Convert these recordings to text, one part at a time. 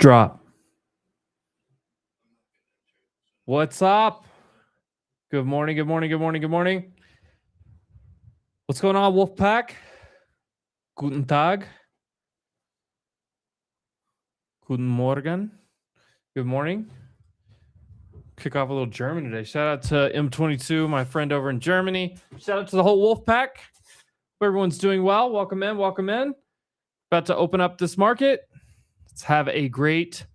Drop. What's up? Good morning, good morning, good morning, good morning. What's going on, Wolfpack? Guten Tag. Guten Morgen. Good morning. Kick off a little German today. Shout out to M22, my friend over in Germany. Shout out to the whole Wolfpack. Hope everyone's doing well. Welcome in, welcome in. About to open up this market. Let's have a great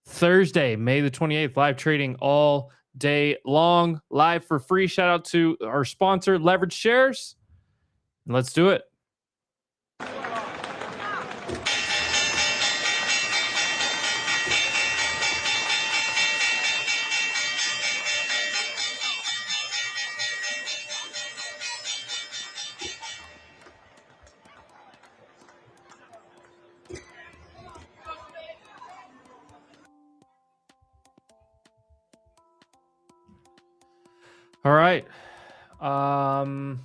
Thursday, May the 28th. Live trading all day long, live for free. Shout out to our sponsor, Leverage Shares. Let's do it. All right. Who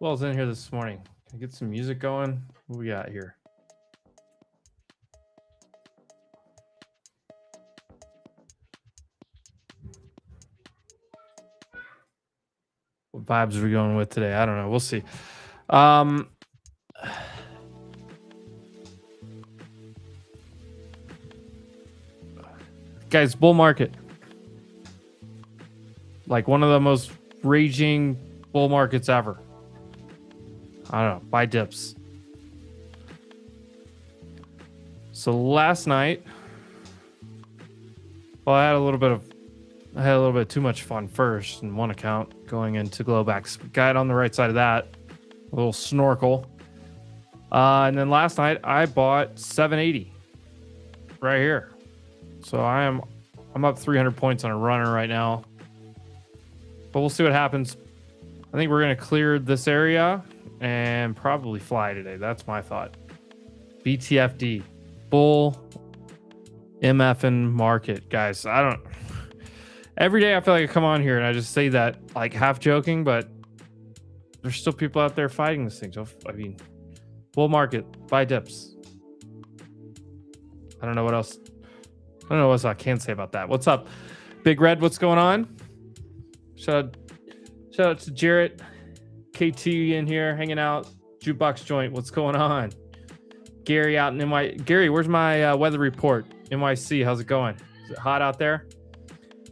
else in here this morning? Can I get some music going? What we got here? What vibes are we going with today? I don't know. We'll see. Guys, bull market. Like one of the most raging bull markets ever. I don't know. Buy dips. So last night, well, I had a little bit too much fun first in one account going into Globex. Got on the right side of that. A little snorkel. And then last night I bought 780 right here. So I'm up 300 points on a runner right now. But we'll see what happens. I think we're going to clear this area and probably fly today. That's my thought. BTFD. Bull MFN market. Guys, every day I feel like I come on here and I just say that like half joking, but there's still people out there fighting this thing. So, I mean, bull market. Buy dips. I don't know what else I can say about that. What's up, Big Red? What's going on? Shout out to Jarrett, KT in here hanging out. Jukebox joint. What's going on? Gary out in Gary, where's my weather report? NYC, how's it going? Is it hot out there?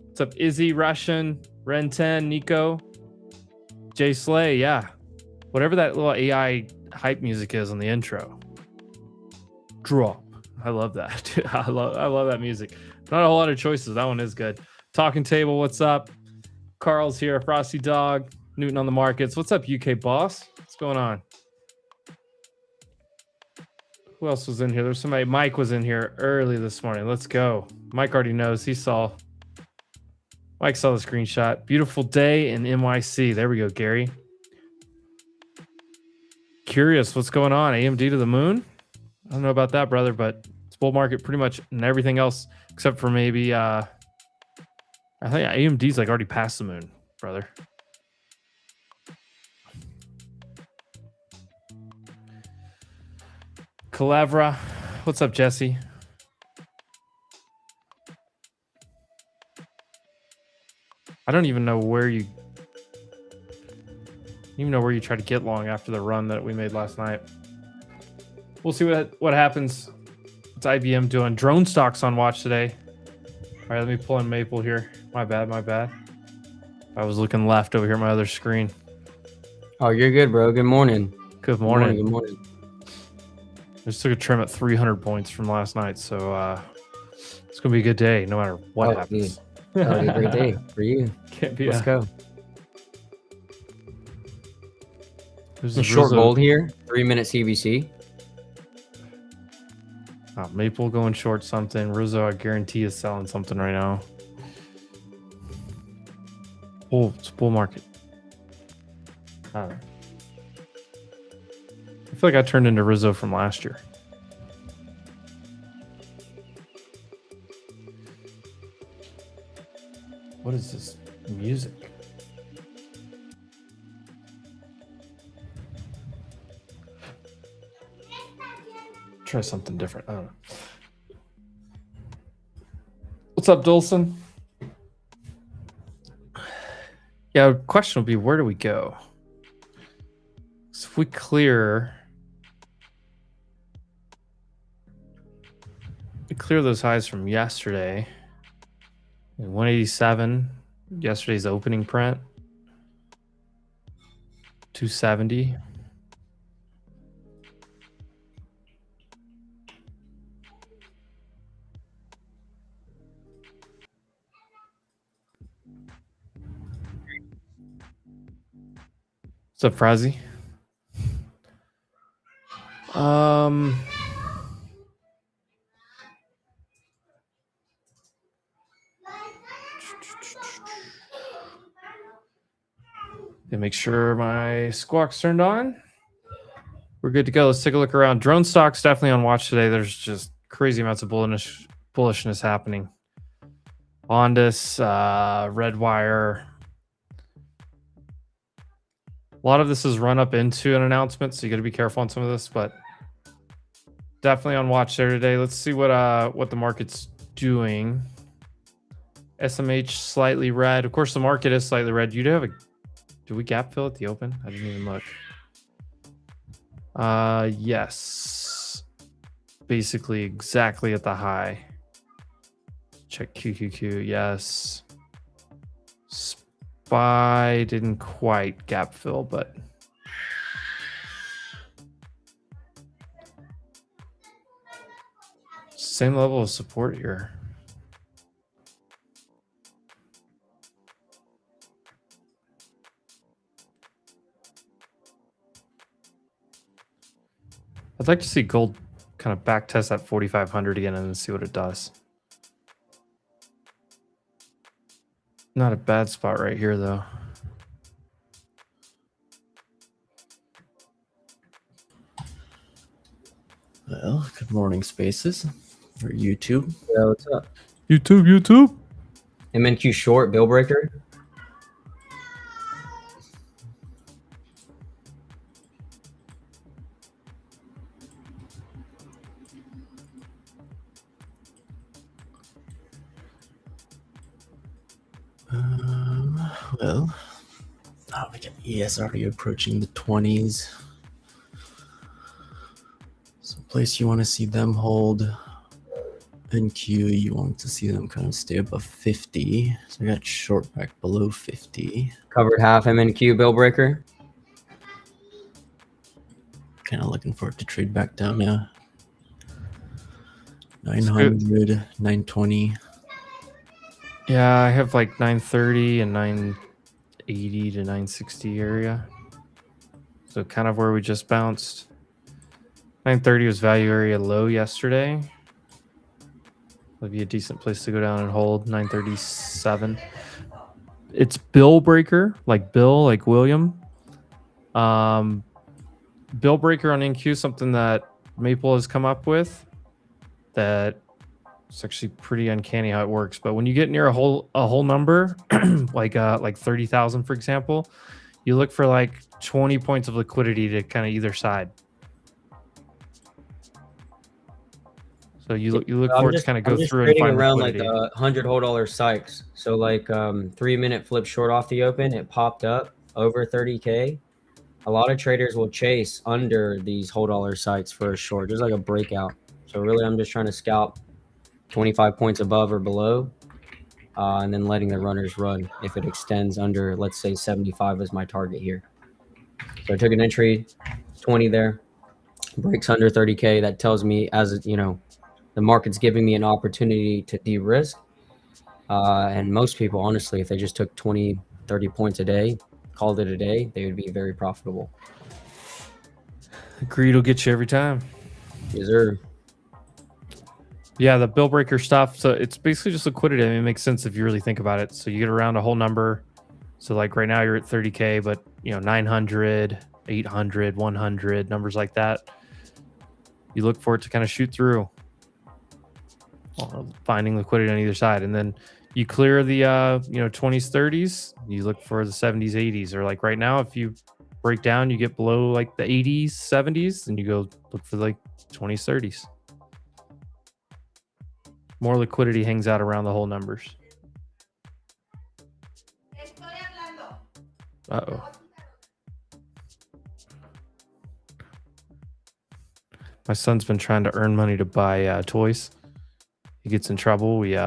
What's up, Izzy, Russian, Ren 10, Nico, Jay Slay? Yeah, whatever that little AI hype music is on the intro. Drop. I love that. I love that music. Not a whole lot of choices. That one is good. Talking Table, what's up? Carl's here. Frosty Dog. Newton on the markets. What's up, UK boss? What's going on? Who else was in here? There's somebody. Mike was in here early this morning. Let's go. Mike already knows. Mike saw the screenshot. Beautiful day in NYC. There we go, Gary. Curious what's going on. AMD to the moon? I don't know about that, brother, but it's bull market pretty much and everything else except for maybe I think AMD's like already past the moon, brother. Calabra. What's up, Jesse? I don't even know where you try to get long after the run that we made last night. We'll see what happens. What's IBM doing? Drone stocks on watch today. All right, let me pull in Maple here. My bad. I was looking left over here at my other screen. Oh, you're good, bro. Good morning. Good morning. Good morning. I just took a trim at 300 points from last night, so it's going to be a good day no matter what happens. That'll be a great day for you. Let's go. There's a short gold here, 3-minute CBC. Maple going short something. Rizzo, I guarantee, is selling something right now. Oh, it's bull market. I don't know. I feel like I turned into Rizzo from last year. What is this music? Try something different. I don't know. What's up, Dolson? Yeah, question will be, where do we go? So if we clear those highs from yesterday, 187, yesterday's opening print, 270. What's up, Frazi? Make sure my squawk's turned on. We're good to go. Let's take a look around. Drone stocks definitely on watch today. There's just crazy amounts of bullishness happening. Ondas, Redwire. A lot of this is run up into an announcement, so you got to be careful on some of this, but definitely on watch there today. Let's see what the market's doing. SMH slightly red. Of course, the market is slightly red. You do have a... Do we gap fill at the open? I didn't even look. Yes. Basically exactly at the high. Check QQQ. Yes. SPY didn't quite gap fill, but same level of support here. I'd like to see gold kind of back test that 4,500 again and then see what it does. Not a bad spot right here, though. Well, good morning, Spaces, for YouTube. Yeah, what's up? YouTube. MNQ short, bill breaker. Well, we got ES already approaching the 20s. So place you want to see them hold. NQ, you want to see them kind of stay above 50. So we got short back below 50. Covered half MNQ bill breaker. Kind of looking for it to trade back down now. 900, 920. Yeah, I have like 930 and 980 to 960 area. So kind of where we just bounced. 930 was value area low yesterday. That'd be a decent place to go down and hold. 937. It's bill breaker, like Bill, like William. Bill breaker on NQ, something that Maple has come up with. That it's actually pretty uncanny how it works. But when you get near a whole number, like 30,000, for example, you look for like 20 points of liquidity to kind of either side. So you look for it to kind of go through and find around liquidity. Like 100 whole dollar Sykes. So like 3-minute flip short off the open, it popped up over 30K. A lot of traders will chase under these whole dollar Sykes for a short, just like a breakout. So really, I'm just trying to scalp 25 points above or below, and then letting the runners run if it extends under, let's say 75 is my target here. So I took an entry, 20 there, breaks under 30K. That tells me, as you know, the market's giving me an opportunity to de-risk. And most people, honestly, if they just took 20, 30 points a day, called it a day, they would be very profitable. Greed will get you every time. Yes, sir. Yeah, the bill breaker stuff. So it's basically just liquidity. I mean, it makes sense if you really think about it. So you get around a whole number. So like right now you're at 30K, but 900, 800, 100, numbers like that. You look for it to kind of shoot through, finding liquidity on either side. And then you clear the 20s, 30s. You look for the 70s, 80s. Or like right now, if you break down, you get below like the 80s, 70s, then you go look for like 20s, 30s. More liquidity hangs out around the whole numbers. Uh-oh. My son's been trying to earn money to buy toys. He gets in trouble. We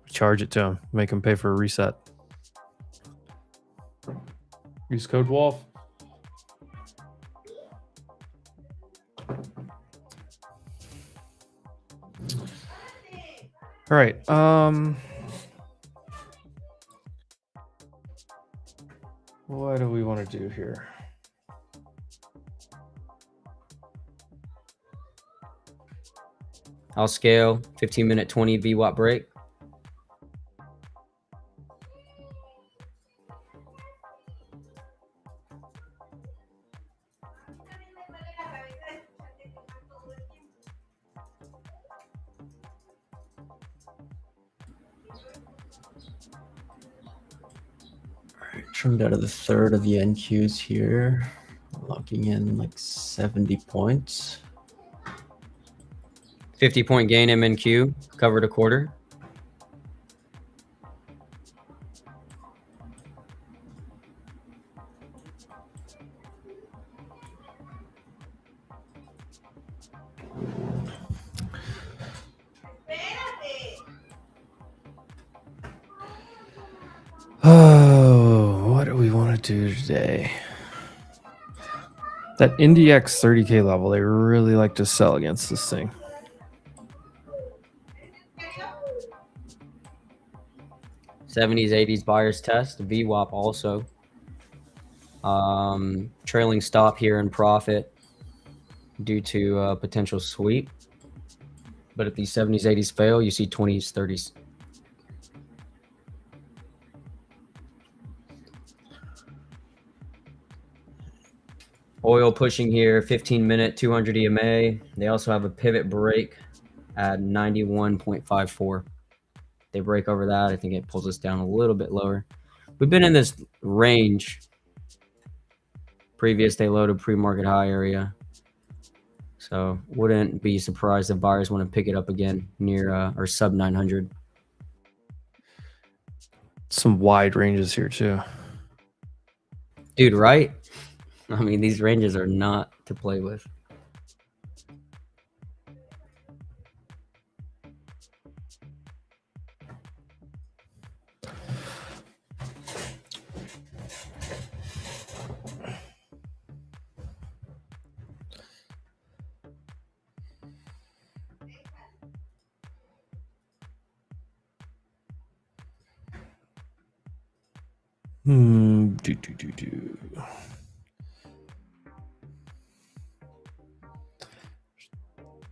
charge it to him, make him pay for a reset. Use code WOLF. All right. What do we want to do here? I'll scale 15-minute 20 VWAP break. Trimmed out of the third of the NQs here, locking in like 70 points. 50-point gain MNQ, covered a quarter. Oh, what do we want to do today? That IndieX 30K level, they really like to sell against this thing. '70s, '80s buyers test. VWAP also. Trailing stop here in profit due to a potential sweep. But if these '70s, '80s fail, you see 20s, 30s. Oil pushing here, 15-minute 200 EMA. They also have a pivot break at 91.54. They break over that, I think it pulls us down a little bit lower. We've been in this range. Previous day low to pre-market high area. So wouldn't be surprised if buyers want to pick it up again near or sub 900. Some wide ranges here too. Dude, right? I mean, these ranges are not to play with.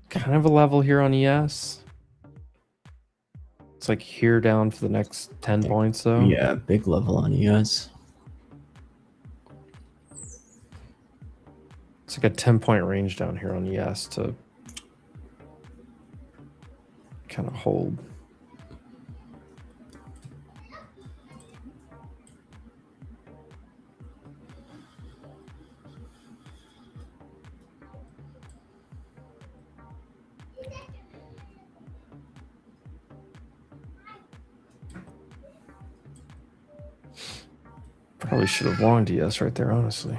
Kind of a level here on ES. It's like here down for the next 10 points though. Yeah, big level on ES. It's like a 10-point range down here on ES to kind of hold. Probably should have longed ES right there, honestly.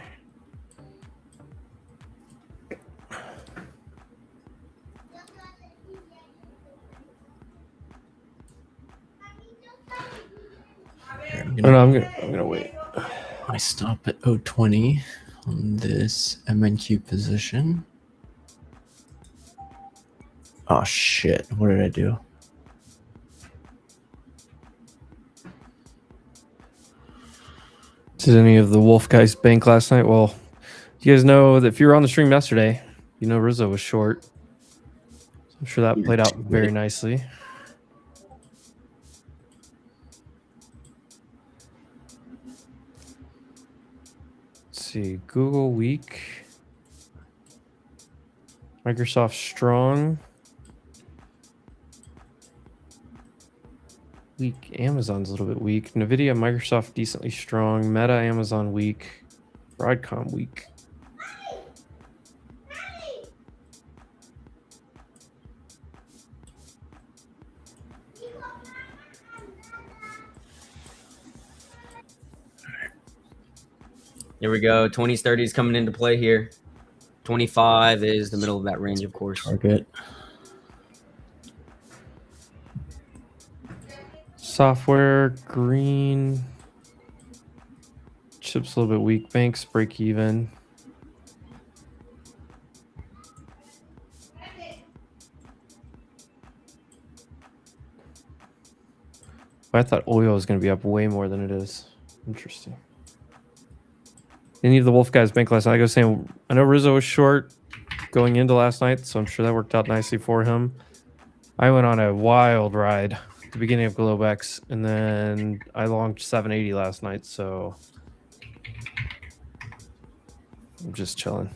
I'm gonna wait. I stop at 0.20 on this MNQ position. Oh shit! What did I do? Did any of the Wolf guys bank last night? Well, you guys know that if you were on the stream yesterday, you know Rizzo was short. So I'm sure that played out very nicely. Let's see, Google weak. Microsoft strong. Weak. Amazon's a little bit weak. Nvidia, Microsoft decently strong. Meta, Amazon weak. Broadcom weak. Here we go. 20s, 30s coming into play here. 25 is the middle of that range, of course. Target. Software, green. Chips a little bit weak. Banks break even. I thought oil was going to be up way more than it is. Interesting. Any of the Wolf guys bank last night? I was saying, I know Rizzo was short going into last night, so I'm sure that worked out nicely for him. I went on a wild ride at the beginning of Globex, and then I longed 780 last night, so I'm just chilling.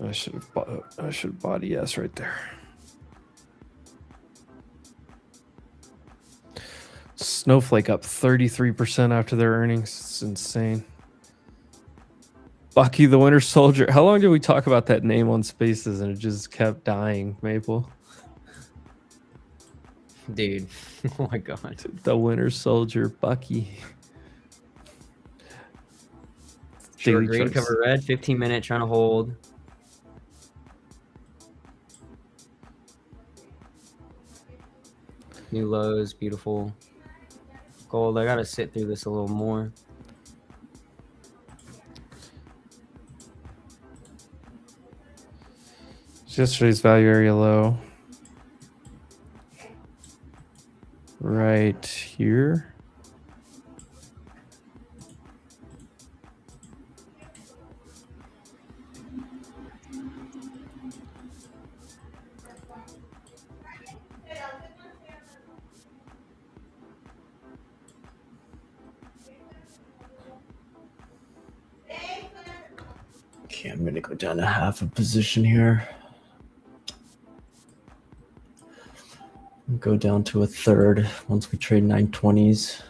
I should have bought ES right there. Snowflake up 33% after their earnings. It's insane. Bucky the Winter Soldier. How long did we talk about that name on Spaces and it just kept dying, Maple? Dude. Oh my god. The Winter Soldier, Bucky. Short Daily green, charts. cover red, 15-minute trying to hold. New lows, beautiful. Gold, I gotta sit through this a little more. Yesterday's value area low. Right here. Okay, I'm gonna go down to half a position here. Go down to a third once we trade 920s.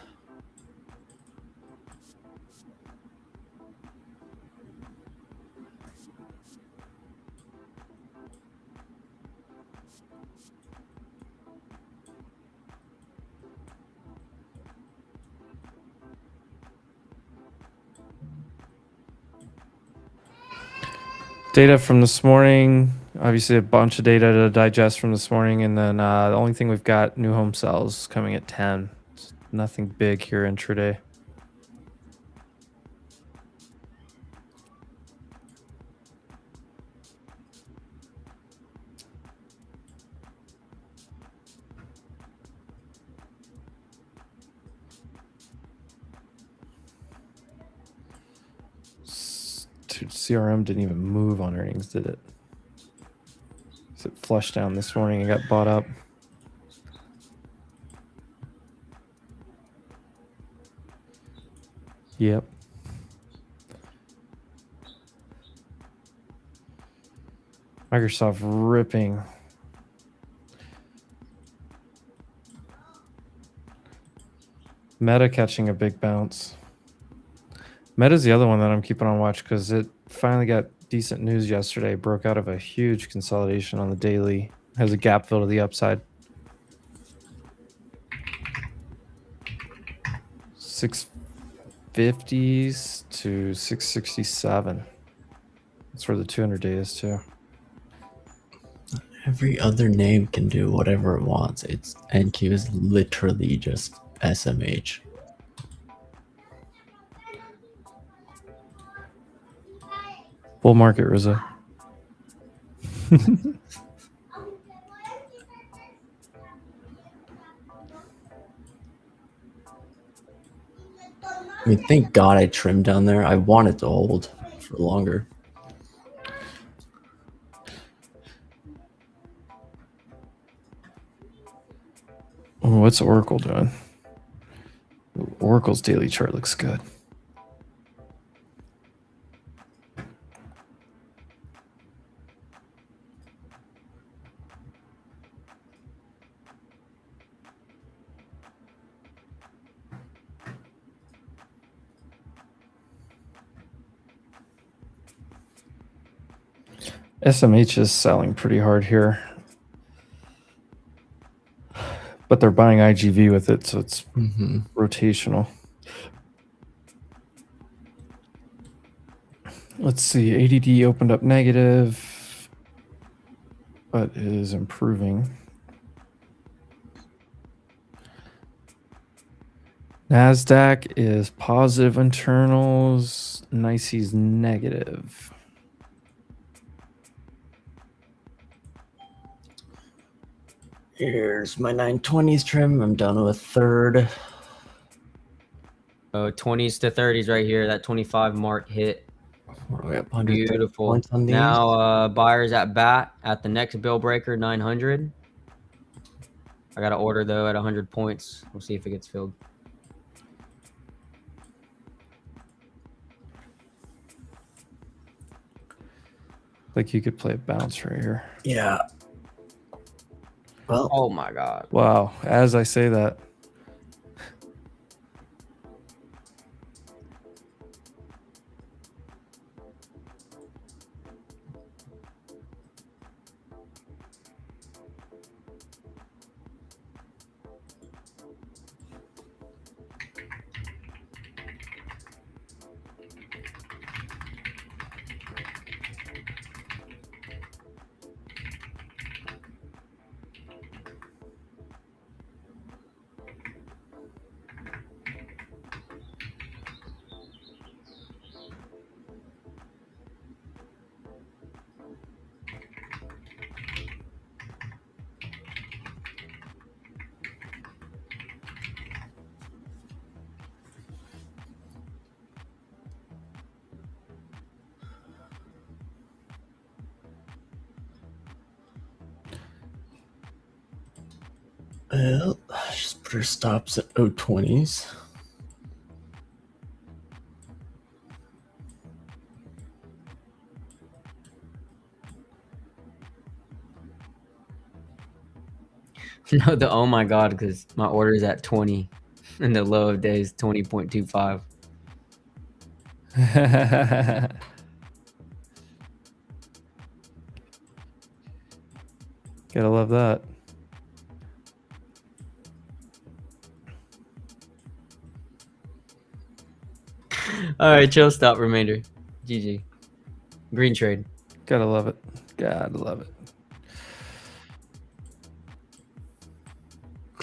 Data from this morning. Obviously, a bunch of data to digest from this morning. And then the only thing we've got, new home sales coming at 10. It's nothing big here intraday. Dude, CRM didn't even move on earnings, did it? So it flushed down this morning and got bought up. Yep. Microsoft ripping. Meta catching a big bounce. Meta's the other one that I'm keeping on watch because it finally got decent news yesterday. Broke out of a huge consolidation on the daily. Has a gap fill to the upside. 650s to 667. That's where the 200 day is too. Every other name can do whatever it wants. It's NQ is literally just SMH. Bull market, Rizzo. I mean, thank God I trimmed down there. I wanted to hold for longer. Oh, what's Oracle doing? Oracle's daily chart looks good. SMH is selling pretty hard here. But they're buying IGV with it, so it's rotational. Let's see. ADD opened up negative, but is improving. NASDAQ is positive internals. NYSE's negative. Here's my 920s trim. I'm down to a third. Oh, 20s to 30s right here. That 25 mark hit. We're up 130 Beautiful. points on these. Now buyers at bat at the next bill breaker, 900. I got to order though at 100 points. We'll see if it gets filled. Like you could play a bounce right here. Yeah. Well, Oh my God. Wow. As I say that. well, just put our stops at 020s. No, the oh my God, because my order is at 20 and the low of day is 20.25. Gotta love that. All right, chill, stop, remainder. GG. Green trade. Gotta love it. Gotta love it.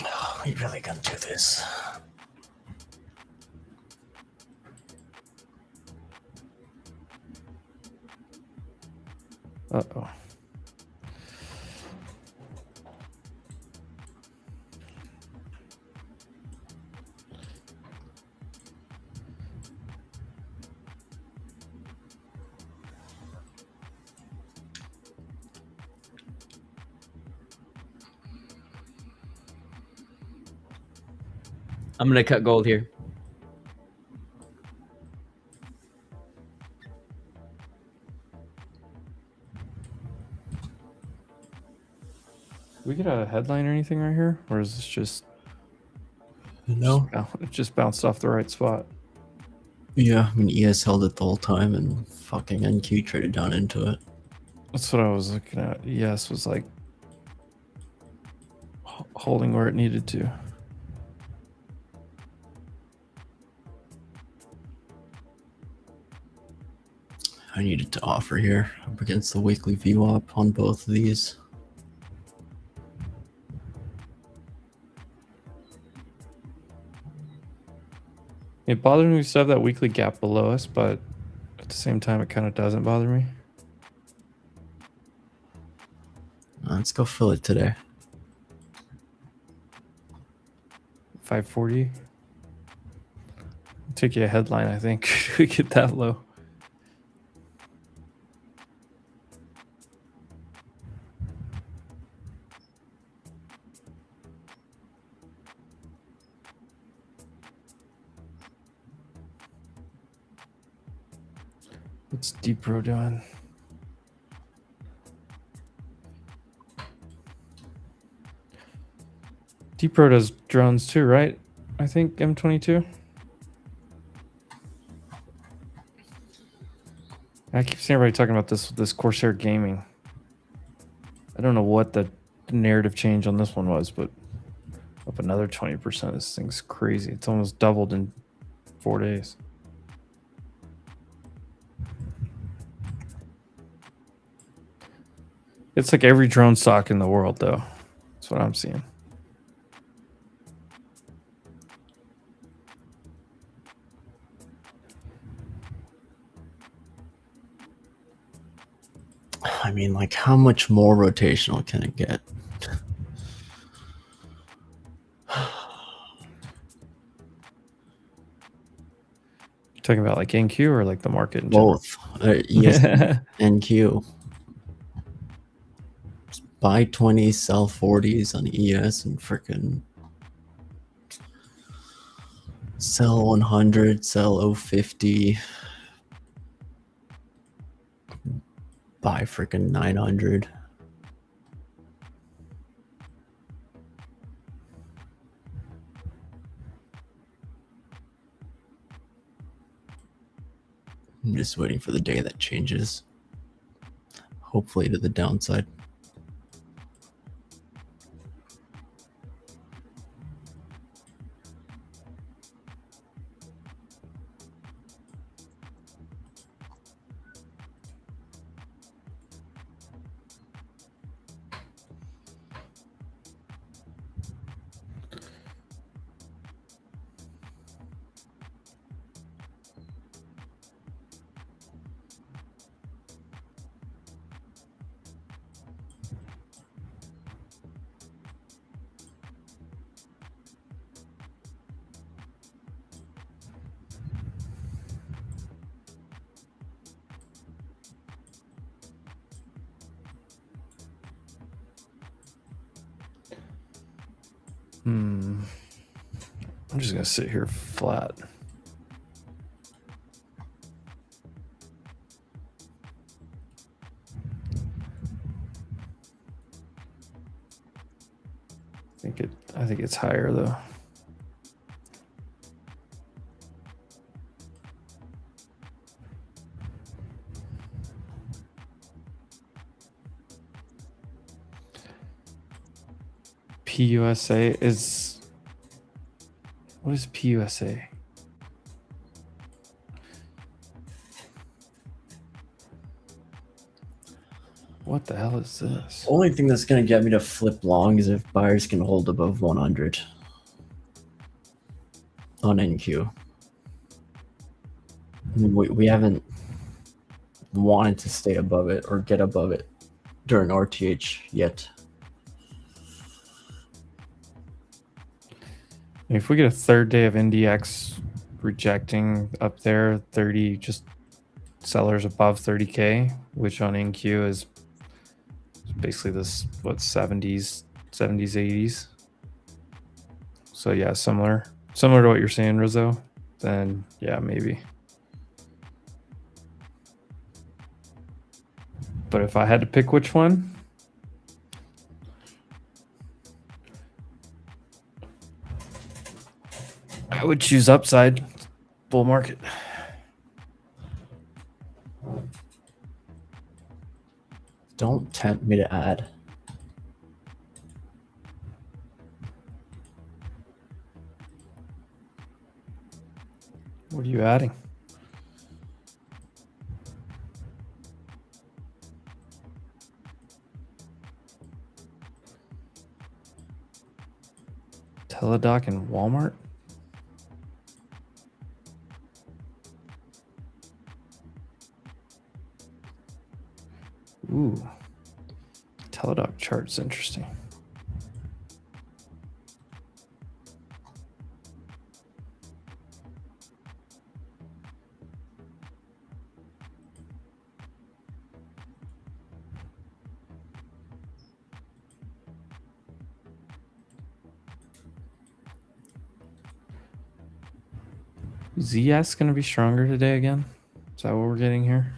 Oh, we really gonna do this? Uh-oh. I'm going to cut gold here. We get a headline or anything right here? Or is this just... No. It just bounced off the right spot? Yeah, I mean, ES held it the whole time and fucking NQ traded down into it. That's what I was looking at. ES was like... holding where it needed to. I needed to offer here up against the weekly VWAP on both of these. It bothers me we still have that weekly gap below us, but at the same time, it kind of doesn't bother me. Let's go fill it today. 540. Take you a headline, I think. We get that low. What's Deep Pro doing? Deep Pro does drones too, right? I think M22. I keep seeing everybody talking about this Corsair Gaming. don't know what the narrative change on this one was, but up another 20%. This thing's crazy. It's almost doubled in 4 days. It's like every drone stock in the world, though. That's what I'm seeing. I mean, like, how much more rotational can it get? Talking about like NQ or like the market in general? Both. Yes, NQ. Buy 20, sell 40s on ES, and freaking sell 100, sell 050. Buy freaking 900. I'm just waiting for the day that changes. Hopefully to the downside. I'm just gonna sit here flat. I think it's higher though. PUSA is, what is PUSA? What the hell is this? Only thing that's going to get me to flip long is if buyers can hold above 100 on NQ. I mean, we haven't wanted to stay above it or get above it during RTH yet. If we get a third day of NDX rejecting up there, 30 just sellers above 30K, which on NQ is basically this, what, 70s, 80s. So yeah, similar to what you're saying, Rizzo. Then yeah, maybe. But if I had to pick which one, I would choose upside bull market. Don't tempt me to add. What are you adding? Teladoc and Walmart? Ooh. Teladoc chart's interesting. ZS going to be stronger today again? Is that what we're getting here?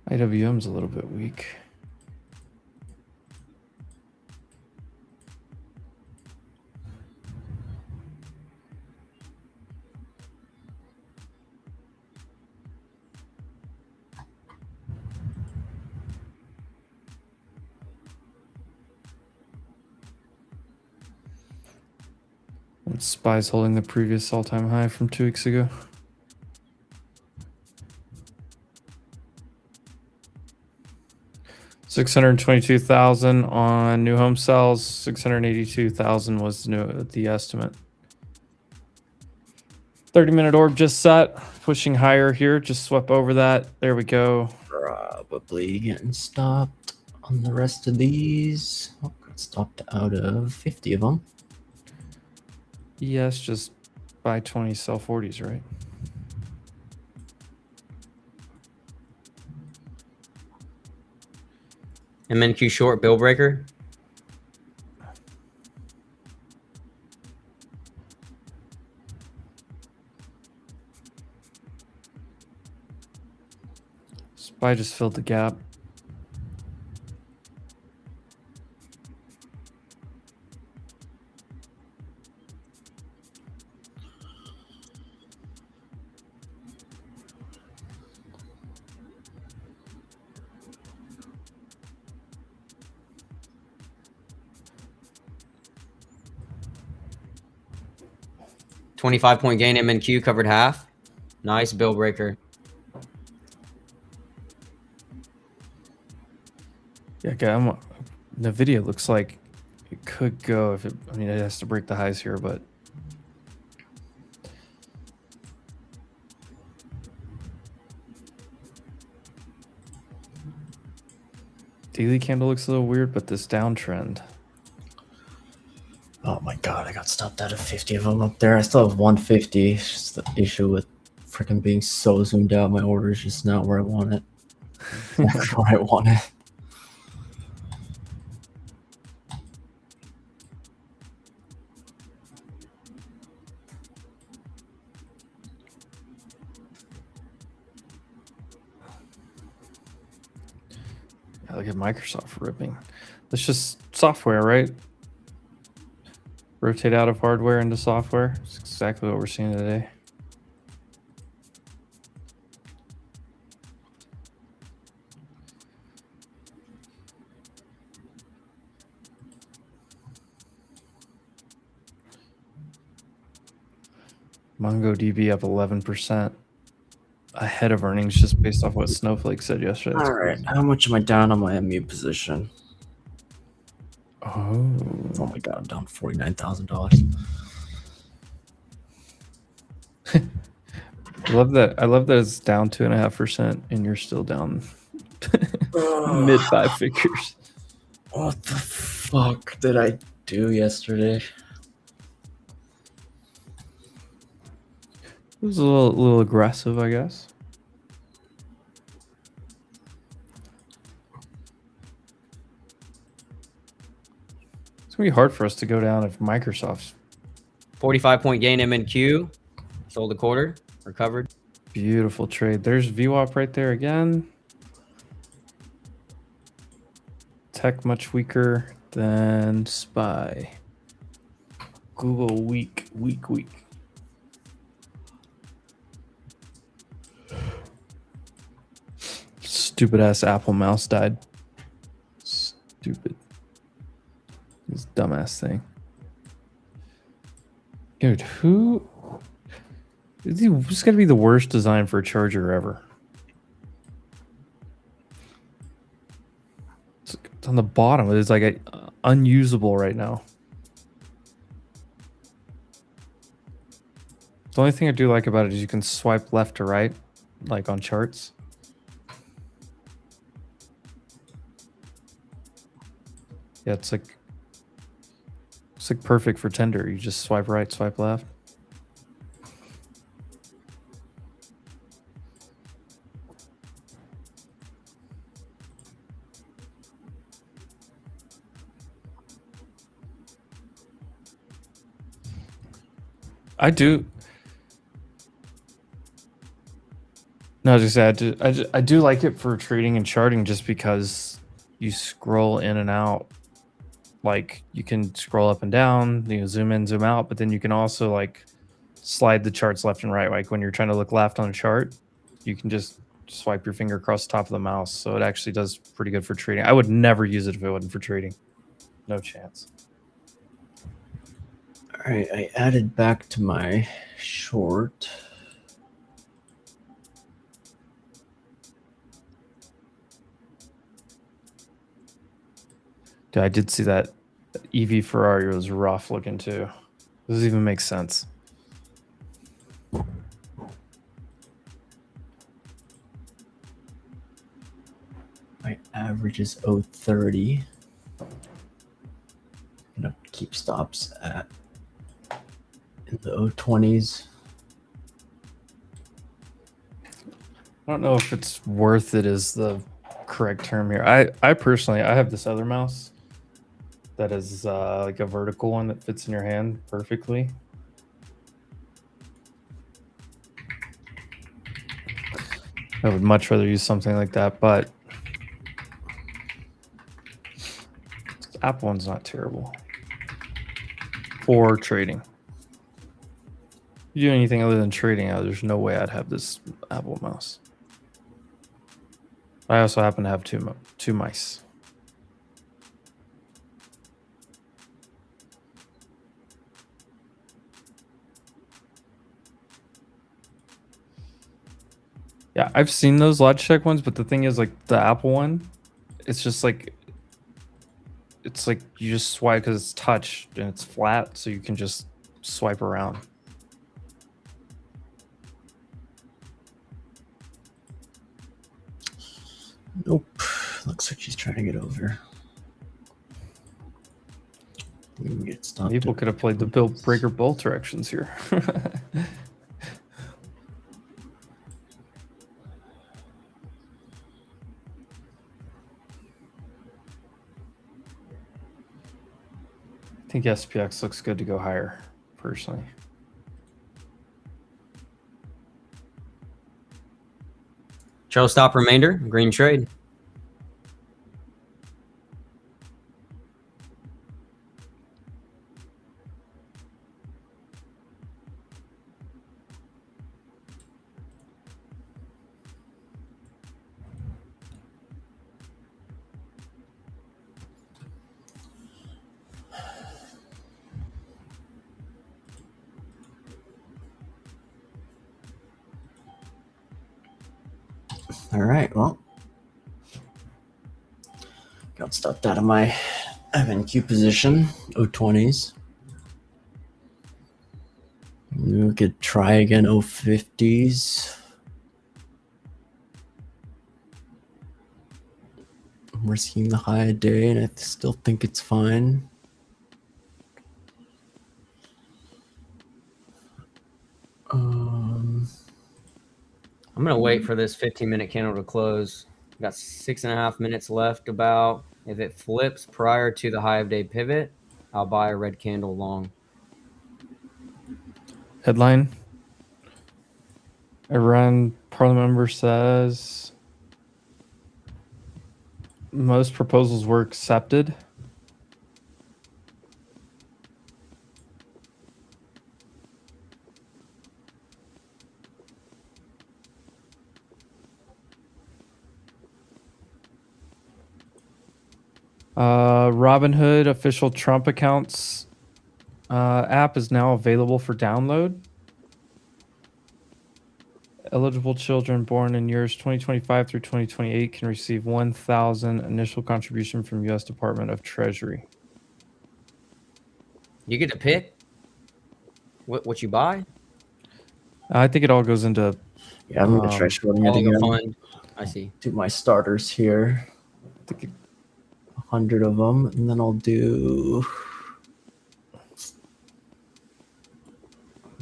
IWM's a little bit weak. And SPY's holding the previous all-time high from 2 weeks ago. $622,000 on new home sales. 682,000 was the estimate. 30-minute orb just set, pushing higher here. Just swept over that. There we go. Probably getting stopped on the rest of these. Oh, got stopped out of 50 of them. Yes, just buy 20, sell 40s, right? MNQ short bill breaker. SPY just filled the gap. $25-point gain. MNQ covered half. Nice bill breaker. Yeah, okay, the video looks like it could go if it, I mean, it has to break the highs here, but daily candle looks a little weird, but this downtrend. Oh my god, I got stopped out of 50 of them up there. I still have 150. It's just the issue with freaking being so zoomed out. My order is just not where I want it. Not where I want it. Yeah, look at Microsoft ripping. That's just software, right? Rotate out of hardware into software. It's exactly what we're seeing today. MongoDB up 11% ahead of earnings just based off what Snowflake said yesterday. That's All right, crazy. how much am I down on my MU position? Oh, Oh my god, I'm down $49,000. I love that. I love that it's down 2.5% and you're still down mid 5 figures. What the fuck did I do yesterday? It was a little aggressive, I guess. It's gonna be hard for us to go down if Microsoft's 45-point gain. MNQ sold a quarter. Recovered. beautiful trade. There's VWAP right there again. Tech much weaker than SPY. Google weak. Stupid ass Apple mouse died. Stupid. This dumbass thing. Dude, this is gonna be the worst design for a charger ever. It's on the bottom. It's like unusable right now. The only thing I do like about it is you can swipe left to right, like on charts. Yeah, it's like perfect for tender. You just swipe right, swipe left. I do. No, as I said, I do like it for trading and charting just because you scroll in and out. Like you can scroll up and down, you know, zoom in, zoom out, but then you can also like slide the charts left and right. Like when you're trying to look left on a chart, you can just swipe your finger across the top of the mouse. So it actually does pretty good for trading. I would never use it if it wasn't for trading. No chance. All right, I added back to my short. Dude, I did see that EV Ferrari was rough looking too. Does even make sense? My average is 0.30. I'm gonna keep stops at in the 0.20s. I don't know if it's worth it is the correct term here. I personally, I have this other mouse that is like a vertical one that fits in your hand perfectly. I would much rather use something like that, but this Apple one's not terrible for trading. If you do anything other than trading, there's no way I'd have this Apple mouse. I also happen to have two mice. Yeah, I've seen those Logitech ones, but the thing is, like the Apple one, it's just like you just swipe because it's touch and it's flat, so you can just swipe around. Nope. Looks like she's trying to get over. We can get stopped. People could have played the build breaker both directions here. I think SPX looks good to go higher, personally. Trail stop remainder, green trade. All right, well, got stopped out of my MNQ position, 0.20s. We could try again, 0.50s. I'm risking the high a day, and I still think it's fine. I'm gonna wait for this 15-minute candle to close. Got 6.5 minutes left about. If it flips prior to the high of day pivot, I'll buy a red candle long. Headline. Iran parliament member says most proposals were accepted. Robinhood official Trump accounts app is now available for download. Eligible children born in years 2025 through 2028 can receive 1,000 initial contribution from U.S. Department of Treasury. You get to pick what you buy. I think it all goes into. Yeah, I'm gonna try shorting it again. Fund. I see. Do my starters here. I think 100 of them, and then I'll do.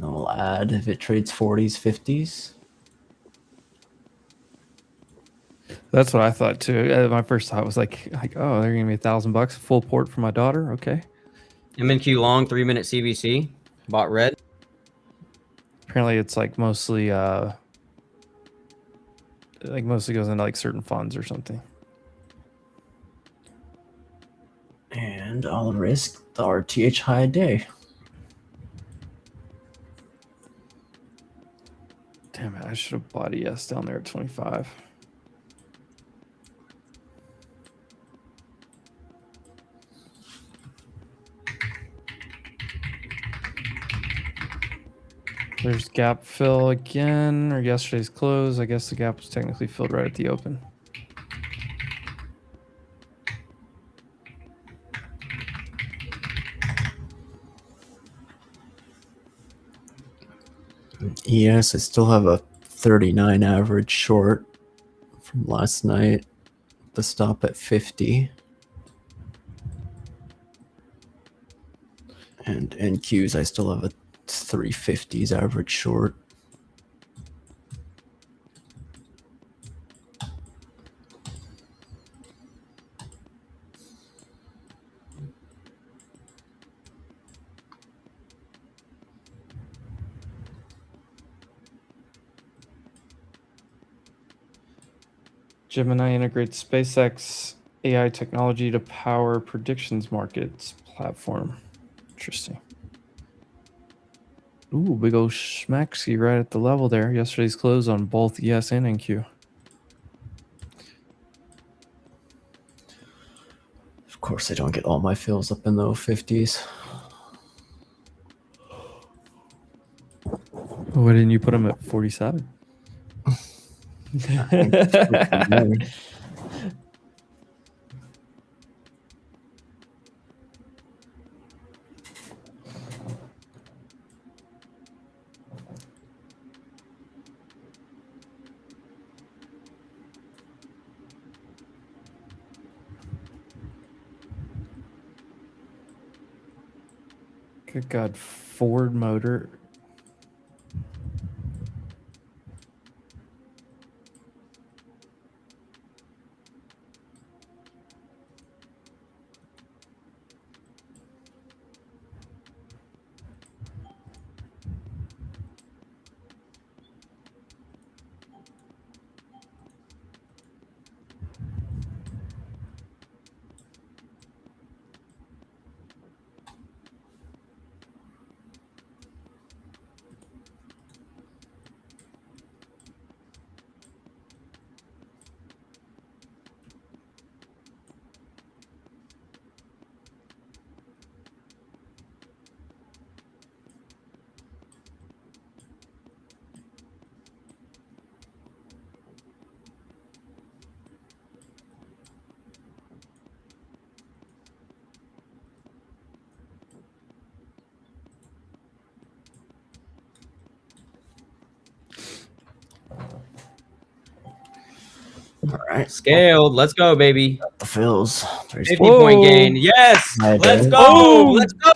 I'll add if it trades 40s, 50s. That's what I thought too. My first thought was like, oh, they're giving me $1,000 full port for my daughter. Okay. MNQ long 3-minute CVC. Bought red. Apparently, it's like mostly like mostly goes into like certain funds or something. And I'll risk the RTH high day. Damn it, I should have bought ES down there at 25. There's gap fill again, or yesterday's close. I guess the gap was technically filled right at the open. Yes, I still have a 39 average short from last night. The stop at 50. And NQs, I still have a 350s average short. Gemini integrates SpaceX AI technology to power predictions markets platform. Interesting. Ooh, big old schmaxy right at the level there. Yesterday's close on both ES and NQ. Of course, I don't get all my fills up in the 50s. Why didn't you put them at 47? Good God, Ford Motor. All right, Scaled. Let's go, baby. the fills. 50-point gain. Yes. My Let's bad. go. Oh! Let's go.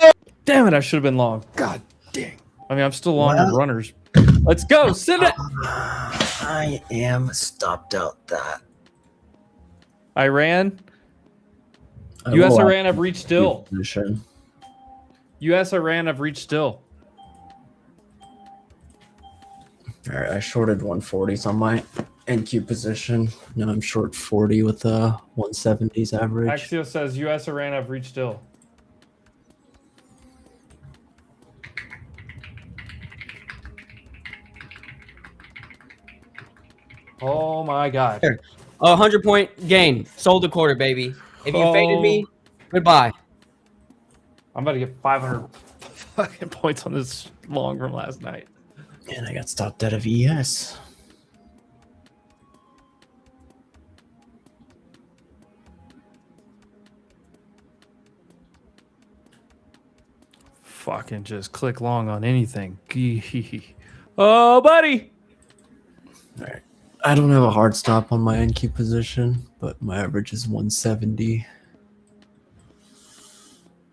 Damn it, I should have been long. God dang. I mean, I'm still long on runners. Let's go. Send it. I am stopped out that. Iran. I US will Iran have reached still. position. US Iran have reached still. All right, I shorted 140s on my NQ position. Now I'm short 40 with a 170s average. Axios says US Iran have reached still. Oh my God. A 100-point gain. Sold a quarter, baby. If you faded me, goodbye. I'm about to get 500 fucking points on this long from last night. And I got stopped out of ES. Fucking just click long on anything. Oh, buddy. All right. I don't have a hard stop on my NQ position, but my average is 170.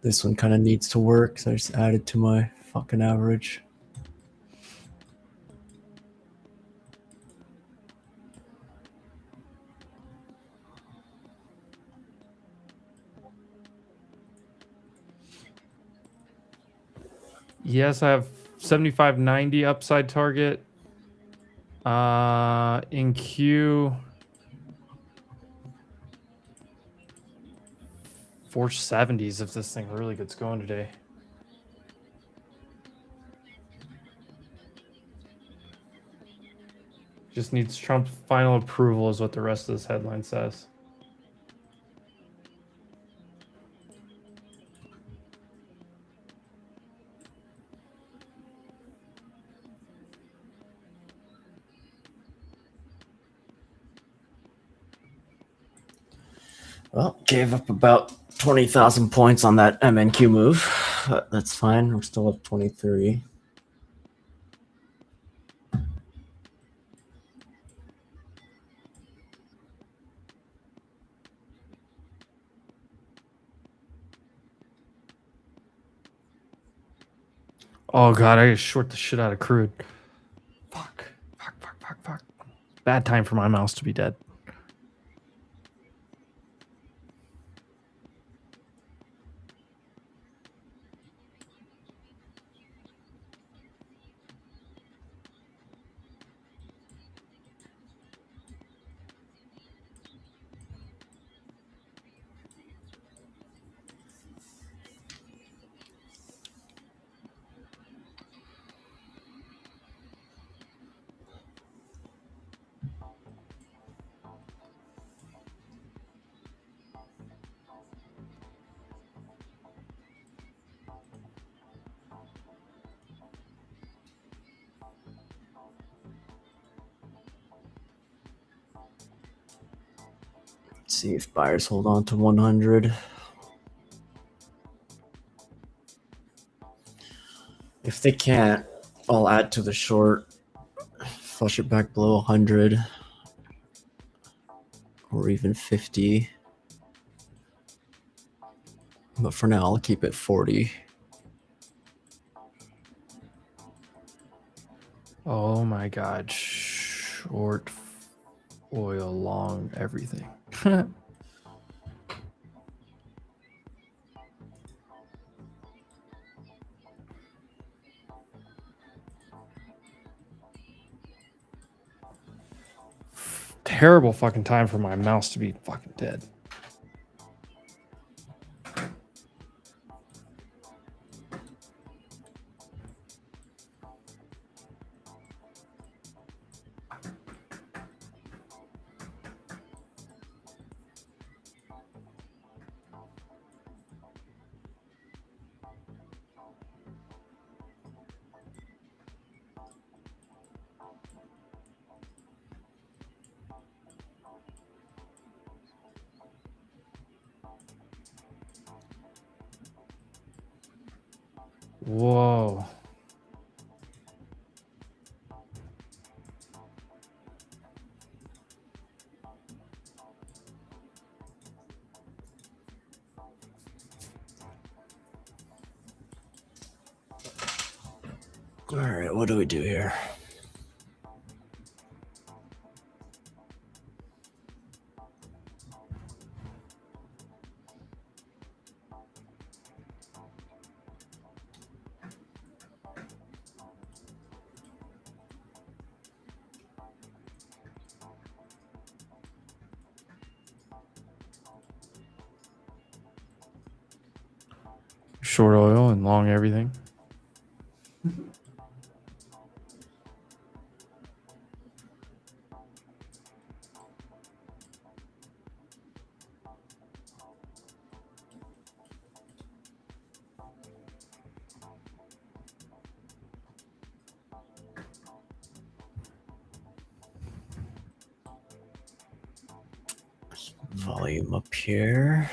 This one kind of needs to work, so I just added to my fucking average. Yes, I have 75.90 upside target. In Q 470s if this thing really gets going today. Just needs Trump's final approval is what the rest of this headline says. Well, gave up about 20,000 points on that MNQ move, but that's fine. We're still up 23. Oh god, I gotta short the shit out of crude. Fuck. Bad time for my mouse to be dead. Let's see if buyers hold on to 100. If they can't, I'll add to the short, flush it back below 100 or even 50. But for now, I'll keep it 40. Oh my god. Short oil, long everything. Terrible fucking time for my mouse to be fucking dead. Whoa. All right, what do we do here? Short oil and long everything. Volume up here.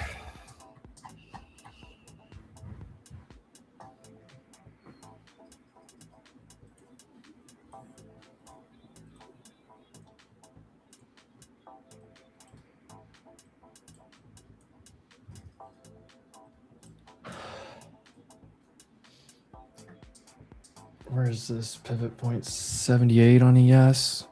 Where is this pivot point? 78 on ES.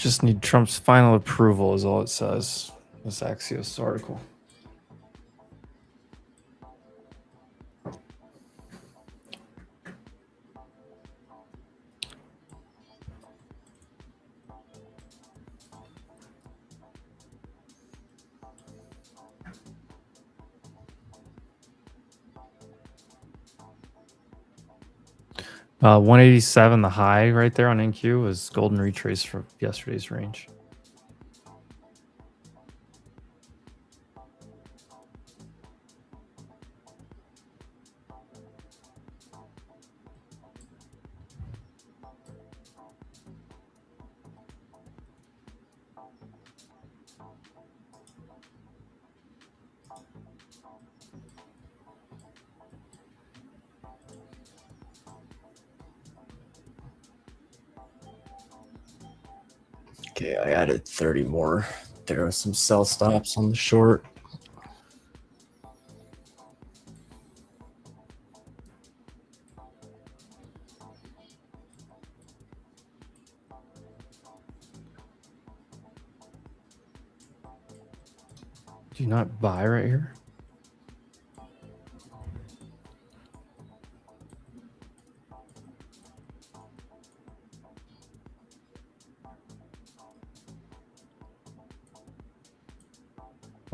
Just need Trump's final approval is all it says. This Axios article. Uh, 187, the high right there on NQ was golden retrace from yesterday's range. Okay, I added 30 more. There are some sell stops on the short. Do you not buy right here?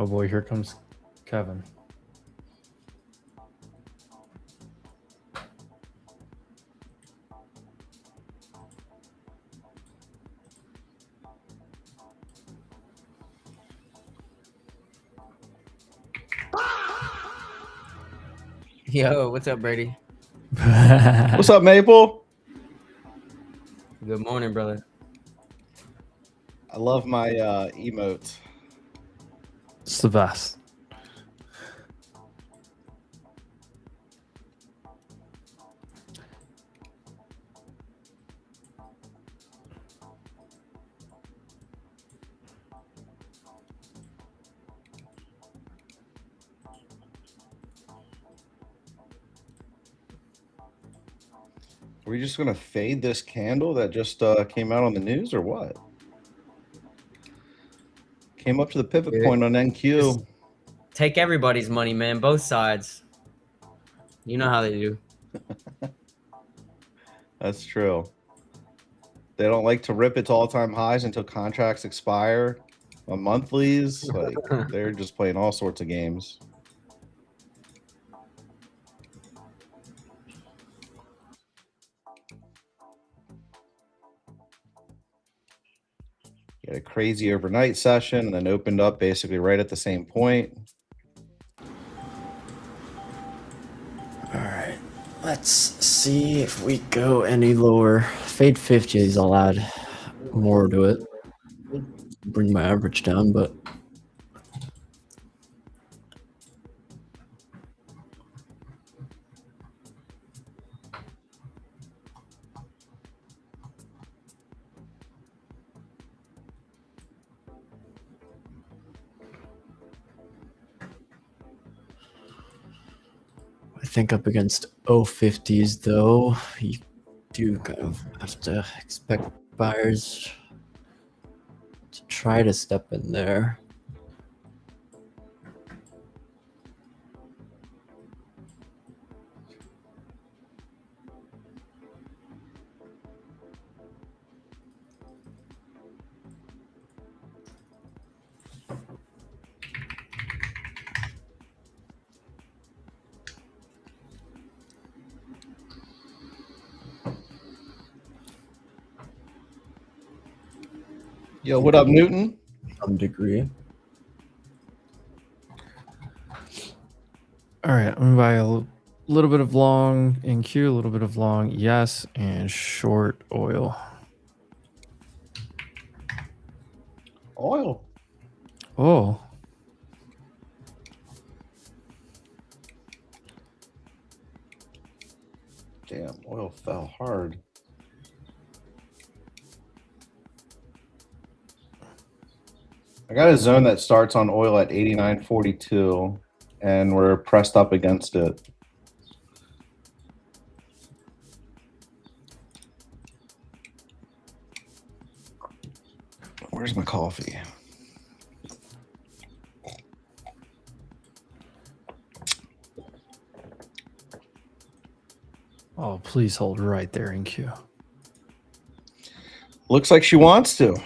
Oh boy, here comes Kevin. Yo, what's up, Brady? What's up, Maple? Good morning, brother. I love my emotes. It's the best. Are we just gonna fade this candle that just came out on the news, or what? Came up to the pivot Dude, point on NQ. Take everybody's money, man. Both sides. You know how they do. That's true. They don't like to rip it to all-time highs until contracts expire on monthlies. Like they're just playing all sorts of games. Had a crazy overnight session and then opened up basically right at the same point. All right, let's see if we go any lower. Fade 50s, I'll add more to it. Bring my average down, but I think up against 050s though, you do kind of have to expect buyers to try to step in there. Yo, what up, Newton? Some degree. All right, I'm gonna buy a little bit of long NQ, a little bit of long yes, and short oil. Oil. Oh, Damn, oil fell hard. I got a zone that starts on oil at 89.42, and we're pressed up against it. Where's my coffee? Oh, please hold right there in queue. Looks like she wants to.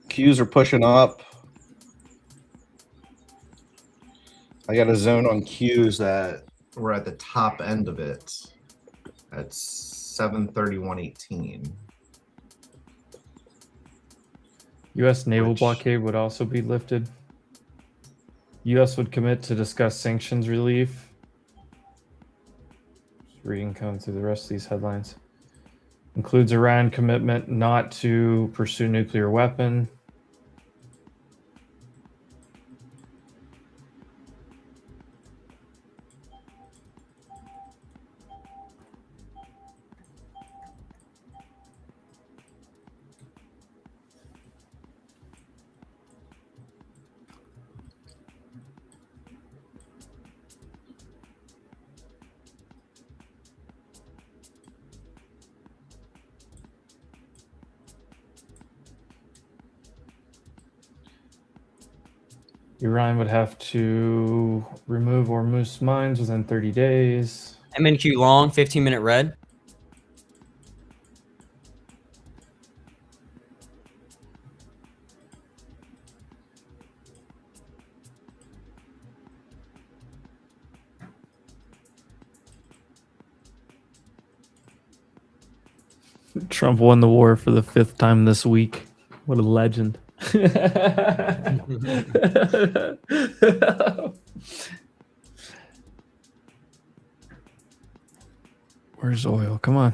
Qs are pushing up. I got a zone on Qs that we're at the top end of it at 731.18. U.S. naval Which- blockade would also be lifted. U.S. would commit to discuss sanctions relief. Just reading coming through the rest of these headlines. Includes Iran commitment not to pursue nuclear weapon. Iran would have to remove Hormuz mines within 30 days. MNQ long, 15-minute red. Trump won the war for the 5th time this week. What a legend. Where's oil? Come on.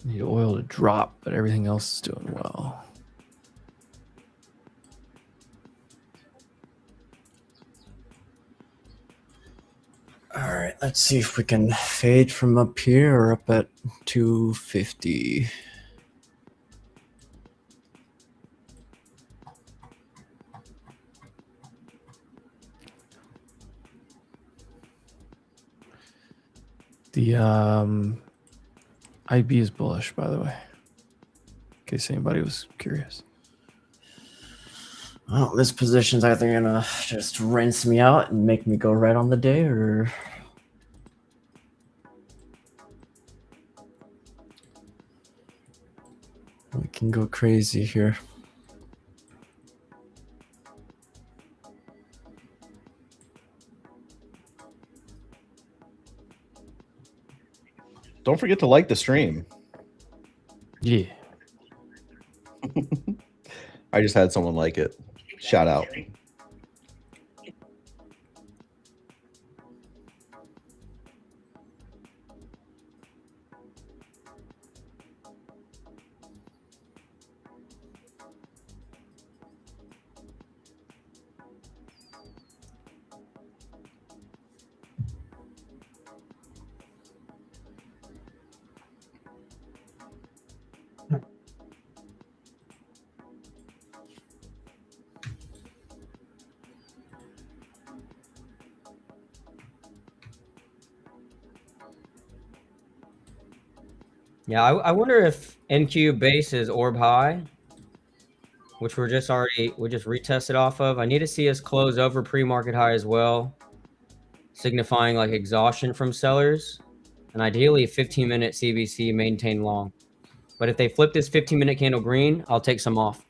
Need oil to drop, but everything else is doing well. All right, let's see if we can fade from up here or up at 250. The IB is bullish, by the way, in case anybody was curious. Well, this position's either gonna just rinse me out and make me go right on the day, or we can go crazy here. Don't forget to like the stream. Yeah. I just had someone like it. Shout out. Yeah, I wonder if NQ base is orb high, which we just retested off of. I need to see us close over pre-market high as well, signifying like exhaustion from sellers, and ideally 15-minute CBC maintain long. But if they flip this 15-minute candle green, I'll take some off.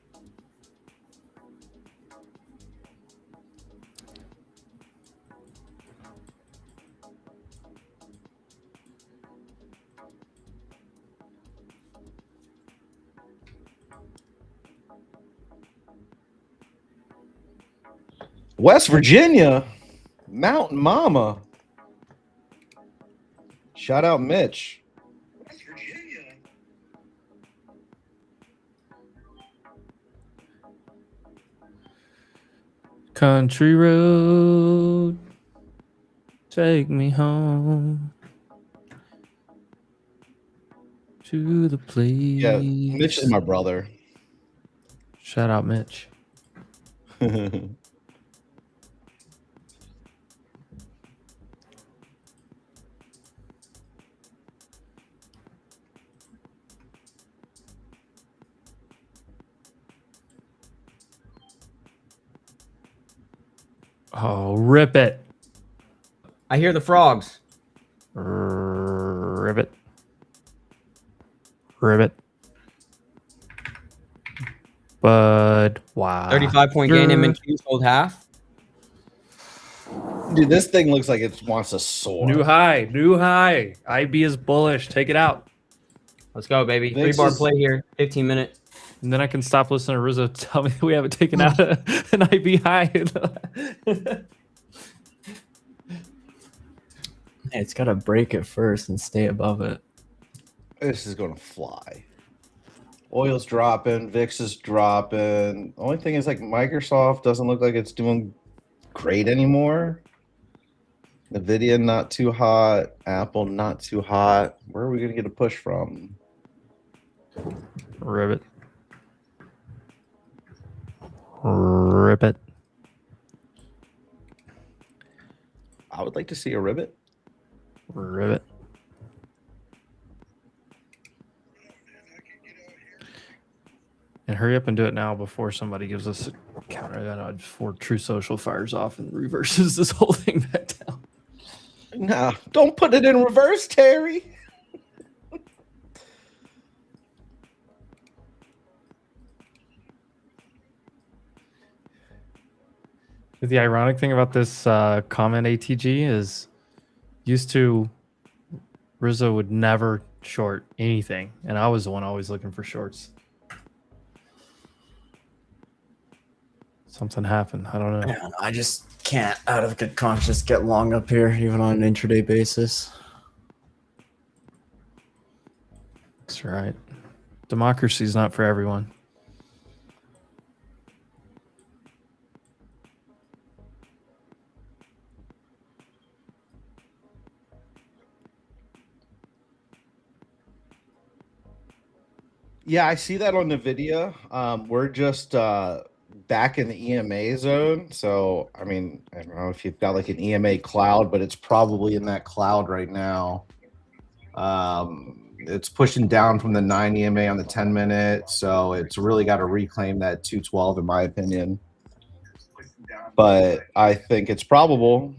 West Virginia, Mountain Mama. Shout out Mitch. West Virginia. Country road, take me home to the place. Yeah, Mitch is my brother. Shout out, Mitch. Oh, rip it. I hear the frogs. Ribbit. Ribbit. But wow. 35-point gain in MQ, sold half. Dude, this thing looks like it wants to soar. New high. New high. IB is bullish. Take it out. Let's go, baby. VIX 3-bar is- play here. 15-minute. And then I can stop listening to Rizzo tell me we haven't taken out an IB high. It's got to break it first and stay above it. This is gonna fly. Oil's dropping, VIX is dropping. The only thing is like Microsoft doesn't look like it's doing great anymore. Nvidia not too hot, Apple not too hot. Where are we gonna get a push from? Ribbit. Ribbit. I would like to see a ribbit. Ribbit. And hurry up and do it now before somebody gives us a counter. Before True Social fires off and reverses this whole thing back down. Nah, don't put it in reverse, Terry. The ironic thing about this comment ATG is used to Rizzo would never short anything, and I was the one always looking for shorts. Something happened. I don't know. Man, I just can't, out of good conscience, get long up here, even on an intraday basis. That's right. Democracy's not for everyone. Yeah, I see that on the video. We're just back in the EMA zone. So, I mean, I don't know if you've got like an EMA cloud, but it's probably in that cloud right now. It's pushing down from the 9 EMA on the 10-minute. So it's really got to reclaim that 212, in my opinion. But I think it's probable.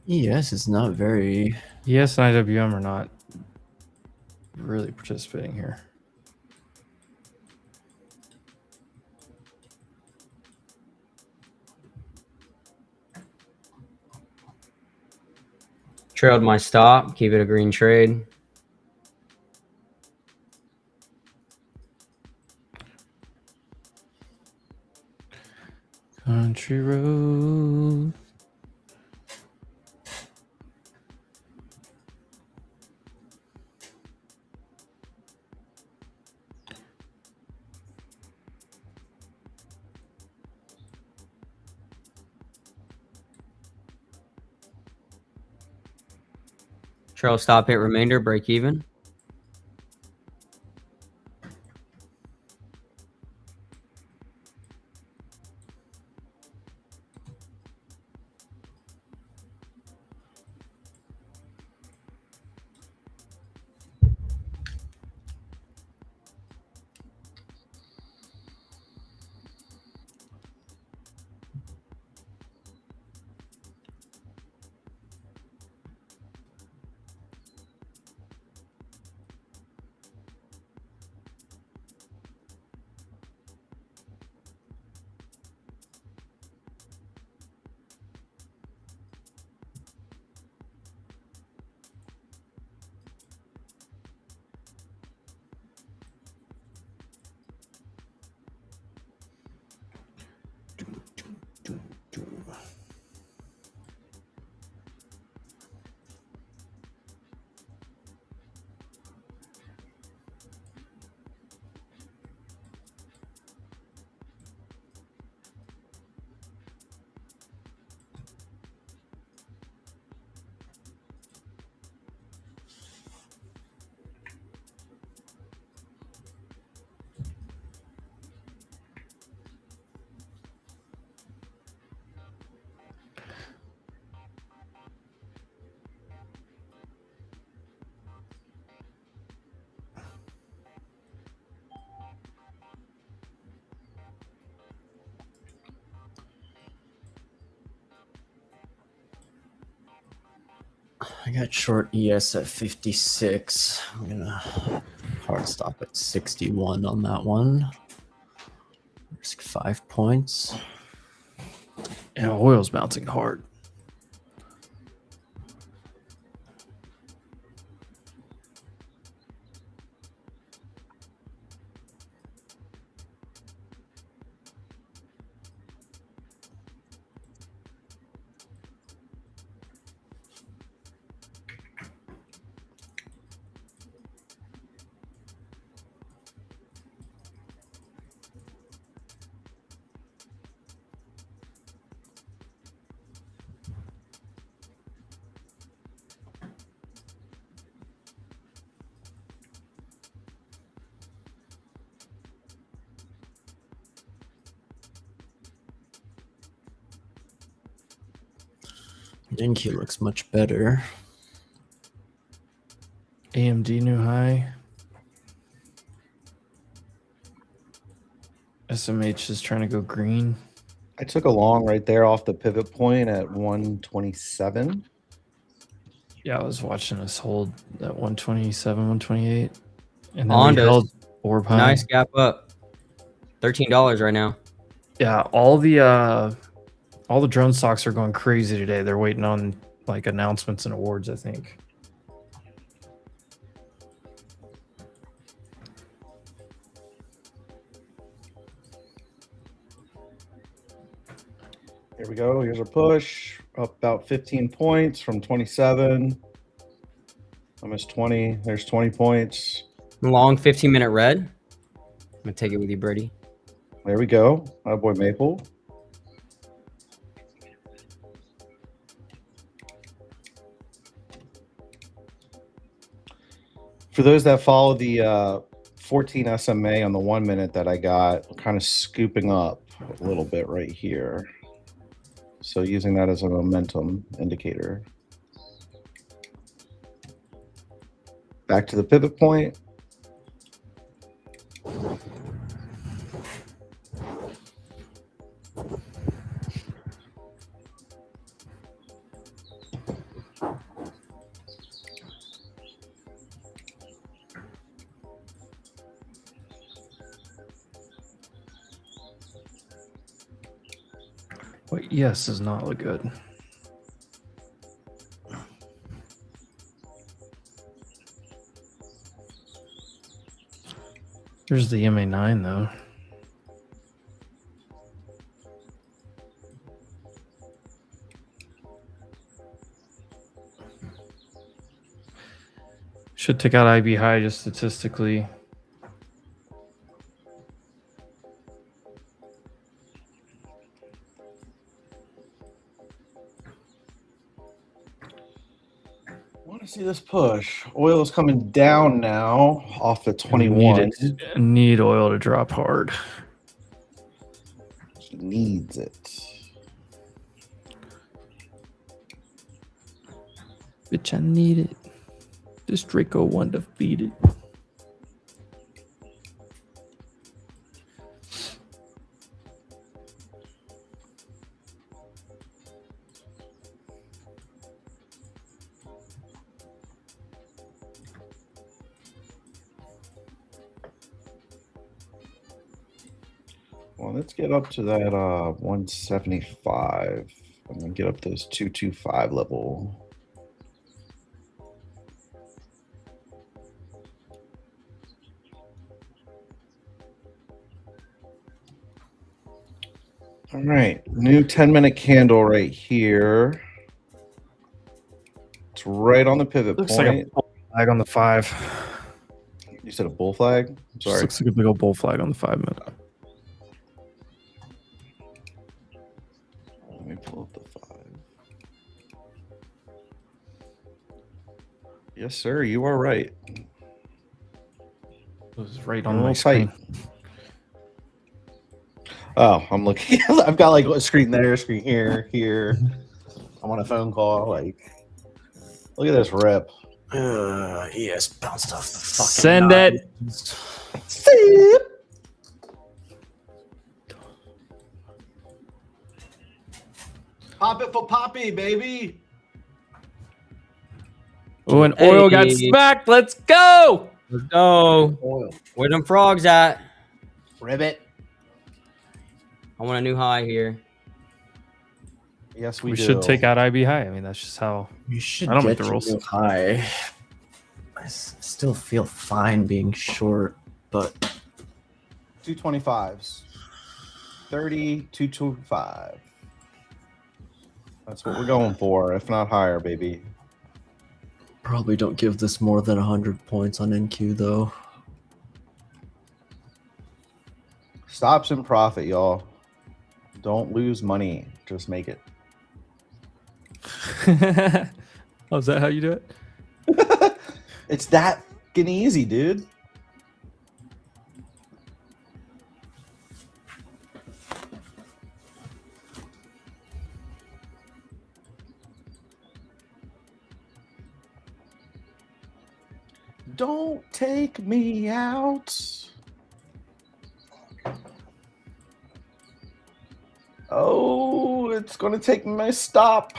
ES is not very. ES and IWM are not really participating here. Trailed my stop. Keep it a green trade. Country road. Trail stop hit remainder. Break even. I got short ES at 56. I'm gonna hard stop at 61 on that one. Risk 5 points. Yeah, oil's bouncing hard. Dinky looks much better. AMD new high. SMH is trying to go green. I took a long right there off the pivot point at 127. Yeah, I was watching us hold at 127, 128. And then Ondas. we held orb high. Nice gap up. $13 right now. Yeah, all the drone stocks are going crazy today. They're waiting on like announcements and awards, I think. Here we go. Here's our push. Up about 15 points from 27. Almost 20. There's 20 points. Long 15-minute red. I'm going to take it with you, Brady. There we go. My boy Maple. For those that follow the 14 SMA on the 1 minute that I got, kind of scooping up a little bit right here. So using that as a momentum indicator. Back to the pivot point. But yes, does not look good. There's the MA9 though. Should take out IB high just statistically. See this push. Oil is coming down now off the 21. Need oil to drop hard. He needs it. Bitch, I need it. This Draco one defeated. Well, let's get up to that 175 and then get up to this 225 level. All right, new 10-minute candle right here. It's right on the pivot Looks point. like a bull flag on the 5. You said a bull flag? I'm Just sorry. looks like a big old bull flag on the 5 minute. Let me pull up the 5. Yes, sir. You are right. It was right A on my little screen. tight. Oh, I'm looking. I've got like a screen there, screen here, here. I'm on a phone call. Like, look at this rip. ES bounced off the fucking Send nine. it. Pop it for Poppy, baby. Oh, and oil got Hey. smacked. Let's go. Let's go. Oil. Where them frogs at? Ribbit. I want a new high here. Yes, We we do. should take out IB high. I mean, that's just how. You should I don't make get the your rules. new high. Still feel fine being short, but 225s. 30, 225. That's what we're going for, if not higher, baby. probably don't give this more than 100 points on NQ though. Stops and profit, y'all. Don't lose money. Just make it. Oh, is that how you do it? It's that fucking easy, dude. Don't take me out. Oh, it's gonna take my stop.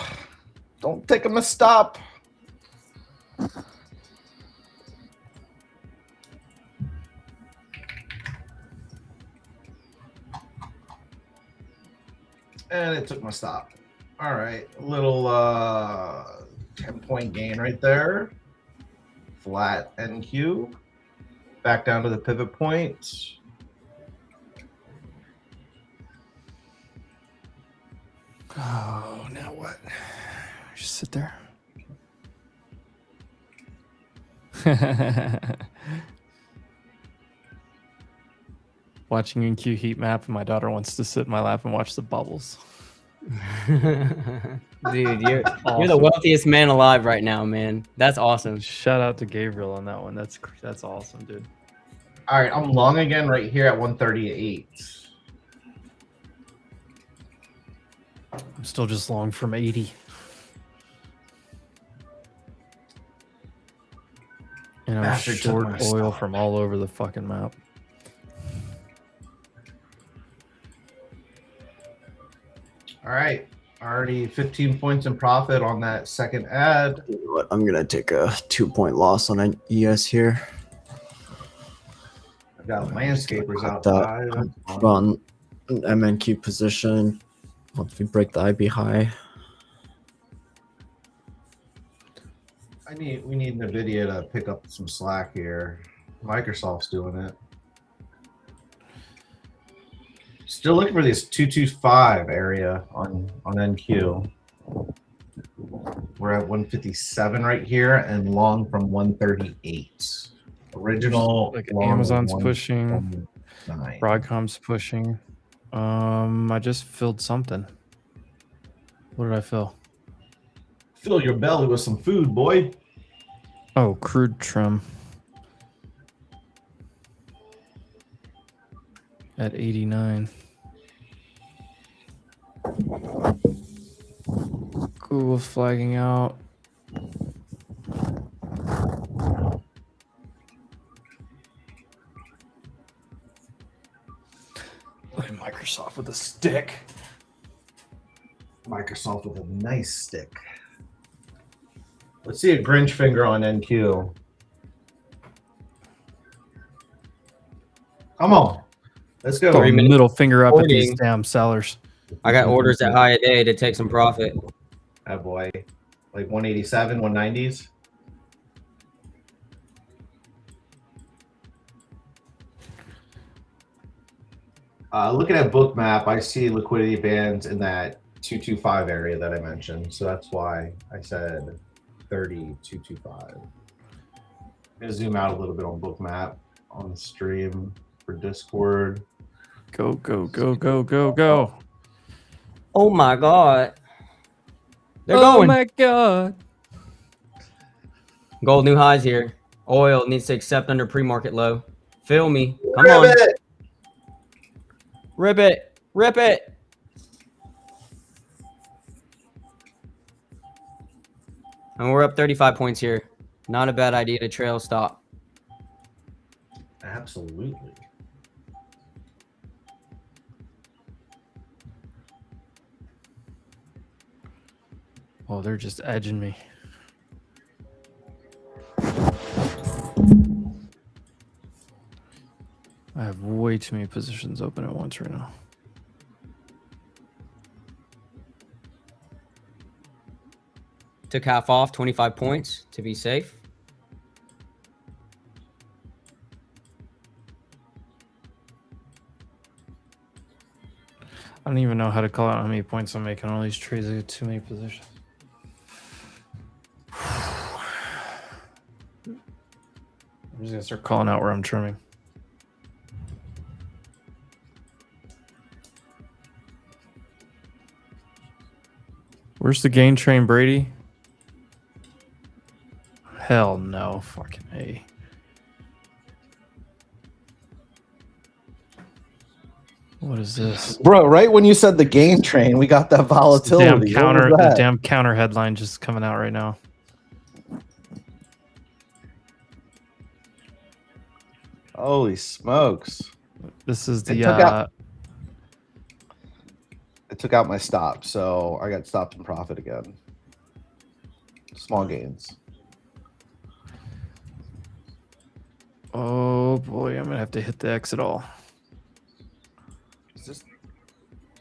Don't take him a stop. And it took my stop. All right, a little 10-point gain right there. Flat NQ. Back down to the pivot point. Oh, now what? Just sit there. Watching NQ heat map, and my daughter wants to sit in my lap and watch the bubbles. Dude, you're the Awesome. wealthiest man alive right now, man. That's awesome. Shout out to Gabriel on that one. That's awesome, dude. All right, I'm long again right here at 138. I'm still just long from 80. And I'm Bastard took short my oil stock. from all over the fucking map. All right, already 15 points in profit on that second ad. You know what? I'm gonna take a 2-point loss on an ES here. I've got landscapers Got outside. that. Put on an MNQ position once we break the IB high. We need NVIDIA to pick up some slack here. Microsoft's doing it. Still looking for this 225 area on NQ. We're at 157 right here and long from 138. Original Like long Amazon's was pushing, 129. Broadcom's pushing. I just filled something. What did I fill? Fill your belly with some food, boy. Oh, crude trim. At 89. Google flagging out. Look at Microsoft with a stick. Microsoft with a nice stick. Let's see a Grinch finger on NQ. Come on. Let's go. Throw a 3 minutes middle finger up at these holding. damn sellers. I got orders at high a day to take some profit. Oh boy. Like 187, 190s. Looking at book map, I see liquidity bands in that 225 area that I mentioned. So that's why I said 30, 225. I'm gonna zoom out a little bit on book map on the stream for Discord. Go, go, go, go, go, go. Oh my god. They're Oh going. my god. Gold new highs here. Oil needs to accept under pre-market low. Fill me. Come on. Ribbit! Rip it. Rip it. And we're up 35 points here. Not a bad idea to trail stop. Absolutely. Oh, they're just edging me. I have way too many positions open at once right now. Took half off, 25 points to be safe. I don't even know how to call out how many points I'm making on all these trades. I got too many positions. I'm just gonna start calling out where I'm trimming. Where's the gain train, Brady? Hell no, fucking A. What is this? Bro, right when you said the game train, we got that It's the volatility. damn What was counter, the that? damn counter headline just coming out right now. Holy smokes. This is It the took out- It took out my stop, so I got stopped in profit again. Small gains. oh boy, I'm gonna have to hit the exit all.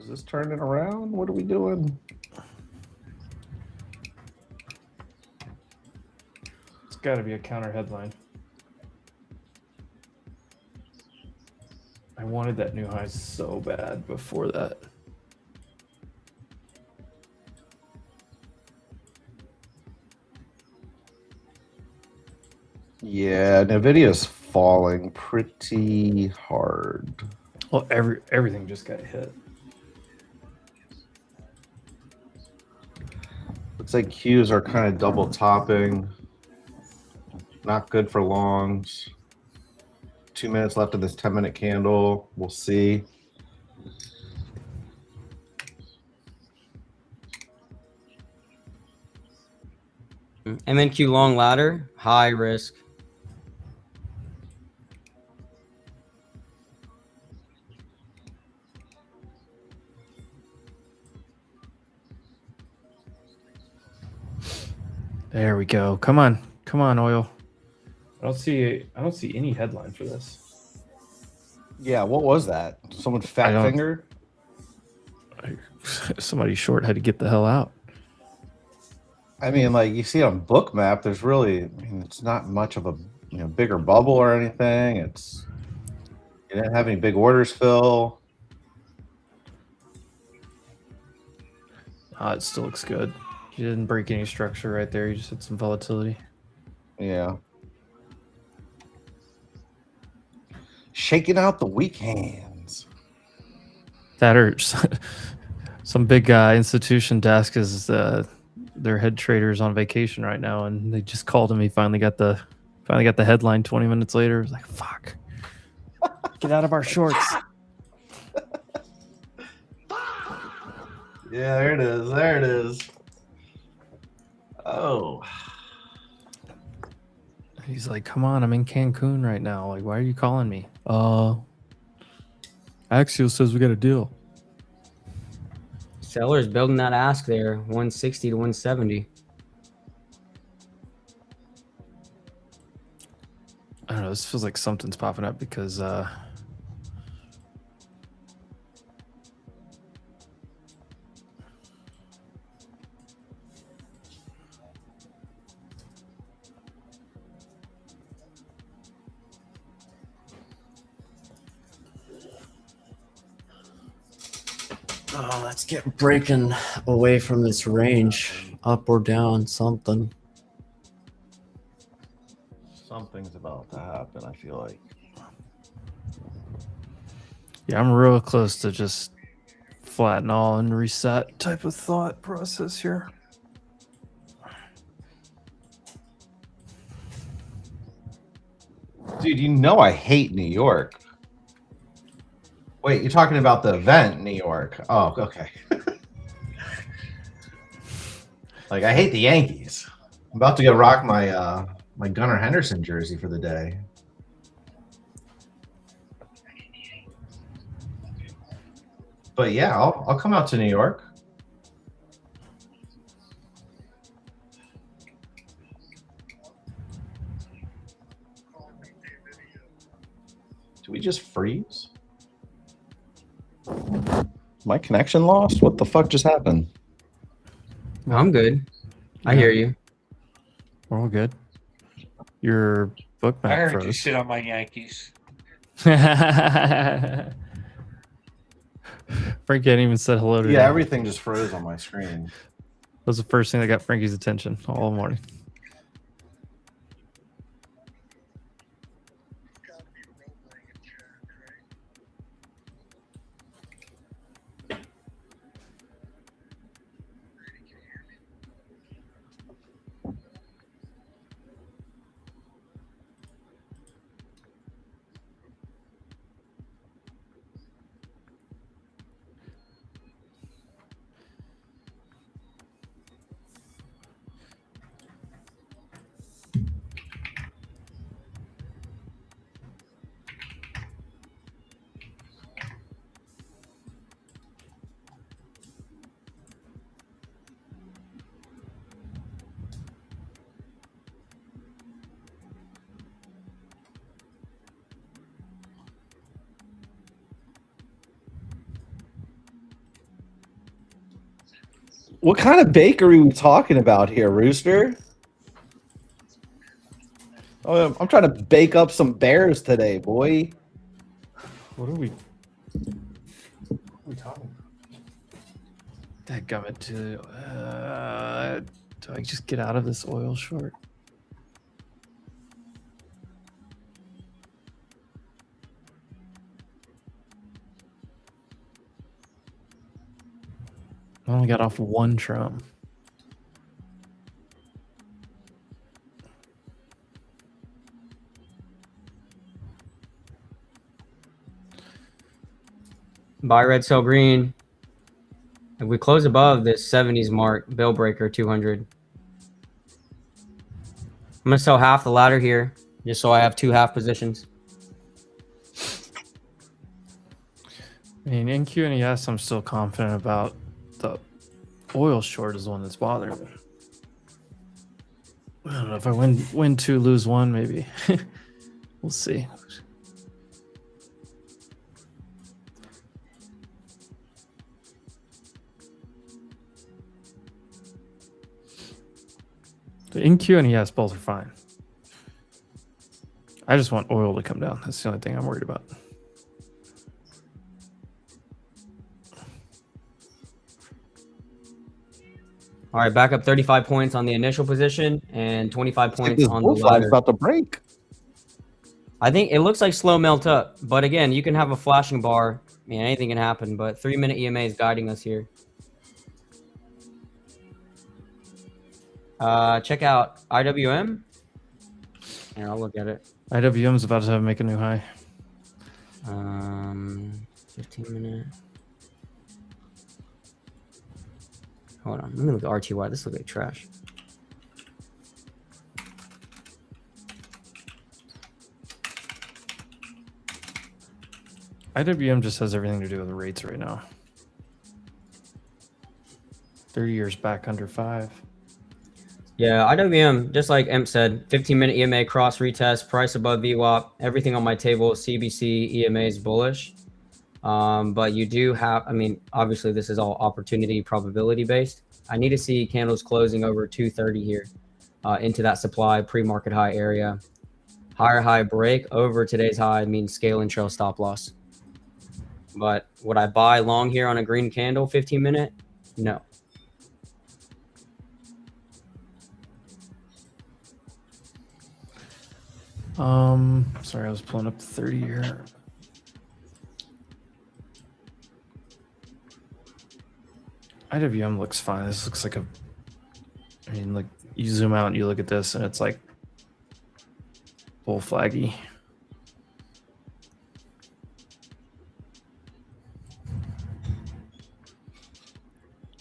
Is this turning around? What are we doing? It's got to be a counter headline. I wanted that new high so bad before that. Yeah, Nvidia's falling pretty hard. Well, everything just got hit. Looks like Qs are kind of double topping. Not good for longs. 2 minutes left of this 10-minute candle. We'll see. MNQ long ladder, high risk. There we go. Come on, oil. I don't see any headline for this. Yeah, what was that? Someone fat don't- finger? Somebody short had to get the hell out. I mean, like you see it on Bookmap, there's really, it's not much of a bigger bubble or anything. You didn't have any big orders fill. It still looks good. You didn't break any structure right there. You just had some volatility. Yeah. Shaking out the weak hands. That or some big institution desk is their head traders on vacation right now, and they just called him. He finally got the headline 20 minutes later. It was like, fuck, get out of our shorts. Yeah, there it is. There it is. Oh. He's like, come on, I'm in Cancun right now. Like, why are you calling me? Axios says we got a deal. Sellers building that ask there, 160 to 170. I don't know. This feels like something's popping up because Oh, let's get breaking away from this range, up or down, something. Something's about to happen, I feel like. yeah, I'm real close to just flatten all and reset type of thought process here. Dude, I hate New York. Wait, you're talking about the event in New York. Oh, okay. Like, I hate the Yankees. I'm about to go rock my my Gunnar Henderson jersey for the day. But yeah, I'll come out to New York. Did we just freeze? My connection lost? What the fuck just happened? I'm good. I hear you. We're all good. Your book I map heard froze. you shit on my Yankees. Frankie hadn't even said hello to Yeah, you. everything just froze on my screen. That was the first thing that got Frankie's attention all morning. What kind of bakery are we talking about here, Rooster? Oh, I'm trying to bake up some bears today, boy. What are we talking about? Dadgummit, too. Do I just get out of this oil short? I only got off one Trump. Buy red, sell green. If we close above this 70s mark, bill breaker 200. I'm gonna sell half the ladder here, just so I have 2 half positions. I mean, in Q and ES, I'm still confident about. The oil short is the one that's bothering me. I don't know if I win 2, lose 1, maybe. We'll see. The in Q and ES both are fine. I just want oil to come down. That's the only thing I'm worried about. All right, back up 35 points on the initial position and 25 points This on the bull flag's ladder. about to break. I think it looks like slow melt up, but again, you can have a flashing bar. I mean, anything can happen, but 3-minute EMA is guiding us here. Check out IWM. Here, I'll look at it. IWM's about to make a new high. 15-minute. Hold on, let me look at RTY. This looks like trash. IWM just has everything to do with the rates right now. 30 years back under 5. Yeah, IWM, just like Emp said, 15-minute EMA cross retest, price above VWAP, everything on my table, CBC, EMA is bullish. But you do have, I mean, obviously this is all opportunity probability based. I need to see candles closing over 230 here into that supply pre-market high area. Higher high break over today's high means scale and trail stop loss. But would I buy long here on a green candle 15-minute? No. Sorry, I was pulling up the 30 year. IWM looks fine. This looks like I mean, like you zoom out and you look at this and it's like bull flaggy.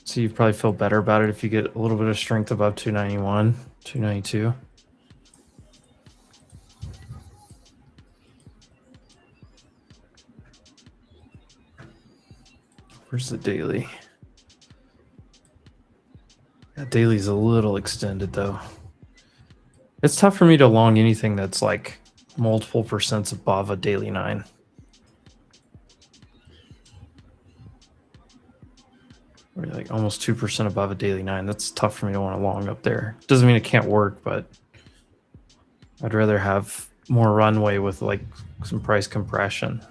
So you probably feel better about it if you get a little bit of strength above 291, 292. Where's the daily? That daily's a little extended though. It's tough for me to long anything that's like multiple percents above a daily 9. Or like almost 2% above a daily 9. That's tough for me to want to long up there. Doesn't mean it can't work, but I'd rather have more runway with like some price compression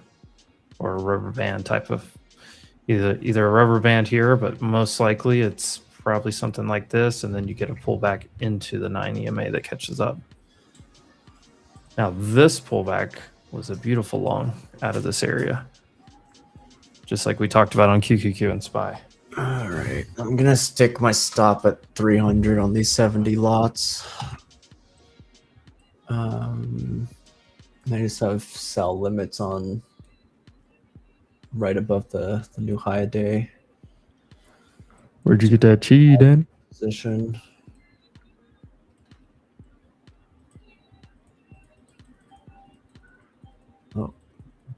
or a rubber band type of either a rubber band here, but most likely it's probably something like this, and then you get a pullback into the 9 EMA that catches up. Now this pullback was a beautiful long out of this area, just like we talked about on QQQ and SPY. All right, I'm gonna stick my stop at 300 on these 70 lots. I just have sell limits on right above the new high a day Where'd you get that chi, Dan? position. Oh,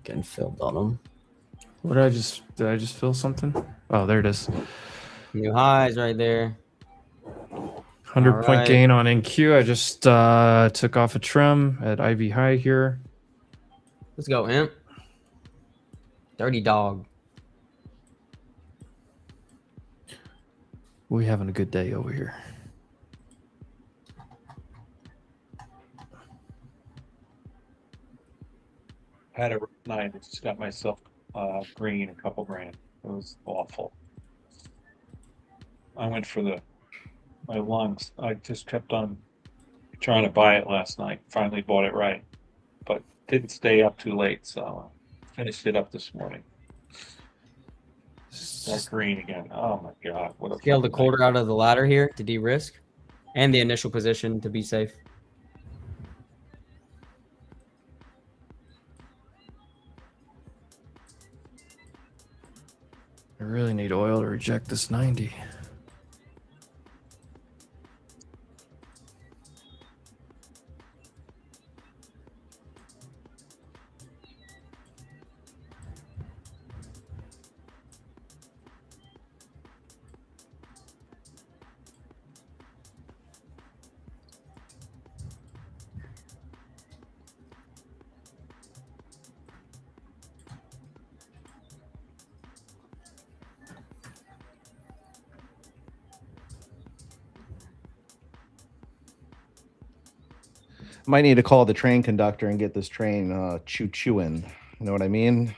getting filled on them. What did I just feel something? Oh, there it is. New highs right there. 100 point gain on NQ. I just took off a trim at IV high here. Let's go, Imp. Dirty dog. We having a good day over here. I had a rough night. I just got myself green a couple grand. It was awful. I went for my lungs. I just kept on trying to buy it last night. Finally bought it right, but didn't stay up too late, so finished it up this morning. That green again. Oh my god! What a Scale the fucking quarter night. out of the ladder here to de-risk, and the initial position to be safe. I really need oil to reject this 90. Might need to call the train conductor and get this train chewing. You know what I mean?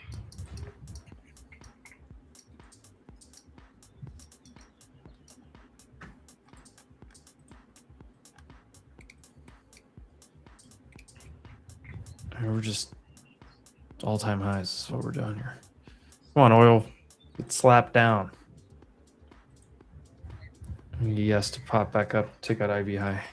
We're just all-time highs is what we're doing here. Come on, oil. Get slapped down. Yes, to pop back up, take out IV high.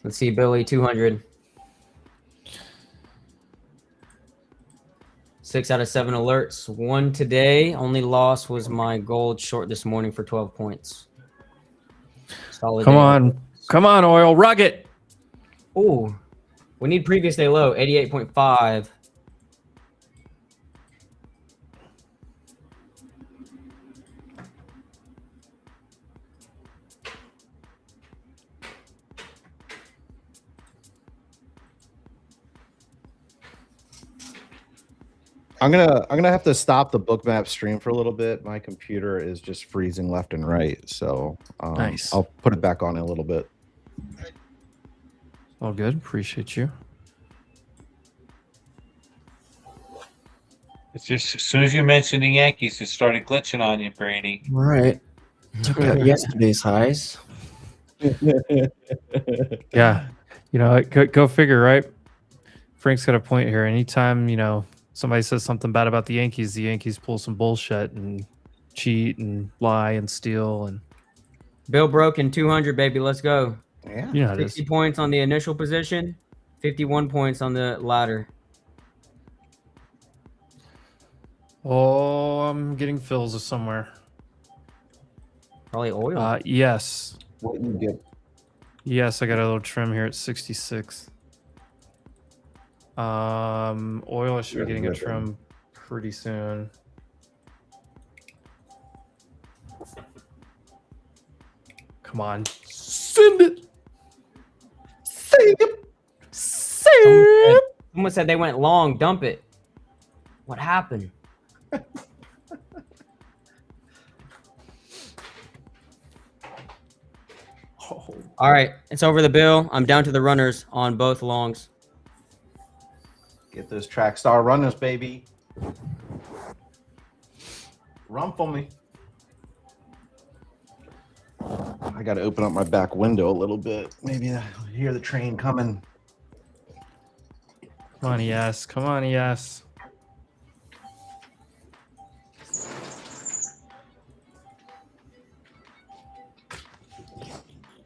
Let's see, Billy, 200. 6 out of 7 alerts. 1 today. Only loss was my gold short this morning for 12 points. Solid Come day. on. Come on, oil. Rug it. Ooh. We need previous day low, 88.5. I'm gonna have to stop the bookmap stream for a little bit. My computer is just freezing left and right, so Nice. I'll put it back on in a little bit. All good. Appreciate you. It's just as soon as you mentioned the Yankees, it started glitching on you, Brady. All right, took out yesterday's highs. Yeah. You know, go figure, right? Frank's got a point here. Anytime, somebody says something bad about the Yankees pull some bullshit and cheat and lie and steal. And Bill broken 200, baby. Let's go. Yeah. you know how it is. 60 points on the initial position, 51 points on the ladder. Oh, I'm getting fills of somewhere. Probably oil. Yes. What you get? Yes, I got a little trim here at 66. Oil, I should be getting a trim pretty soon. Come on. Send it. Save it. Someone said they went long. Dump it. What happened? Oh, All right, it's over the bill. I'm down to the runners on both longs. Get those track star runners, baby. Run for me. I got to open up my back window a little bit. Maybe I'll hear the train coming. Come on, yes. Come on, yes.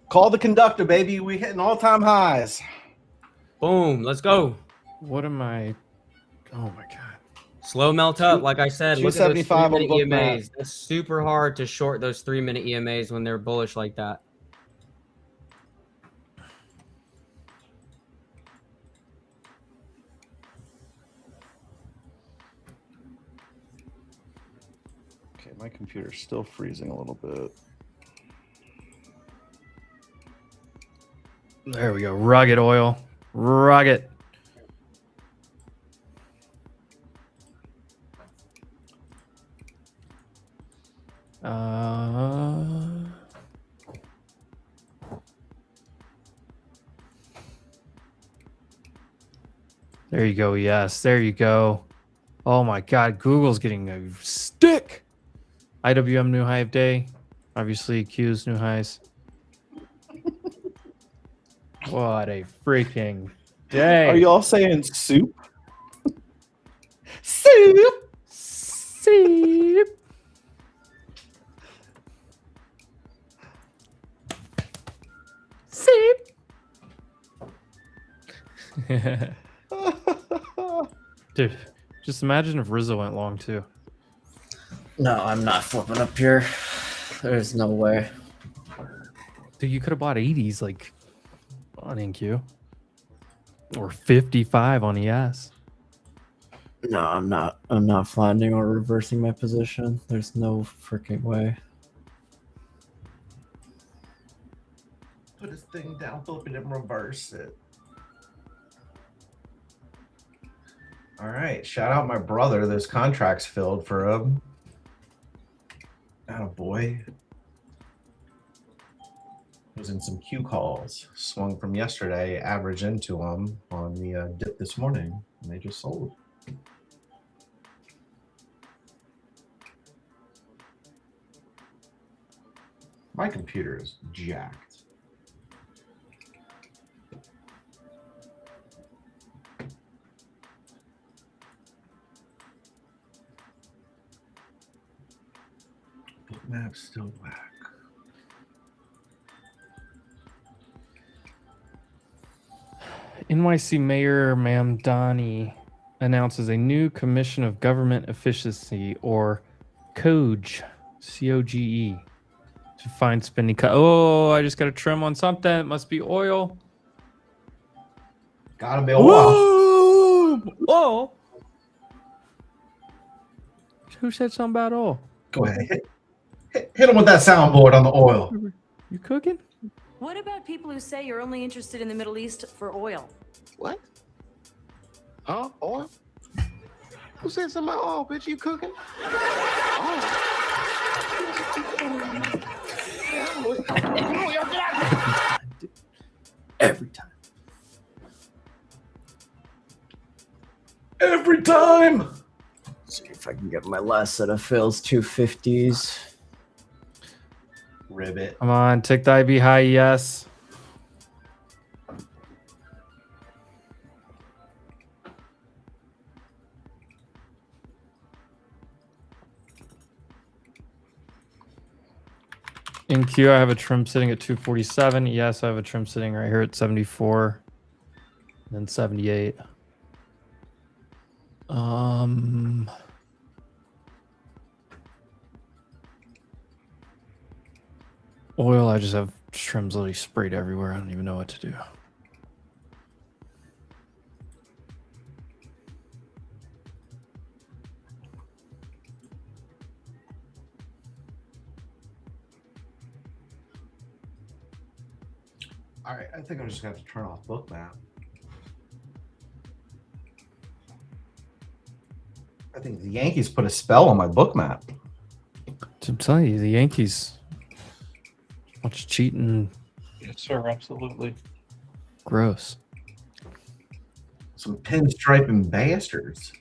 Call the conductor, baby. We hitting all-time highs. Boom, let's go. What am I? Oh my god. Slow melt up, like I said. Look at those 275 on 3-minute bookmap. EMAs. That's super hard to short those 3-minute EMAs when they're bullish like that. Okay, my computer's still freezing a little bit. There we go. Rugged oil. Rugged. There you go. Yes, there you go. Oh my God, Google's getting a stick. IWM new high of day. Obviously, Q's new highs. What a freaking day. Are you all saying soup? Soup. Soup. Soup. Dude, just imagine if Rizzo went long too. no, I'm not flipping up here. There's no way. Dude, you could have bought 80s like on NQ or 55 on ES. No, I'm not. I'm not finding or reversing my position. There's no freaking way. Put his thing down, flip it, and reverse it. All right. Shout out my brother. Those contracts filled for him. Attaboy. Was in some Q calls. Swung from yesterday, average into them on the dip this morning, and they just sold. My computer is jacked. Bookmap's still whack. NYC Mayor Mamdani announces a new Commission of Government Efficiency, or COGE, COGE, to find spending cut. Oh, I just got a trim on something. It must be oil. Gotta be a while. Oh. Who said something about oil? Go ahead. Hit him with that soundboard on the oil. You cooking? What about people who say you're only interested in the Middle East for oil? What? Huh? Oil? Who said something about oil, bitch? You cooking? Oh. Every time. Every time. See if I can get my last set of fills 250s. Ribbit. Come on, tick the IB high, yes. In Q, I have a trim sitting at 247. Yes, I have a trim sitting right here at 74. And then 78. Oil, I just have trims literally sprayed everywhere. I don't even know what to do. All right, I think I'm just gonna have to turn off Bookmap. I think the Yankees put a spell on my Bookmap. I'm telling you, the Yankees. Much cheating. Yes, sir. Absolutely. Gross. Some pinstriping bastards.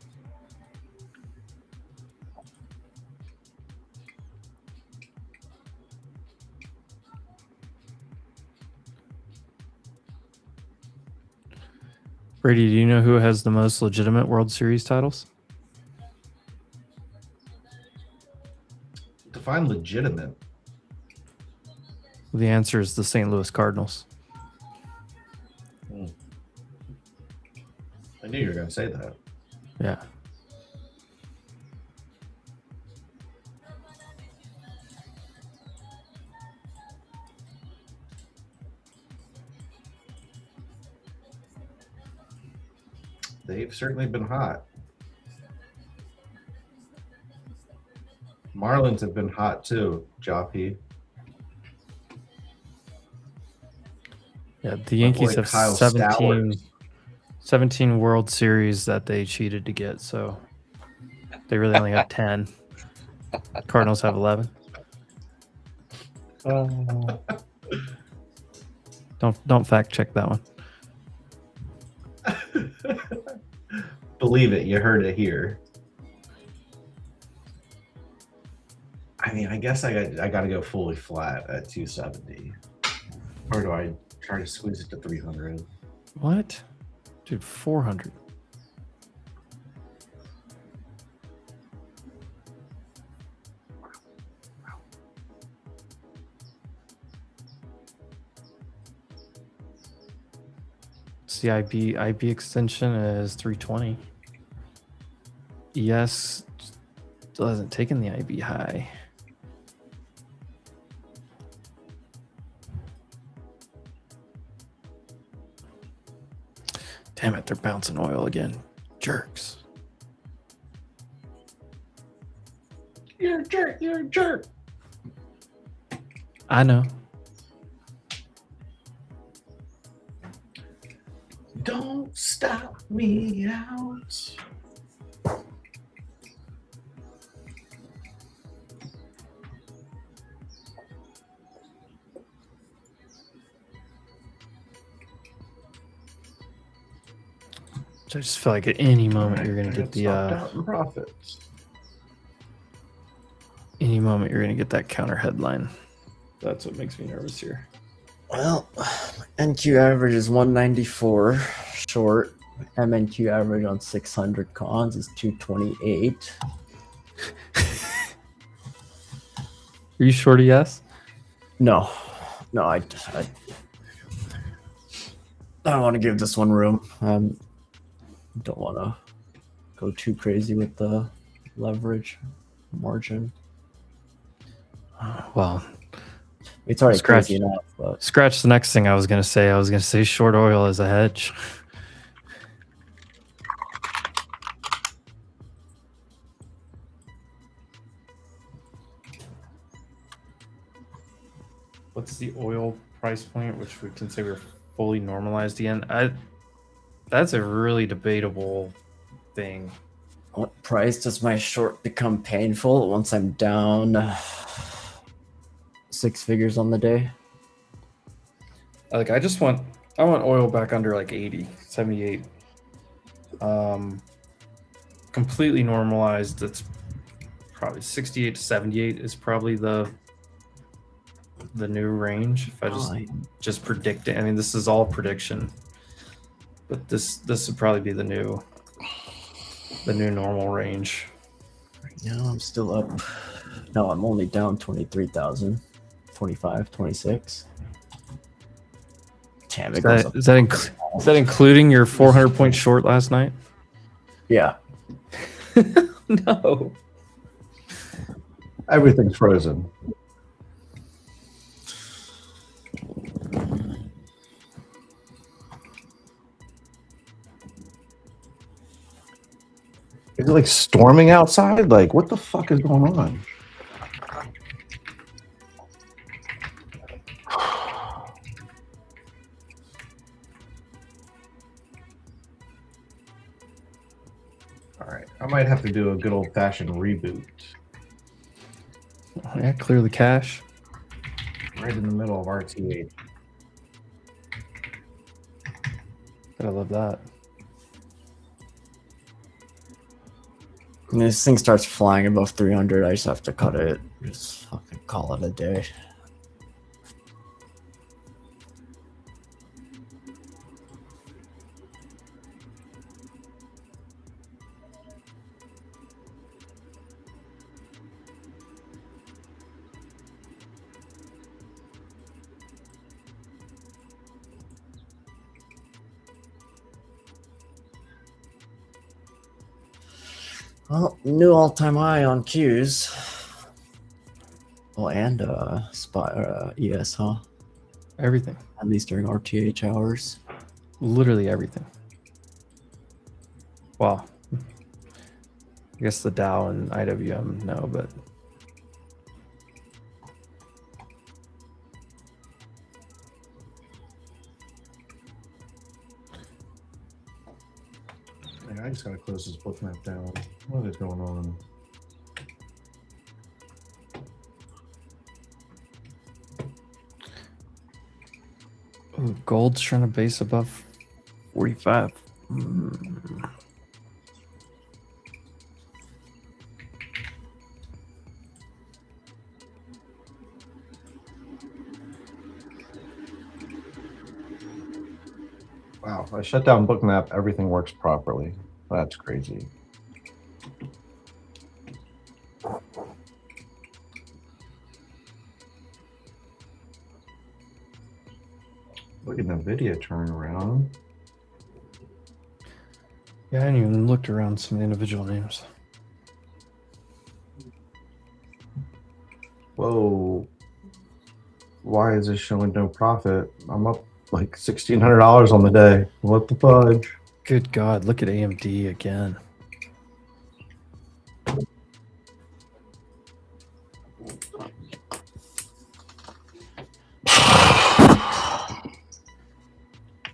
Brady, do you know who has the most legitimate World Series titles? Define legitimate. The answer is the St. Louis Cardinals. I knew you were gonna say that. Yeah. They've certainly been hot. Marlins have been hot too, Joppy. Yeah, the Yankees boy have Kyle 17, Stowers. 17 World Series that they cheated to get, so they really only have 10. Cardinals have 11. Don't fact check that one. Believe it, you heard it here. I mean, I guess I got to go fully flat at 270, or do I try to squeeze it to 300? What? Dude, 400. It's the IB extension is 320. ES still hasn't taken the IB high. Damn it, they're bouncing oil again. Jerks. You're a jerk. You're a jerk. I know. Don't stop me out. I just feel like at any moment you're gonna I get got the stopped out in profits. any moment you're gonna get that counter headline. That's what makes me nervous here. Well, NQ average is 194 short. MNQ average on 600 cons is 228. Are you short? Yes. No, I don't want to give this one room. Don't want to go too crazy with the leverage margin. Well, It's already Scratch. crazy enough, but scratch the next thing I was gonna say. I was gonna say short oil as a hedge. What's the oil price point, which we can say we're fully normalized again? That's a really debatable thing. what price does my short become painful once I'm down 6 figures on the day? Like I want oil back under like 80, 78. Completely normalized. That's probably 68 to 78 is probably the new range. If I just predict it. I mean, this is all prediction. But this would probably be the new normal range. Right now I'm still up. No, I'm only down 23,000, 25, 26. Damn, it goes up. Is that including your 400 point short last night? Yeah. No. Everything's frozen. Is it like storming outside? Like, what the fuck is going on? might have to do a good old fashioned reboot Yeah, clear the cache. right in the middle of RT8. I love that. When this thing starts flying above 300, I just have to cut it. Just fucking call it a day. Well, new all-time high on Qs. Well, and spot ES, huh? Everything. At least during RTH hours. Literally everything. Well, I guess the Dow and IWM, no, but I just gotta close this bookmap down. What is going on? ooh, gold's trying to base above 45. Mm. Wow, I shut down bookmap, everything works properly. That's crazy. Look at NVIDIA turnaround. Yeah, I hadn't even looked around some individual names. Whoa. Why is this showing no profit? I'm up like $1,600 on the day. What the fudge? Good God, look at AMD again.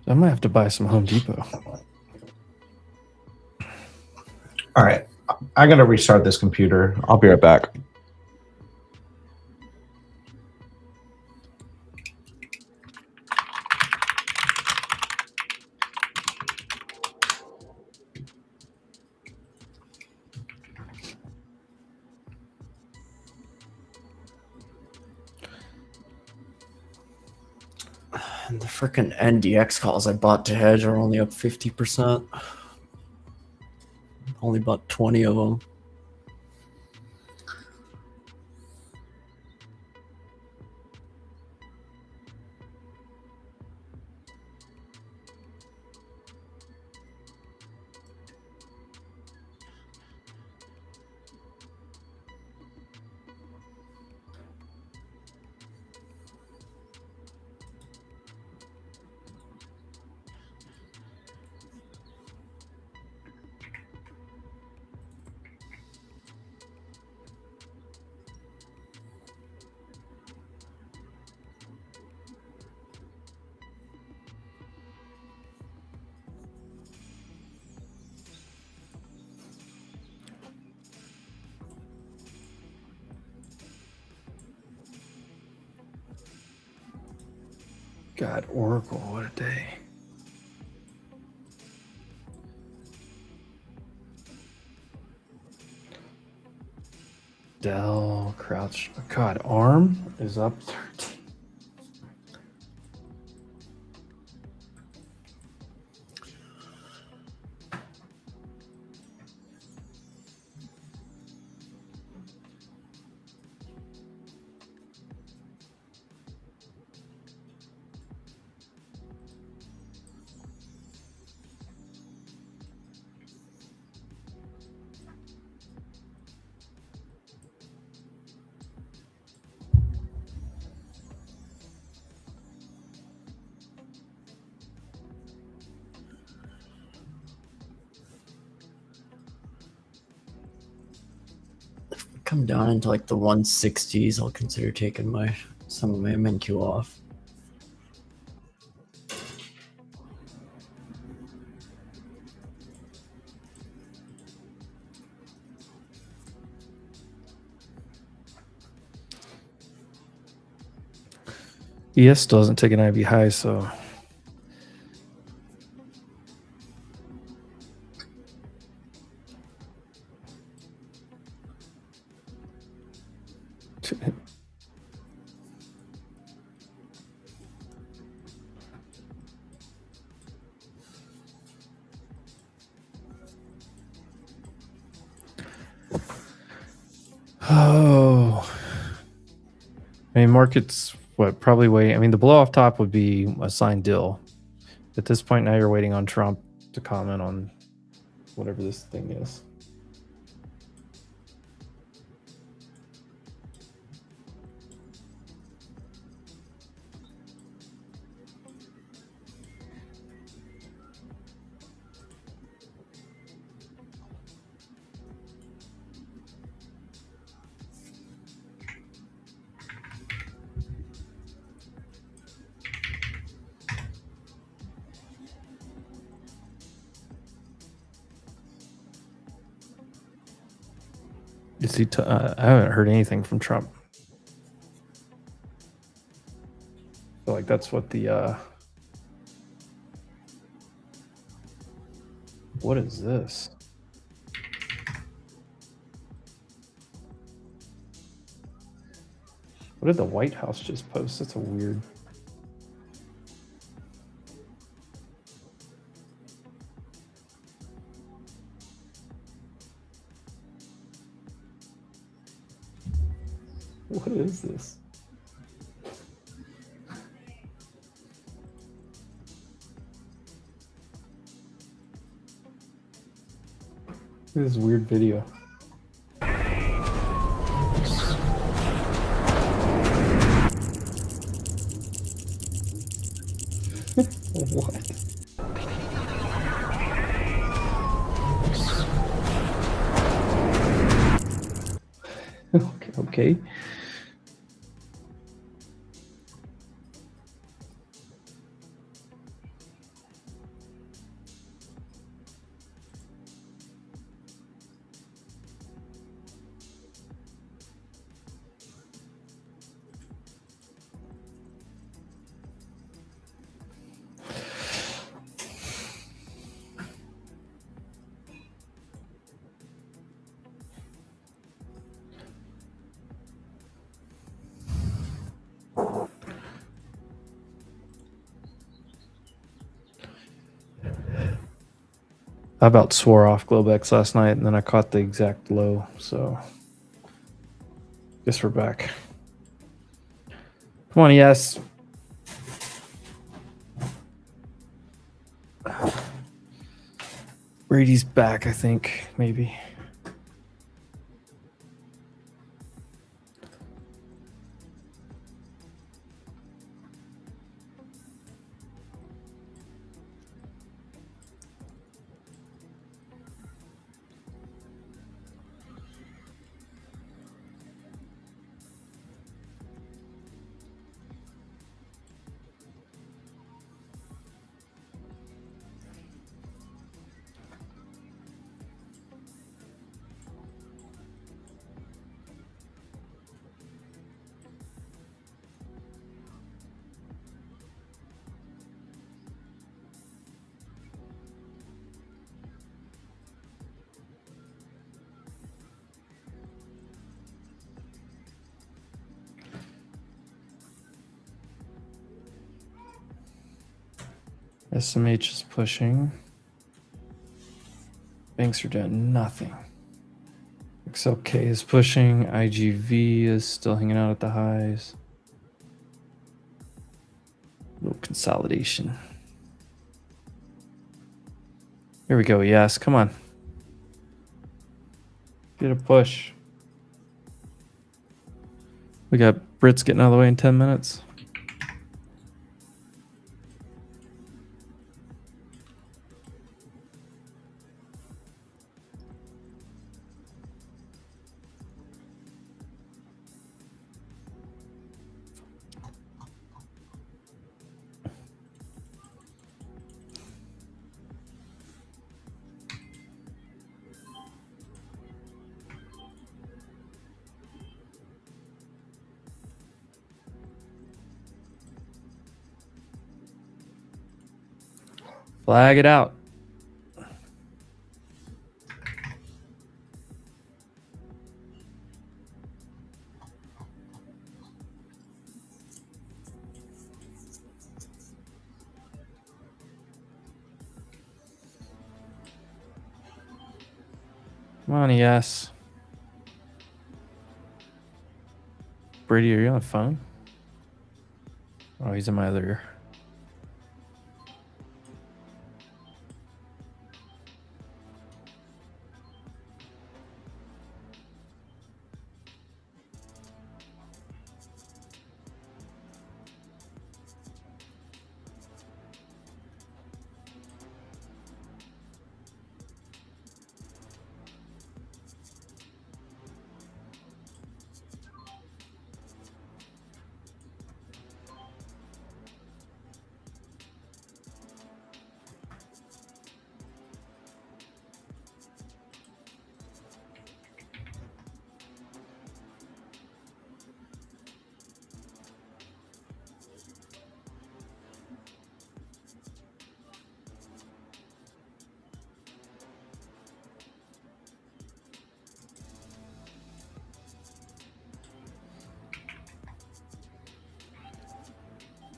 I might have to buy some Home Depot. All right. I gotta restart this computer. I'll be right back. And the freaking NDX calls I bought to hedge are only up 50%. Only bought 20 of them. God, Oracle, what a day. Dell, Crouch. God, ARM is up 13. Come down into like the 160s. I'll consider taking some of my MNQ off. ES still hasn't taken IV high, so oh, I mean, markets what probably wait. I mean, the blow off top would be a signed deal. At this point, now you're waiting on Trump to comment on whatever this thing is. Is he? I haven't heard anything from Trump. I feel like that's what the. What is this? What did the White House just post? That's a weird. What is this? This weird video. What? Okay. I about swore off Globex last night, and then I caught the exact low, so guess we're back. Come on, yes. Brady's back, I think, maybe. SMH is pushing. Banks are doing nothing. XLK is pushing. IGV is still hanging out at the highs. Little consolidation. Here we go. Yes, come on. Get a push. We got Brits getting out of the way in 10 minutes. Flag it out. Come on, yes. Brady, are you on the phone? Oh, he's in my other ear.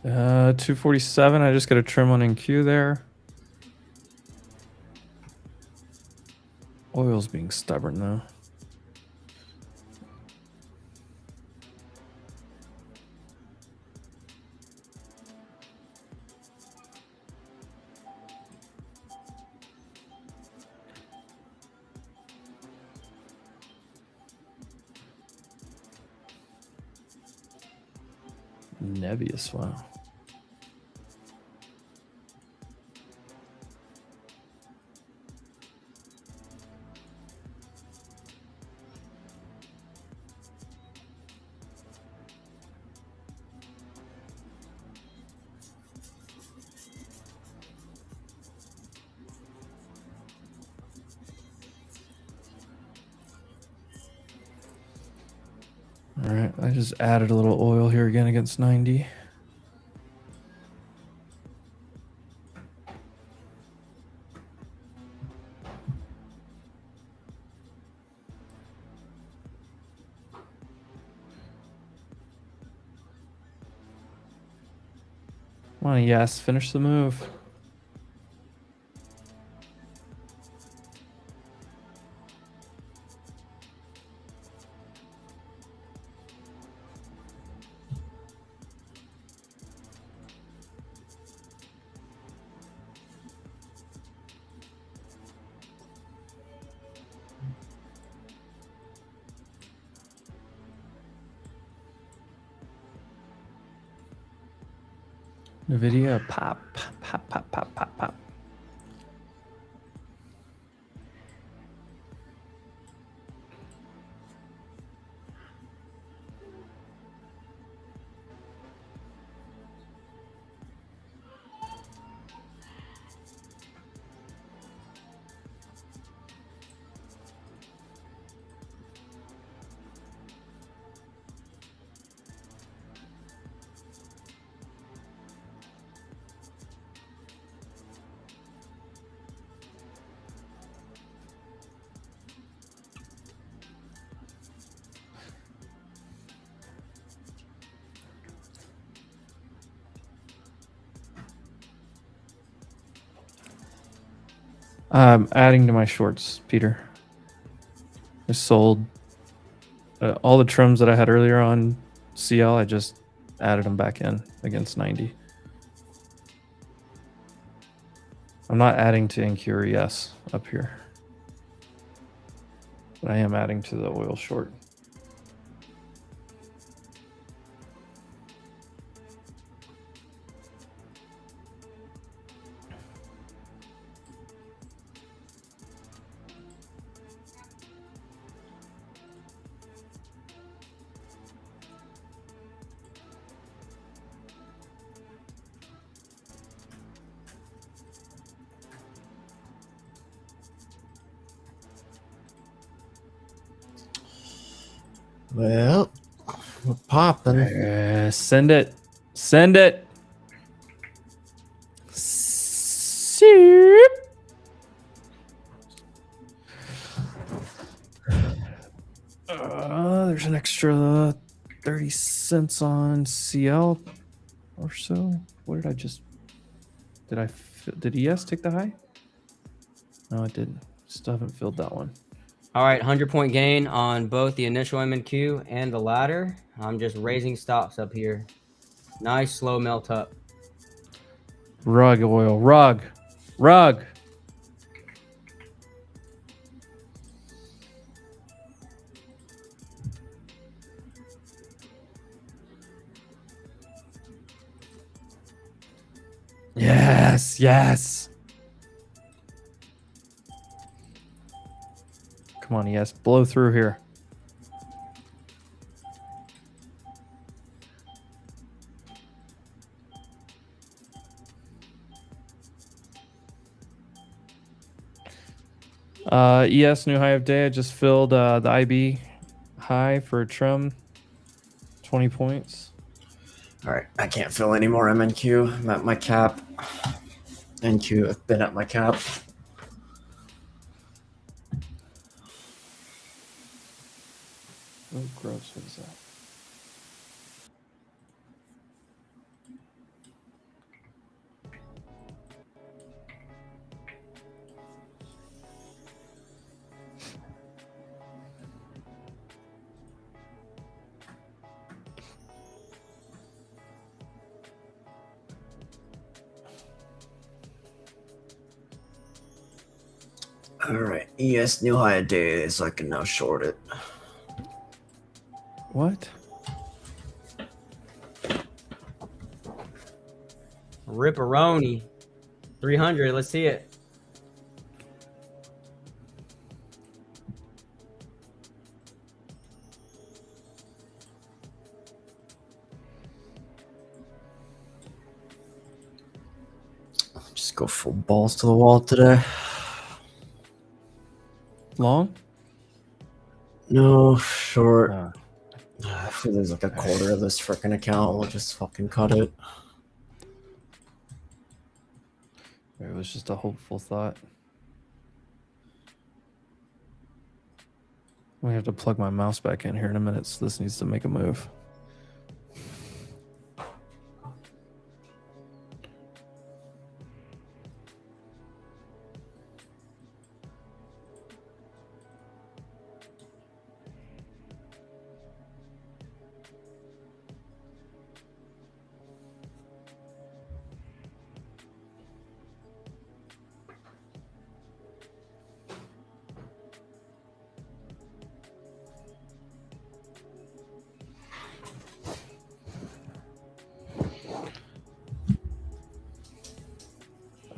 Uh, 247. I just got a trim one in queue there. Oil's being stubborn though. Nebius, wow. All right, I just added a little oil here again against 90. Come on, yes, finish the move. NVIDIA, pop, pop, pop, pop, pop, pop. Adding to my shorts, Peter. I sold all the trims that I had earlier on CL. I just added them back in against 90. I'm not adding to NQ yes up here, but I am adding to the oil short. Well, we're popping. Send it. Send it. Sip. There's an extra 30 cents on CL or so. What did I just... Did ES take the high? No, it didn't. Still haven't filled that one. All right, 100-point gain on both the initial MNQ and the ladder. I'm just raising stops up here. Nice slow melt up. Rug oil. Rug. Rug. Yes. Yes. Come on, ES. Blow through here. ES new high of day. I just filled the IB high for a trim. 20 points. All right, I can't fill any more MNQ. I'm at my cap. NQ, I've been at my cap. Oh, gross. What is that? All right, ES new high of day, so I can now short it. What? Ripperoni. 300. Let's see it. Just go full balls to the wall today. Long? No, short. Ah. I feel there's like a quarter of this freaking account. We'll just fucking cut it. It was just a hopeful thought. I have to plug my mouse back in here in a minute, so this needs to make a move.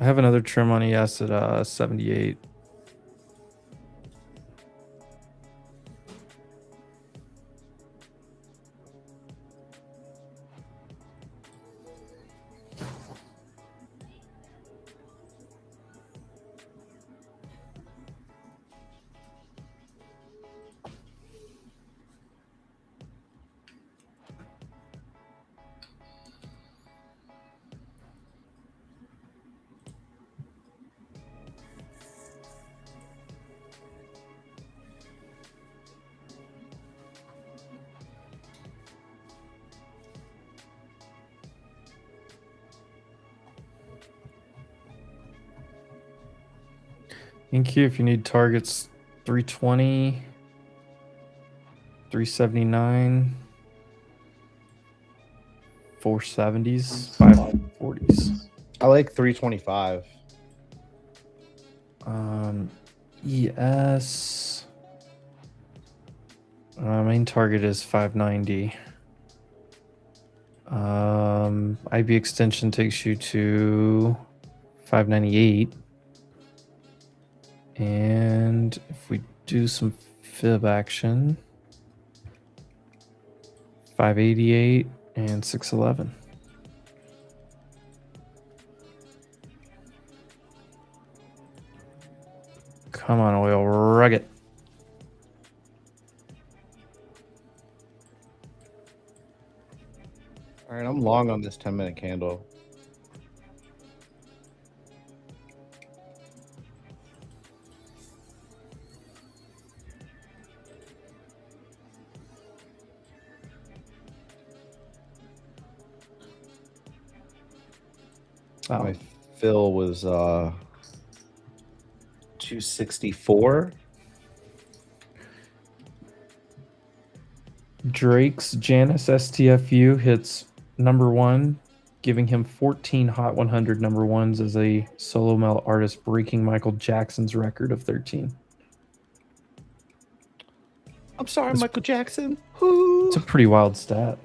I have another trim on ES at 78. InQ, if you need targets, 320, 379, 470s, 540s. I like 325. ES. Main target is 590. IB extension takes you to 598. And if we do some fib action, 588 and 611. Come on, oil, rug it. All right, I'm long on this 10-minute candle. Oh, My fill was 264. Drake's Janus STFU hits number 1, giving him 14 Hot 100 number 1s as a solo male artist, breaking Michael Jackson's record of 13. I'm sorry, It's- Michael Jackson. It's a pretty wild stat.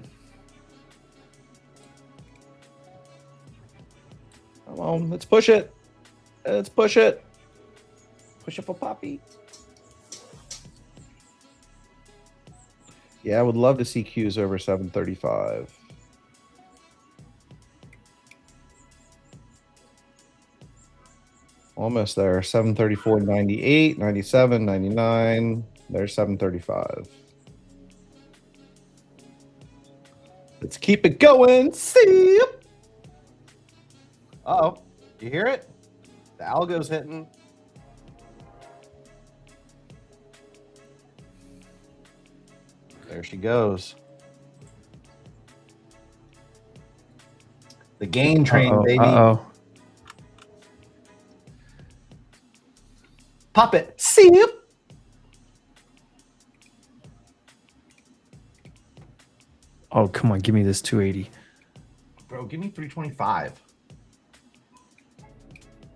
Come on, let's push it. Let's push it. Push up a poppy. Yeah, I would love to see Qs over 735. Almost there. 734, 98, 97, 99. There's 735. Let's keep it going. See. Uh-oh. You hear it? The algo's hitting. There she goes. The gain train, baby. Uh-oh. Pop it. See you. Oh, come on. Give me this 280. Bro, give me 325.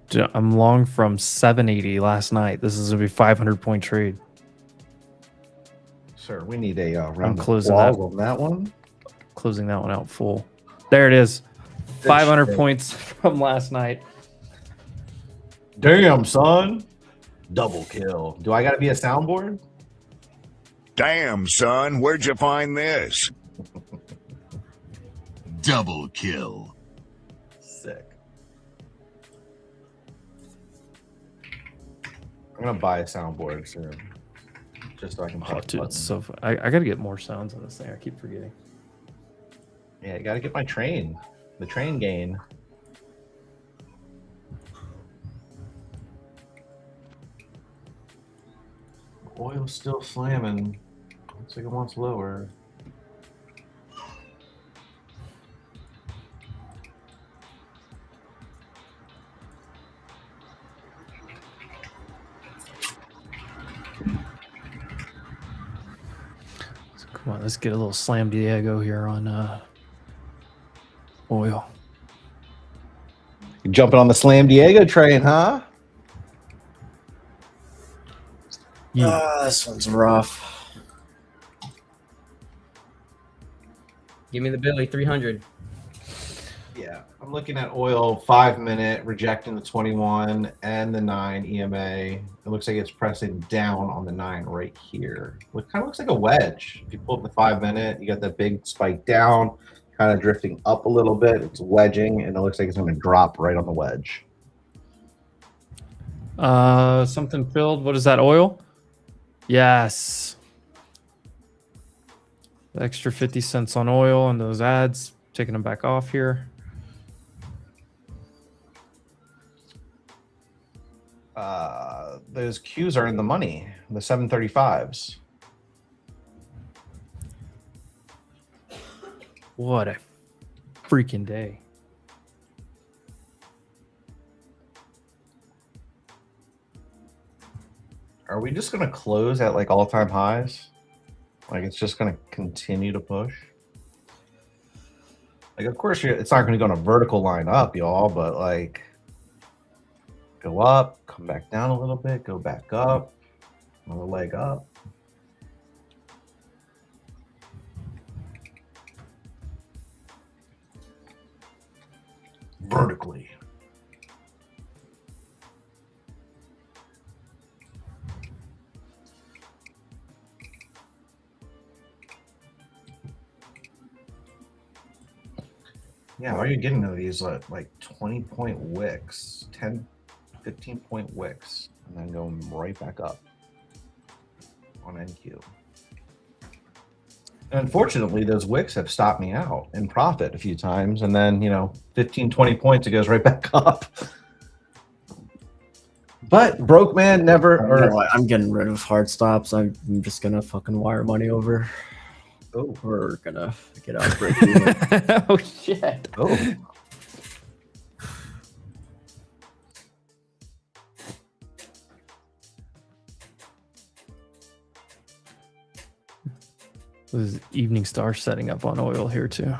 Dude, I'm long from 780 last night. This is going to be 500-point trade. Sir, we need a round of closing applause that. on that one. Closing that one out full. There it is. Good 500 shit. points from last night. Damn, son. Double kill. Do I got to be a soundboard? Damn, son, where'd you find this? Double kill. Sick. I'm going to buy a soundboard soon. Just so I can Oh, push dude, buttons. it's so fun. I got to get more sounds on this thing. I keep forgetting. Yeah, you got to get my train. The train gain. Oil's still slamming. Looks like it wants lower. So come on, let's get a little Slam Diego here on oil. You jumping on the Slam Diego train, huh? This one's rough. Give me the Billy 300. Yeah, I'm looking at oil 5 minute, rejecting the 21 and the 9 EMA. It looks like it's pressing down on the 9 right here. It kind of looks like a wedge. If you pull up the 5 minute, you got that big spike down, kind of drifting up a little bit. It's wedging, and it looks like it's going to drop right on the wedge. Something filled. What is that? Oil? Yes. The extra 50 cents on oil and those ads. Taking them back off here. Those Qs are in the money, the 735s. What a freaking day. Are we just going to close at like all-time highs? Like it's just going to continue to push? Like, of course, it's not going to go on a vertical line up, y'all, but like go up, come back down a little bit, go back up, another leg up. Vertically. Yeah, why are you getting to these like 20-point wicks, 10, 15-point wicks, and then going right back up on NQ? And unfortunately, those wicks have stopped me out in profit a few times, and then, 15, 20 points, it goes right back up. But broke man never. You know what? I'm getting rid of hard stops. I'm just gonna fucking wire money over. Oh, We're gonna get out break even. Oh shit. oh. There's evening star setting up on oil here too.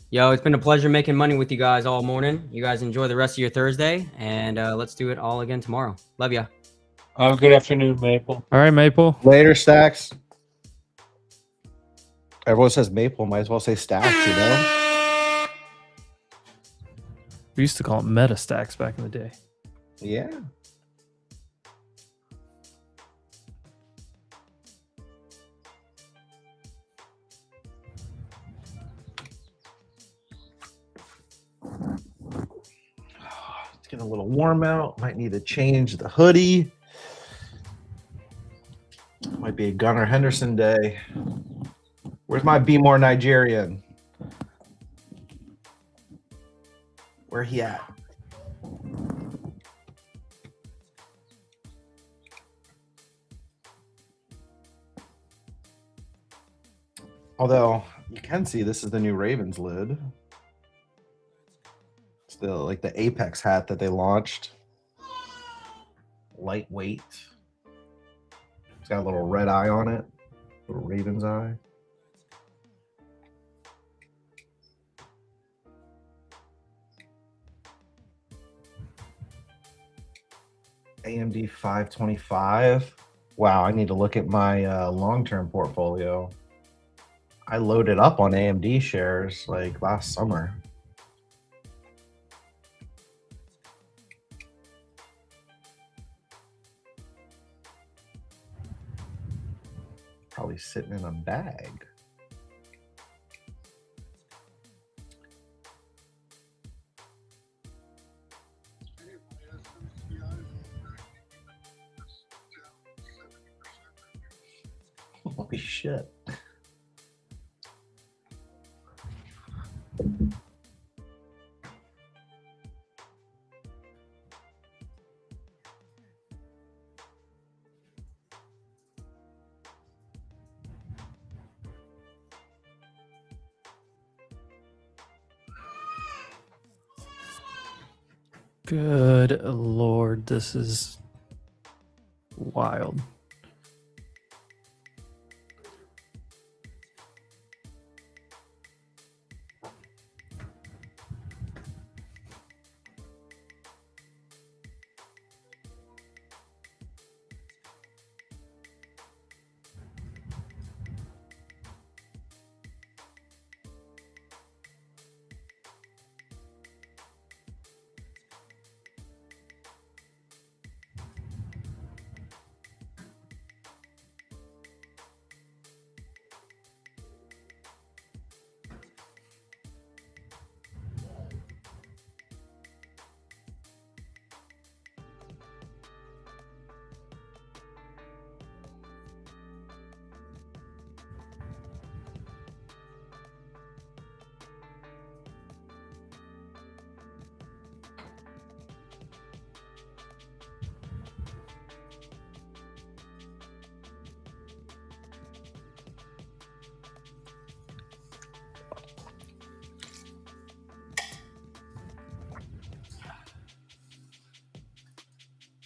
Yo, it's been a pleasure making money with you guys all morning. You guys enjoy the rest of your Thursday, and let's do it all again tomorrow. Love ya. Good afternoon, Maple. All right, Maple. Later, Stacks. Everyone says Maple. Might as well say Stacks, you know? We used to call it meta stacks back in the day. Yeah. It's getting a little warm out. Might need to change the hoodie. Might be a Gunnar Henderson day. Where's my Be More Nigerian? Where he at? Although you can see this is the new Ravens lid. It's the like the Apex hat that they launched. Lightweight. It's got a little red eye on it. Little Raven's eye. AMD 525. Wow, I need to look at my long-term portfolio. I loaded up on AMD shares like last summer. Probably sitting in a bag. Holy shit. Good Lord, this is wild.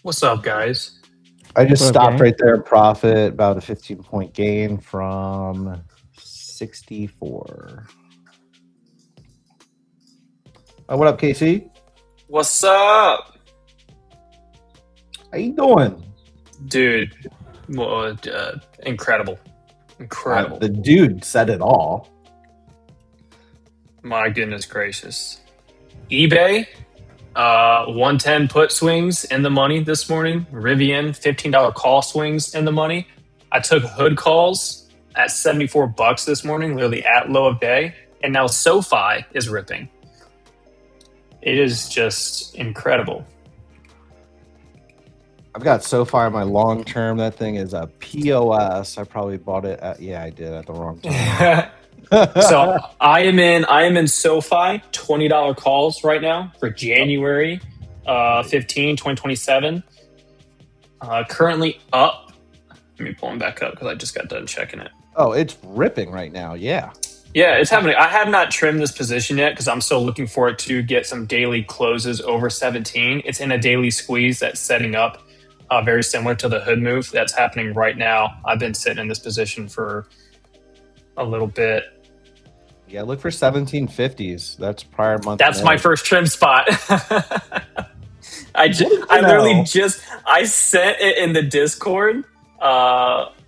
What's up, guys? I just What's up, stopped gang? right there. Profit about a 15-point gain from 64. What up, KC? What's up, How you doing? dude? Well, incredible. The dude said it all. My goodness gracious. eBay, 110 put swings in the money this morning. Rivian, $15 call swings in the money. I took hood calls at $74 this morning, literally at low of day. And now SoFi is ripping. It is just incredible. I've got SoFi on my long term. That thing is a POS. I probably bought it at I did at the wrong time. So I am in SoFi, $20 calls right now for January 15, 2027. Currently up. Let me pull them back up because I just got done checking it. Oh, it's ripping right now. Yeah. Yeah, it's happening. I have not trimmed this position yet because I'm still looking for it to get some daily closes over 17. It's in a daily squeeze that's setting up very similar to the hood move that's happening right now. I've been sitting in this position for a little bit. Yeah, look for 1750s. That's prior month. That's my first trim spot. I sent it in the Discord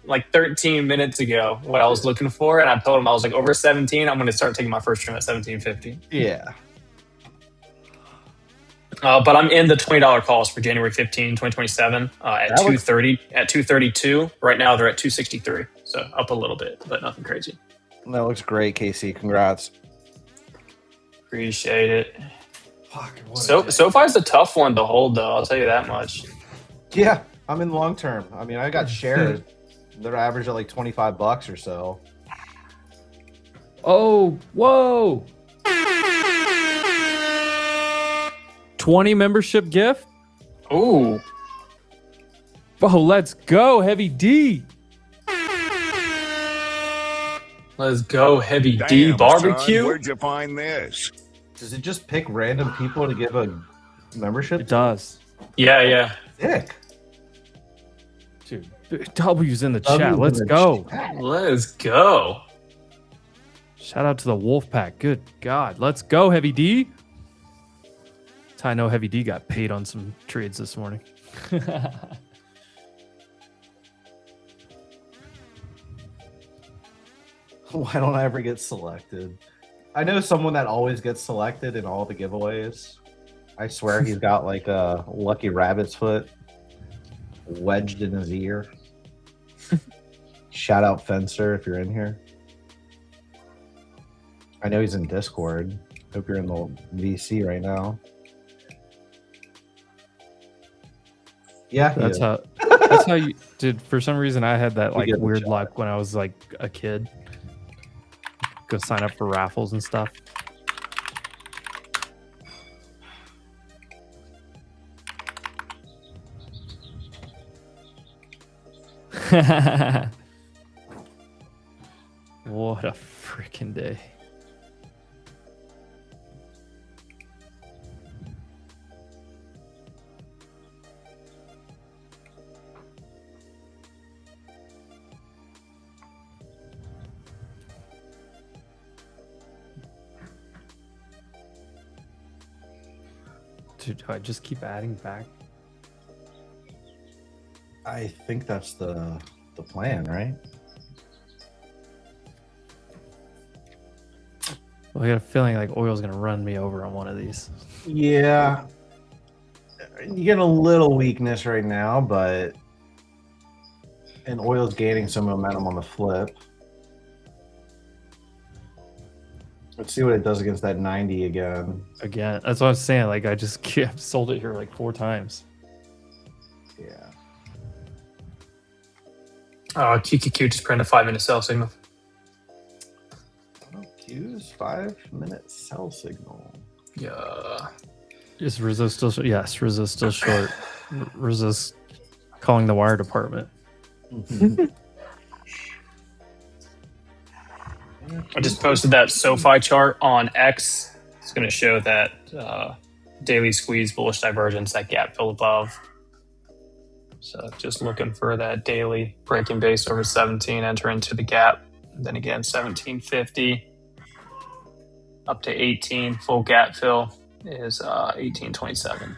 like 13 minutes ago what I was looking for, and I told him I was like over 17. I'm going to start taking my first trim at 1750. Yeah. But I'm in the $20 calls for January 15, 2027 at 230 at 232. Right now they're at 263, so up a little bit, but nothing crazy. That looks great, Casey. Congrats. Appreciate it. SoFi is a tough one to hold, though. I'll tell you that much. Yeah, I'm in long term. I mean, I got shares. They're average at like $25 or so. Oh, whoa. 20 membership gift? Ooh. Oh, let's go, Heavy D. Let's go, Heavy Damn, D barbecue. Son, where'd you find this? Does it just pick random people to give a membership? It does. Yeah. Sick. Dude, W's in the chat. Let's go. Let's go. Shout out to the Wolfpack. Good God. Let's go, Heavy D. That's how I know Heavy D got paid on some trades this morning. Why don't I ever get selected? I know someone that always gets selected in all the giveaways. I swear he's got like a lucky rabbit's foot wedged in his ear. Shout out Fencer if you're in here. I know he's in Discord. Hope you're in the VC right now. Yeah, That's how you did. For some reason, I had that like get the weird shot. luck when I was like a kid. Go sign up for raffles and stuff. What a freaking day. Dude, do I just keep adding back? I think that's the plan, right? Well, I got a feeling like oil's gonna run me over on one of these. Yeah. You get a little weakness right now, but and oil's gaining some momentum on the flip. Let's see what it does against that 90 again. Again, that's what I was saying. Like I just sold it here like 4 times. Yeah. QQQ just printed a 5-minute sell signal. Q's 5-minute sell signal. Yeah. Is Rizzo still? Yes, Rizzo still short. Rizzo's calling the wire department. I just posted that SoFi chart on X. It's going to show that daily squeeze bullish divergence, that gap fill above. So just looking for that daily breaking base over 17, enter into the gap. And then again, 1750 up to 18. Full gap fill is 1827.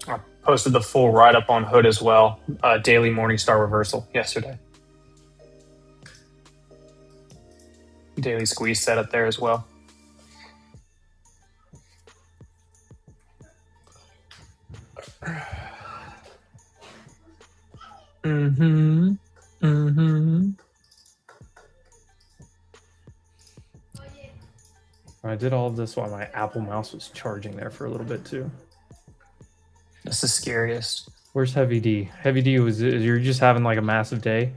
I posted the full write-up on Hood as well. Daily Morningstar reversal yesterday. Daily squeeze setup there as well. I did all of this while my Apple mouse was charging there for a little bit too. That's the scariest. Where's Heavy D? Heavy D, you're just having like a massive day.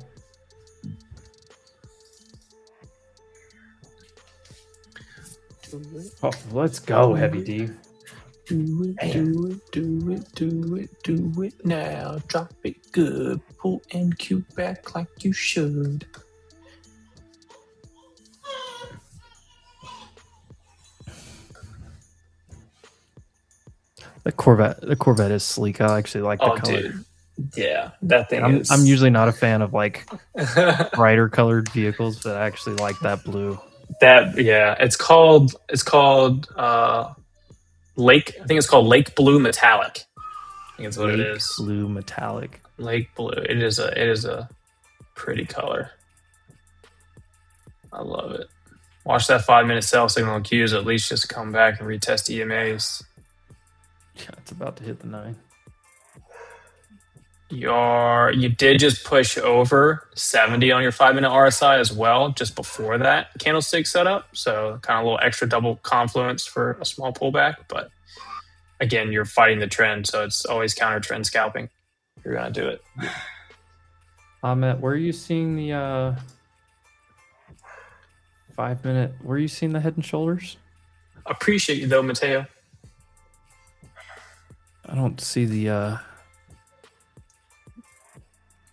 Oh, let's go, Heavy D. Do it now. Drop it good. Pull NQ back like you should. The Corvette is sleek. I actually like the Oh, color. dude. Yeah, that thing is. I'm usually not a fan of like brighter colored vehicles, but I actually like that blue. It's called Lake. I think it's called Lake Blue Metallic. I think that's what it is. Blue metallic. Lake Blue. It is a pretty color. I love it. Watch that 5-minute sell signal cues. At least just come back and retest EMAs. Yeah, it's about to hit the 9. You did just push over 70 on your 5-minute RSI as well, just before that candlestick setup. So kind of a little extra double confluence for a small pullback. But again, you're fighting the trend, so it's always counter trend scalping. You're gonna do it. Matt, where are you seeing the 5-minute? Where are you seeing the Head and Shoulders? Appreciate you though, Mateo. I don't see the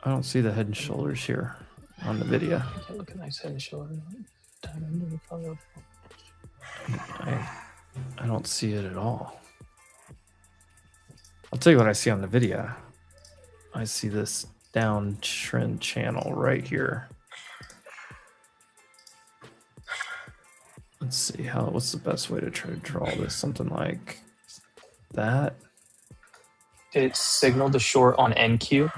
Head and Shoulders here on the video. Look at nice Head and Shoulders. I don't see it at all. I'll tell you what I see on the video. I see this downtrend channel right here. Let's see what's the best way to try to draw this? Something like that. It signaled the short on NQ.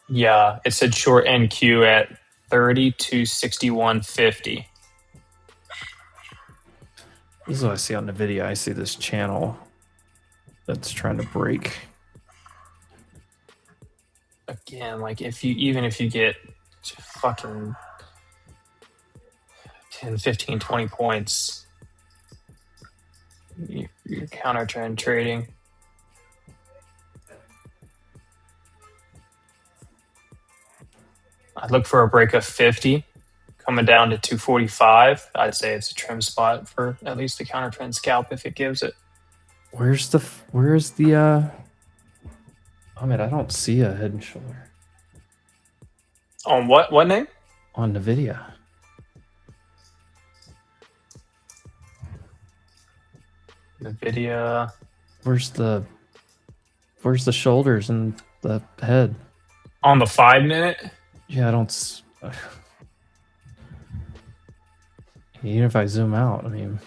Yeah, it said short NQ at 3261.50. This is what I see on the video. I see this channel that's trying to break. Again, like if you get fucking 10, 15, 20 points, you're counter trend trading. I'd look for a break of 50 coming down to 245. I'd say it's a trim spot for at least a counter trend scalp if it gives it. Where's the I mean, I don't see a Head and Shoulder On what name? on the video. NVIDIA. Where's the shoulders and the head? On the 5-minute? Yeah, I don't. Even if I zoom out, I mean,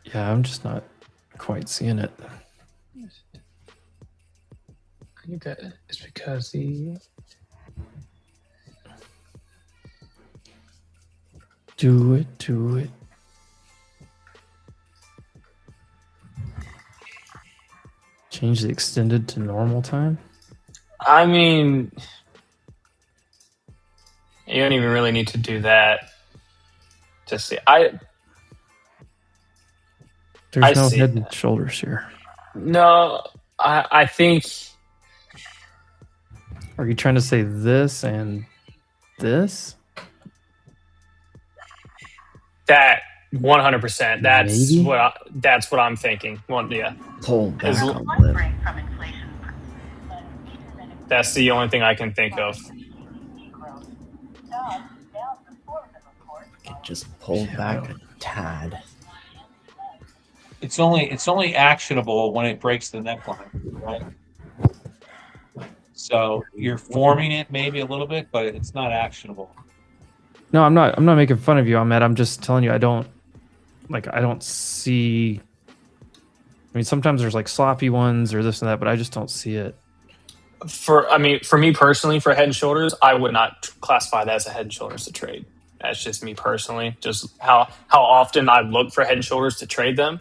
yeah, I'm just not quite seeing it. I think that is because the Do it. Change the extended to normal time. I mean, you don't even really need to do that to see. There's no see head and shoulders here. No, I think. Are you trying to say this and this? That 100%. Maybe? That's what I'm thinking. Yeah. Pull back As- on lip. That's the only thing I can think of. Just pull back a tad. It's only actionable when it breaks the neckline, right? So you're forming it maybe a little bit, but it's not actionable. No, I'm not making fun of you, Ahmed. I'm just telling you I don't see. I mean, sometimes there's like sloppy ones or this and that, but I just don't see it. For me personally, for Head and Shoulders, I would not classify that as a Head and Shoulders to trade. That's just me personally. Just how often I look for Head and Shoulders to trade them,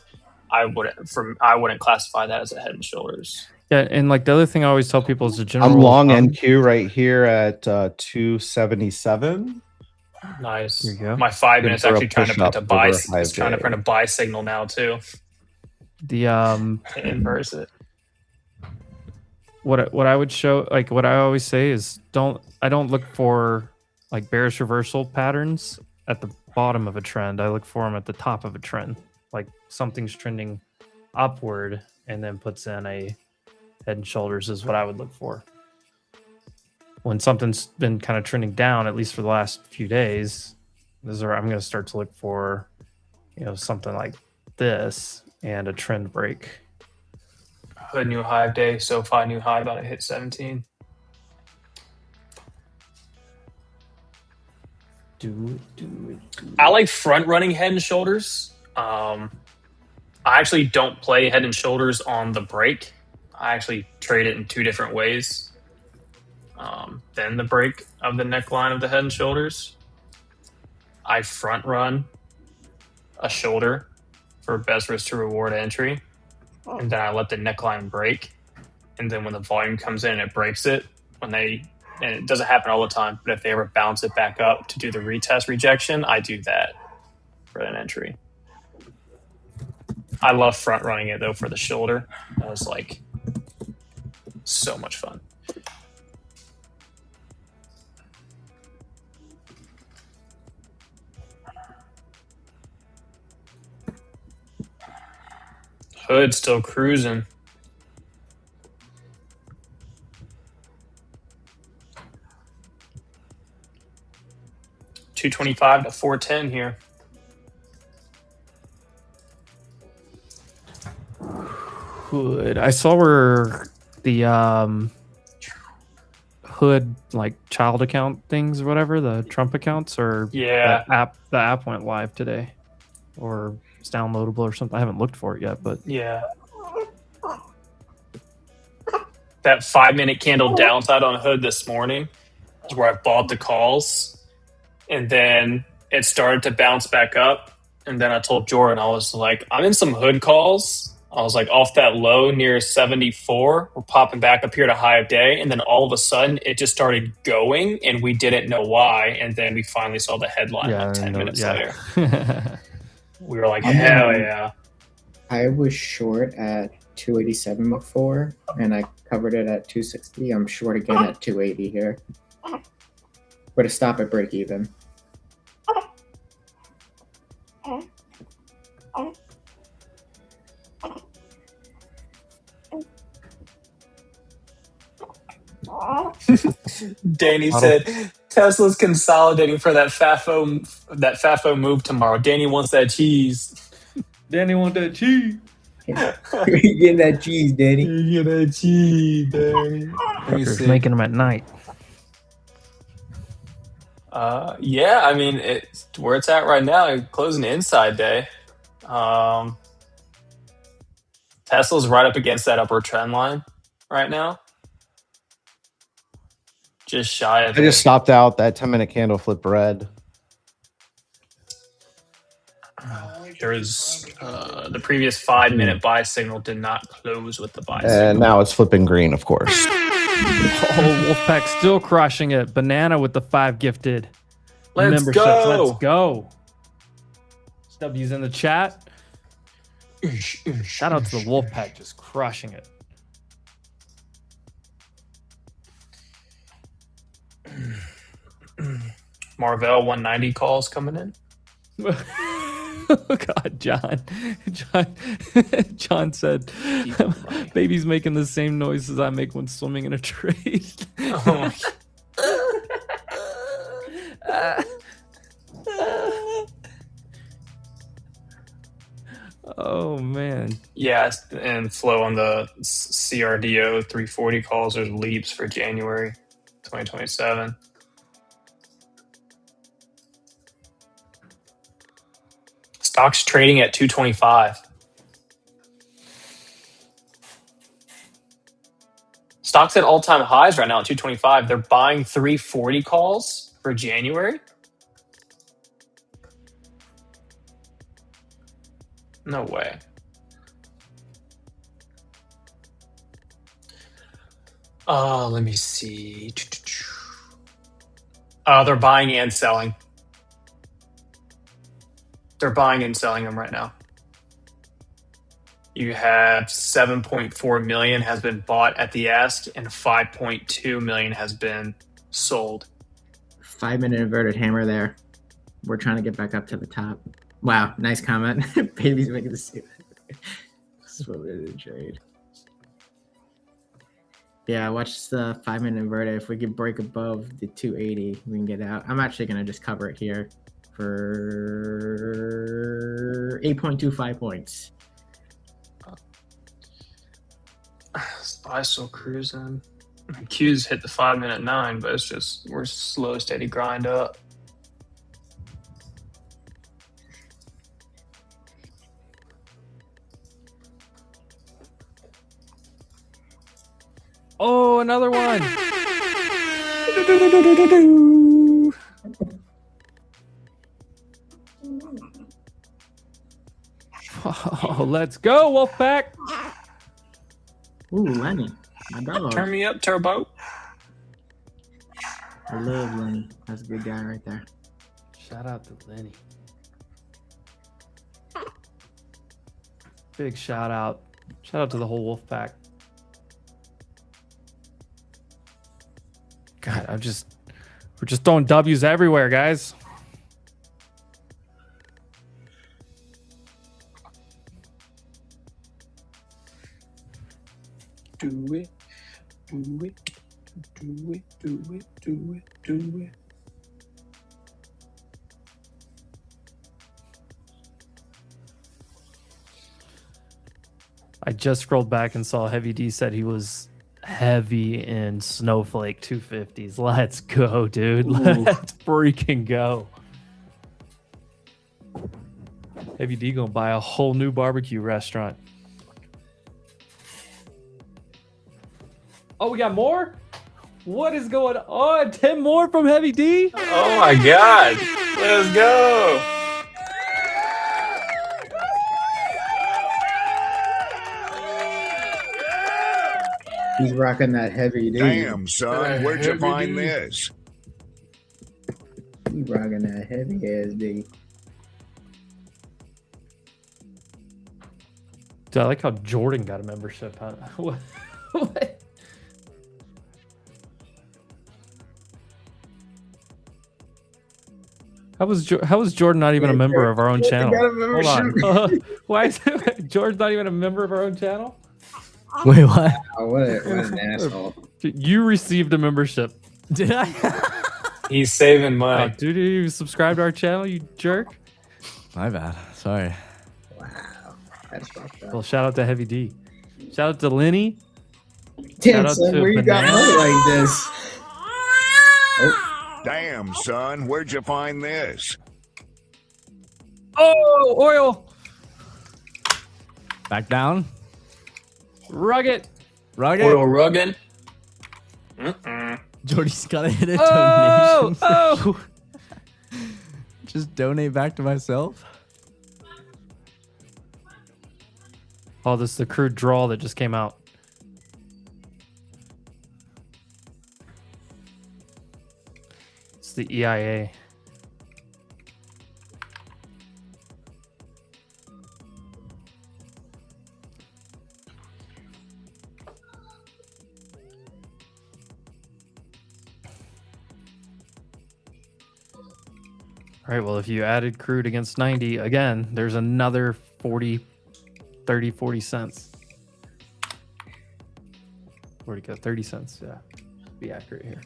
I wouldn't classify that as a Head and Shoulders. Yeah, and like the other thing I always tell people is the general. I'm long NQ right here at 277. Nice. There you go. My 5 minutes Good for a actually trying to push-up print a buy. over a high It's trying to day. print a buy signal now too. The Inverse it. what I would show, like what I always say is I don't look for like bearish reversal patterns at the bottom of a trend. I look for them at the top of a trend. Like something's trending upward and then puts in a head and shoulders is what I would look for. When something's been kind of trending down, at least for the last few days, this is where I'm going to start to look for, something like this and a trend break. Hood new high of day, SoFi new high about to hit 17. Do it. I like front running head and shoulders. I actually don't play head and shoulders on the break. I actually trade it in two different ways. Then the break of the neckline of the head and shoulders. I front run a shoulder for best risk to reward entry. And then I let the neckline break. And then when the volume comes in and it breaks it, and it doesn't happen all the time, but if they ever bounce it back up to do the retest rejection, I do that for an entry. I love front running it though for the shoulder. That was like so much fun. Hood still cruising. $225 to $410 here. Hood. I saw where the Hood like child account things or whatever, the Trump accounts, or Yeah. the app went live today, or it's downloadable or something. I haven't looked for it yet, but Yeah. That 5-minute candle downside on Hood this morning is where I bought the calls. And then it started to bounce back up. And then I told Jordan, I was like, I'm in some Hood calls. I was like, off that low near 74, we're popping back up here to high of day. And then all of a sudden, it just started going, and we didn't know why. And then we finally saw the headline 10 minutes later. We were like, hell yeah. I was short at 287 before, and I covered it at 260. I'm short again at 280 here. But to stop at break even. Danny said Tesla's consolidating for that FAFO move tomorrow. Danny wants that cheese. Danny want that cheese. Get that cheese, Danny. Get that cheese, Danny. Truckers making them at night. Yeah, I mean, it's where it's at right now. Closing inside day. Tesla's right up against that upper trend line right now. Just shy of I just stopped out. That 10-minute candle flip red. There is the previous 5-minute buy signal did not close with the buy signal. And now it's flipping green, of course. Oh, Wolfpack still crushing it. Banana with the 5 gifted memberships. Go. Let's go. W's in the chat. Shout out to the Wolfpack, just crushing it. Marvell 190 calls coming in. Oh God, John said, "Baby's making the same noises I make when swimming in a trade." Oh, oh man. yeah, and flow on the CRDO 340 calls are leaps for January 2027. Stock's trading at 225. Stock's at all-time highs right now at 225. They're buying 340 calls for January. No way. Let me see. They're buying and selling. They're buying and selling them right now. You have 7.4 million has been bought at the ask, and 5.2 million has been sold. 5-minute inverted hammer there. We're trying to get back up to the top. Wow, nice comment. Baby's making the same. This is what we're gonna trade. Yeah, watch the 5-minute inverted. If we can break above the 280, we can get out. I'm actually gonna just cover it here for 8.25 points. SPY still cruising. Q's hit the 5-minute 9, but it's just we're slow, steady grind up. Oh, another one. Oh, let's go, Wolfpack. Ooh, Lenny, my dog. Turn me up, Turbo. I love Lenny. That's a good guy right there. Shout out to Lenny. Big shout out. Shout out to the whole Wolfpack. God, we're just throwing W's everywhere, guys. Do it, do it, do it, do it, do it, do it. I just scrolled back and saw Heavy D said he was heavy in Snowflake 250s. Let's go, dude. Let's freaking go. Heavy D gonna buy a whole new barbecue restaurant. Oh, we got more? What is going on? 10 more from Heavy D? Oh my God. Let's go. He's rocking that heavy D. Damn, son, where'd you find this? He's rocking that heavy ass D. Dude, I like how Jordan got a membership. Huh? What? How was Jordan not even a member of our own channel? Hold on. Why is Jordan's not even a member of our own channel? Wait, what? Oh, what an asshole. You received a membership. Did I? He's saving Oh, money. dude, you subscribe to our channel, you jerk. My bad. Sorry. Wow. That's fucked up. Well, shout out to Heavy D. Shout out to Lenny. Damn, out son, to where you got Banana. money like this? Damn, son, where'd you find this? Oh, oil. Back down. Rugged. Rugged. Oil rugging. Mm-mm. Jordy's gotta hit a Oh, donation. oh. Just donate back to myself. Oh, this is the crude draw that just came out. It's the EIA. All right, well, if you added crude against 90, again, there's another 40 cents. Where'd it go? 30 cents. Yeah, be accurate here.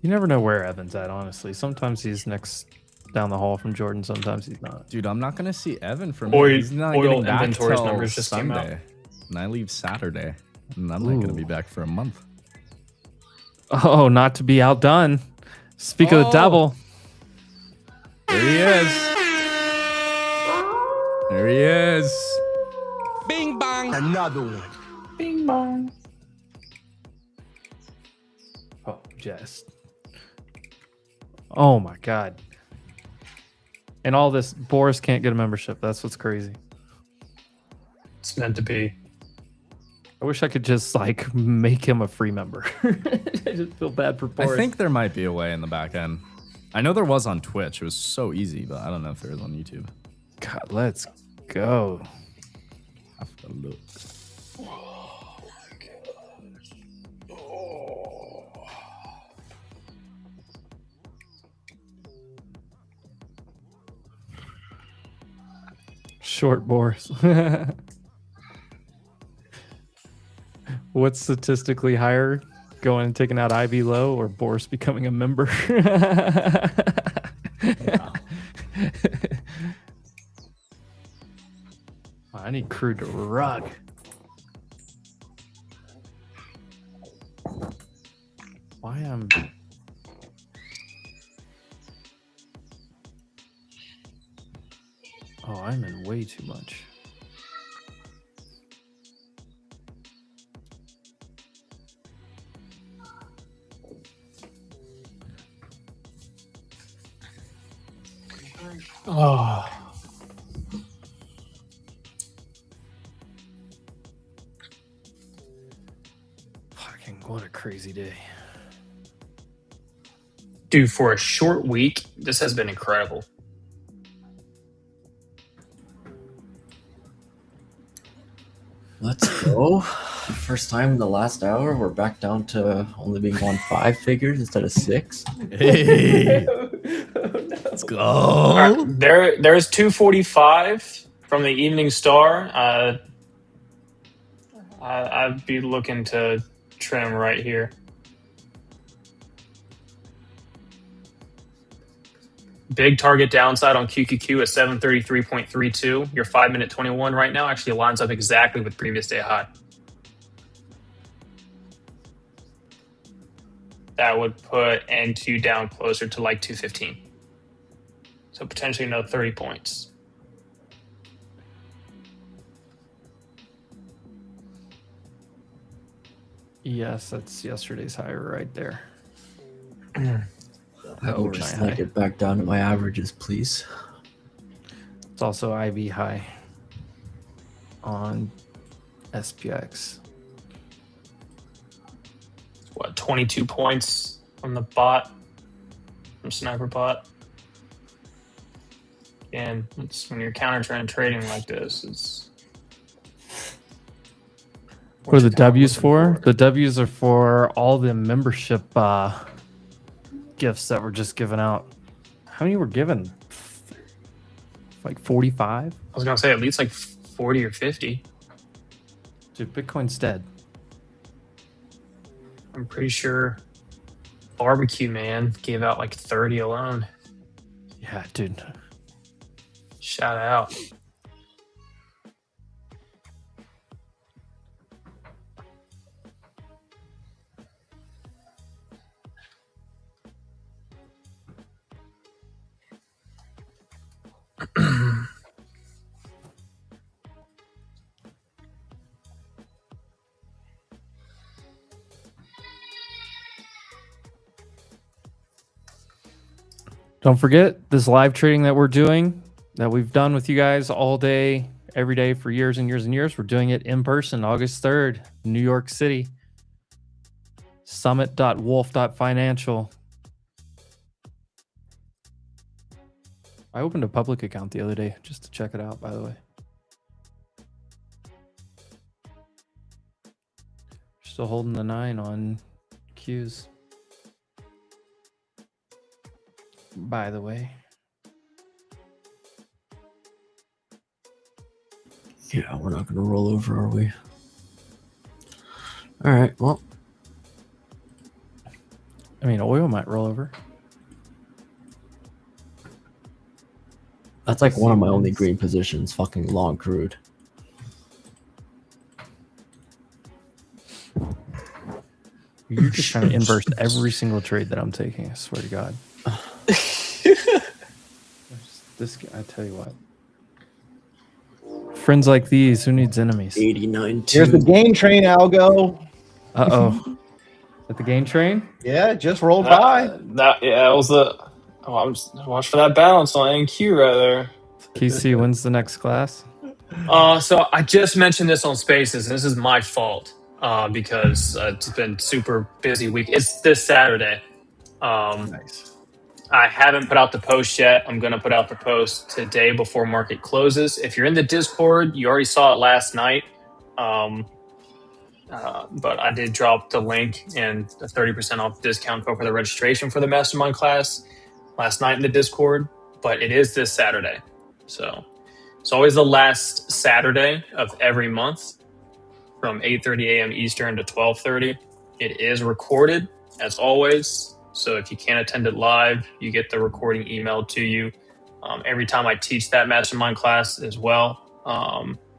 You never know where Evan's at, honestly. Sometimes he's next down the hall from Jordan. Sometimes he's not. Dude, I'm not gonna see Evan for Oil- me. He's not oil getting back inventories till numbers just came out. Sunday, and I leave Saturday, and I'm not gonna be Ooh. back for a month. Oh, not to be outdone. Speak of the devil. There he is. There he is. Bing bong. Another one. Bing bong. Oh, just. Oh my God. And all this, Boris can't get a membership. That's what's crazy. It's meant to be. I wish I could just like make him a free member. I just feel bad for I Boris. think there might be a way in the back end. I know there was on Twitch. It was so easy, but I don't know if there is on YouTube. God, let's go. I have to look. Short Boris. What's statistically higher? Going and taking out Ivy Low or Boris becoming a member? I need Crew to rug. Why am... Oh, I'm in way too much. Oh. Fucking what a crazy day. Dude, for a short week, this has been incredible. Let's go. First time in the last hour, we're back down to only being on 5 figures instead of 6. Hey, let's go. All right, there's 245 from the Evening Star. I'd be looking to trim right here. Big target downside on QQQ at 733.32. Your 5-minute 21 right now actually lines up exactly with previous day high. That would put N2 down closer to like 215. So potentially another 30 points. Yes, that's yesterday's high right there. I would just like it back down to my averages, please. It's also IV high on SPX. What, 22 points from the bot, from Sniper Bot? And it's when you're counter trend trading like this, it's... What are the W's for? The W's are for all the membership gifts that were just given out. How many were given? Like 45? I was going to say at least like 40 or 50. Dude, Bitcoin's dead. I'm pretty sure Barbecue Man gave out like 30 alone. Yeah, dude. Shout out. Don't forget this live trading that we're doing, that we've done with you guys all day, every day for years and years and years. We're doing it in person, August 3rd, New York City. Summit.wolf.financial. I opened a public account the other day just to check it out, by the way. Still holding the 9 on Qs. By the way. Yeah, we're not going to roll over, are we? All right, well. I mean, oil might roll over. That's like one of my only green positions, fucking long crude. You're just trying to inverse every single trade that I'm taking, I swear to God. This guy, I tell you what. Friends like these, who needs enemies? 89. Here's the gain train, Algo. Uh-oh. At the gain train? Yeah, it just rolled by. That was the... watch for that balance on NQ right there. KC wins the next class. So I just mentioned this on Spaces, and this is my fault because it's been super busy week. It's this Saturday. Nice. I haven't put out the post yet. I'm going to put out the post today before market closes. If you're in the Discord, you already saw it last night. But I did drop the link and a 30% off discount code for the registration for the mastermind class last night in the Discord. But it is this Saturday. So it's always the last Saturday of every month from 8:30 a.m. Eastern to 12:30. It is recorded, as always. So if you can't attend it live, you get the recording emailed to you. Every time I teach that mastermind class as well,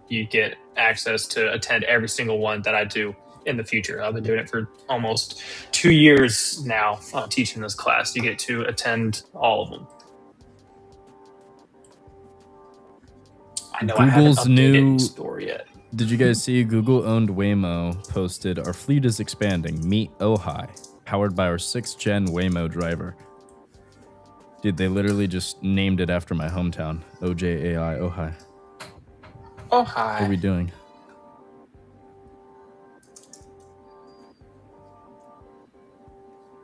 you get access to attend every single one that I do in the future. I've been doing it for almost 2 years now, teaching this class. You get to attend all of them. I know I haven't Google's updated store yet. Did you guys see Google owned Waymo posted, "Our fleet is expanding. Meet Ojai, powered by our 6th gen Waymo driver." Dude, they literally just named it after my hometown. OJAI, Ojai. Oh, hi. What are we doing?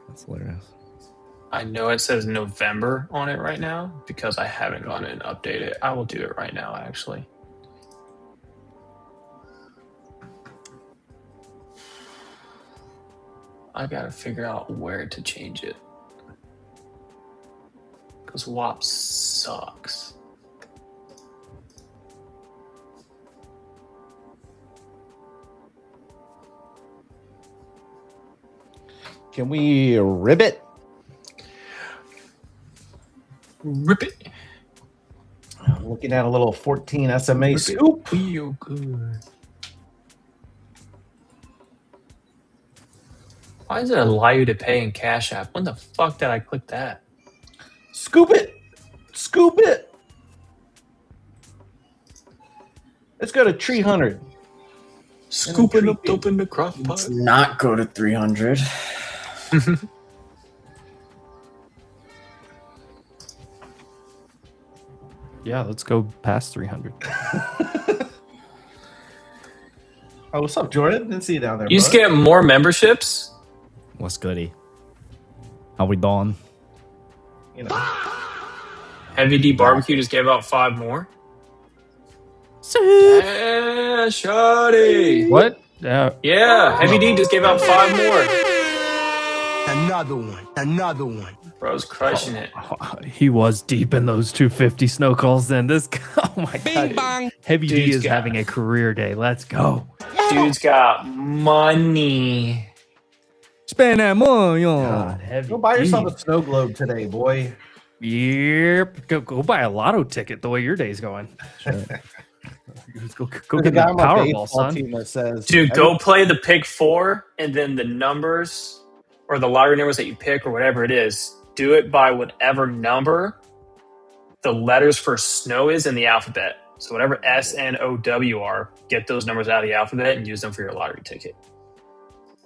That's hilarious. I know it says November on it right now because I haven't gone in and updated it. I will do it right now, actually. I gotta figure out where to change it. Because WAP sucks. Can we ribbit? Rip it. I'm looking at a little 14 SMA scoop. Feel good. Why does it allow you to pay in Cash App? When the fuck did I click that? Scoop it. Scoop it. Let's go to 300. Scooping up dope in the crock pot. Let's not go to 300. Yeah, let's go past 300. Oh, what's up, Jordan? Didn't see you down there. You just get more memberships? What's goody? How we doing? You know. Heavy D Barbecue just gave out 5 more. Yeah, shawty. What? Yeah, Heavy D just gave out 5 more. Another one. Another one. Bro's crushing it. He was deep in those 250 snow calls then. This, oh my God. Bang. Heavy D Dude's is got- having a career day. Let's go. Dude's got money. Spend that money God, Heavy Go buy yourself D. a snow globe today, boy. Yep. Go buy a lotto ticket the way your day's going. Just go There's get a guy the on my Powerball, baseball son. team that says, Dude, go play the pick 4 and then the numbers or the lottery numbers that you pick or whatever it is. Do it by whatever number the letters for snow is in the alphabet. So whatever S, N, O, W are, get those numbers out of the alphabet and use them for your lottery ticket.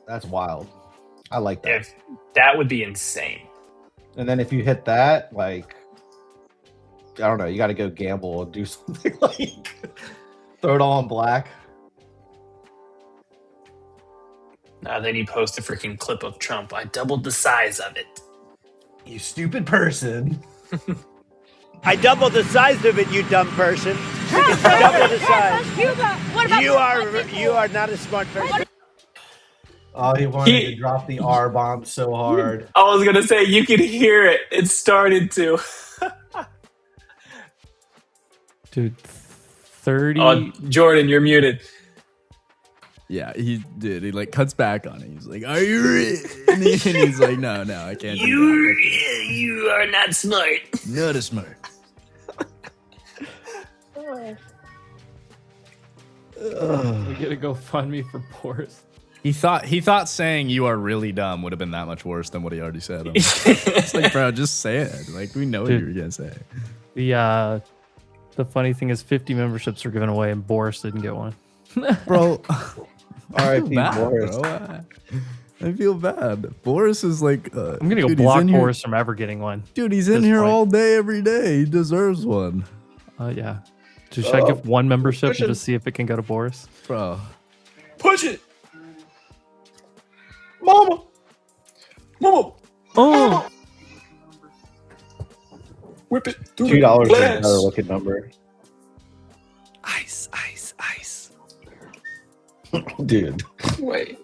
That's wild. I like that. If that would be insane. And then if you hit that, like, I don't know, you got to go gamble and do something like throw it all in black. Then you post a freaking clip of Trump. I doubled the size of it. You stupid person. I doubled the size of it, you dumb person. Double the size. What about You are not a smart person. Oh, he wanted to drop the R bomb so hard. I was going to say, you could hear it. It started to. Dude, 30. Oh, Jordan, you're muted. Yeah, he did. He like cuts back on it. He's like, "Are you ready?" And he's like, "No, I can't do that. You are not smart. Not as smart." We gotta go fund me for Boris. He thought saying "you are really dumb" would have been that much worse than what he already said. It's like, bro, just say it. Like, we know what you were gonna say. The funny thing is 50 memberships were given away and Boris didn't get one. Bro, R.I.P. Boris. I feel bad. Boris is like, I'm gonna go block Boris from ever getting one. Dude, he's in here all day, every day. He deserves one. Yeah. Should I give one membership and just see if it can go to Boris? Bro. Push it. Mama. Oh. Whip it through $2 is a glass. better looking number. Ice, ice, ice. Dude. Wait.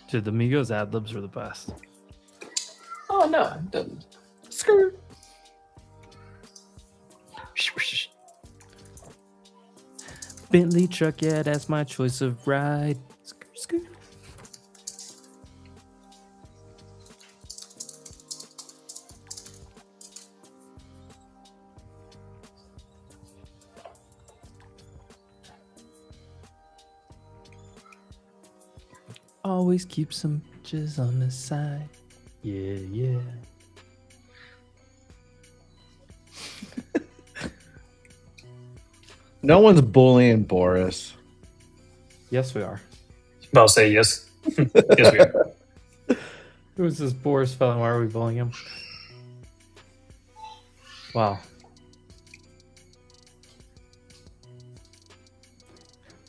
Dude, the Migos ad libs are the best. Oh no, it doesn't. Skirt. Bentley truck, yeah, that's my choice of ride. Skirt, skirt. Always keep some bitches on the side. Yeah, yeah. No one's bullying Boris. Yes, we are. I'll say yes. Yes, we are. Who is this Boris fellow? Why are we bullying him? Wow.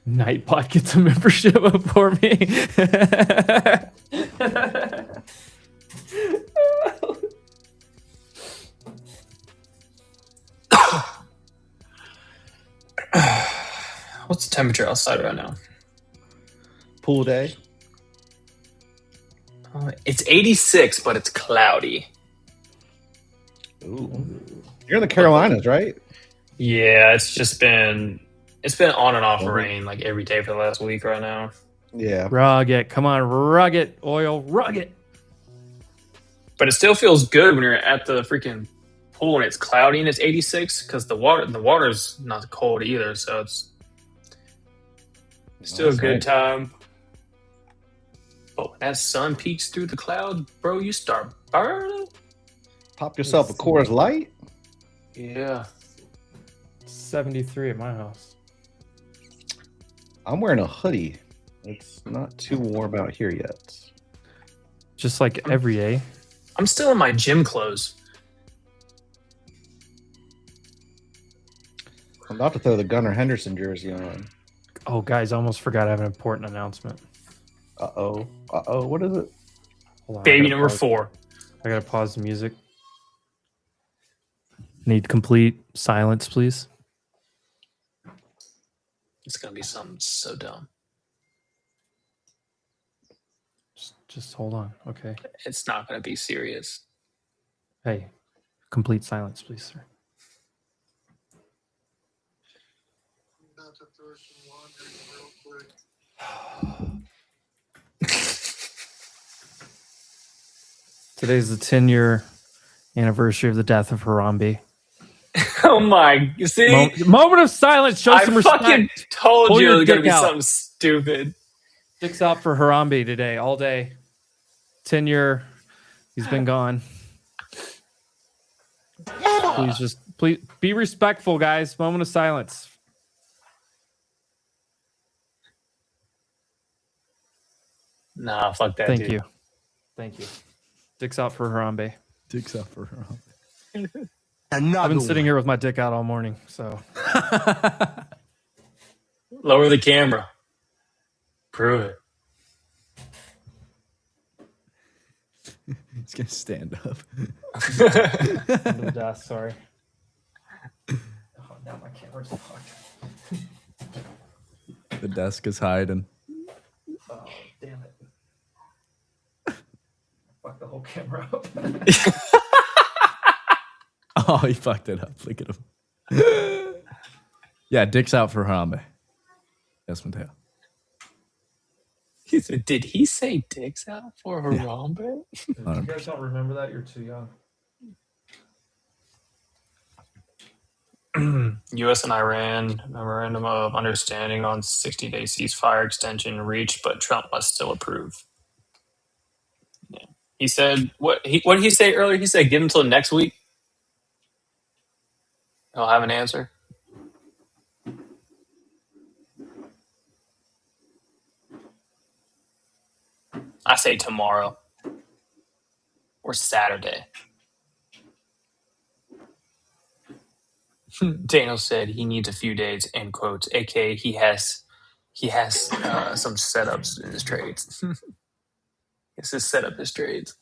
Nightbot gets a membership for me. What's the temperature outside right now? Pool day. It's 86, but it's cloudy. Ooh. You're in the Carolinas, right? Yeah, it's been on and off rain like every day for the last week right now. Yeah. Rug it. Come on, rug it. Oil, rug it. But it still feels good when you're at the freaking pool and it's cloudy and it's 86 because the water's not cold either, so it's still a good time. But when that sun peeks through the cloud, bro, you start burning. Pop yourself a Coors Light. Yeah. 73 at my house. I'm wearing a hoodie. It's not too warm out here yet. Just like every day. I'm still in my gym clothes. I'm about to throw the Gunnar Henderson jersey on. Oh, guys, I almost forgot I have an important announcement. Uh-oh. Uh-oh. What is it? Hold on, Baby I gotta number pause- 4. I gotta pause the music. Need complete silence, please. It's gonna be something so dumb. Just hold on. Okay. It's not gonna be serious. Hey, complete silence, please, sir. Today's the 10-year anniversary of the death of Harambe. Oh my! You see, Moment of silence. Show I some respect. fucking told Pull you your it was gonna dick be out. something stupid. Dicks out for Harambe today, all day. 10-year. He's been gone. Please be respectful, guys. Moment of silence. Nah, fuck that. Thank dude. you. Thank you. Dicks out for Harambe. Dicks out for Harambe. I've been sitting here with my dick out all morning, so. Lower the camera. Prove it. He's gonna stand up. Under the desk, sorry. Oh, now my camera's fucked. The desk is hiding. Oh, damn it. Fuck the whole camera up. Oh, he fucked it up. Look at him. Yeah, dicks out for Harambe. Yes, Mateo. He said, did he say dicks out for Harambe? If you guys don't remember that, you're too young. U.S. and Iran memorandum of understanding on 60-day ceasefire extension reached, but Trump must still approve. Yeah. He said, what did he say earlier? He said, give him until next week. He'll have an answer. I say tomorrow or Saturday. Daniel said he needs a few days, end quotes, aka he has some setups in his trades. It's to set up his trades.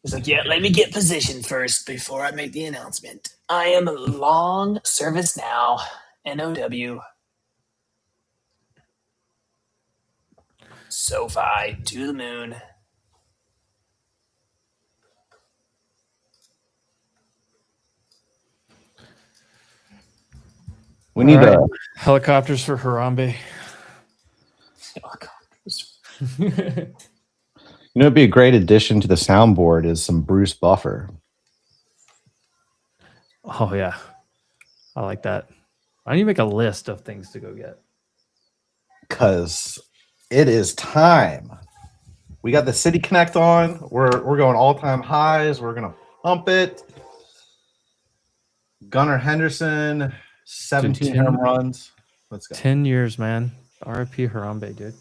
He's like, yeah, let me get positioned first before I make the announcement. I am long service now. NOW. SoFi to the moon. We need All a. right. Helicopters for Harambe. You know, it'd be a great addition to the soundboard is some Bruce Buffer. Oh yeah, I like that. I need to make a list of things to go get. Because it is time. We got the City Connect on. We're going all-time highs. We're gonna pump it. Gunnar Henderson, 17 home runs. Let's go. 10 years, man. RIP Harambe, dude.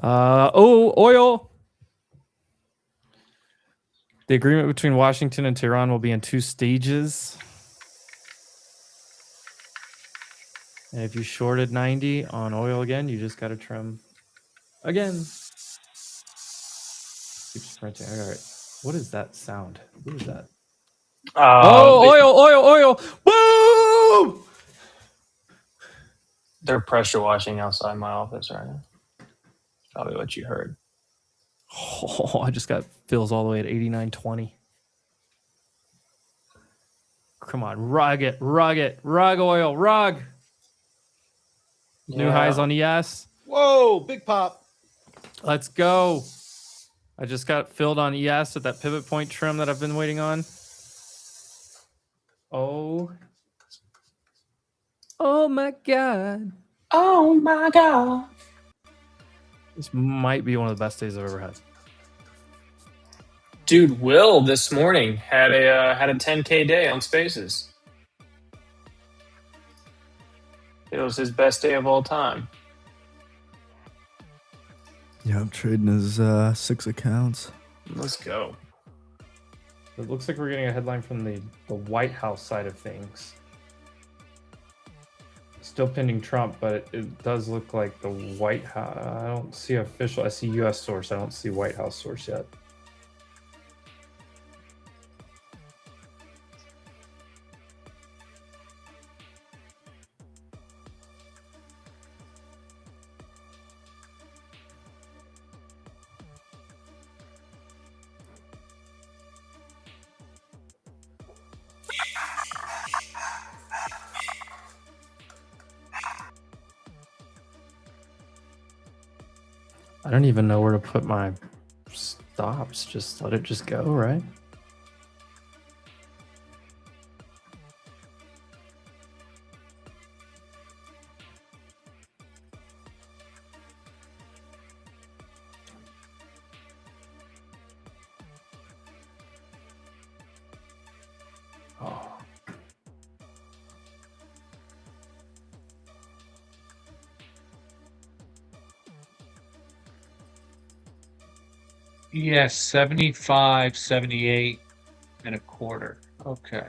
Oil. The agreement between Washington and Tehran will be in 2 stages. And if you shorted 90 on oil again, you just got to trim again. Keep sprinting. All right. What is that sound? What is that? Oil. Boom! They're pressure washing outside my office right now. Probably what you heard. Oh, I just got fills all the way at 89.20. Come on, rug oil, rug. New highs on ES. Whoa, big pop. Let's go. I just got filled on ES at that pivot point trim that I've been waiting on. Oh my God. Oh my God. This might be one of the best days I've ever had. Dude, Will this morning had a 10K day on Spaces. It was his best day of all time. Yeah, I'm trading his 6 accounts. Let's go. It looks like we're getting a headline from the White House side of things. Still pending Trump, but it does look like the White House. I don't see official. I see U.S. source. I don't see White House source yet. I don't even know where to put my stops. Just let it just go, right? Oh. Yes, 75, 78 and a quarter. Okay.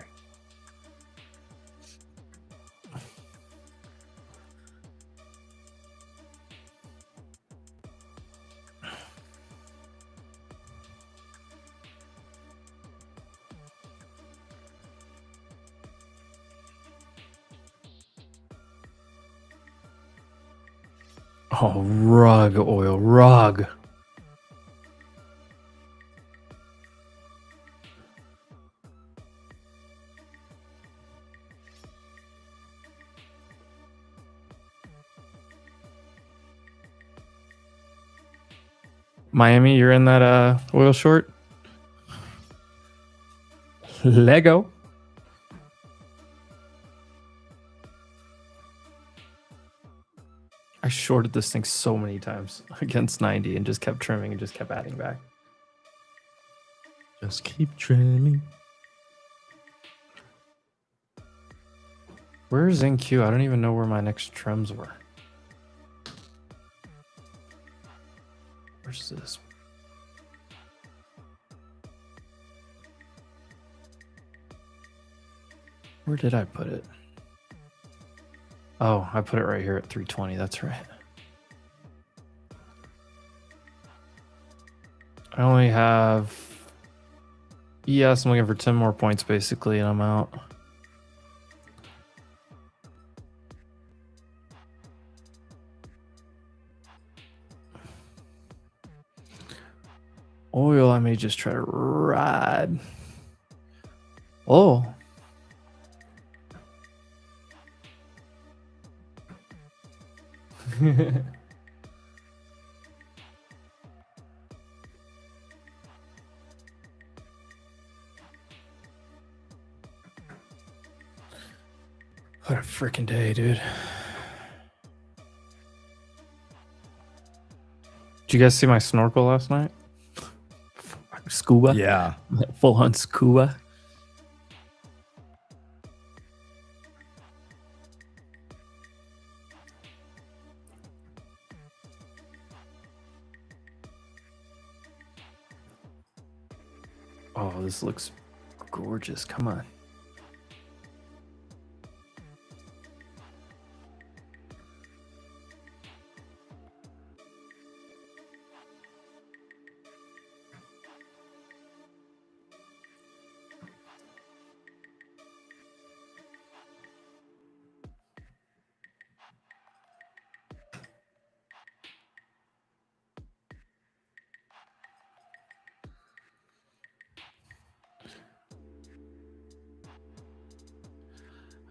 Oh, rug oil, rug. Miami, you're in that oil short? Lego. I shorted this thing so many times against 90 and just kept trimming and just kept adding back. Just keep trimming. Where's NQ? I don't even know where my next trims were. Where's this? Where did I put it? Oh, I put it right here at 320. That's right. I only have. Yes, I'm looking for 10 more points basically, and I'm out. Oil, I may just try to ride. Oh. What a freaking day, dude. Did you guys see my snorkel last night? Scuba? Yeah. Full on scuba. Oh, this looks gorgeous. Come on.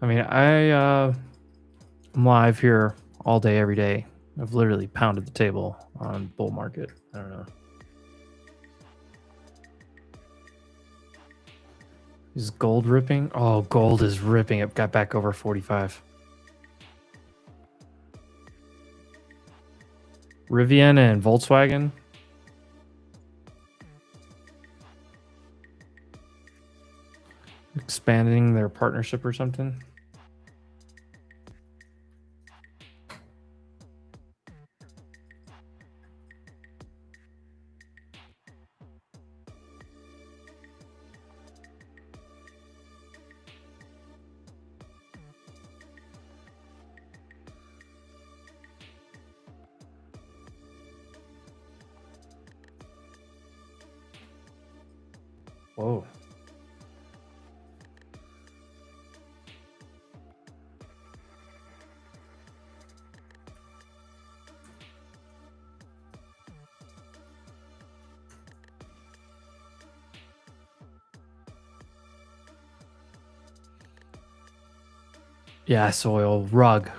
I mean, I'm live here all day, every day. I've literally pounded the table on bull market. I don't know. Is gold ripping? Oh, gold is ripping. It got back over 45. Rivian and Volkswagen. Expanding their partnership or something. Whoa. Yeah, soil, rug.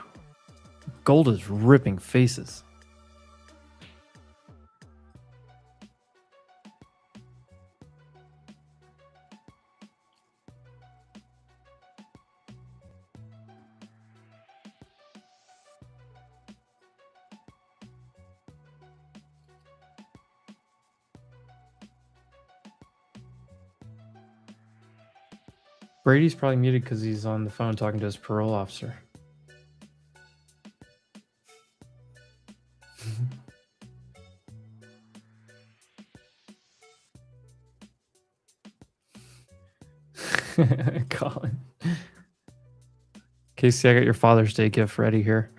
Gold is ripping faces. Brady's probably muted because he's on the phone talking to his parole officer. Colin. Casey, I got your Father's Day gift ready here.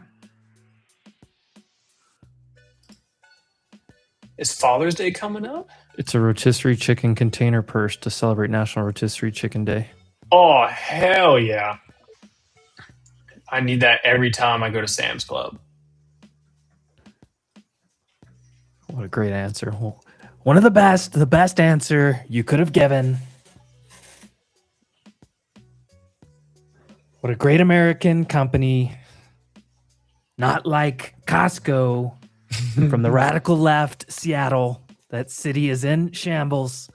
Is Father's Day coming up? It's a rotisserie chicken container purse to celebrate National Rotisserie Chicken Day. Oh, hell yeah. I need that every time I go to Sam's Club. What a great answer. Well, one of the best answer you could have given. What a great American company. Not like Costco from the radical left, Seattle. That city is in shambles.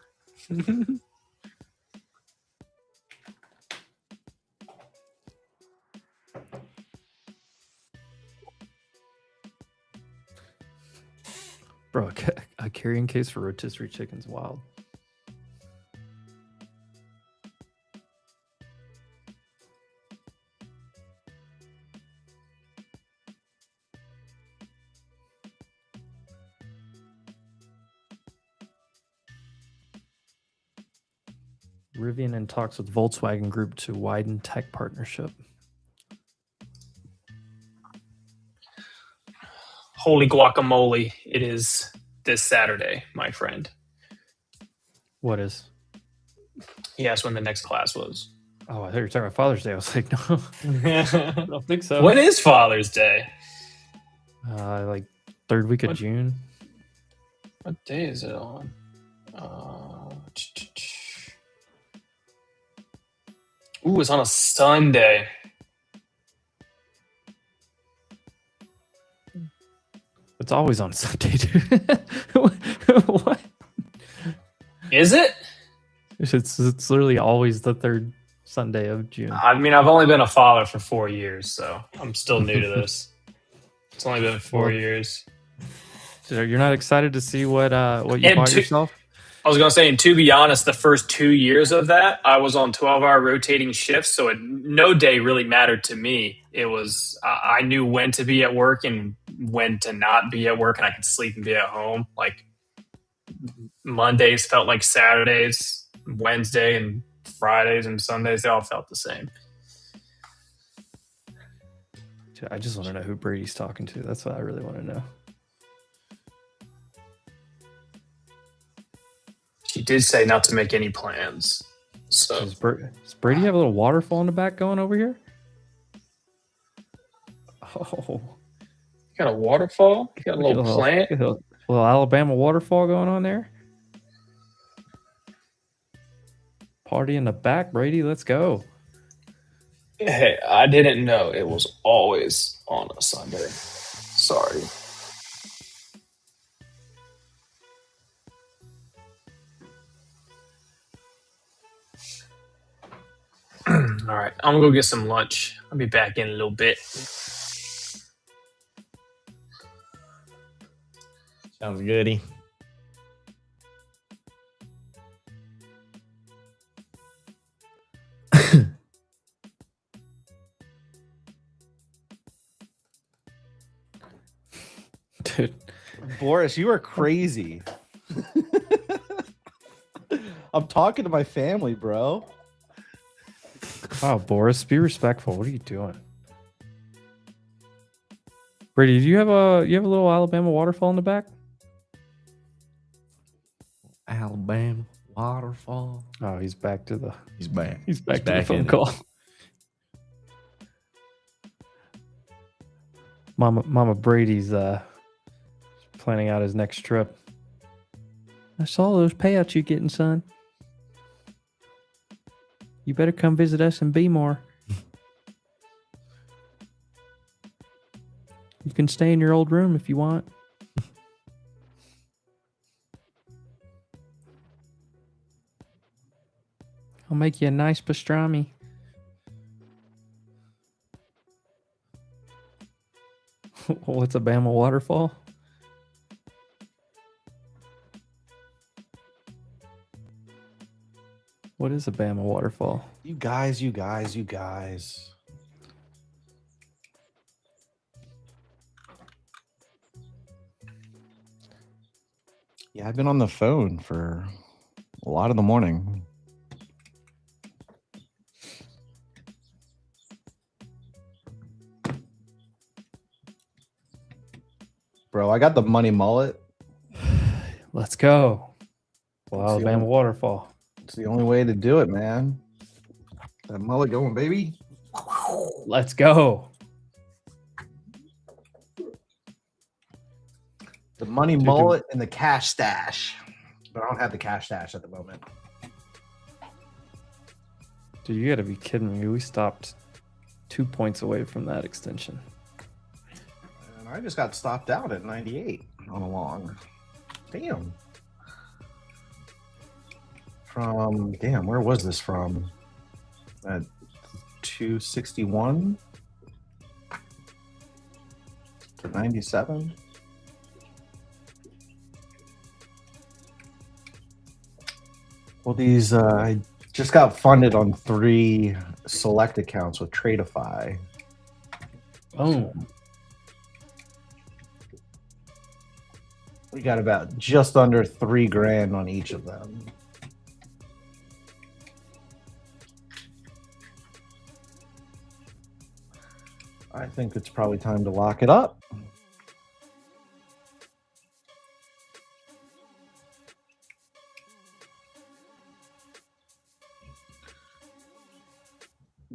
Bro, a carrying case for rotisserie chicken's wild. Rivian in talks with Volkswagen Group to widen tech partnership. Holy guacamole! It is this Saturday, my friend. What is? He asked when the next class was. Oh, I thought you were talking about Father's Day. I was like, no, I don't think so. When is Father's Day? Like third week of What? June. What day is it on? Ooh, it's on a Sunday. It's always on Sunday, dude. What? Is it? It's literally always the third Sunday of June. I mean, I've only been a father for 4 years, so I'm still new to this. It's only been 4 years. So you're not excited to see what you bought yourself? I was going to say, and to be honest, the first 2 years of that, I was on 12-hour rotating shifts, so no day really mattered to me. It was, I knew when to be at work and when to not be at work, and I could sleep and be at home. Like, Mondays felt like Saturdays, Wednesday and Fridays and Sundays, they all felt the same. I just want to know who Brady's talking to. That's what I really want to know. She did say not to make any plans. So Does Brady have a little waterfall in the back going over here? Oh, you got a waterfall? You got a little plant? A little Alabama waterfall going on there. Party in the back, Brady. Let's go. Hey, I didn't know it was always on a Sunday. Sorry. All right, I'm gonna go get some lunch. I'll be back in a little bit. Sounds goody. Dude, Boris, you are crazy. I'm talking to my family, bro. wow, Boris, be respectful. What are you doing? Brady, do you have a little Alabama waterfall in the back? Alabama waterfall. Oh, he's back to the. He's back. He's back to the back phone in call. Mama Brady's planning out his next trip. I saw those payouts you're getting, son. You better come visit us in Bmore. You can stay in your old room if you want. I'll make you a nice pastrami. What's a Bama waterfall? What is a Bama waterfall? You guys. Yeah, I've been on the phone for a lot of the morning. Bro, I got the money mullet. Let's go. Well, It's the Alabama only- waterfall. It's the only way to do it, man. That mullet going, baby. Let's go. The money mullet and the cash stash. But I don't have the cash stash at the moment. Dude, you gotta be kidding me. We stopped 2 points away from that extension. And I just got stopped out at 98 on a long. Damn. Damn, where was this from? At 261 to 97? Well, these, I just got funded on 3 select accounts with Tradeify. Oh. We got about just under $3,000 on each of them. I think it's probably time to lock it up.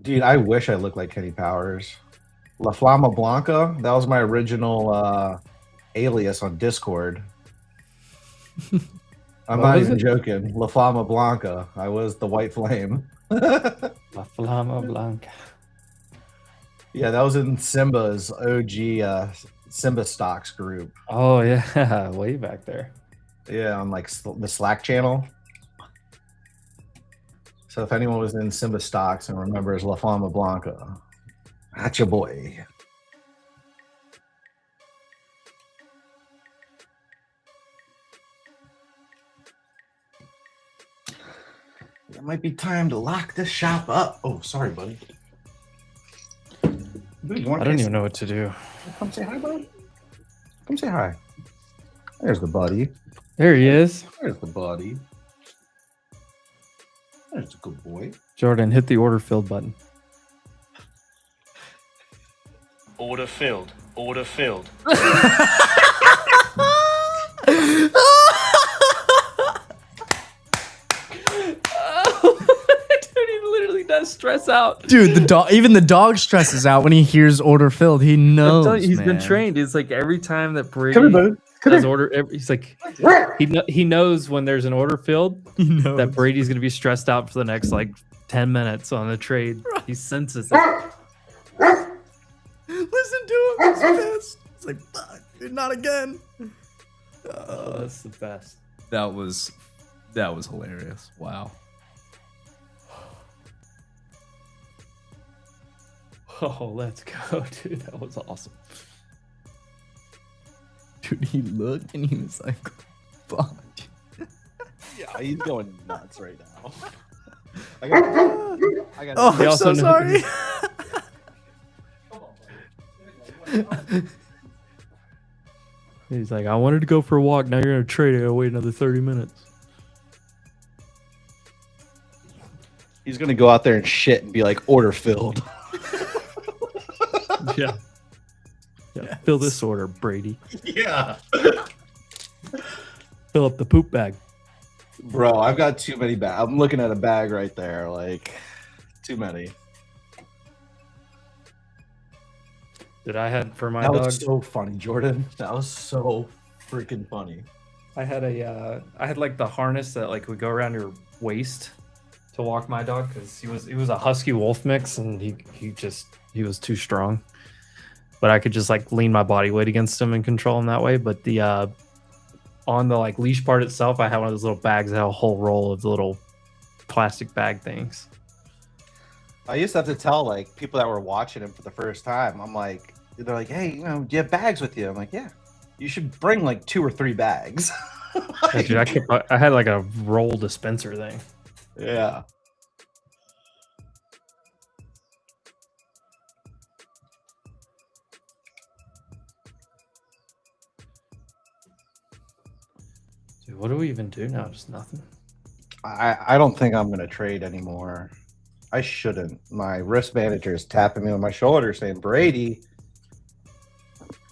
Dude, I wish I looked like Kenny Powers. La Flama Blanca, that was my original alias on Discord. I'm What not was even it? joking. La Flama Blanca. I was the White Flame. La Flama Blanca. Yeah, that was in Simba's OG Simba Stocks group. Oh yeah, way back there. Yeah, on like the Slack channel. So if anyone was in Simba Stocks and remembers La Flama Blanca, that's your boy. It might be time to lock this shop up. Oh, sorry, buddy. Dude, I don't even know what to do. Come say hi, bud. Come say hi. There's the buddy. There he is. There's the buddy. There's a good boy. Jordan, hit the order filled button. Order filled. Order filled. Dude, he literally does stress out. Dude, even the dog stresses out when he hears order filled. He knows. I'm telling you, he's been man. trained. It's like every time that Brady Come here, bud. Come does here. order, he's like, he knows when there's an order filled that Brady's gonna be stressed out for the next like 10 minutes on the trade. He senses it. Listen to him. He's pissed. It's like, fuck, dude, not again. Oh, that's the best. That was hilarious. Wow. Oh, let's go, dude. That was awesome. Dude, he looked and he was like, fuck. Yeah, he's going nuts right now. Oh, He I'm also so knows- sorry. He's like, I wanted to go for a walk. Now you're gonna trade. I gotta wait another 30 minutes. He's gonna go out there and shit and be like, order filled. Yeah. Fill this order, Brady. Yeah. Fill up the poop bag. Bro, I've got too many bags. I'm looking at a bag right there. Like, too many. That I had for my That dog. was so funny, Jordan. That was so freaking funny. I had like the harness that like would go around your waist to walk my dog because he was a husky wolf mix and he was too strong. But I could just like lean my body weight against him and control him that way. But the on the like leash part itself, I had one of those little bags that had a whole roll of the little plastic bag things. I used to have to tell like people that were watching him for the first time. I'm like, they're like, hey, do you have bags with you? I'm like, yeah. You should bring like 2 or 3 bags. Yeah, dude, I had like a roll dispenser thing. Yeah. Dude, what do we even do now? Just nothing. I don't think I'm gonna trade anymore. I shouldn't. My risk manager is tapping me on my shoulder saying, Brady,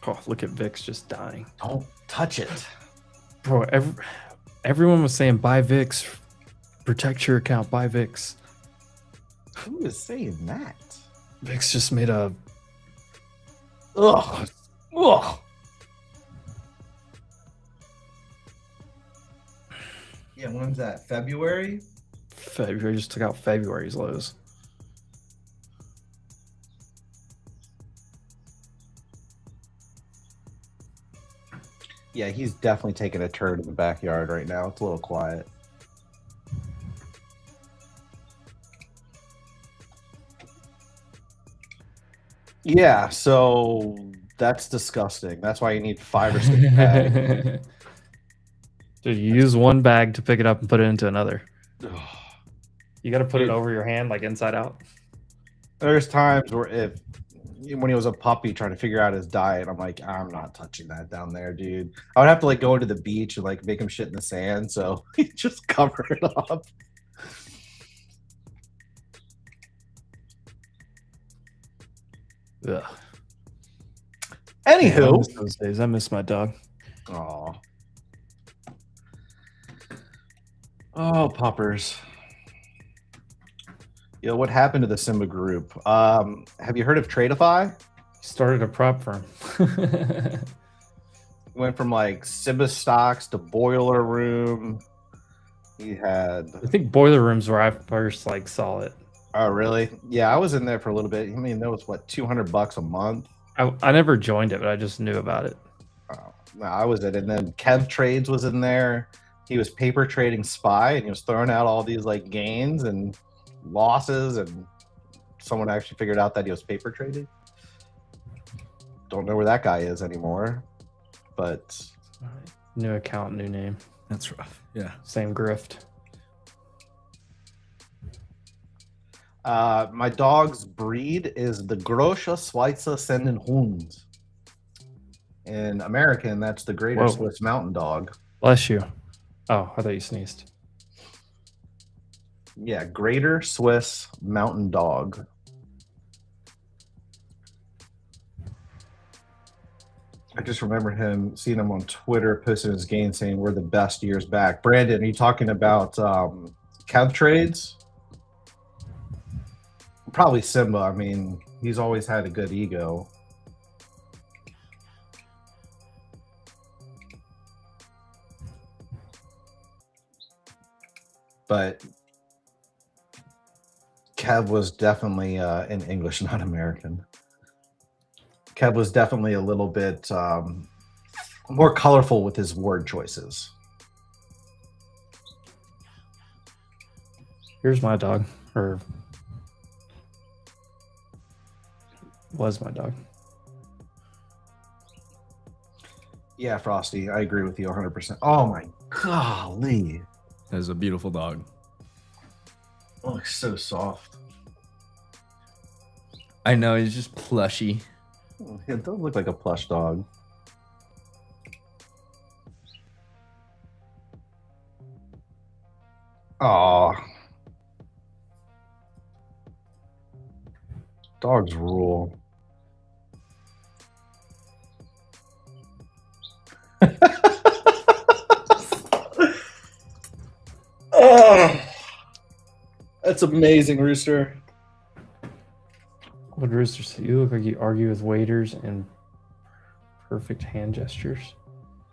Oh, look at Vix just dying. don't touch it. Bro, everyone was saying buy Vix, protect your account, buy Vix. Who is saying that? Vix just made a Ugh. Ugh. Yeah, when's that? February? February, just took out February's lows. Yeah, he's definitely taking a turn in the backyard right now. It's a little quiet. Yeah, so that's disgusting. That's why you need 5 or 6 bags. Dude, you use one bag to pick it up and put it into another. You got to put it Dude. over your hand, like inside out. There's times where when he was a puppy trying to figure out his diet, I'm like, I'm not touching that down there, dude. I would have to like go into the beach and like make him shit in the sand, so he just cover it up. Ugh. I Anywho, miss those days. I miss my dog. Oh, puppers. Yo, what happened to the Simba group? Have you heard of Tradeify? Started a prop firm. Went from like Simba stocks to Boiler Room. He had. I think Boiler Room's where I first like saw it. Oh, really? Yeah, I was in there for a little bit. I mean, that was what, $200 a month. I never joined it, but I just knew about it. Oh, no, I was in, and then Kev Trades was in there. He was paper trading SPY, and he was throwing out all these like gains and losses, and someone actually figured out that he was paper trading. Don't know where that guy is anymore, but New account, new name. That's rough. Yeah. Same grift. My dog's breed is the Grosche Schweizer Sennenhund. In American, that's the Greater Whoa. Swiss Mountain Dog. Bless you. Oh, I thought you sneezed. Yeah, Greater Swiss Mountain Dog. I just remember seeing him on Twitter posting his game saying we're the best years back. Brandon, are you talking about Kev Trades? Probably Simba. I mean, he's always had a good ego. But Kev was definitely in English, not American. Kev was definitely a little bit more colorful with his word choices. Here's my dog, or was my dog. Yeah, Frosty, I agree with you 100%. Oh my golly. That is a beautiful dog. Oh, looks so soft. I know, he's just plushy. It does look like a plush dog. Aw. Dogs rule. Oh, that's amazing, Rooster. What Rooster say? You look like you argue with waiters and perfect hand gestures.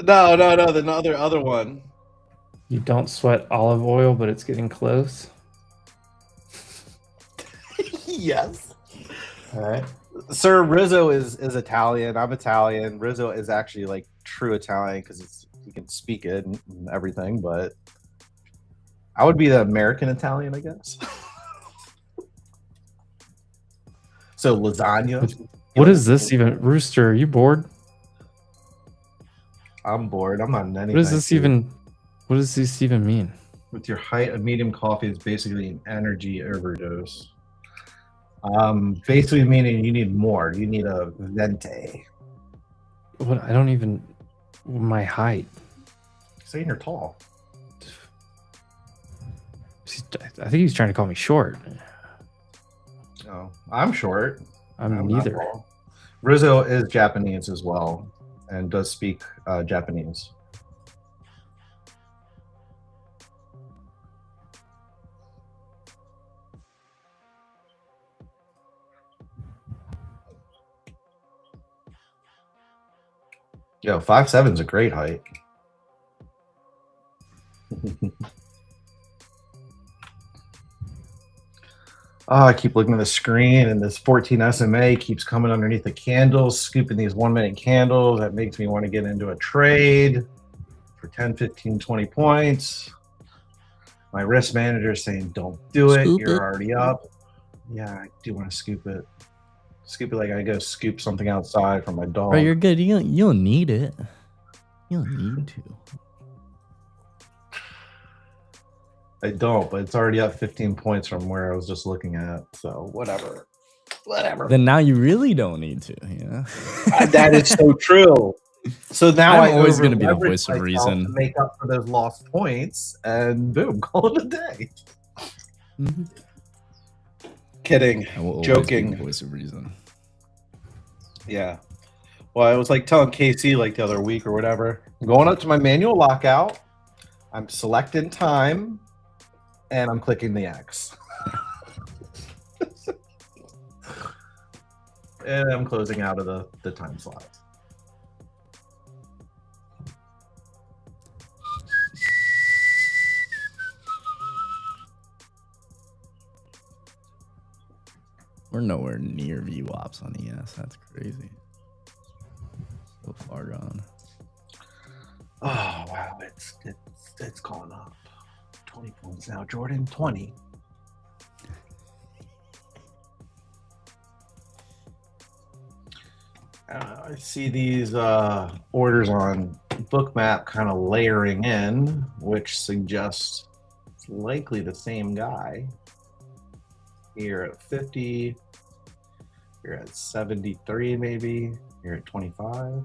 No, the other one. You don't sweat olive oil, but it's getting close. Yes. All right. Sir, Rizzo is Italian. I'm Italian. Rizzo is actually like true Italian because he can speak it and everything, but I would be the American Italian, I guess. So lasagna. What is this even? Rooster, are you bored? I'm bored. I'm not in anything. What does this even mean? With your height, a medium coffee is basically an energy overdose. Basically meaning you need more. You need a venti. What? I don't even. My height. Saying you're tall. I think he's trying to call me short. Oh, I'm short. I'm not neither. tall. Rizzo is Japanese as well and does speak Japanese. Yo, 5'7" is a great height. Oh, I keep looking at the screen and this 14 SMA keeps coming underneath the candles, scooping these 1 minute candles. That makes me want to get into a trade for 10, 15, 20 points. My risk manager is saying, don't do it. You're already up. Yeah, I do want to scoop it. Scoop it like I go scoop something outside from my dog. Bro, you're good. You don't need it. You don't need to. I don't, but it's already up 15 points from where I was just looking at. So whatever. Then now you really don't need to. Yeah. That is so true. So now I'm always going to be the over-leverage voice of myself reason. to make up for those lost points, and boom, call it a day. Mm-hmm. Kidding, I will always joking. be the voice of reason. Yeah. Well, I was like telling Casey like the other week or whatever. I'm going up to my manual lockout. I'm selecting time, and I'm clicking the X. And I'm closing out of the time slot. We're nowhere near VWAPs on ES. That's crazy. So far gone. Oh wow, it's gone up. 20 points now, Jordan. 20. I see these orders on Bookmap kind of layering in, which suggests it's likely the same guy. Here at 50, you're at 73 maybe, you're at 25.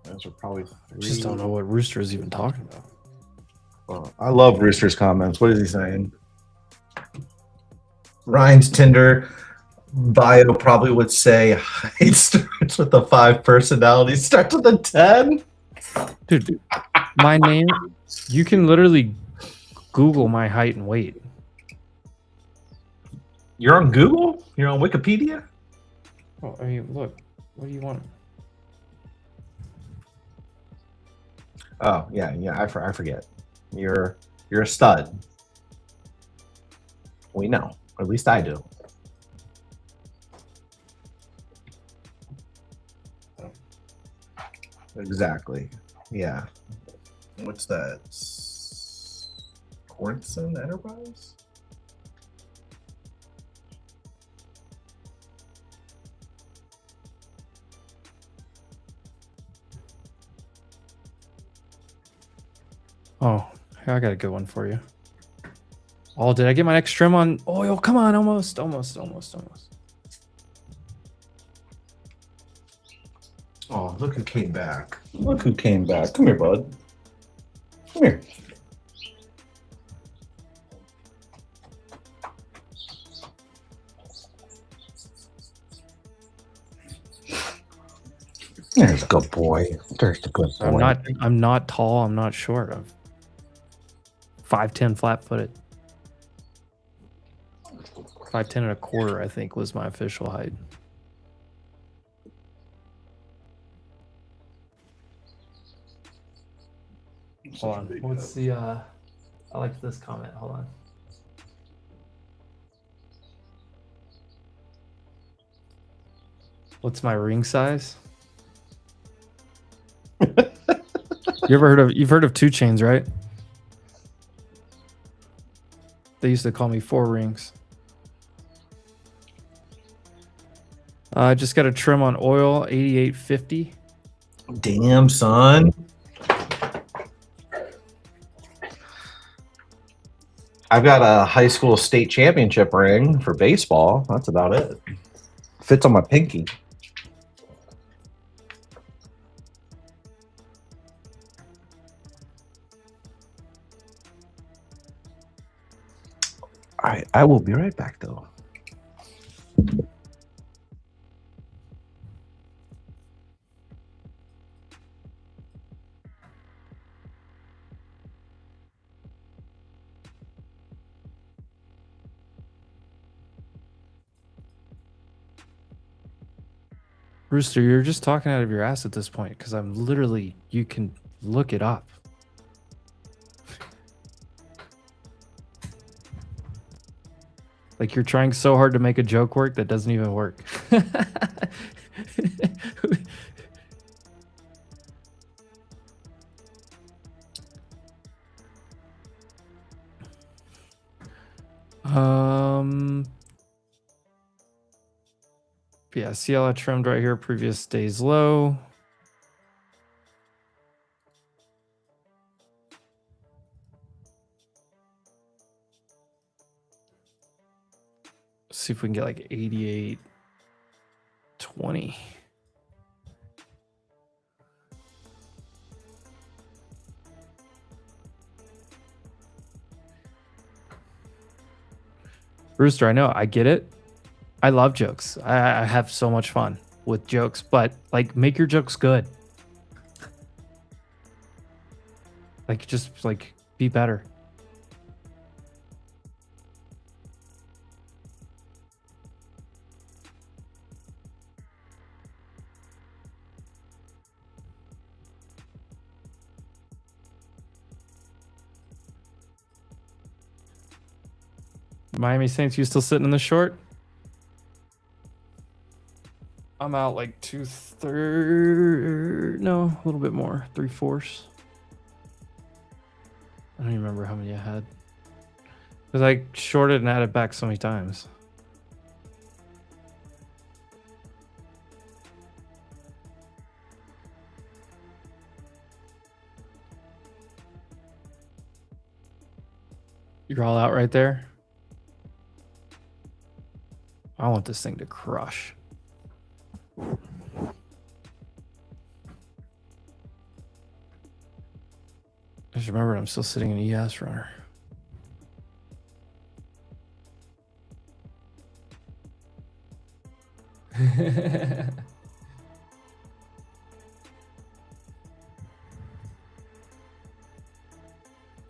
Those are probably three. I just don't know what Rooster is even talking about. Well, I love Rooster's comments. What is he saying? Ryan's Tinder bio probably would say height starts with a 5, personality starts with a 10. Dude, my name, you can literally Google my height and weight. You're on Google? You're on Wikipedia? Oh, I mean, look, what do you want? Oh, yeah, I forget. You're a stud. We know. Or at least I do. Exactly. Yeah. What's that? Cornson Enterprise? Oh, here, I got a good one for you. Oh, did I get my next trim on oil? Come on, almost. Oh, look who came back. Look who came back. Come here, bud. Come here. There's a good boy. There's the good boy. I'm not tall. I'm not short. I'm 5'10", flat-footed. 5'10" and a quarter, I think, was my official height. Hold on. What's the? I like this comment. Hold on. What's my ring size? You've heard of 2 Chainz, right? They used to call me 4 rings. I just got a trim on oil, 88.50. Damn, son. I've got a high school state championship ring for baseball. That's about it. Fits on my pinky. All right, I will be right back, though. Rooster, you're just talking out of your ass at this point because I'm literally, you can look it up. Like you're trying so hard to make a joke work that doesn't even work. Yeah, CL trimmed right here, previous day's low. Let's see if we can get like 88.20. Rooster, I know, I get it. I love jokes. I have so much fun with jokes, but like make your jokes good. Like just like be better. Miami Saints, you still sitting in the short? I'm out like 2/3. No, a little bit more. 3/4. I don't even remember how many I had. Because I shorted and added back so many times. You're all out right there? I want this thing to crush. Just remember, I'm still sitting in ES runner.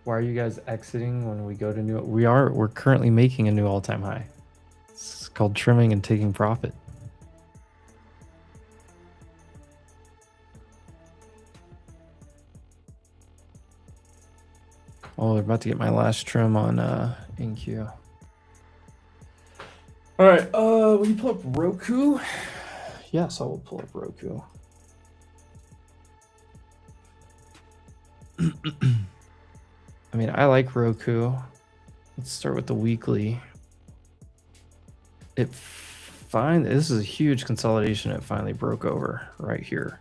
Why are you guys exiting when we go to new? We're currently making a new all-time high. It's called trimming and taking profit. Oh, they're about to get my last trim on InQ. All right, will you pull up Roku? Yes, I will pull up Roku. I mean, I like Roku. Let's start with the weekly. This is a huge consolidation. It finally broke over right here.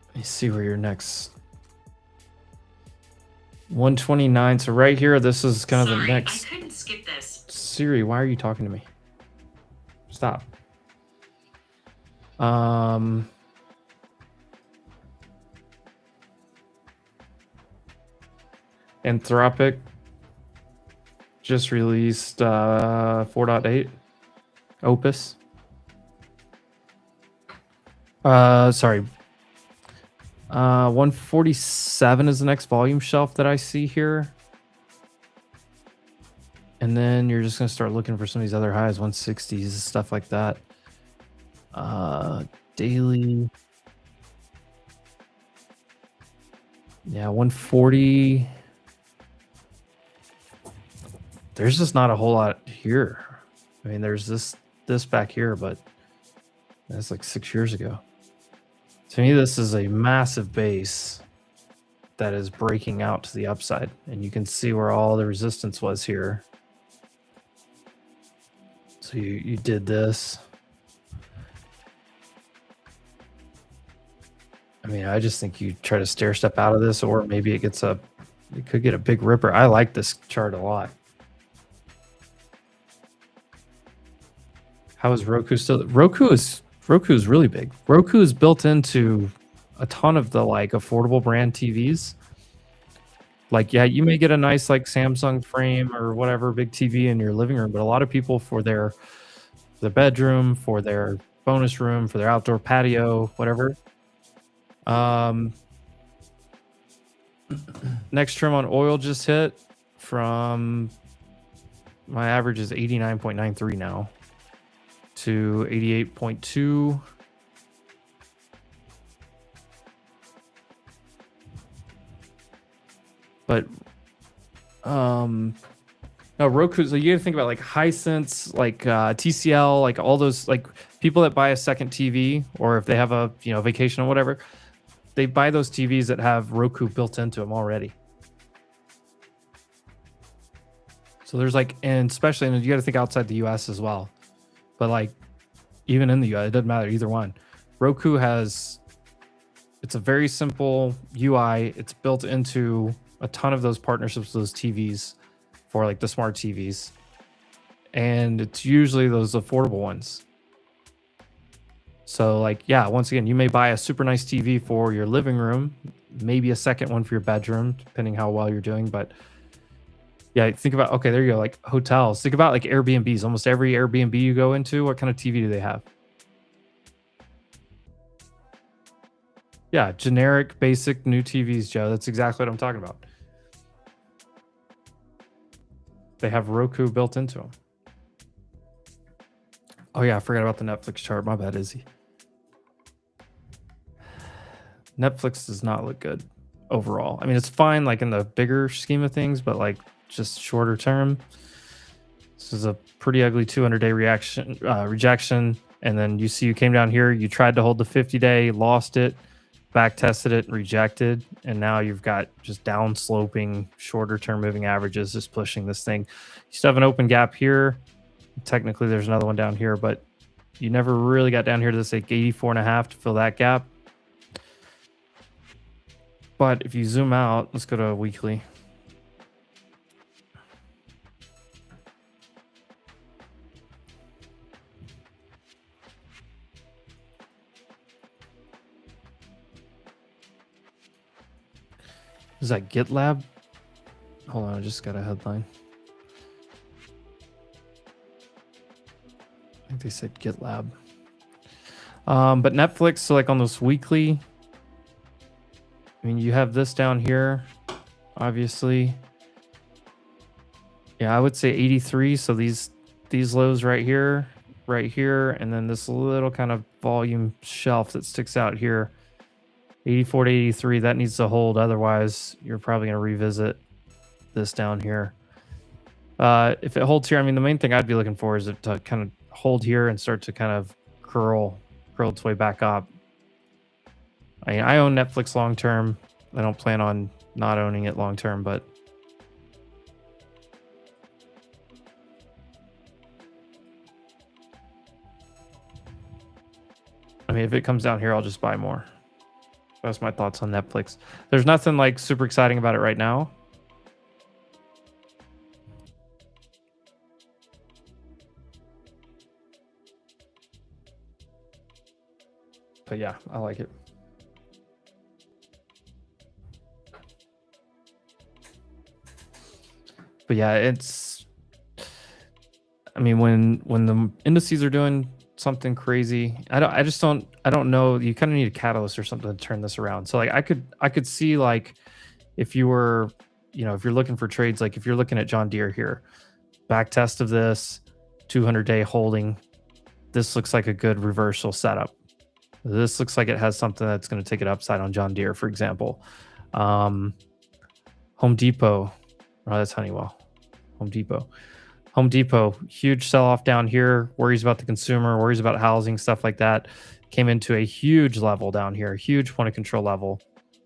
Let me see where your next 129. So right here, this is kind of the next. I couldn't skip this. Siri, why are you talking to me? Stop. Anthropic just released 4.8 Opus. Sorry. 147 is the next volume shelf that I see here. And then you're just going to start looking for some of these other highs, 160s, stuff like that. Daily. Yeah, 140. There's just not a whole lot here. I mean, there's this back here, but that's like 6 years ago. To me, this is a massive base that is breaking out to the upside. And you can see where all the resistance was here. So you did this. I mean, I just think you try to stair step out of this, or maybe it could get a big ripper. I like this chart a lot. How is Roku still? Roku is really big. Roku is built into a ton of the like affordable brand TVs. Like, yeah, you may get a nice like Samsung frame or whatever big TV in your living room, but a lot of people for their bedroom, for their bonus room, for their outdoor patio, whatever. Next trim on oil just hit from my average is 89.93 now to 88.2. But no, Roku, so you gotta think about like Hisense, like TCL, like all those like people that buy a second TV, or if they have a vacation or whatever, they buy those TVs that have Roku built into them already. So there's like, and especially, and you got to think outside the US as well. But like, even in the US, it doesn't matter, either one. Roku it's a very simple UI. It's built into a ton of those partnerships, those TVs for like the smart TVs. And it's usually those affordable ones. So like, yeah, once again, you may buy a super nice TV for your living room, maybe a second one for your bedroom, depending how well you're doing. But yeah, think about, okay, there you go, like hotels. Think about like Airbnbs. Almost every Airbnb you go into, what kind of TV do they have? Yeah, generic, basic, new TVs, Joe. That's exactly what I'm talking about. They have Roku built into them. Oh yeah, I forgot about the Netflix chart. My bad, Izzy. Netflix does not look good overall. I mean, it's fine like in the bigger scheme of things, but like just shorter term, this is a pretty ugly 200-day rejection. And then you see you came down here, you tried to hold the 50-day, lost it, back tested it, rejected, and now you've got just down sloping shorter term moving averages just pushing this thing. You still have an open gap here. Technically there's another one down here, but you never really got down here to this like 84.5 to fill that gap. But if you zoom out, let's go to a weekly. Is that GitLab? Hold on, I just got a headline. I think they said GitLab. But Netflix, so like on this weekly, I mean, you have this down here, obviously. Yeah, I would say 83. So these lows right here, and then this little kind of volume shelf that sticks out here. 84 to 83, that needs to hold. Otherwise, you're probably going to revisit this down here. If it holds here, I mean, the main thing I'd be looking for is it to kind of hold here and start to kind of curl its way back up. I mean, I own Netflix long term. I don't plan on not owning it long term, but I mean, if it comes down here, I'll just buy more. That's my thoughts on Netflix. There's nothing like super exciting about it right now. But yeah, I like it. But yeah, it's, I mean, when the indices are doing something crazy, I don't know, you kind of need a catalyst or something to turn this around. So like I could see, like, if you were, if you're looking for trades, like if you're looking at John Deere here, back test of this 200-day holding, this looks like a good reversal setup. This looks like it has something that's going to take it upside on John Deere, for example. Home Depot. Oh, that's Honeywell. Home Depot, huge sell-off down here, worries about the consumer, worries about housing, stuff like that. Came into a huge level down here, huge point of control level,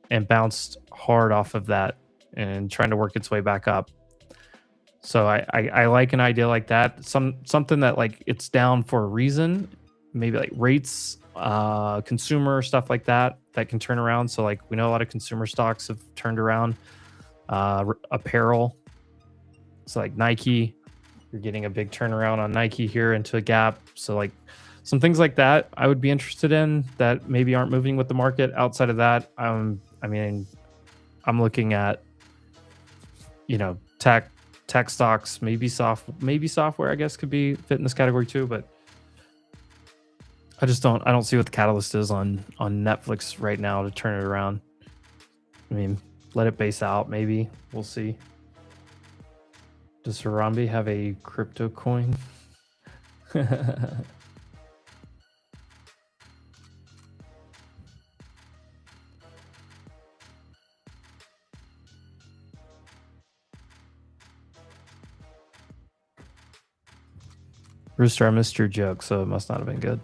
and bounced hard off of that and trying to work its way back up. So I like an idea like that. Something that, like, it's down for a reason, maybe like rates, consumer, stuff like that can turn around. So like we know a lot of consumer stocks have turned around. Apparel, so like Nike, you're getting a big turnaround on Nike here into a gap. So like some things like that I would be interested in that maybe aren't moving with the market. Outside of that, I mean, I'm looking at, tech stocks, maybe software, I guess, could be fit in this category too, but I don't see what the catalyst is on Netflix right now to turn it around. I mean, let it base out, maybe. We'll see. Does Harambe have a crypto coin? Rooster, I missed your joke, so it must not have been good.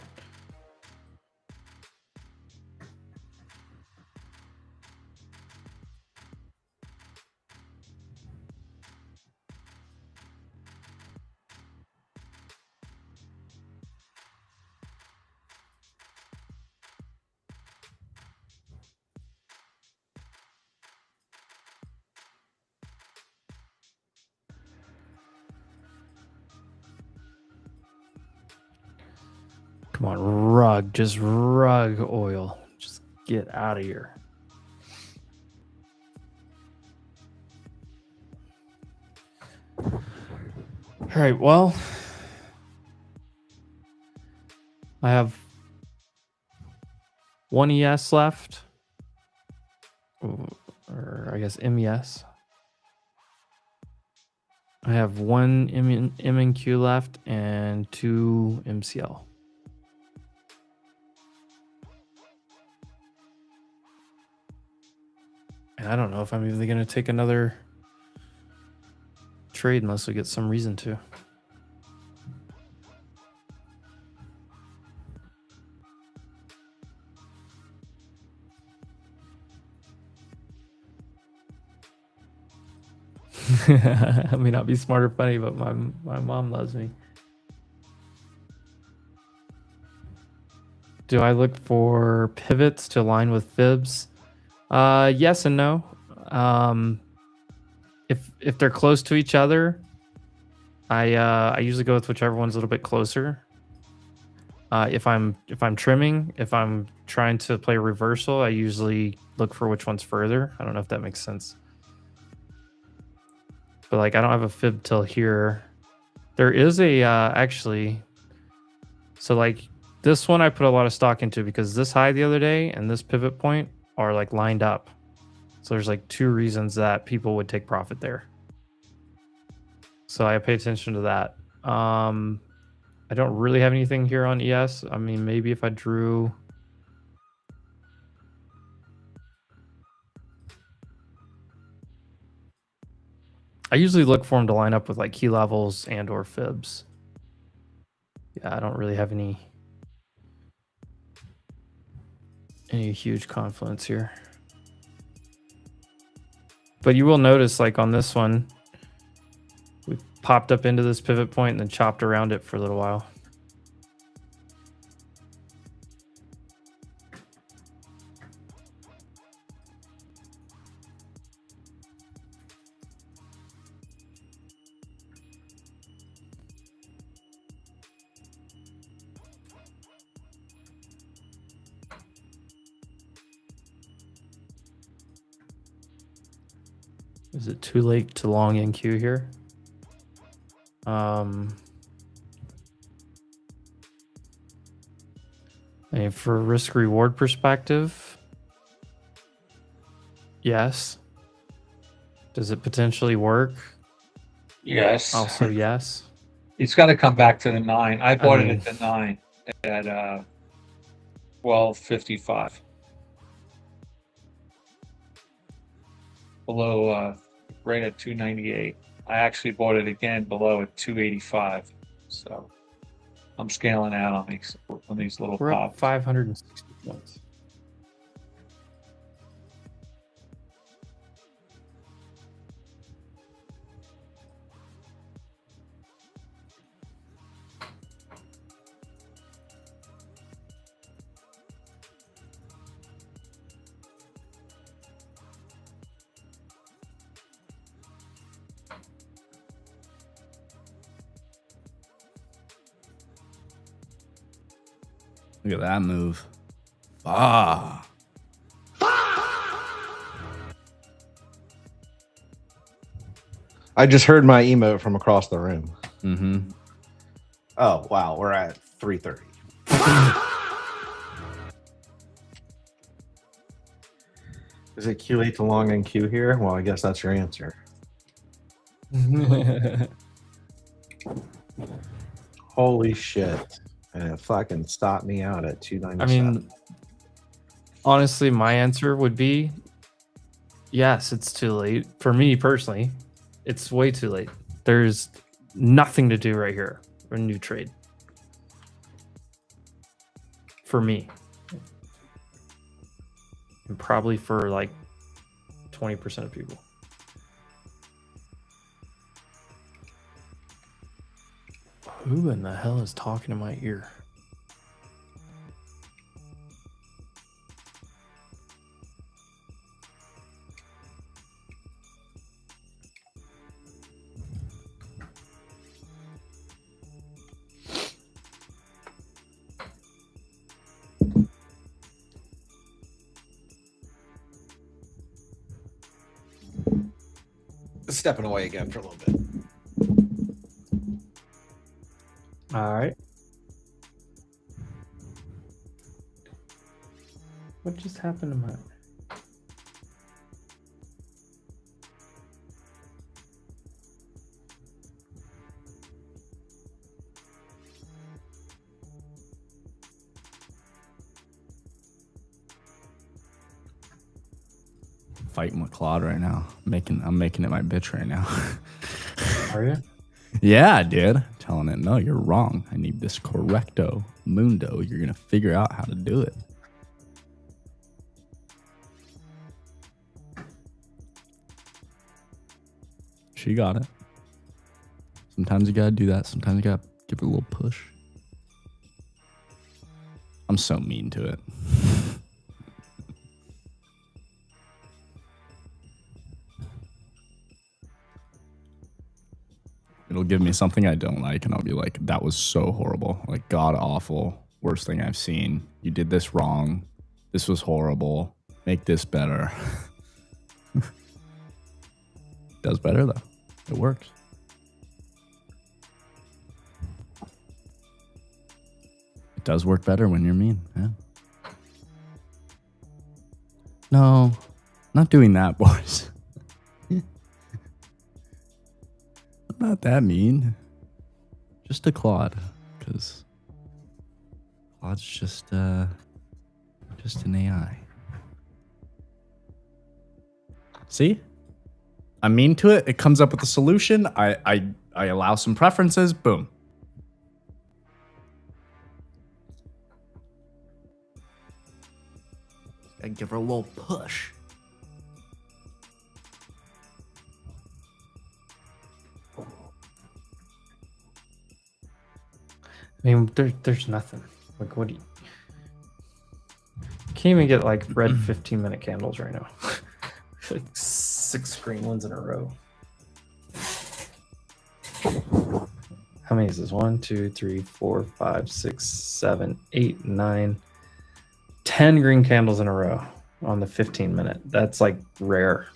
Come on, just rug oil. Just get out of here. All right, well, I have one ES left, or I guess MES. I have one MNQ left and 2 MCL. I don't know if I'm even going to take another trade unless we get some reason to. I may not be smart or funny, but my mom loves me. Do I look for pivots to align with fibs? Yes and no. If they're close to each other, I usually go with whichever one's a little bit closer. If I'm trimming, if I'm trying to play reversal, I usually look for which one's further. I don't know if that makes sense. But like I don't have a fib till here. There is a actually. So like this one I put a lot of stock into because this high the other day and this pivot point are like lined up. So there's like 2 reasons that people would take profit there. So I pay attention to that. I don't really have anything here on ES. I mean, maybe if I drew. I usually look for them to line up with like key levels and or fibs. Yeah, I don't really have any huge confluence here. But you will notice like on this one, we popped up into this pivot point and then chopped around it for a little while. Is it too late to long NQ here? I mean, for risk reward perspective, yes. Does it potentially work? Yes. Also, yes. It's got to come back to the 9. I bought it at the 9 at 12.55. Below, right at 298. I actually bought it again below at 285. So I'm scaling out on these little We're pops. up 560 points. Look at that move. Ah. I just heard my emote from across the room. Mm-hmm. Oh, wow. We're at 3:30. Is it Q8 to long and Q here? Well, I guess that's your answer. Holy shit. And it fucking stopped me out at 297. I mean, honestly, my answer would be yes, it's too late. For me personally, it's way too late. There's nothing to do right here for a new trade. For me. And probably for like 20% of people. Who in the hell is talking in my ear? Stepping away again for a little bit. All right. What just happened to my... fighting with Claude right now. I'm making it my bitch right now. Are you? Yeah, dude. Telling it, no, you're wrong. I need this correcto mundo. You're gonna figure out how to do it. She got it. Sometimes you gotta do that. Sometimes you gotta give it a little push. I'm so mean to it. It'll give me something I don't like, and I'll be like, that was so horrible. Like, god awful. Worst thing I've seen. You did this wrong. This was horrible. Make this better. Does better, though. It works. It does work better when you're mean, yeah. No, not doing that, boys. I'm not that mean. Just to Claude, because Claude's just an AI. See? I'm mean to it. It comes up with a solution. I allow some preferences. Boom. I give her a little push. I mean, there's nothing. Like, what do you... Can't even get, like, red 15-minute candles right now. Like 6 green ones in a row. How many is this? 1, 2, 3, 4, 5, 6, 7, 8, 9, 10 green candles in a row on the 15-minute. That's, like, rare.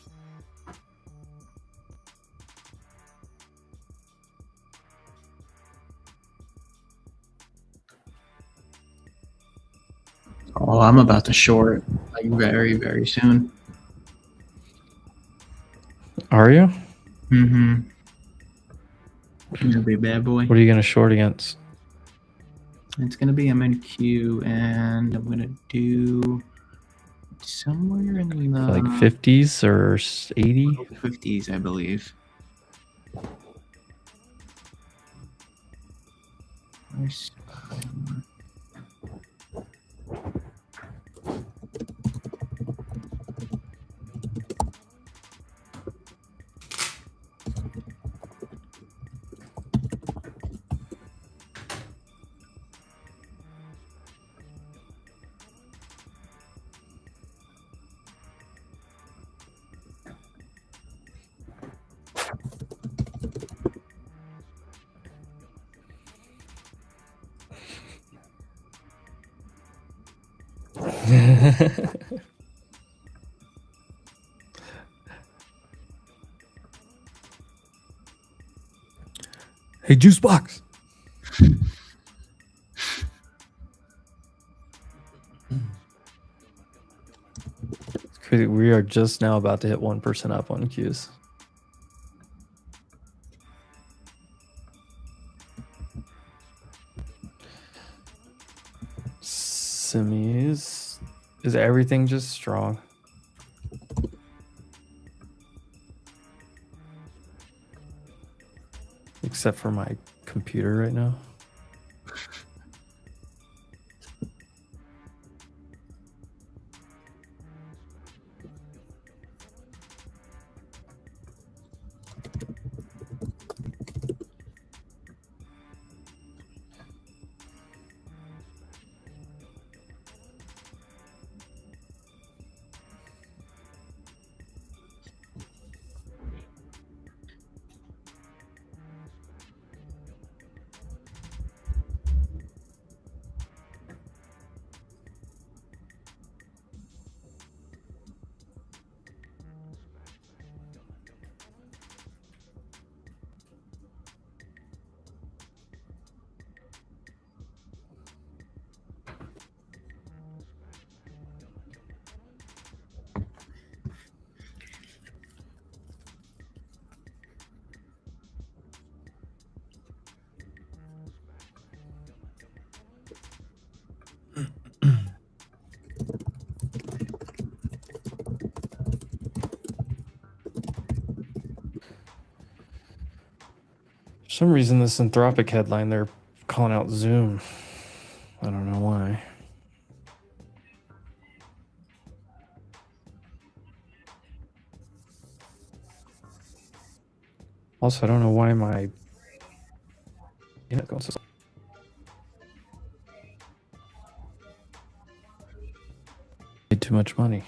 Oh, I'm about to short like very, very soon. Are you? Mm-hmm. Gonna be a bad boy. What are you going to short against? It's gonna be MNQ, and I'm gonna do somewhere in the Like 50s or 80? 50s, I believe. Where's... Hey, Juice Box. It's crazy. We are just now about to hit 1% up on Qs. Semis. Is everything just strong? Except for my computer right now. some reason, this Anthropic headline, they're calling out Zoom. I don't know why. Also, I don't know why my internet goes so. Made too much money.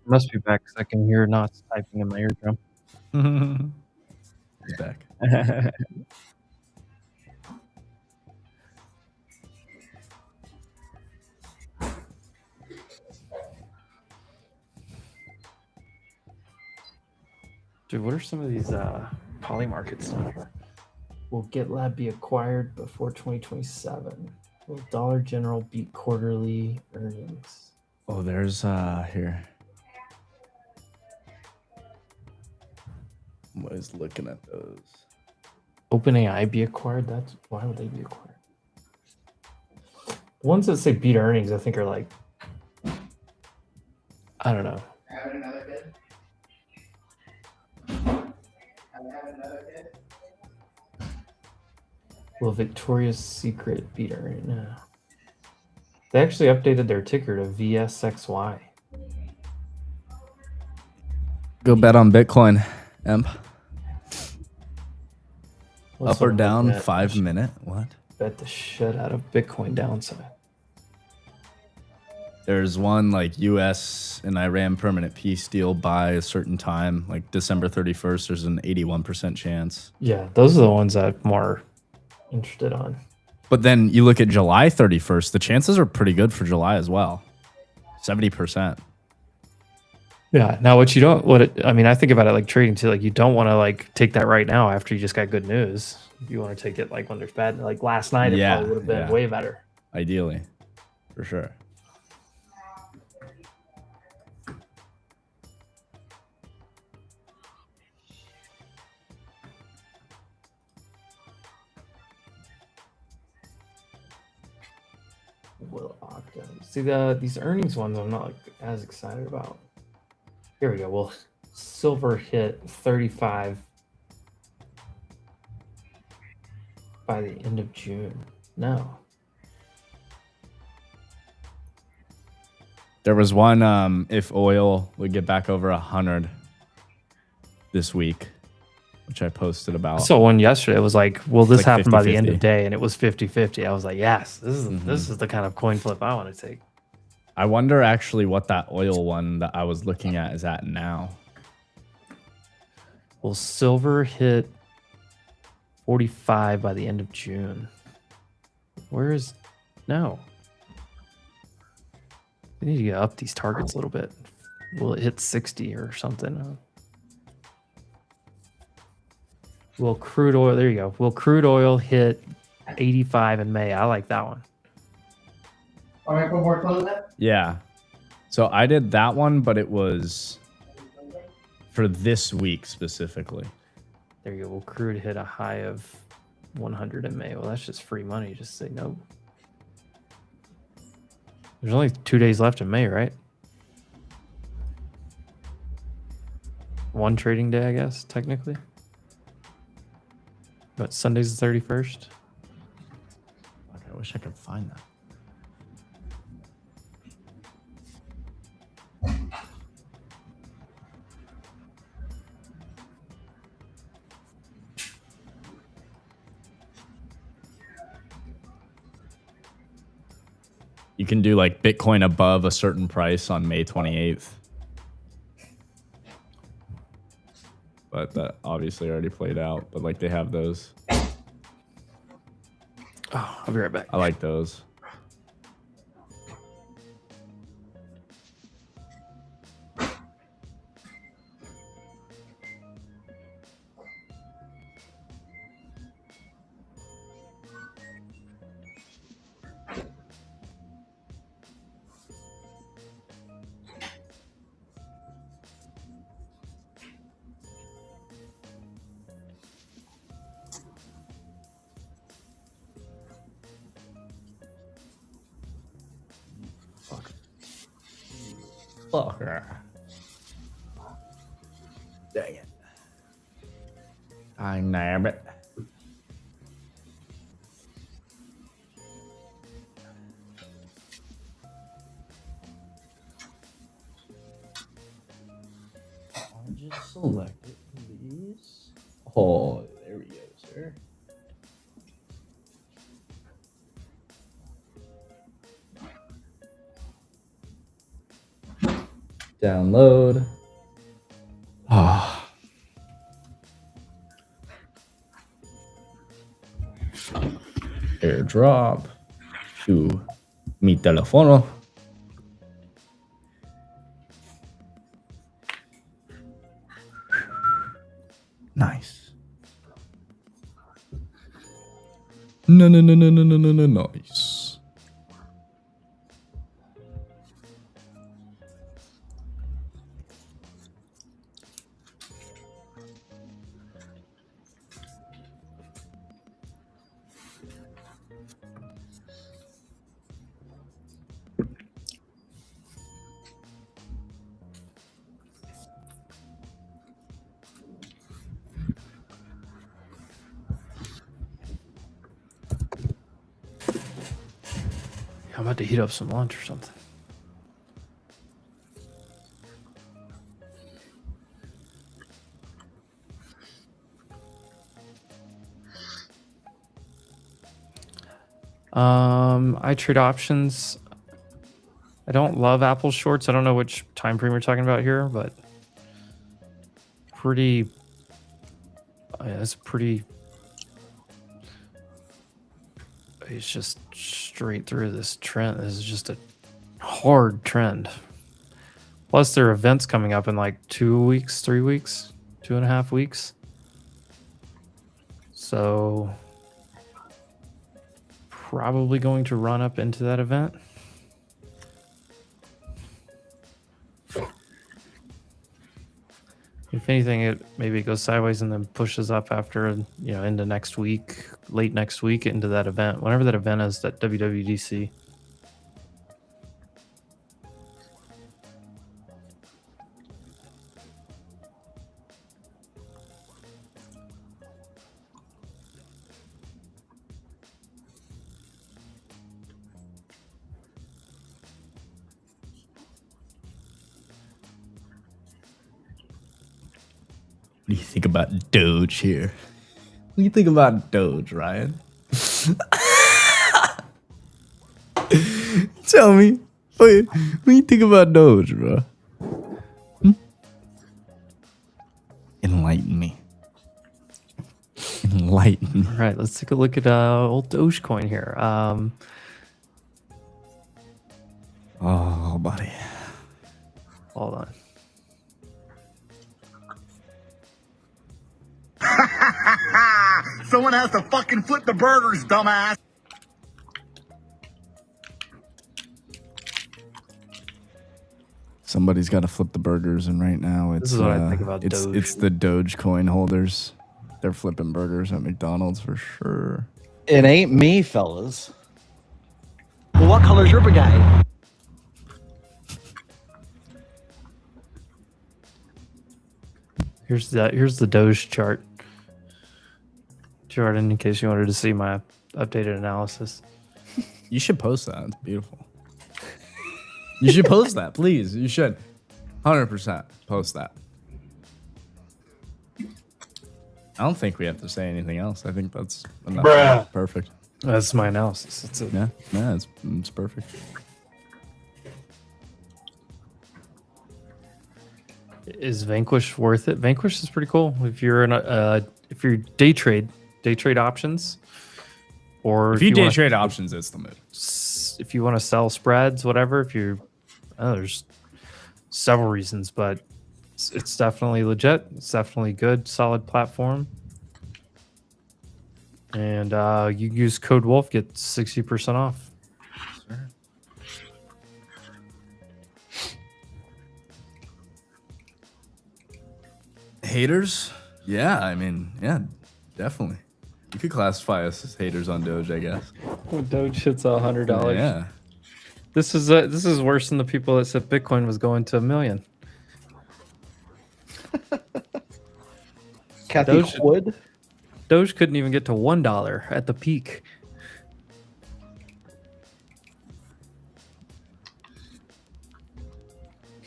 Must be back because I can hear Knots typing in my eardrum. He's back. Dude, what are some of these poly markets down here? Will GitLab be acquired before 2027? Will Dollar General beat quarterly earnings? Oh, there's here. I was looking at those. OpenAI be acquired? That's why would they be acquired? The ones that say beat earnings, I think are like, I don't know. Will Victoria's Secret beat earnings? No. They actually updated their ticker to VSXY. Go bet on Bitcoin, Emp. What's Up or one down, bet? 5 minute? What? Bet the shit out of Bitcoin downside. There's one like US and Iran permanent peace deal by a certain time, like December 31st. There's an 81% chance. Yeah, those are the ones I'm more interested on. But then you look at July 31st, the chances are pretty good for July as well. 70%. Yeah. Now, I mean, I think about it like trading too. Like, you don't want to like take that right now after you just got good news. You want to take it like when there's bad. Like last night, it probably would have been way better. Ideally, for sure. Will Octa. See these earnings ones I'm not like as excited about. Here we go. Well, silver hit 35 by the end of June. No. There was one if oil would get back over 100 this week, which I posted about. I saw one yesterday. It was like, will this like happen by the end 50-50. of day? And it was 50-50. I was like, yes, this is the kind of coin flip I want to take. I wonder actually what that oil one that I was looking at is at now. Well, silver hit 45 by the end of June. Where is... No. We need to get up these targets a little bit. Will it hit 60 or something? Will crude oil... There you go. Will crude oil hit 85 in May? I like that one. All right, put more clothes in? Yeah. So I did that one, but it was for this week specifically. There you go. Will crude hit a high of 100 in May? Well, that's just free money. Just say no. There's only 2 days left in May, right? One trading day, I guess, technically. But Sunday's the 31st. Fuck, I wish I could find that. You can do like Bitcoin above a certain price on May 28th. But that obviously already played out. But like they have those. Oh, I'll be right back. I like those. Fucker. Dang it. I nab it. I'll just select it, please. Oh, there we go, sir. Download. Ah. Airdrop to mi teléfono. Nice. No, nice. I'm about to heat up some lunch or something. I trade options. I don't love Apple shorts. I don't know which time frame we're talking about here, but pretty. Yeah, it's pretty. It's just straight through this trend. This is just a hard trend. Plus, there are events coming up in like 2 weeks, 3 weeks, 2.5 weeks. So, probably going to run up into that event. If anything, maybe it goes sideways and then pushes up after, into next week, late next week into that event. Whenever that event is, that WWDC. What do you think about Doge here? What do you think about Doge, Ryan? Tell me. What do you think about Doge, bro? Enlighten me. Enlighten Enlighten. All right, let's take a look at old Dogecoin here. Oh, buddy. Hold on. Someone has to fucking flip the burgers, dumbass. Somebody's got to flip the burgers, and right now it's This is what I think about it's Doge. it's the Dogecoin holders. They're flipping burgers at McDonald's for sure. It ain't me, fellas. Well, what color's your brigade? Here's the Doge chart. Jordan, in case you wanted to see my updated analysis. You should post that. It's beautiful. You should post that, please. You should. 100% post that. I don't think we have to say anything else. I think that's enough. Bruh. Perfect. That's my analysis. That's it. Yeah, it's perfect. Is Vanquish worth it? Vanquish is pretty cool if you're in if you're day trade options, or If you day wanna- trade options, it's the move. If you want to sell spreads, whatever. If you're, there's several reasons, but it's definitely legit. It's definitely good, solid platform. And you use code Wolf, get 60% off. Haters? Yeah, I mean, yeah, definitely. You could classify us as haters on Doge, I guess. When Doge hits $100, Yeah. this is worse than the people that said Bitcoin was going to $1 million. Kathy Wood. Doge couldn't even get to $1 at the peak.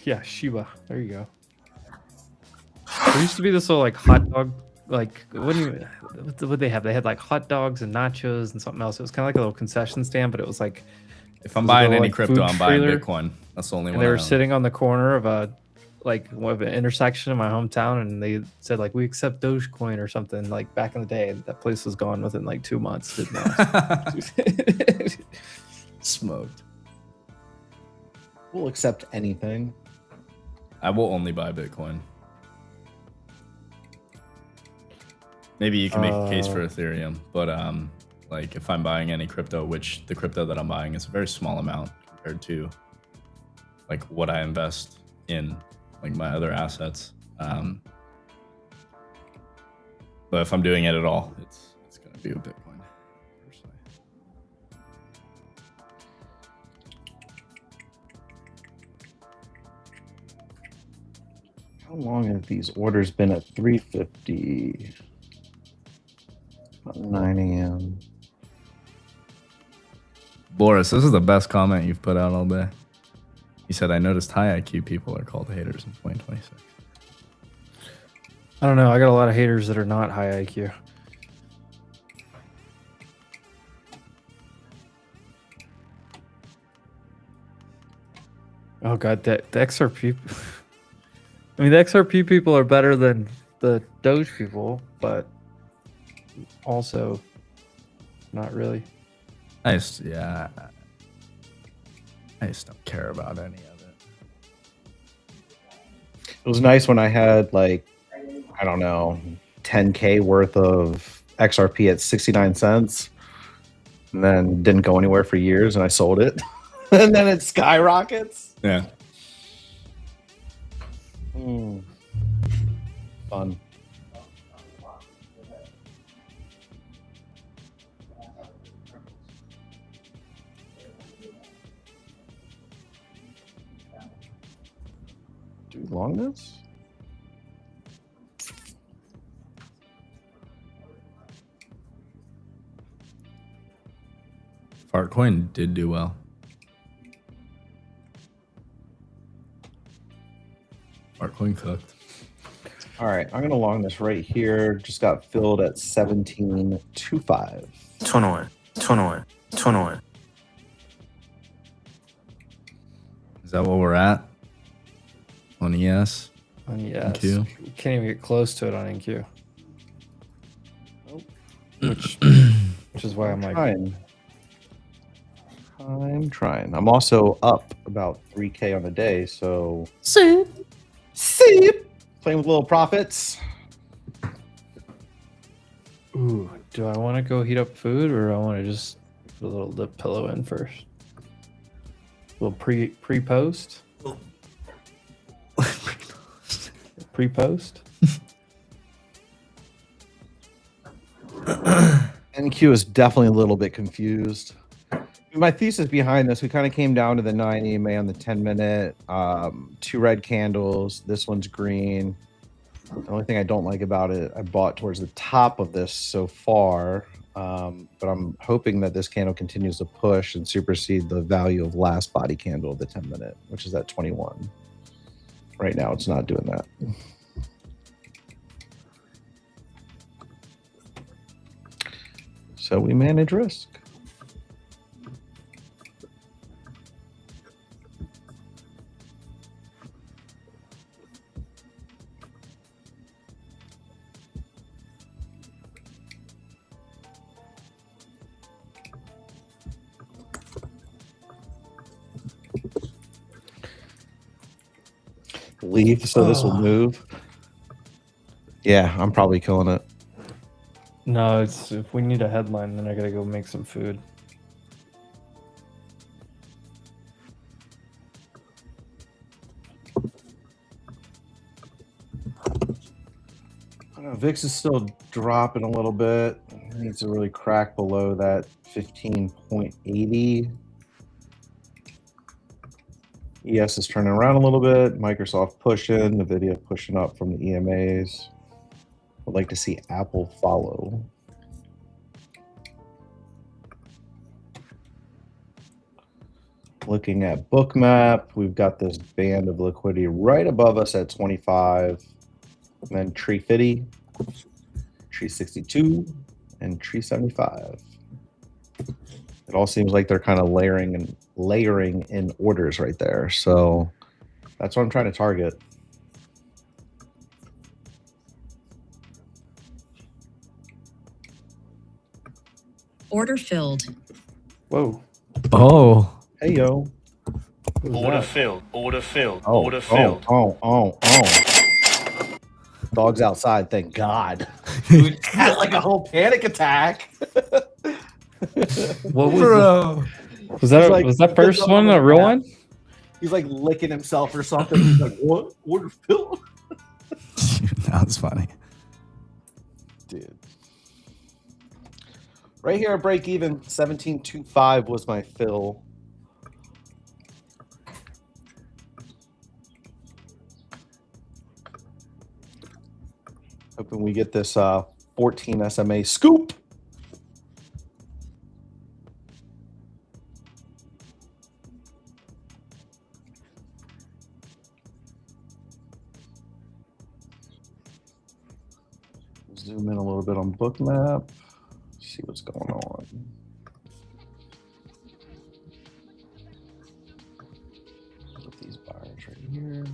Yeah, Shiba. There you go. There used to be this little like hot dog, like what would they have? They had like hot dogs and nachos and something else. It was kind of like a little concession stand, but it was like If I'm it was a buying little, any like, crypto, food I'm buying trailer. Bitcoin. That's the only And one. they I were own. sitting on the corner of an intersection in my hometown, and they said like we accept Dogecoin or something like back in the day. And that place was gone within like 2 months. Didn't know. Smoked. We'll accept anything. I will only buy Bitcoin. Maybe you can make a case for Ethereum, but like if I'm buying any crypto, which the crypto that I'm buying is a very small amount compared to like what I invest in like my other assets. But if I'm doing it at all, it's gonna be with Bitcoin, personally. How long have these orders been at 350? About 9 a.m. Boris, this is the best comment you've put out all day. He said, I noticed high IQ people are called haters in 2026. I don't know. I got a lot of haters that are not high IQ. Oh god, the XRP. I mean, the XRP people are better than the Doge people, but also not really. I just don't care about any of it. It was nice when I had like, I don't know, 10K worth of XRP at 69 cents and then didn't go anywhere for years and I sold it. And then it skyrockets. Yeah. Fun. Do we long this? Fartcoin did do well. Fartcoin cooked. All right, I'm gonna long this right here. Just got filled at 17.25. 21. Is that what we're at? On ES? On ES. NQ? We can't even get close to it on NQ. which is why I'm like, I'm trying. I'm also up about 3K on the day, so See? playing with little profits. ooh, do I want to go heat up food or I want to just put a little lip pillow in first? A little pre-post? Pre-post? NQ is definitely a little bit confused. My thesis behind this, we kind of came down to the 9 EMA on the 10-minute, 2 red candles. This one's green. The only thing I don't like about it, I bought towards the top of this so far, but I'm hoping that this candle continues to push and supersede the value of last body candle of the 10-minute, which is at 21. Right now, it's not doing that. So we manage risk. Leave so this will move. Yeah, I'm probably killing it. No, it's if we need a headline, then I gotta go make some food. I don't know, VIX is still dropping a little bit. It needs to really crack below that 15.80. ES is turning around a little bit. Microsoft pushing, NVIDIA pushing up from the EMAs. I'd like to see Apple follow. Looking at Bookmap, we've got this band of liquidity right above us at 25. And then Tree 50, Tree 62, and Tree 75. It all seems like they're kind of layering in orders right there. So that's what I'm trying to target. Order filled. Whoa. Oh. Hey, yo. Order filled. Order filled. Oh, Order filled. Oh. Dog's outside, thank God. Dude had like a whole panic attack. What was Bro. Was that Like, was that first one a real one? He's like licking himself or something. He's like, what? Order filled? That was funny. Dude. Right here at break even, 17.25 was my fill. Hoping we get this 14 SMA scoop. Zoom in a little bit on Bookmap. See what's going on. Get these buyers right here.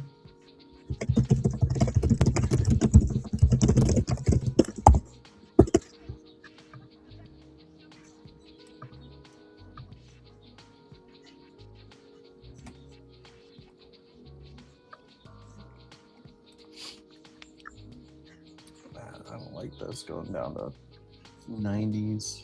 I don't like this going down to 90s.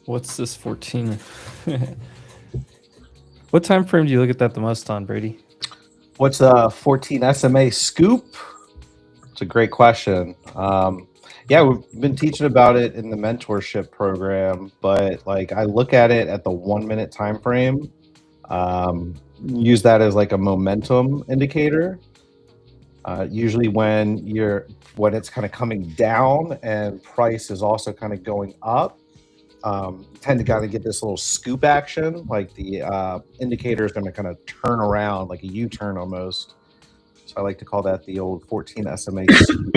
What's this 14? What time frame do you look at that the most on, Brady? What's a 14 SMA scoop? It's a great question. Yeah, we've been teaching about it in the mentorship program, but like I look at it at the 1 minute time frame. Use that as like a momentum indicator. Usually when it's kind of coming down and price is also kind of going up, tend to kind of get this little scoop action, like the indicator is going to kind of turn around like a U-turn almost. So I like to call that the old 14 SMA scoop.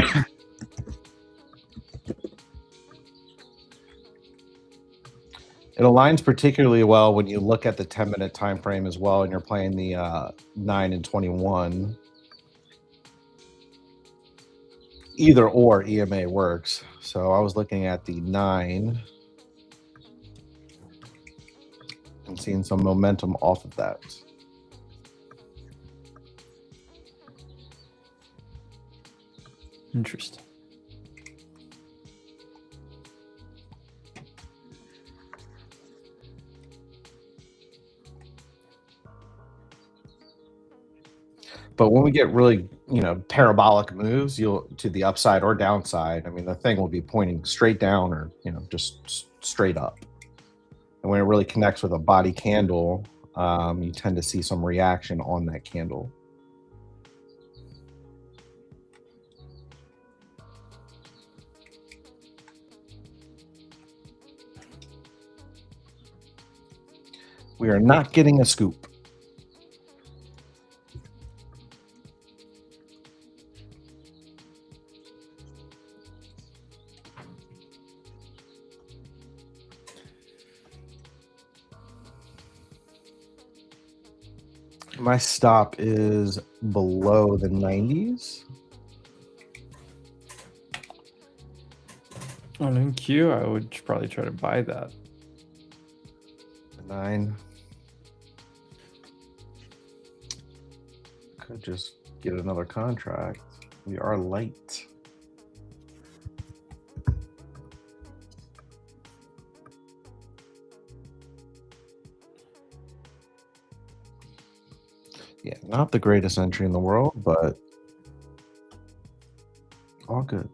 It aligns particularly well when you look at the 10-minute time frame as well, and you're playing the 9 and 21. Either or EMA works. So I was looking at the 9 and seeing some momentum off of that. Interesting. But when we get really, parabolic moves, you'll to the upside or downside. I mean, the thing will be pointing straight down or, just straight up. And when it really connects with a body candle, you tend to see some reaction on that candle. We are not getting a scoop. My stop is below the 90s. On NQ, I would probably try to buy that. 9. Could just get another contract. We are late. Yeah, not the greatest entry in the world, but all good.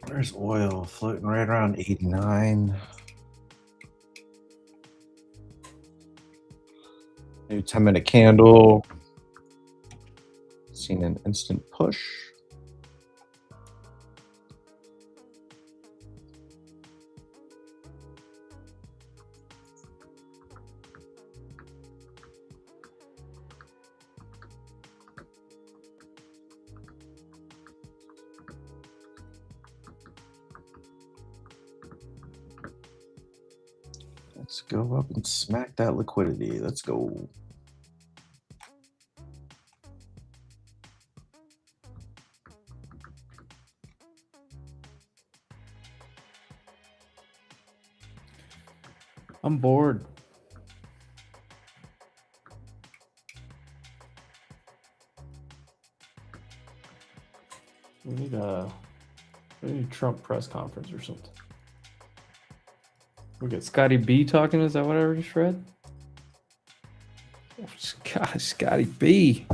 Where's oil? Floating right around 89. New 10-minute candle. Seen an instant push. Let's go up and smack that liquidity. Let's go. I'm bored. We need a Trump press conference or something. We got Scotty B talking. Is that what I just read? Oh, Scotty B.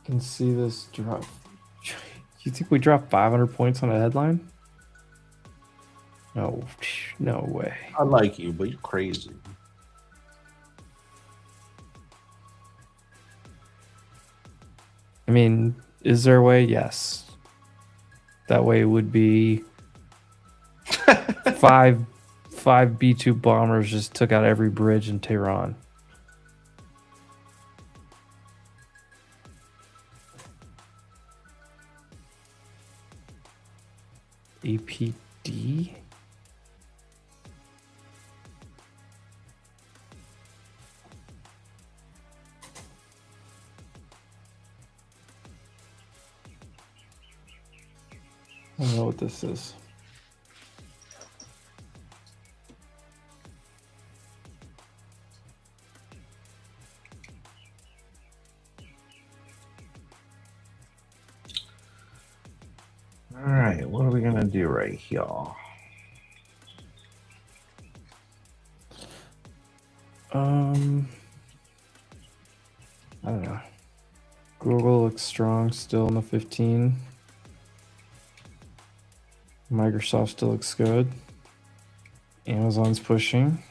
Can see this drop. You think we dropped 500 points on a headline? No. No way. I like you, but you're crazy. I mean, is there a way? Yes. That way would be five B-2 bombers just took out every bridge in Tehran. APD? I don't know what this is. All right, what are we gonna do right here? I don't know. Google looks strong still in the 15. Microsoft still looks good. Amazon's pushing.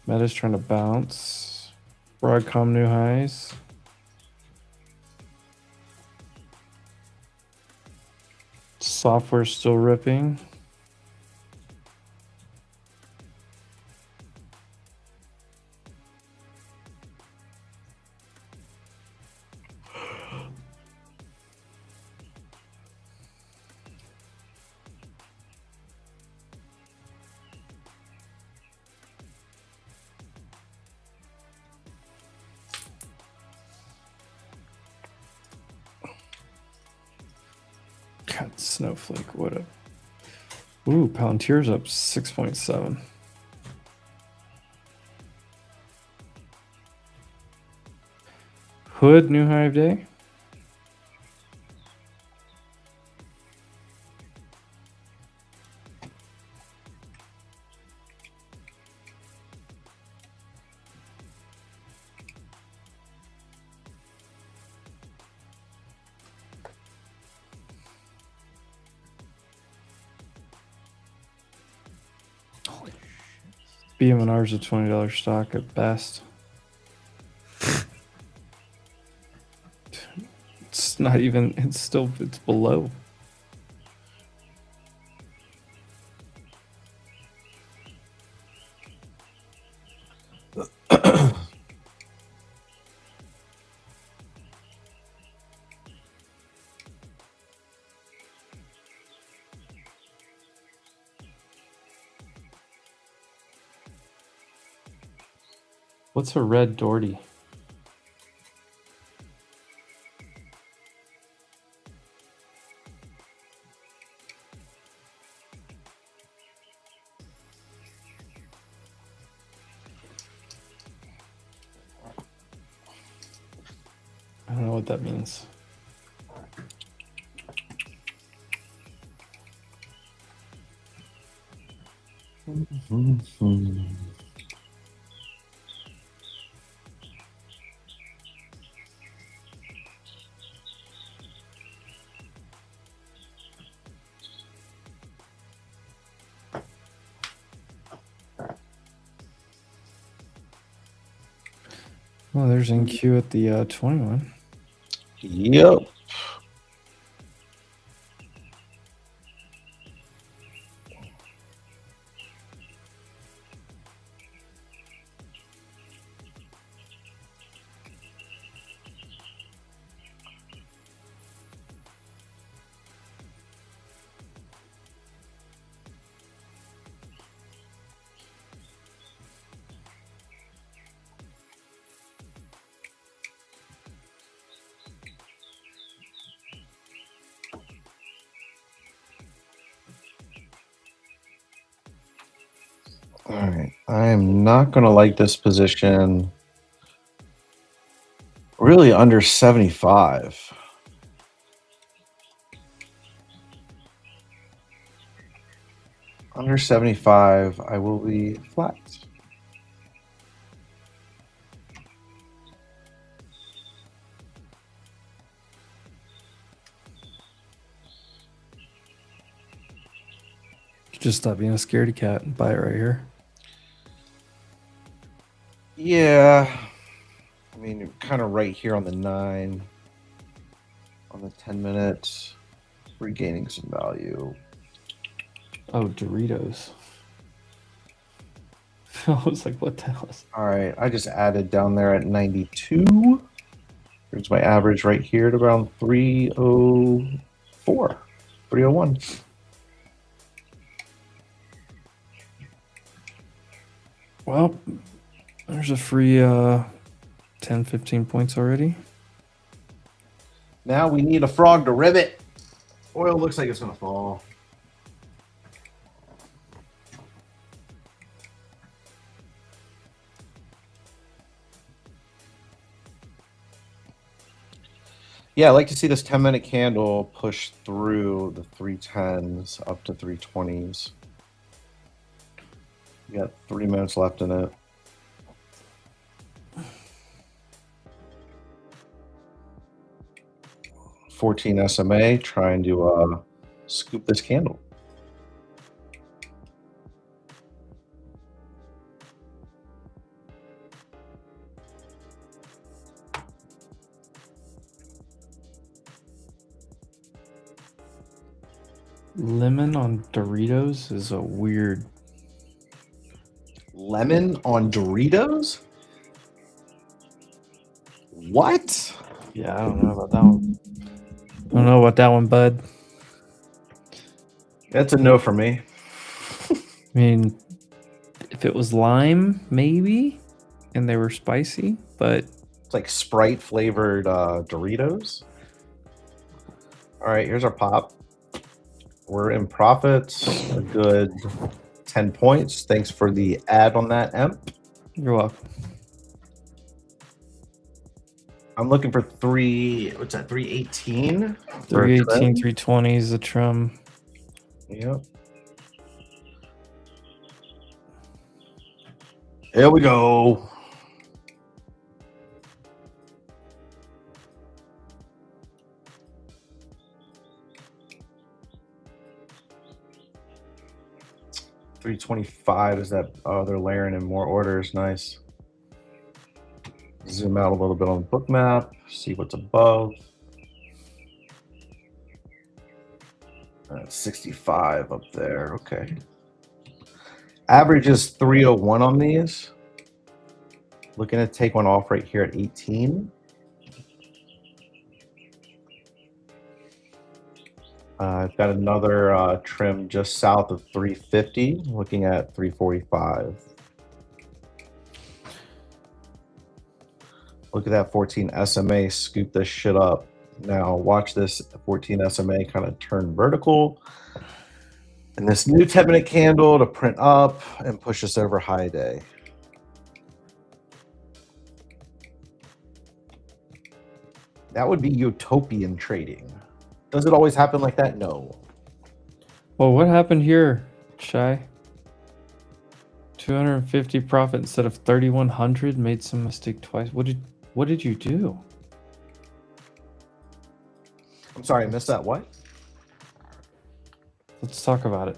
Meta's trying to bounce. Broadcom new highs. Software still ripping. God, Snowflake, what a... Ooh, Palantir's up 6.7. Hood, new high of day. BM&R's a $20 stock at best. It's not even, it's below. What's a red Doherty? I don't know what that means. Well, there's NQ at the 21. Yep. All right. I am not going to like this position really under 75. Under 75, I will be flat. Just stop being a scaredy cat and buy it right here. Yeah. I mean, kind of right here on the 9. On the 10 minutes. Regaining some value. Oh, Doritos. I was like, what the hell is... All right. I just added down there at 92. Here's my average right here at around 304. 301. Well, there's a free 10, 15 points already. Now we need a frog to ribbit. Oil looks like it's going to fall. Yeah, I like to see this 10-minute candle push through the 310s up to 320s. We got 3 minutes left in it. $14 SMA trying to scoop this candle. Lemon on Doritos is a weird. Lemon on Doritos? What? Yeah, I don't know about that one. I don't know about that one, bud. That's a no for me. I mean, if it was lime, maybe, and they were spicy, but it's like Sprite flavored Doritos. All right, here's our pop. We're in profits, a good 10 points. Thanks for the ad on that, Emp. You're welcome. I'm looking for 318? 318, 320 is the trim. Yep. Here we go. $325 is that? Oh, they're layering in more orders. Nice. Zoom out a little bit on the book map, see what's above. 65 up there. Okay. Average is 301 on these. Looking to take one off right here at 18. I've got another trim just south of 350, looking at 345. Look at that 14 SMA, scoop this shit up. Now watch this 14 SMA kind of turn vertical. And this new 10-minute candle to print up and push us over high day. That would be utopian trading. Does it always happen like that? No. Well, what happened here, Shy? 250 profit instead of 3,100. Made some mistake twice. What did you do? I'm sorry, I missed that. What? Let's talk about it.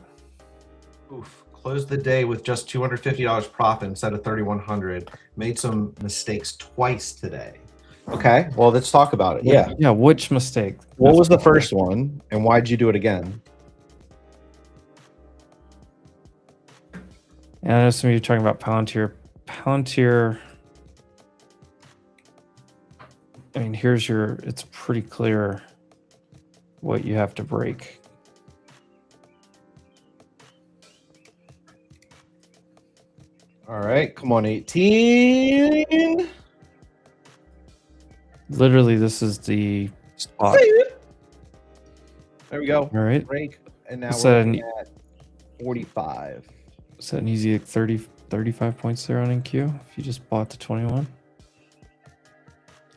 Oof. Closed the day with just $250 profit instead of 3,100. Made some mistakes twice today. Okay, well, let's talk about it. Yeah. Yeah, which mistake? What was the first one, and why'd you do it again? And I assume you're talking about Palantir. Palantir. I mean, here's your. It's pretty clear what you have to break. All right, come on, 18. Literally, this is the spot. There we go. All right. Break, and now So we're at 45. Is that an easy like 35 points there on NQ? If you just bought the 21.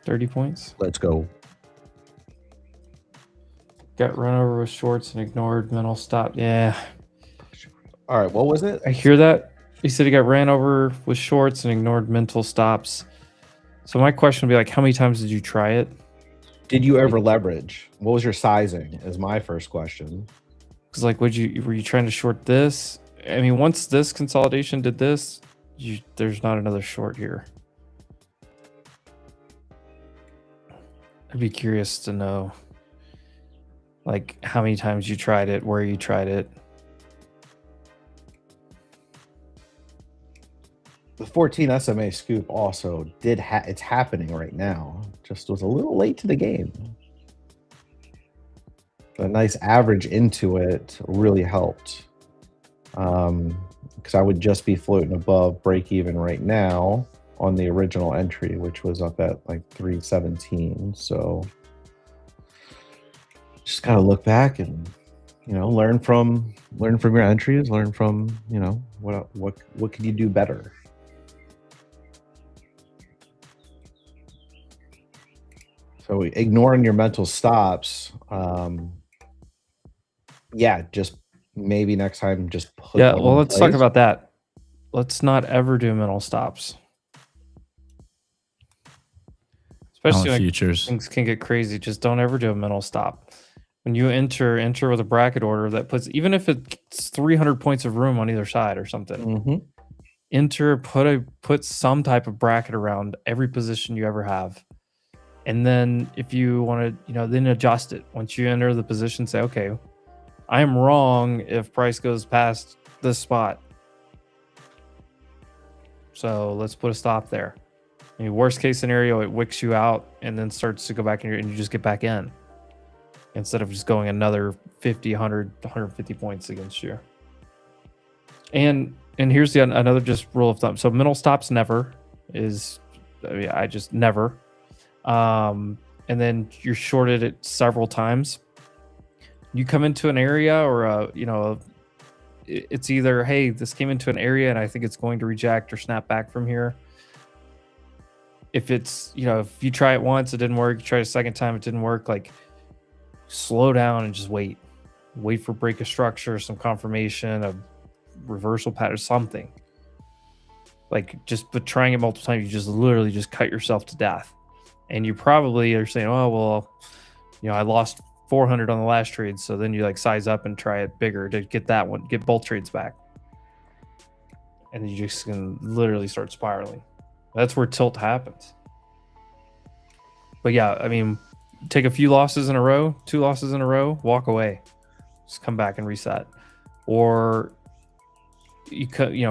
30 points. Let's go. Got run over with shorts and ignored mental stop. Yeah. All right, what was it? I hear that. He said he got ran over with shorts and ignored mental stops. So my question would be like, how many times did you try it? Did you ever leverage? What was your sizing is my first question. Because like, were you trying to short this? I mean, once this consolidation did this, there's not another short here. I'd be curious to know, like, how many times you tried it, where you tried it. The 14 SMA scoop also did it's happening right now. Just was a little late to the game. A nice average into it really helped. Because I would just be floating above break even right now on the original entry, which was up at like 317. So just gotta look back and, you know, learn from your entries, learn from, you know, what can you do better. So ignoring your mental stops, yeah, just maybe next time just put Yeah, them well, in let's talk place. about that. Let's not ever do mental stops. Especially when futures. things can get crazy. Just don't ever do a mental stop. When you enter with a bracket order that puts, even if it's 300 points of room on either side or something, put some type of bracket around every position you ever have. And then if you want to, then adjust it. Once you enter the position, say, okay, I am wrong if price goes past this spot. So let's put a stop there. I mean, worst case scenario, it wicks you out and then starts to go back in and you just get back in instead of just going another 50, 100, 150 points against you. And here's another just rule of thumb. So mental stops never is, I just never. And then you're shorted it several times. You come into an area or it's either, hey, this came into an area and I think it's going to reject or snap back from here. If it's, if you try it once, it didn't work, you try it a second time, it didn't work, like slow down and just wait for break of structure, some confirmation, a reversal pattern, something. Like but trying it multiple times, you just literally just cut yourself to death. And you probably are saying, oh, well, I lost 400 on the last trade. So then you like size up and try it bigger to get that one, get both trades back. And then you just can literally start spiraling. That's where tilt happens. But yeah, I mean, take a few losses in a row, 2 losses in a row, walk away, just come back and reset. Or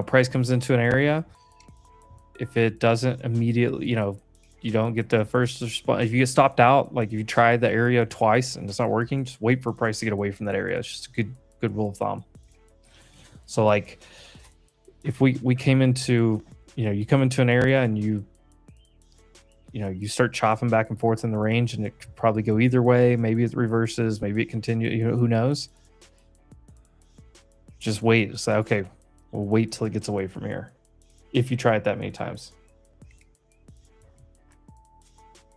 price comes into an area. If it doesn't immediately, you don't get the first response. If you get stopped out, like if you try the area twice and it's not working, just wait for price to get away from that area. It's just a good rule of thumb. So like if we came into, you come into an area and you start chopping back and forth in the range and it could probably go either way. Maybe it reverses, maybe it continues, who knows? Just wait. Say, okay, we'll wait till it gets away from here. If you try it that many times.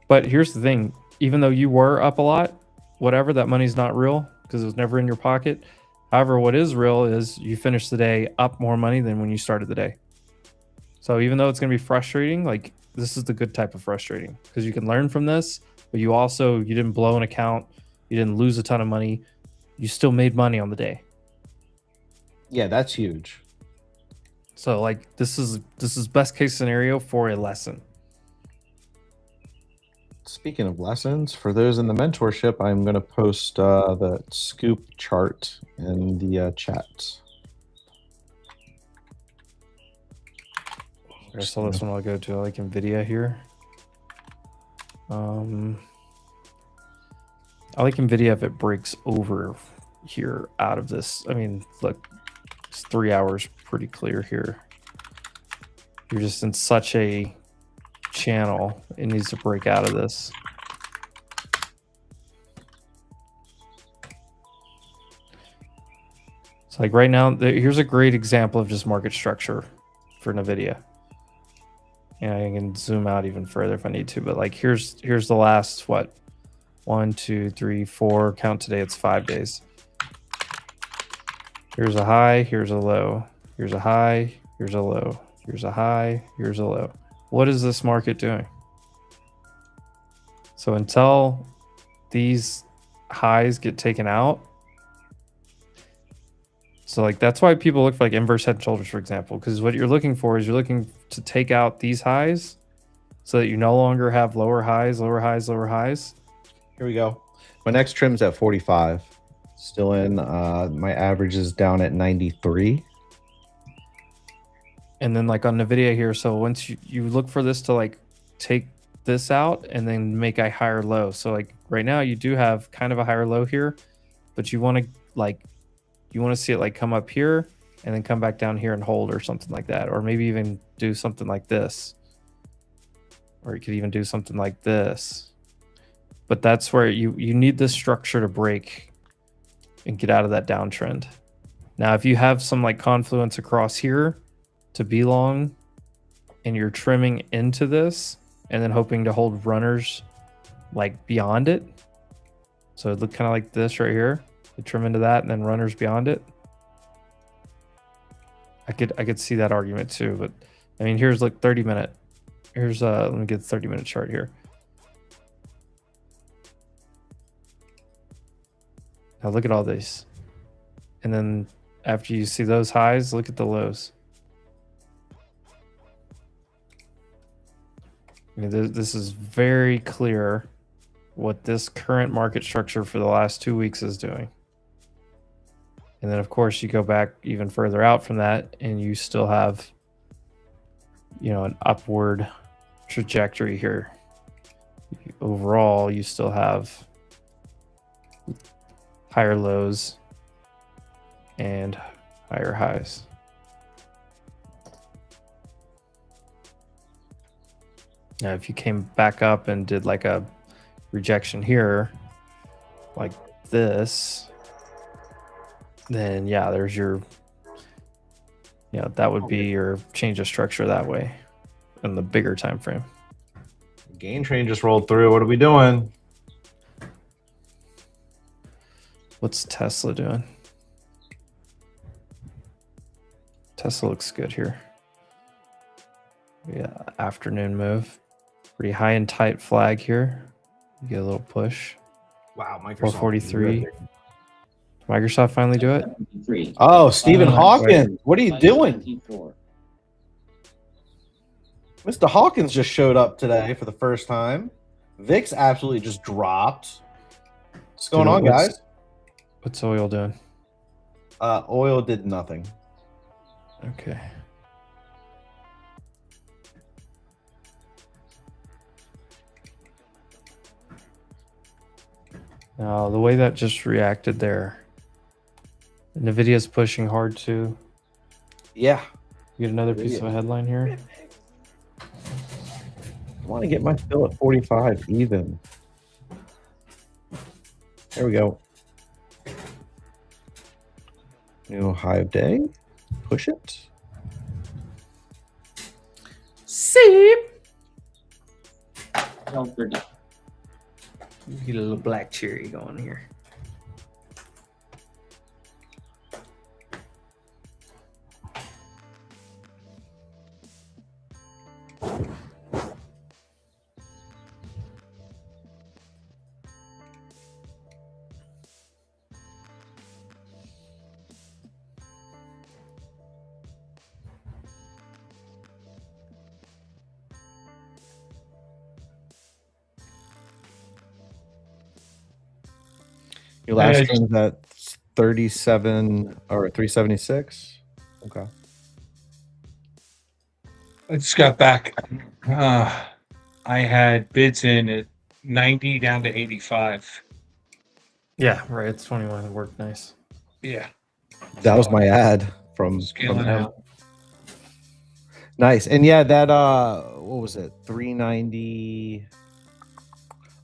But here's the thing, even though you were up a lot, whatever, that money's not real because it was never in your pocket. However, what is real is you finish the day up more money than when you started the day. So even though it's going to be frustrating, like this is the good type of frustrating because you can learn from this, but you didn't blow an account. You didn't lose a ton of money. You still made money on the day. Yeah, that's huge. So like this is best case scenario for a lesson. Speaking of lessons, for those in the mentorship, I'm going to post the scoop chart in the chat. I saw this one. I'll go to like NVIDIA here. I like NVIDIA if it breaks over here out of this. I mean, look, it's 3 hours pretty clear here. You're just in such a channel. It needs to break out of this. So like right now, here's a great example of just market structure for NVIDIA. And I can zoom out even further if I need to, but like here's the last, 1, 2, 3, 4, count today, it's 5 days. Here's a high, here's a low, here's a high, here's a low, here's a high, here's a low. What is this market doing? So until these highs get taken out, So like that's why people look for like inverse head and shoulders, for example, because what you're looking for is you're looking to take out these highs so that you no longer have lower highs, lower highs, lower highs. Here we go. My next trim's at 45. Still in. My average is down at 93. And then like on NVIDIA here, so once you look for this to like take this out and then make a higher low. So like right now you do have kind of a higher low here, but you want to see it like come up here and then come back down here and hold or something like that. Or maybe even do something like this. Or you could even do something like this. But that's where you need this structure to break and get out of that downtrend. Now, if you have some like confluence across here to be long and you're trimming into this and then hoping to hold runners like beyond it. So it look kind of like this right here. You trim into that and then runners beyond it. I could see that argument too, but I mean, here's like 30-minute. Here's let me get the 30-minute chart here. Now look at all these. And then after you see those highs, look at the lows. I mean, this is very clear what this current market structure for the last 2 weeks is doing. And then, of course, you go back even further out from that and you still have, you know, an upward trajectory here. Overall, you still have higher lows and higher highs. Now, if you came back up and did like a rejection here, like this, then yeah, there's your, you know, that would be your change of structure that way in the bigger time frame. Gain train just rolled through. What are we doing? What's Tesla doing? Tesla looks good here. Yeah, afternoon move. Pretty high and tight flag here. You get a little push. Wow, Microsoft. 443. Microsoft finally do it? Oh, Stephen Hawkins. What are you doing? Mr. Hawkins just showed up today for the first time. VIX absolutely just dropped. What's going on, guys? What's oil doing? Oil did nothing. Okay. Now, the way that just reacted there, NVIDIA's pushing hard too. Yeah. You get another piece of a headline here. I want to get my fill at 45 even. There we go. New high of day. Push it. See. Get a little black cherry going here. Your last one's at 37 or 376. Okay. I just got back. I had bids in at 90 down to 85. Yeah, right. It's 21. It worked nice. Yeah. That was my ad from Scaling him. out. Nice. And yeah, that what was it? 390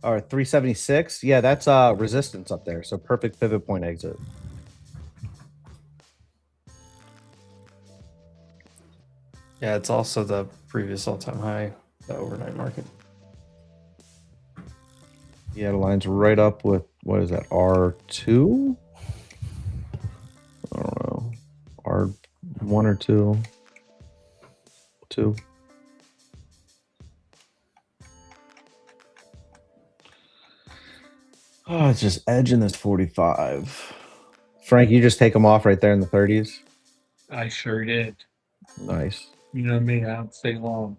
or 376. Yeah, that's resistance up there. So perfect pivot point exit. Yeah, it's also the previous all-time high, the overnight market. Yeah, it lines right up with, what is that, R2? I don't know. R1 or 2? 2. Oh, it's just edging this 45. Frank, you just take them off right there in the 30s. I sure did. Nice. You know me, I don't stay long.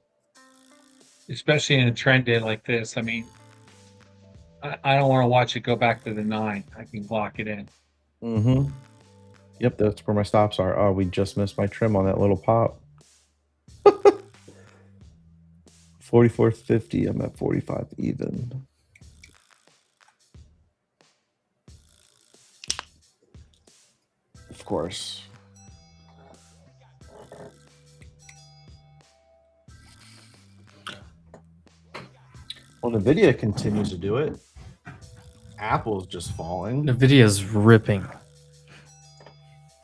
Especially in a trend day like this. I mean, I don't want to watch it go back to the 9. I can lock it in. Mm-hmm. Yep, that's where my stops are. Oh, we just missed my trim on that little pop. 44.50. I'm at 45 even. Of course. Well, NVIDIA continues to do it. Apple's just falling. NVIDIA's ripping.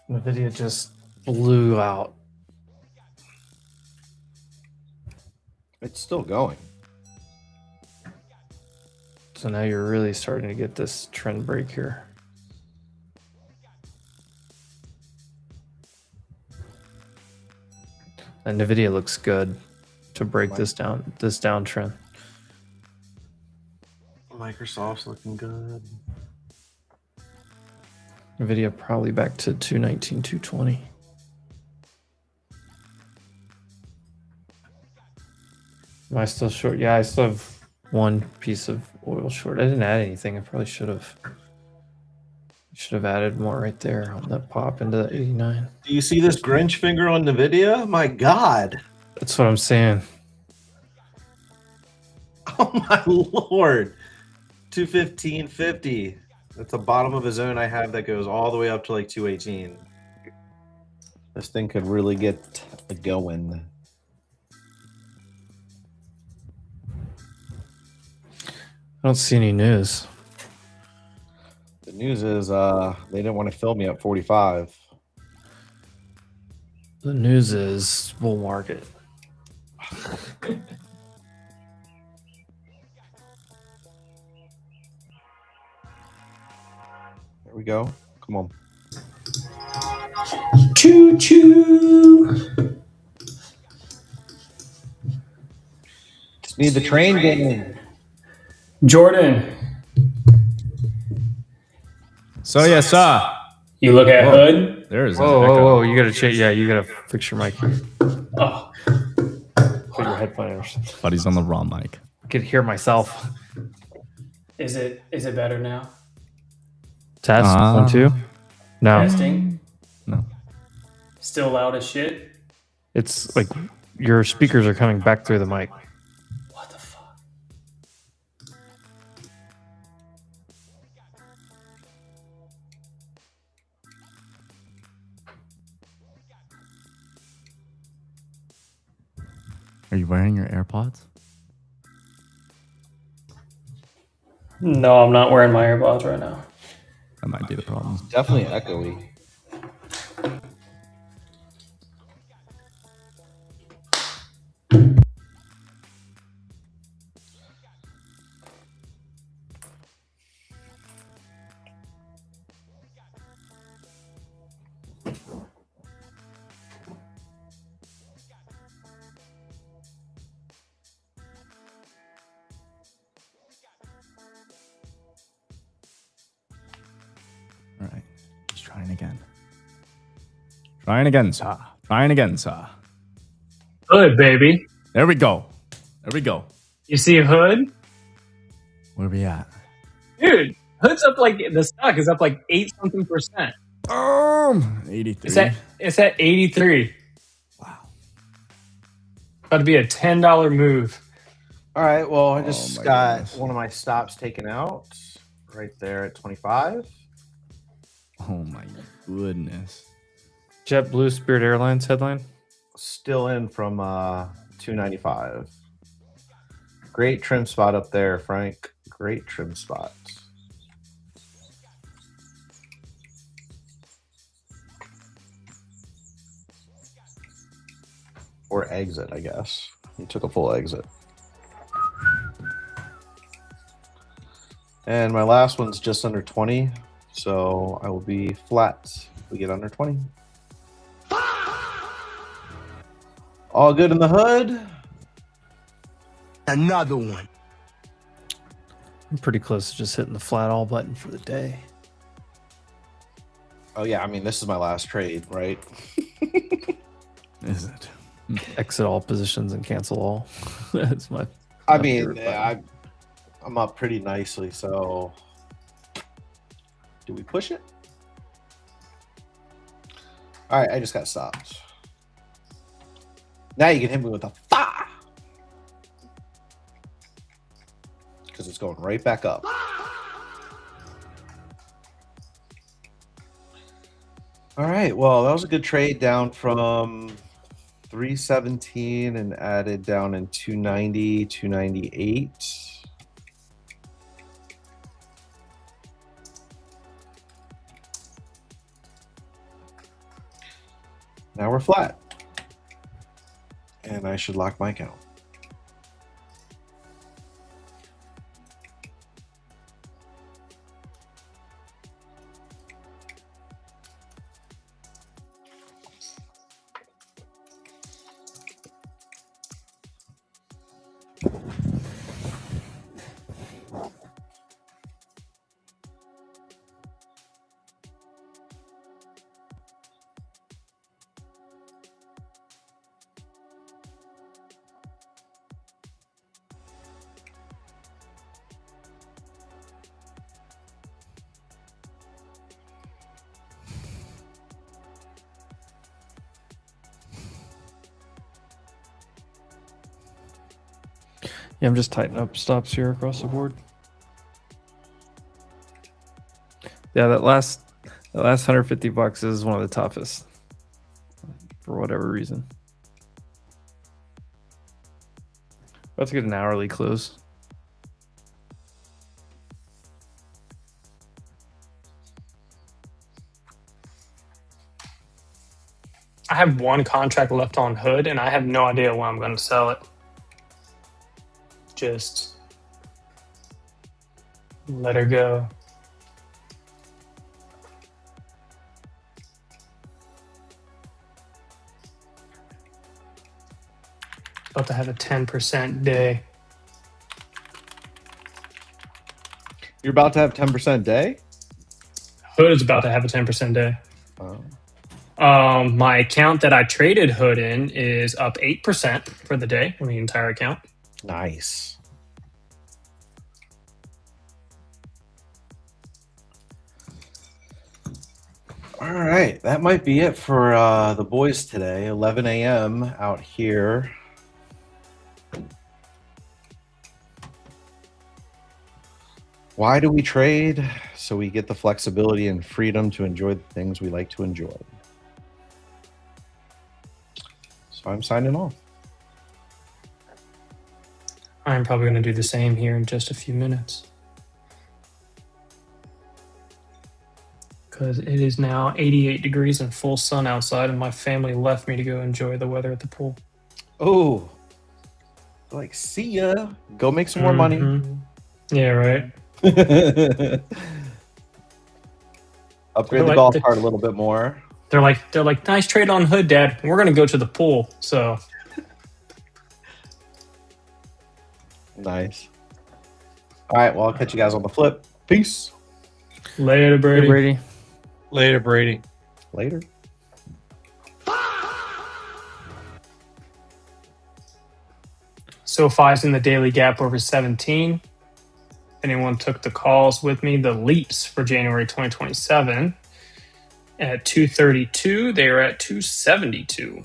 NVIDIA just blew out. It's still going. So now you're really starting to get this trend break here. And NVIDIA looks good to break this downtrend. Microsoft's looking good. NVIDIA probably back to 219, 220. Am I still short? Yeah, I still have one piece of oil short. I didn't add anything. I probably should have. Should have added more right there on that pop into the 89. Do you see this Grinch finger on NVIDIA? My God. That's what I'm saying. Oh my Lord. 215.50. That's the bottom of a zone I have that goes all the way up to like 218. This thing could really get going. I don't see any news. The news is they didn't want to fill me at 45. The news is bull market. There we go. Come on. Choo choo. Just need the train game. Jordan. So yes, sir. You look at Hood. There is. Whoa! You gotta change. Yeah, you gotta fix your mic. Oh. Put your headphones. Buddy's on the raw mic. I could hear myself. Is it better now? Test 1, 2. No. Testing. No. Still loud as shit. It's like your speakers are coming back through the mic. What the fuck? Are you wearing your AirPods? No, I'm not wearing my AirPods right now. That might be the problem. Definitely echoey. All right. Just trying again. Trying again, sir. Trying again, sir. Hood, baby. There we go. There we go. You see Hood? Where we at? Dude, Hood's up like, the stock is up like 8-something%. 83. It's at 83. Wow. About to be a $10 move. All right. Well, I just got goodness. one of my stops taken out right there at 25. Oh my goodness. JetBlue Spirit Airlines headline. Still in from 295. Great trim spot up there, Frank. Great trim spot. Or exit, I guess. He took a full exit. And my last one's just under 20. So I will be flat if we get under 20. All good in the hood. Another one. I'm pretty close to just hitting the flat all button for the day. Oh yeah, I mean this is my last trade, right? Is it? Exit all positions and cancel all. That's my. I my mean, favorite button. I'm up pretty nicely, so do we push it? All right, I just got stopped. Now you can hit me with a fa because it's going right back up. All right, well, that was a good trade down from 317 and added down in 290, 298. Now we're flat. And I should lock my account. Yeah, I'm just tightening up stops here across the board. Yeah, that last $150 is one of the toughest for whatever reason. About to get an hourly close. I have one contract left on Hood, and I have no idea when I'm going to sell it. Just let her go. About to have a 10% day. You're about to have 10% day? Hood is about to have a 10% day. Oh. My account that I traded Hood in is up 8% for the day on the entire account. Nice. All right, that might be it for the boys today. 11 a.m. out here. Why do we trade? So we get the flexibility and freedom to enjoy the things we like to enjoy. So I'm signing off. I'm probably going to do the same here in just a few minutes. Because it is now 88 degrees and full sun outside, and my family left me to go enjoy the weather at the pool. Oh, like, see ya. Go make some more money. Yeah, right. Upgrade the golf cart a little bit more. They're like, nice trade on Hood, Dad. We're going to go to the pool, so. Nice. All right, well, I'll catch you guys on the flip. Peace. Later, Brady. Hey, Brady. Later, Brady. Later. SoFi's in the daily gap over 17. Anyone took the calls with me, the leaps for January 2027 at 232, they are at 272.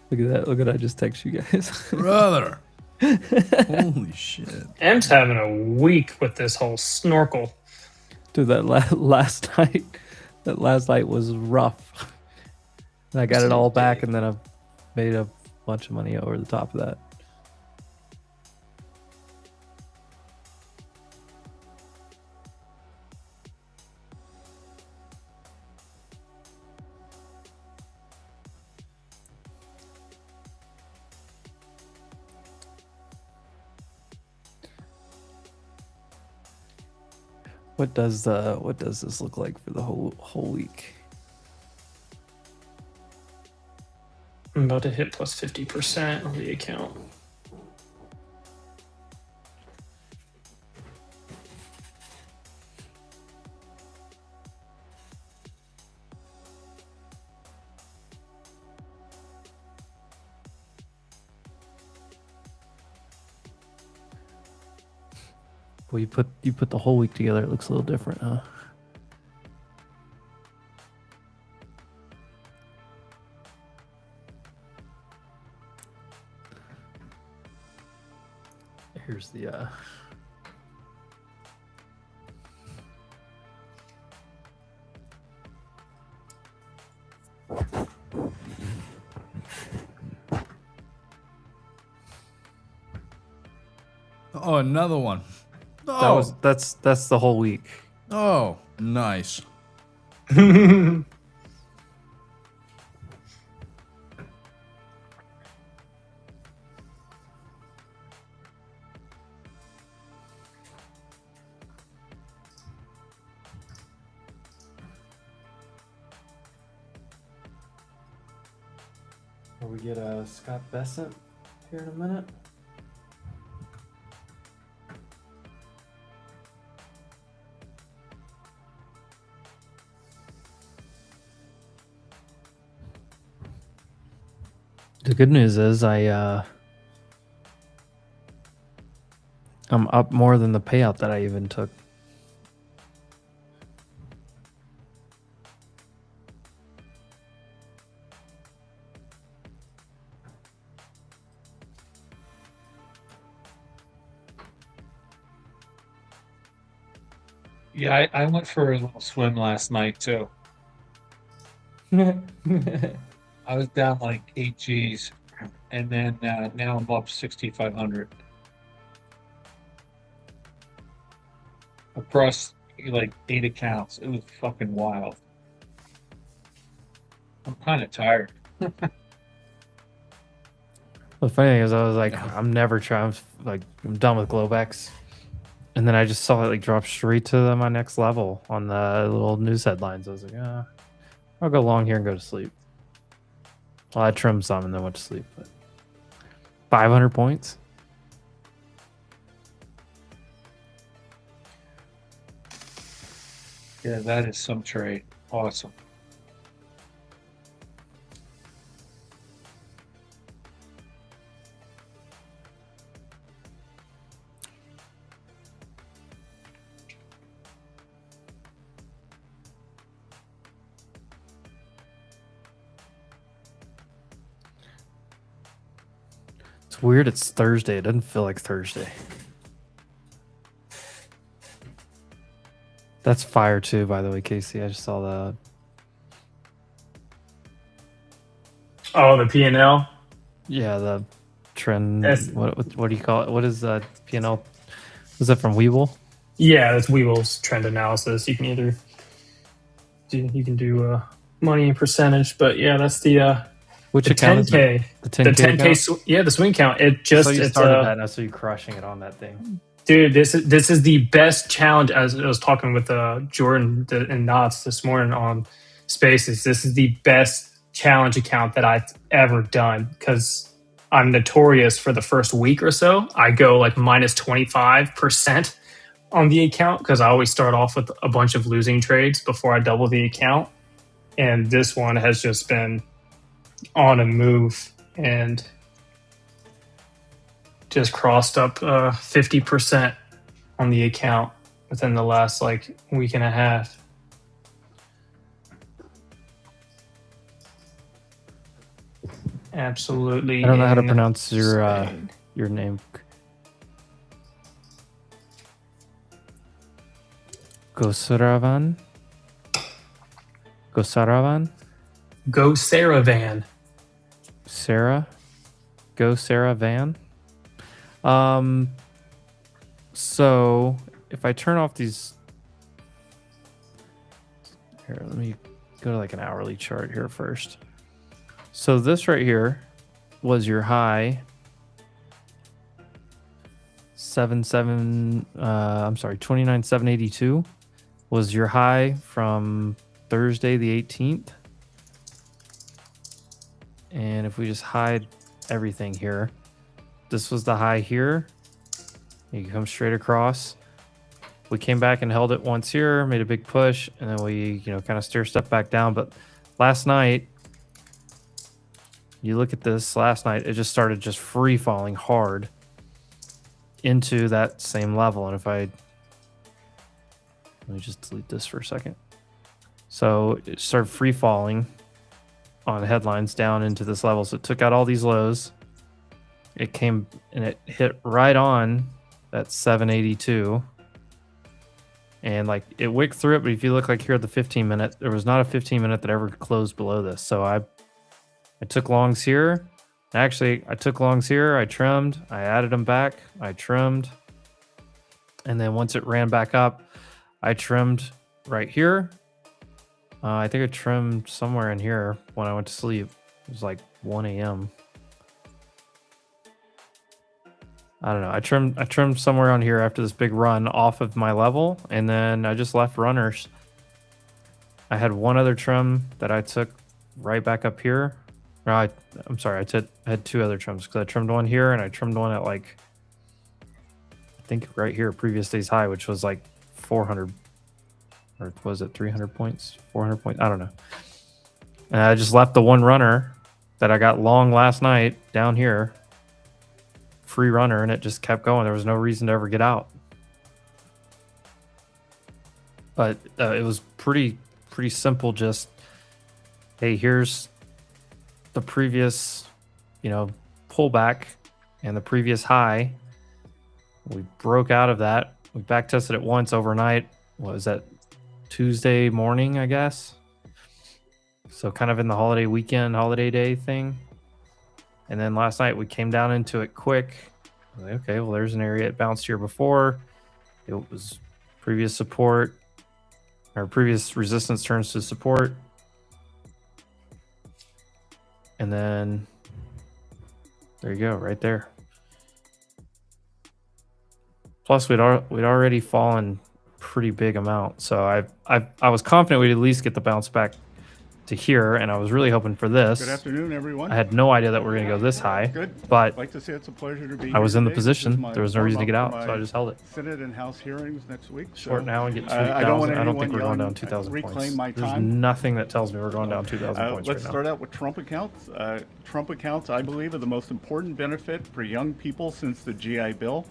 Look at that. Look at I just text you guys. Brother. Holy shit. M's having a week with this whole snorkel. Dude, that last night was rough. And I got it all back, and then I've made a bunch of money over the top of that. What does this look like for the whole week? I'm about to hit plus 50% on the account. Well, you put the whole week together. It looks a little different, huh? Here's the Oh, another one. Oh, that's the whole week. oh, nice. Will we get Scott Bessent here in a minute? The good news is I'm up more than the payout that I even took. Yeah, I went for a little swim last night too. I was down like 8 G's, and then now I'm up 6,500 across like 8 accounts. It was fucking wild. I'm kind of tired. The funny thing is, I was like, I'm never trying. Like, I'm done with Globex, and then I just saw it like drop straight to my next level on the little news headlines. I was like, I'll go long here and go to sleep. Well, I trimmed some and then went to sleep. But 500 points. Yeah, that is some trade. Awesome. It's weird. It's Thursday. It doesn't feel like Thursday. That's fire too, by the way, Casey. I just saw that. Oh, the P&L? Yeah, the trend. That's- What do you call it? What is that P&L? Was that from Weeble? Yeah, that's Weeble's trend analysis. You can either do money and percentage, but yeah, that's the Which the account is 10K. it? The 10K account? Yeah, the swing count. It just So you it's started that, and I saw you crushing it on that thing. dude, this is the best challenge. As I was talking with Jordan and Knots this morning on Spaces, this is the best challenge account that I've ever done because I'm notorious for the first week or so. I go like minus 25% on the account because I always start off with a bunch of losing trades before I double the account. And this one has just been on a move and just crossed up 50% on the account within the last like week and a half. Absolutely. I don't know how to pronounce your name. Gosaravan? Gosaravan? Go Sarah Van. Sarah? Go Sarah Van? So if I turn off these, here, let me go to like an hourly chart here first. So this right here was your high 29,782. was your high from Thursday the 18th. And if we just hide everything here, this was the high here. You come straight across. We came back and held it once here, made a big push, and then we, kind of stair step back down. But last night, you look at this, last night, it just started just free falling hard into that same level. And if let me just delete this for a second. So it started free falling on headlines down into this level. So it took out all these lows. It came and it hit right on that 782. And like it wicked through it, but if you look like here at the 15-minute, there was not a 15-minute that ever closed below this. So I took longs here. Actually, I took longs here. I trimmed. I added them back. I trimmed. And then once it ran back up, I trimmed right here. I think I trimmed somewhere in here when I went to sleep. It was like 1 a.m. I don't know. I trimmed somewhere on here after this big run off of my level, and then I just left runners. I had one other trim that I took right back up here. No, I'm sorry. I had two other trims because I trimmed one here and I trimmed one at like, I think right here, previous day's high, which was like 400, or was it 300 points, 400 points? I don't know. And I just left the one runner that I got long last night down here, free runner, and it just kept going. There was no reason to ever get out. But it was pretty simple. Just, hey, here's the previous, pullback and the previous high. We broke out of that. We back tested it once overnight. What was that? Tuesday morning, I guess. So kind of in the holiday day thing. And then last night we came down into it quick. Okay, well, there's an area it bounced here before. It was previous support, or previous resistance turns to support. And then there you go, right there. Plus, we'd already fallen pretty big amount. So I was confident we'd at least get the bounce back to here, and I was really hoping for this. Good afternoon, everyone. I had no idea that we were going to go this high. Good. But like to say it's a pleasure to be I was here in the today. position. This is There was no reason to get out, warm-up so I for just held it. my Senate and House hearings next week. Short now and get 2,000. I don't want I don't think anyone we're going down yelling, 2,000 reclaim points. my There's time. nothing that tells me we're going down 2,000 points Let's right now. start out with Trump accounts. Trump accounts, I believe, are the most important benefit for young people since the GI Bill.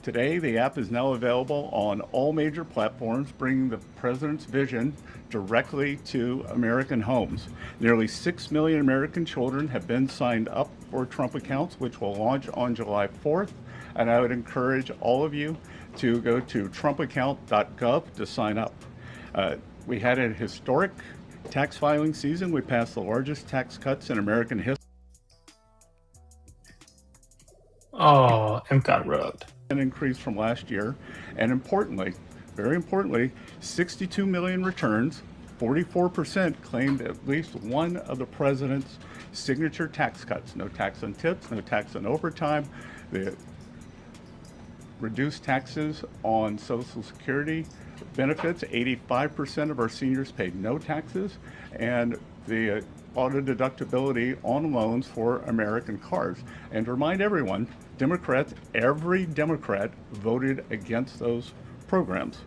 Today, the app is now available on all major platforms, bringing the president's vision directly to American homes. Nearly 6 million American children have been signed up for Trump accounts, which will launch on July 4th. And I would encourage all of you to go to trumpaccount.gov to sign up. We had a historic tax filing season. We passed the largest tax cuts in American history. Oh, M got rubbed. An increase from last year, and importantly, very importantly, 62 million returns, 44% claimed at least one of the president's signature tax cuts. No tax on tips, no tax on overtime, the reduced taxes on Social Security benefits. 85% of our seniors paid no taxes, and the auto deductibility on loans for American cars. And to remind everyone, Democrats, every Democrat voted against those programs.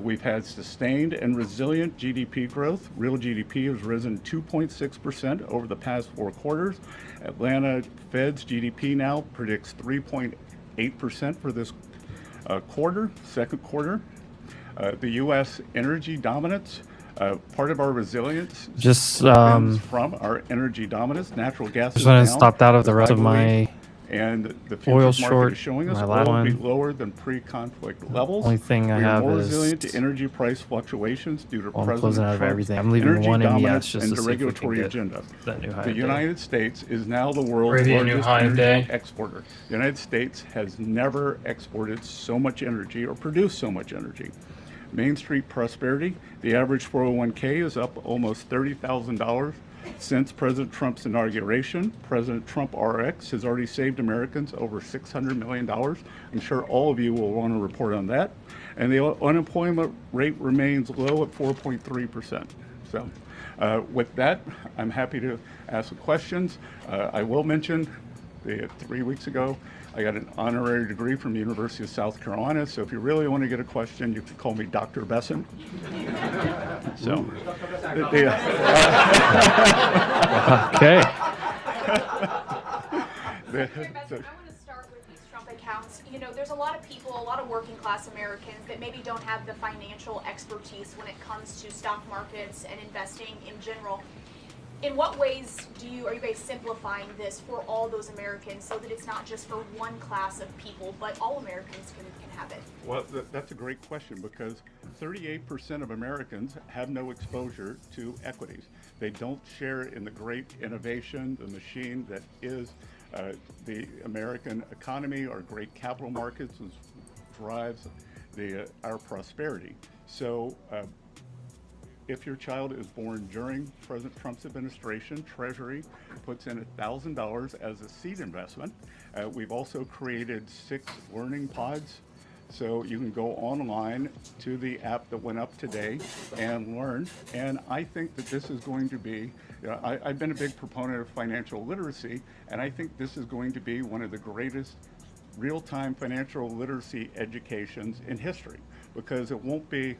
We've had sustained and resilient GDP growth. Real GDP has risen 2.6% over the past 4 quarters. Atlanta Fed's GDP now predicts 3.8% for this second quarter. The U.S. energy dominance, part of our resilience Just stems from our energy dominance. Natural gas just is want to down, stop out of the rest of I my believe, and the oil futures market short. is showing us My oil last will be one. lower than pre-conflict levels. Only thing I we are have more is resilient to energy price fluctuations due to well, I'm President closing out of Trump's everything. I'm leaving energy one in dominance yes just and to the see if we can regulatory get agenda. that new high The of day. United States is now the world's Already a new largest high of energy day. exporter. The United States has never exported so much energy or produced so much energy. Main Street prosperity, the average 401k is up almost $30,000 Since President Trump's inauguration, President Trump RX has already saved Americans over $600 million. I'm sure all of you will want to report on that. And the unemployment rate remains low at 4.3%. So with that, I'm happy to ask the questions. I will mention 3 weeks ago, I got an honorary degree from the University of South Carolina. So if you really want to get a question, you can call me Dr. Besson. So, Okay. Accounts. You know, there's a lot of people, a lot of working class Americans that maybe don't have the financial expertise when it comes to stock markets and investing in general. In what ways are you guys simplifying this for all those Americans so that it's not just for one class of people, but all Americans can have it? Well, that's a great question, because 38% of Americans have no exposure to equities. They don't share in the great innovation, the machine that is the American economy, our great capital markets, which drives our prosperity. So if your child is born during President Trump's administration, Treasury puts in $1,000 as a seed investment. We've also created 6 learning pods. So you can go online to the app that went up today and learn. And I think that this is going to be, I've been a big proponent of financial literacy, and I think this is going to be one of the greatest real-time financial literacy educations in history, because it won't be,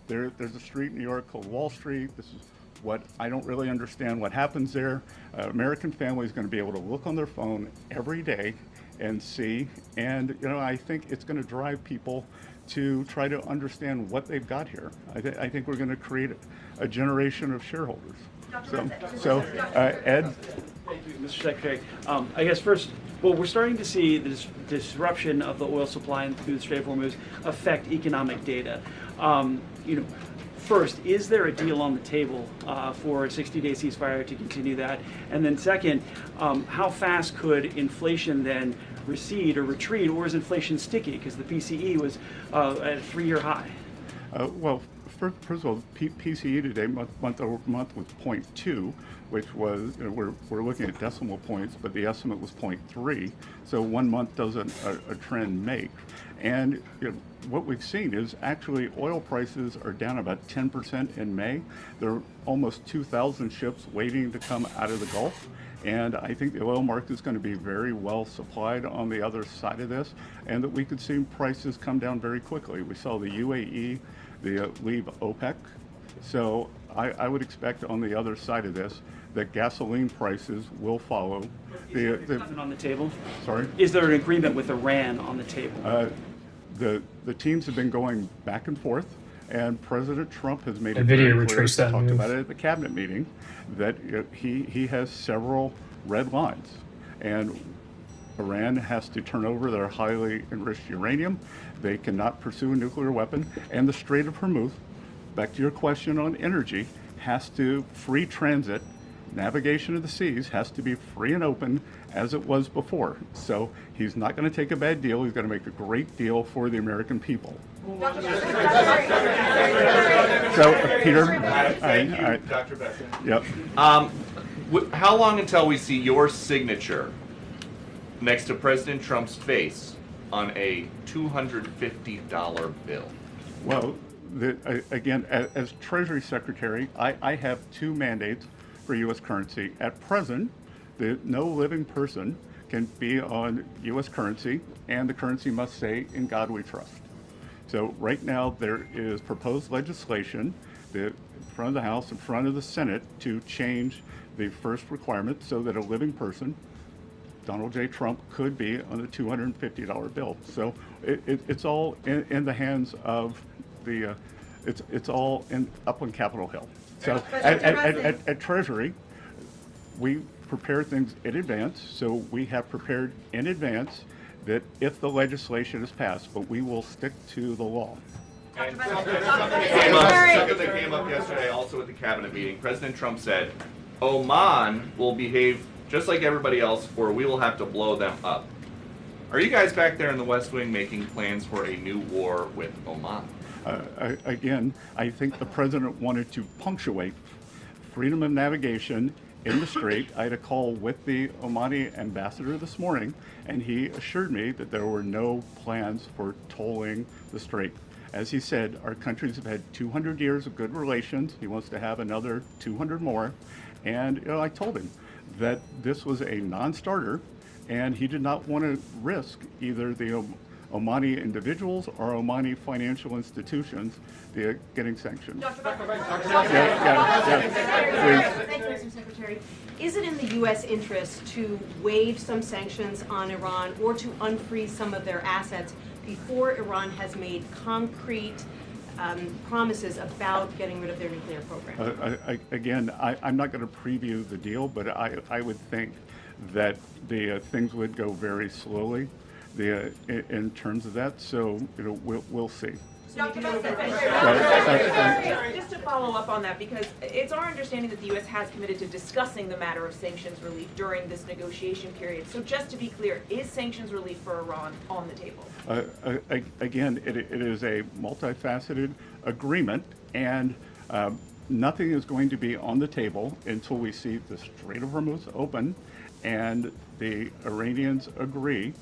there's a street in New York called Wall Street. This is what I don't really understand what happens there. American family is going to be able to look on their phone every day and see, and I think it's going to drive people to try to understand what they've got here. I think we're going to create a generation of shareholders. Ed? Thank you, Mr. Secretary. I guess first, well, we're starting to see this disruption of the oil supply and through the Strait of Hormuz affect economic data. First, is there a deal on the table for a 60-day ceasefire to continue that? And then second, how fast could inflation then recede or retreat, or is inflation sticky? Because the PCE was at a 3-year high. Well, first of all, PCE today, month over month, was 0.2, which was, we're looking at decimal points, but the estimate was 0.3. So 1 month doesn't a trend make. And what we've seen is actually oil prices are down about 10% in May. There are almost 2,000 ships waiting to come out of the Gulf. And I think the oil market is going to be very well supplied on the other side of this, and that we could see prices come down very quickly. We saw the UAE leave OPEC. So I would expect on the other side of this that gasoline prices will follow. On the table? Sorry? Is there an agreement with Iran on the table? The teams have been going back and forth, and President Trump has made it video very clear, retraced that talked move. about it at the cabinet meeting, that he has several red lines, and Iran has to turn over their highly enriched uranium. They cannot pursue a nuclear weapon, and the Strait of Hormuz, back to your question on energy, has to free transit. Navigation of the seas has to be free and open as it was before. So he's not going to take a bad deal. He's going to make a great deal for the American people. So, Peter, Thank you, Dr. Besson. Yep. How long until we see your signature next to President Trump's face on a $250 bill? Well, again, as Treasury Secretary, I have 2 mandates for U.S. currency. At present, no living person can be on U.S. currency, and the currency must say, "In God we trust." So right now there is proposed legislation in front of the House, in front of the Senate, to change the first requirement so that a living person, Donald J. Trump, could be on a $250 bill. So it's all in the hands of the, it's all up on Capitol Hill. So at Treasury, we prepare things in advance. So we have prepared in advance that if the legislation is passed, but we will stick to the law. Something that came up yesterday also at the cabinet meeting. President Trump said, Oman will behave just like everybody else, or we will have to blow them up. Are you guys back there in the West Wing making plans for a new war with Oman? Again, I think the president wanted to punctuate freedom of navigation in the strait. I had a call with the Omani ambassador this morning, and he assured me that there were no plans for tolling the strait. As he said, our countries have had 200 years of good relations. He wants to have another 200 more. And I told him that this was a non-starter, and he did not want to risk either the Omani individuals or Omani financial institutions getting sanctioned. Thank you, Mr. Secretary. Is it in the U.S. interest to waive some sanctions on Iran or to unfreeze some of their assets before Iran has made concrete promises about getting rid of their nuclear program? I'm not going to preview the deal, but I would think that the things would go very slowly in terms of that. So we'll see. Just to follow up on that, because it's our understanding that the U.S. has committed to discussing the matter of sanctions relief during this negotiation period. So just to be clear, is sanctions relief for Iran on the table? Again, it is a multifaceted agreement, and nothing is going to be on the table until we see the Strait of Hormuz open and the Iranians agree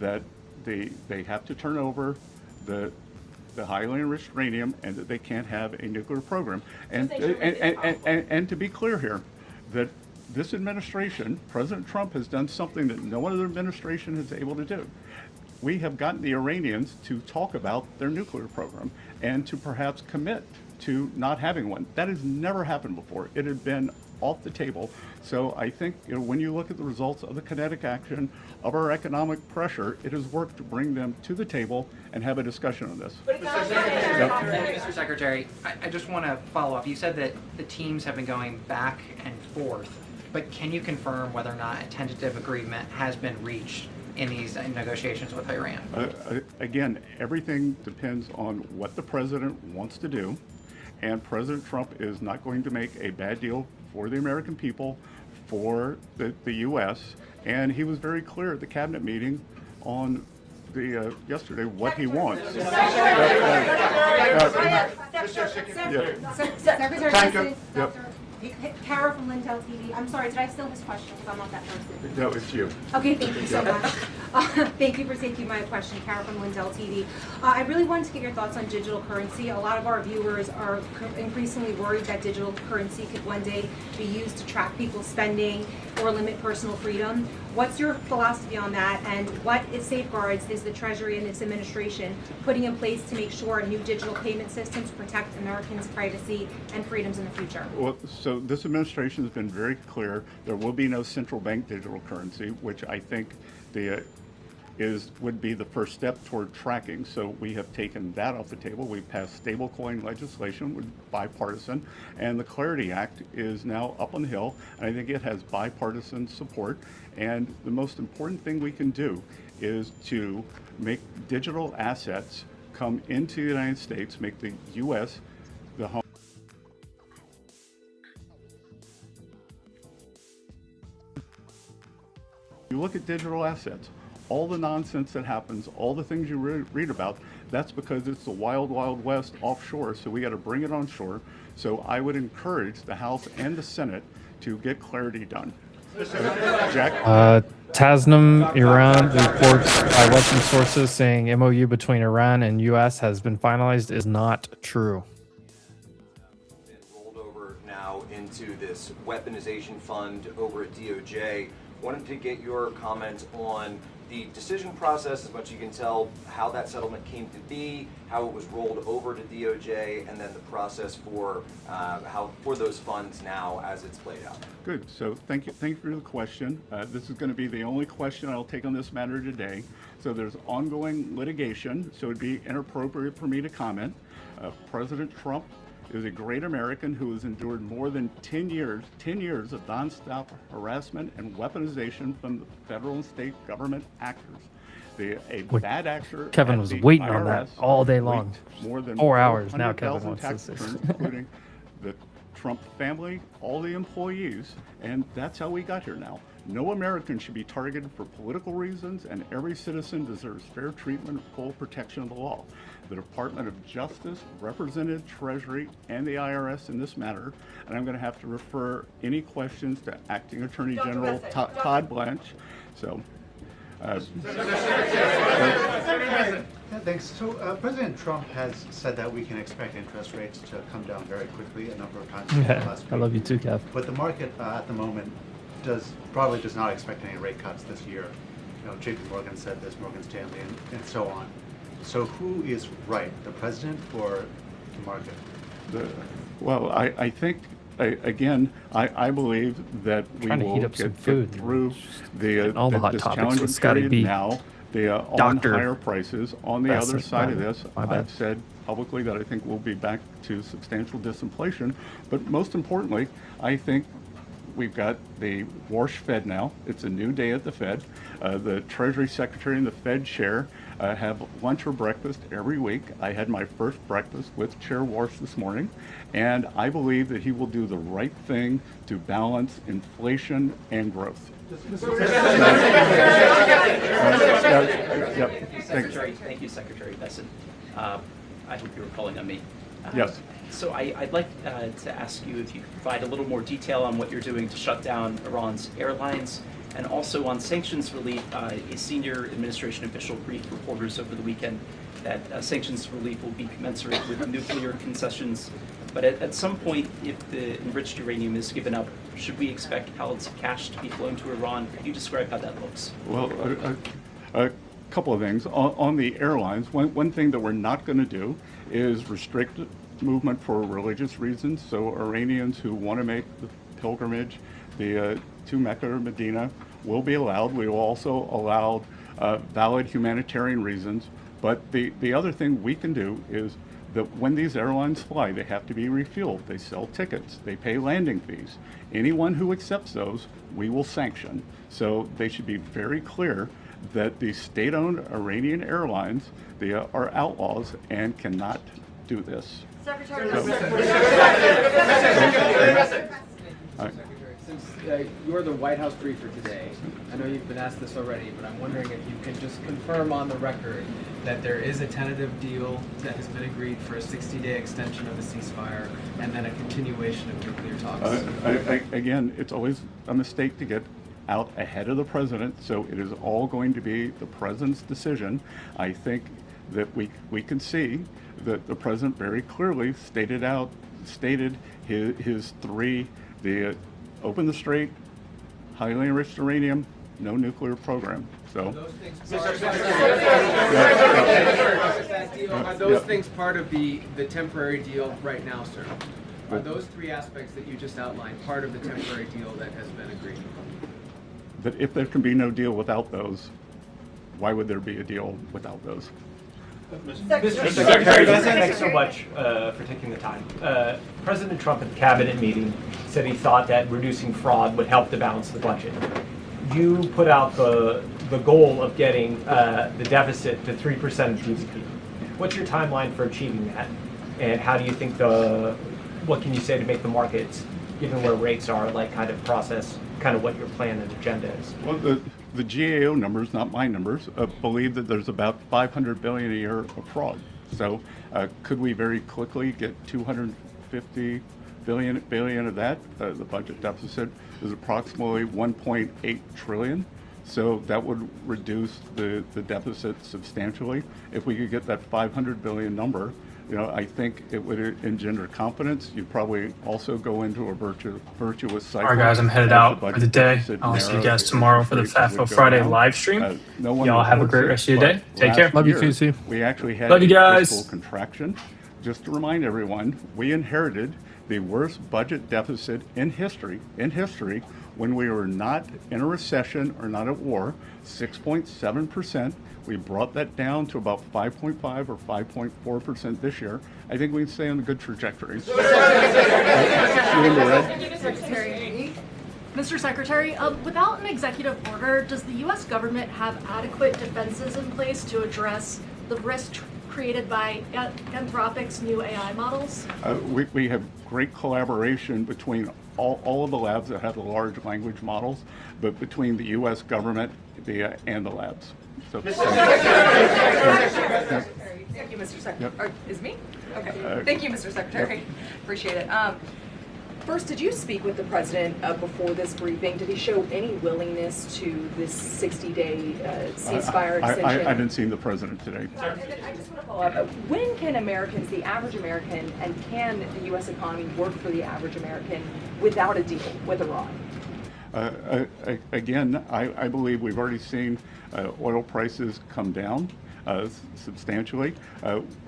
that they have to turn over the highly enriched uranium and that they can't have a nuclear program. And to be clear here, that this administration, President Trump, has done something that no other administration is able to do. We have gotten the Iranians to talk about their nuclear program and to perhaps commit to not having one. That has never happened before. It had been off the table. So I think when you look at the results of the kinetic action of our economic pressure, it has worked to bring them to the table and have a discussion on this. Mr. Secretary, I just want to follow up. You said that the teams have been going back and forth, but can you confirm whether or not a tentative agreement has been reached in these negotiations with Iran? Again, everything depends on what the president wants to do, and President Trump is not going to make a bad deal for the American people, for the U.S., and he was very clear at the cabinet meeting on the yesterday what he wants. Secretary, Kara from Lindell TV. I'm sorry, did I steal his question? Because I'm not that person. No, it's you. Okay, thank you so much. Thank you for taking my question, Kara from Lindell TV. I really wanted to get your thoughts on digital currency. A lot of our viewers are increasingly worried that digital currency could one day be used to track people's spending or limit personal freedom. What's your philosophy on that, and what safeguards is the Treasury and this administration putting in place to make sure new digital payment systems protect Americans' privacy and freedoms in the future? Well, so this administration has been very clear. There will be no central bank digital currency, which I think would be the first step toward tracking. So we have taken that off the table. We've passed stablecoin legislation with bipartisan, and the ClearEdge Act is now up on the hill, and I think it has bipartisan support. And the most important thing we can do is to make digital assets come into the United States, make the U.S. the home. You look at digital assets, all the nonsense that happens, all the things you read about, that's because it's the wild, wild west offshore, so we got to bring it on shore. So I would encourage the House and the Senate to get ClearEdge done. Jack? Tasnim, Iran reports by Western sources saying MOU between Iran and U.S. has been finalized is not true. Rolled over now into this weaponization fund over at DOJ. Wanted to get your comment on the decision process, as much as you can tell, how that settlement came to be, how it was rolled over to DOJ, and then the process for those funds now as it's played out. Good. So thank you for the question. This is going to be the only question I'll take on this matter today. So there's ongoing litigation, so it'd be inappropriate for me to comment. President Trump is a great American who has endured more than 10 years of nonstop harassment and weaponization from the federal and state government actors. A bad actor. Kevin was waiting on that all day long. More than 4 hours now. Kevin wants tax this, returns, including the Trump family, all the employees, and that's how we got here now. No American should be targeted for political reasons, and every citizen deserves fair treatment and full protection of the law. The Department of Justice represented Treasury and the IRS in this matter, and I'm going to have to refer any questions to Acting Attorney General Todd Blanche. So. Thanks. So President Trump has said that we can expect interest rates to come down very quickly a number of times. Yeah, I love you too, Kev. But the market at the moment probably does not expect any rate cuts this year. You know, JP Morgan said this, Morgan Stanley, and so on. So who is right, the president or the market? Well, I think. I believe that we will get through all the hot this topics challenging with Scotty period B. now. On higher prices. On the other side of this, I've said publicly that I think we'll be back to substantial disinflation. But most importantly, I think we've got the Warsh Fed now. It's a new day at the Fed. The Treasury Secretary and the Fed Chair have lunch or breakfast every week. I had my first breakfast with Chair Warsh this morning, and I believe that he will do the right thing to balance inflation and growth. Secretary, thank you, Secretary Besson. I hope you were calling on me. Yes. So I'd like to ask you if you could provide a little more detail on what you're doing to shut down Iran's airlines, and also on sanctions relief. A senior administration official briefed reporters over the weekend that sanctions relief will be commensurate with nuclear concessions. But at some point, if the enriched uranium is given up, should we expect pallets of cash to be flown to Iran? Could you describe how that looks? Well, a couple of things. On the airlines, one thing that we're not going to do is restrict movement for religious reasons. So Iranians who want to make the pilgrimage to Mecca or Medina will be allowed. We will also allow valid humanitarian reasons. But the other thing we can do is that when these airlines fly, they have to be refueled. They sell tickets. They pay landing fees. Anyone who accepts those, we will sanction. So they should be very clear that the state-owned Iranian airlines, they are outlaws and cannot do this. Secretary. Since you're the White House briefer today, I know you've been asked this already, but I'm wondering if you can just confirm on the record that there is a tentative deal that has been agreed for a 60-day extension of the ceasefire and then a continuation of nuclear talks. Again, it's always a mistake to get out ahead of the president, so it is all going to be the president's decision. I think that we can see that the president very clearly stated his three: the open the strait, highly enriched uranium, no nuclear program. So are those things part of the temporary deal right now, sir? Are those three aspects that you just outlined part of the temporary deal that has been agreed? That if there can be no deal without those, why would there be a deal without those? Mr. Secretary, thanks so much for taking the time. President Trump at the cabinet meeting said he thought that reducing fraud would help to balance the budget. You put out the goal of getting the deficit to 3% of GDP. What's your timeline for achieving that? And how do you think what can you say to make the markets, given where rates are, like kind of process kind of what your plan and agenda is? Well, the GAO numbers, not my numbers, believe that there's about $500 billion a year of fraud. So could we very quickly get $250 billion of that? The budget deficit is approximately $1.8 trillion. So that would reduce the deficit substantially. If we could get that $500 billion number, I think it would engender confidence. You'd probably also go into a virtuous cycle. All right, guys, I'm headed out for the day. I'll see you guys tomorrow for the FAFO Friday live stream. Y'all have a great rest of your day. Take care. Love you, QC. We actually had Love you guys. fiscal contraction. Just to remind everyone, we inherited the worst budget deficit in history when we were not in a recession or not at war, 6.7%. We brought that down to about 5.5 or 5.4% this year. I think we can stay on a good trajectory. Mr. Secretary, without an executive order, does the U.S. government have adequate defenses in place to address the risk created by Anthropic's new AI models? We have great collaboration between all of the labs that have the large language models, but between the U.S. government and the labs. So, Thank you, Mr. Secretary. Is me? Okay. Thank you, Mr. Secretary. Appreciate it. First, did you speak with the president before this briefing? Did he show any willingness to this 60-day ceasefire extension? I haven't seen the president today. And then I just want to follow up. When can Americans, the average American, and can the U.S. economy work for the average American without a deal with Iran? Again, I believe we've already seen oil prices come down substantially.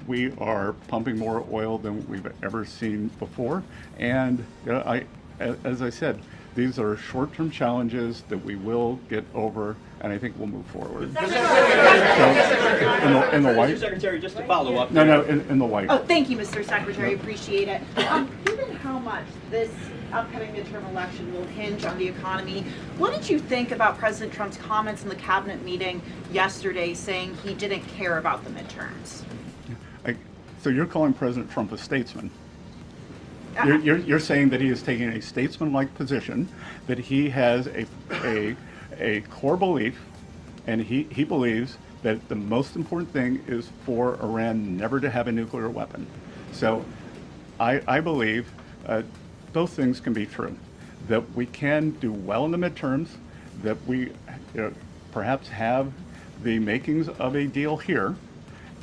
We are pumping more oil than we've ever seen before. And as I said, these are short-term challenges that we will get over, and I think we'll move forward. So, in the white? Mr. Secretary, just to follow up. No, in the white. Oh, thank you, Mr. Secretary. Appreciate it. Given how much this upcoming midterm election will hinge on the economy, what did you think about President Trump's comments in the cabinet meeting yesterday saying he didn't care about the midterms? So you're calling President Trump a statesman? You're saying that he is taking a statesman-like position, that he has a core belief, and he believes that the most important thing is for Iran never to have a nuclear weapon. So I believe those things can be true, that we can do well in the midterms, that we perhaps have the makings of a deal here,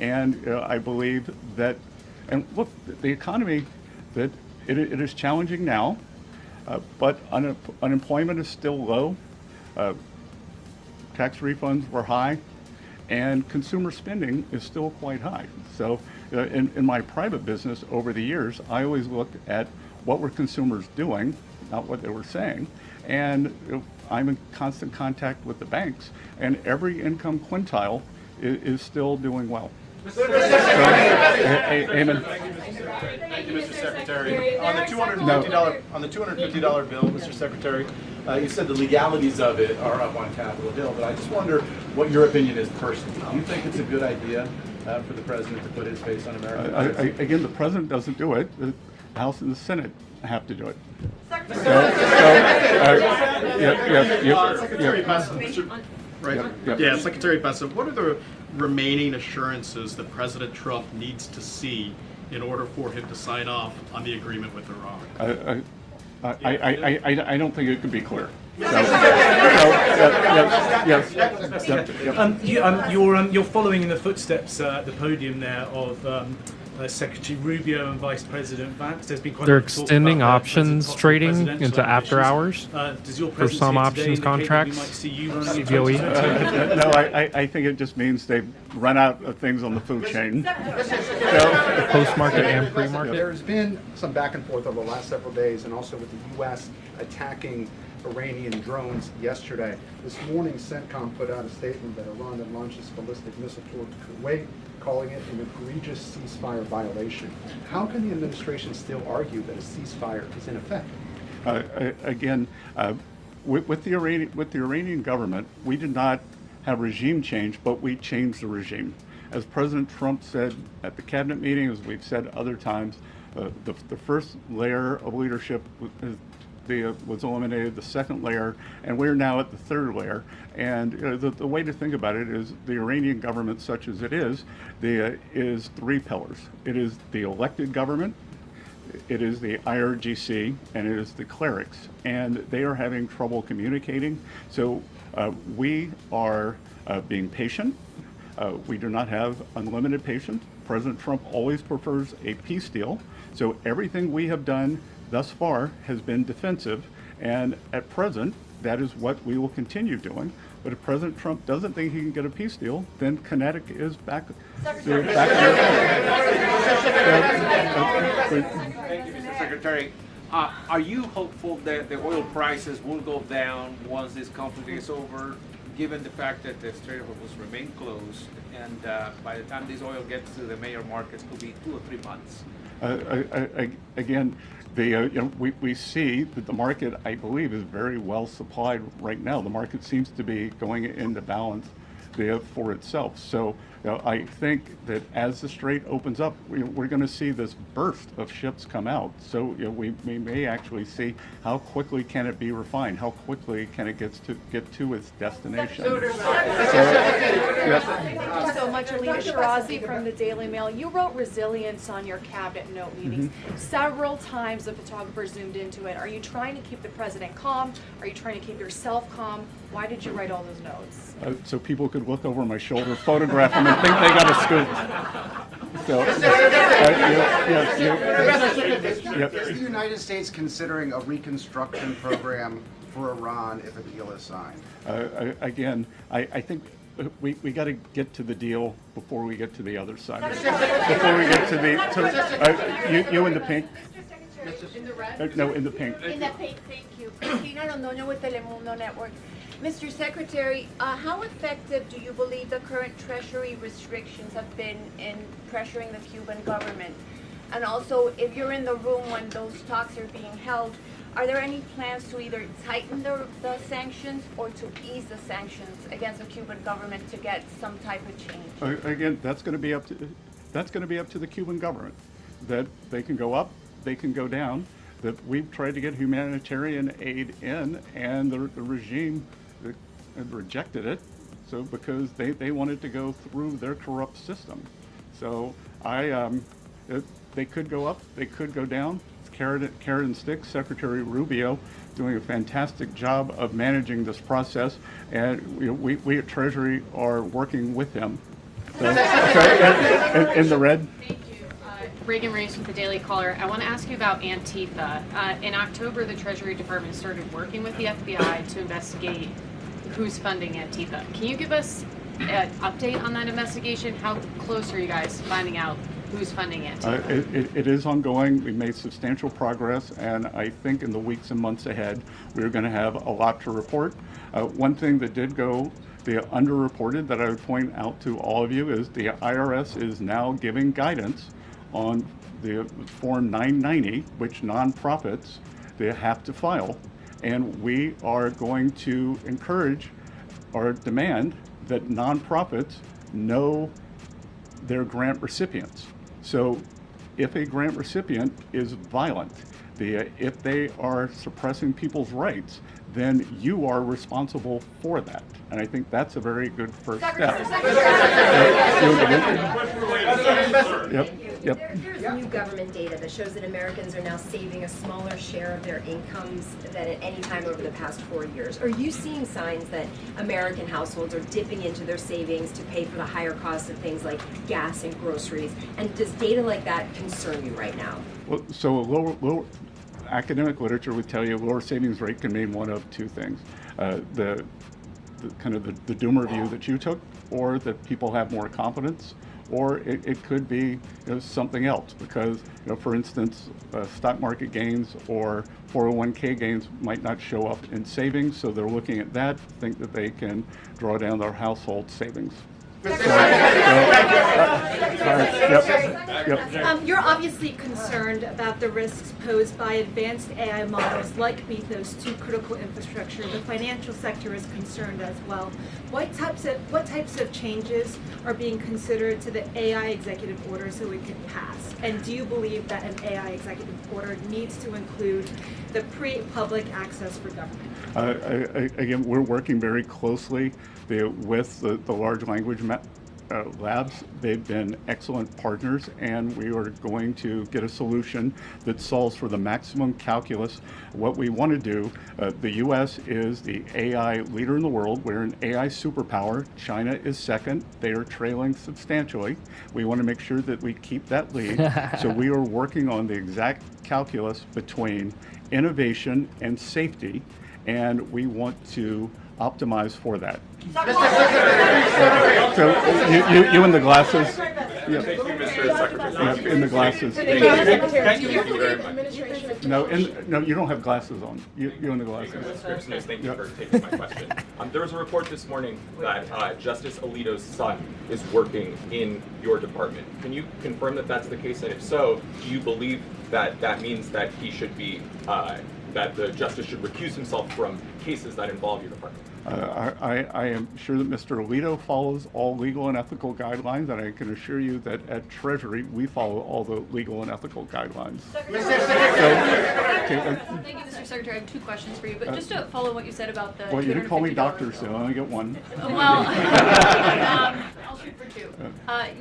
and I believe that, and look, the economy, that it is challenging now, but unemployment is still low, tax refunds were high, and consumer spending is still quite high. So in my private business over the years, I always looked at what were consumers doing, not what they were saying. And I'm in constant contact with the banks, and every income quintile is still doing well. Amen. Thank you, Mr. Secretary. On the $250 bill, Mr. Secretary, you said the legalities of it are up on Capitol Hill, but I just wonder what your opinion is personally. Do you think it's a good idea for the president to put his face on America? Again, the president doesn't do it. The House and the Senate have to do it. Secretary Bessent, Secretary Bessent, what are the remaining assurances that President Trump needs to see in order for him to sign off on the agreement with Iran? I don't think it could be clear. You're following in the footsteps at the podium there of Secretary Rubio and Vice President Vance. There's been quite They're a lot of talk extending about options trading into after hours Does your for some options contracts. CBOE. No, I think it just means they've run out of things on the food chain. Post-market and pre-market. There's been some back and forth over the last several days, and also with the U.S. attacking Iranian drones yesterday. This morning, CENTCOM put out a statement that Iran had launched its ballistic missile toward Kuwait, calling it an egregious ceasefire violation. How can the administration still argue that a ceasefire is in effect? Again, with the Iranian government, we did not have regime change, but we changed the regime. As President Trump said at the cabinet meeting, as we've said other times, the first layer of leadership was eliminated, the second layer, and we're now at the third layer. And the way to think about it is the Iranian government, such as it is three pillars. It is the elected government, it is the IRGC, and it is the clerics. And they are having trouble communicating. So we are being patient. We do not have unlimited patience. President Trump always prefers a peace deal. So everything we have done thus far has been defensive, and at present, that is what we will continue doing. But if President Trump doesn't think he can get a peace deal, then kinetic is back. Thank you, Mr. Secretary. Are you hopeful that the oil prices will go down once this conflict is over, given the fact that the Strait of Hormuz remain closed, and by the time this oil gets to the major markets, could be 2 or 3 months? Again, we see that the market, I believe, is very well supplied right now. The market seems to be going into balance for itself. So I think that as the strait opens up, we're going to see this burst of ships come out. So we may actually see how quickly can it be refined, how quickly can it get to its destination. Thank you so much, Alina Shirazi from the Daily Mail. You wrote resilience on your cabinet note meetings. Several times the photographer zoomed into it. Are you trying to keep the president calm? Are you trying to keep yourself calm? Why did you write all those notes? So people could look over my shoulder, photograph them, and think they got a scoop. So, Is the United States considering a reconstruction program for Iran if a deal is signed? Again, I think we got to get to the deal before we get to the other side. Before we get to the you in the pink. In the red? No, in the pink. In the pink, thank you. Cristina Londoño with Telemundo Network. Mr. Secretary, how effective do you believe the current Treasury restrictions have been in pressuring the Cuban government? And also, if you're in the room when those talks are being held, are there any plans to either tighten the sanctions or to ease the sanctions against the Cuban government to get some type of change? Again, that's going to be up to the Cuban government. That they can go up, they can go down. That we've tried to get humanitarian aid in, and the regime rejected it. So because they wanted to go through their corrupt system. So they could go up, they could go down. It's carrot and stick. Secretary Rubio doing a fantastic job of managing this process, and we at Treasury are working with him. So, in the red. Reagan Reese with the Daily Caller. I want to ask you about Antifa. In October, the Treasury Department started working with the FBI to investigate who's funding Antifa. Can you give us an update on that investigation? How close are you guys to finding out who's funding Antifa? It is ongoing. We made substantial progress, and I think in the weeks and months ahead, we're going to have a lot to report. One thing that did go underreported that I would point out to all of you is the IRS is now giving guidance on the Form 990, which nonprofits they have to file. And we are going to encourage or demand that nonprofits know their grant recipients. So if a grant recipient is violent, if they are suppressing people's rights, then you are responsible for that. And I think that's a very good first step. Yep. There's new government data that shows that Americans are now saving a smaller share of their incomes than at any time over the past 4 years. Are you seeing signs that American households are dipping into their savings to pay for the higher costs of things like gas and groceries? And does data like that concern you right now? Well, so a lower academic literature would tell you a lower savings rate can mean one of two things. The doomer view that you took, or that people have more confidence, or it could be something else, because for instance, stock market gains or 401k gains might not show up in savings, so they're looking at that, think that they can draw down their household savings. You're obviously concerned about the risks posed by advanced AI models like Mythos to critical infrastructure. The financial sector is concerned as well. What types of changes are being considered to the AI executive order so it can pass? And do you believe that an AI executive order needs to include the pre-public access for government? Again, we're working very closely with the large language labs. They've been excellent partners, and we are going to get a solution that solves for the maximum calculus. What we want to do, the U.S. is the AI leader in the world. We're an AI superpower. China is second. They are trailing substantially. We want to make sure that we keep that lead. So we are working on the exact calculus between innovation and safety, and we want to optimize for that. So you in the glasses? Thank you, Mr. Secretary. In the glasses. Thank you very much. No, you don't have glasses on. You in the glasses. Thank you for taking my question. There was a report this morning that Justice Alito's son is working in your department. Can you confirm that that's the case? And if so, do you believe that that means that he should be, that the justice should recuse himself from cases that involve your department? I am sure that Mr. Alito follows all legal and ethical guidelines, and I can assure you that at Treasury, we follow all the legal and ethical guidelines. Thank you, Mr. Secretary. I have two questions for you, but just to follow what you said about the Well, you didn't call me $250 doctor, so I only get one. Well, I'll shoot for two.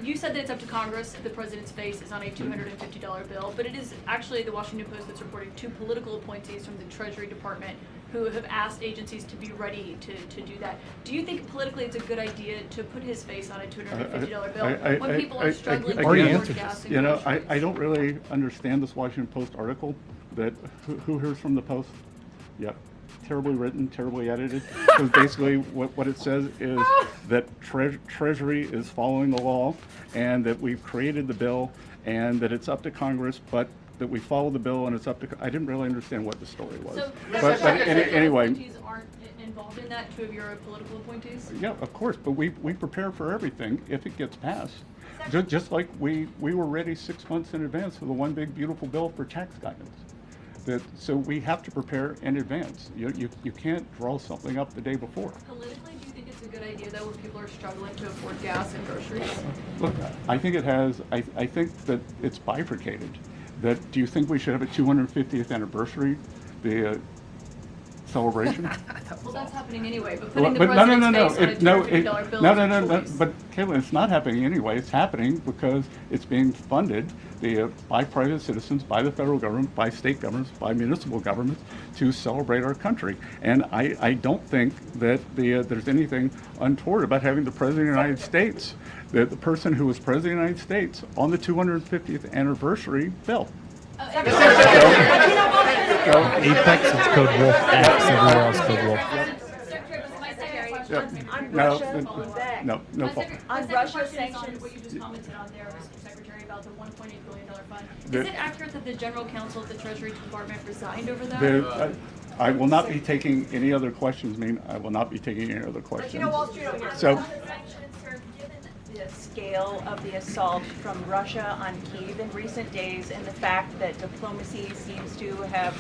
You said that it's up to Congress if the president's face is on a $250 bill, but it is actually the Washington Post that's reporting two political appointees from the Treasury Department who have asked agencies to be ready to do that. Do you think politically it's a good idea to put his face on a $250 bill when people are struggling to afford gas and You know, groceries? I don't really understand this Washington Post article. That who hears from the Post? Yep. Terribly written, terribly edited. Because basically what it says is that Treasury is following the law, and that we've created the bill, and that it's up to Congress, but that we follow the bill and it's up to. I didn't really understand what the story was. So, but anyway. Appointees aren't involved in that, two of your political appointees? Yeah, of course, but we prepare for everything if it gets passed. Just like we were ready 6 months in advance for the one big beautiful bill for tax guidance. So we have to prepare in advance. You can't draw something up the day before. Politically, do you think it's a good idea though when people are struggling to afford gas and groceries? Look, I think it has. I think that it's bifurcated. That do you think we should have a 250th anniversary, the celebration? Well, that's happening anyway. But putting the president's face on a $250 bill is a choice. But Caitlin, it's not happening anyway. It's happening because it's being funded by private citizens, by the federal government, by state governments, by municipal governments to celebrate our country. And I don't think that there's anything untoward about having the President of the United States, the person who was President of the United States, on the 250th anniversary bill. Apex, it's code Wolf. X, everywhere else code Wolf. No fault. On Russia sanctions, what you just commented on there, Mr. Secretary, about the $1.8 billion fund. Is it accurate that the General Counsel of the Treasury Department resigned over that? I will not be taking any other questions. I will not be taking any other questions. But you know, Wall Street over here. So. The scale of the assault from Russia on Kyiv in recent days, and the fact that diplomacy seems to have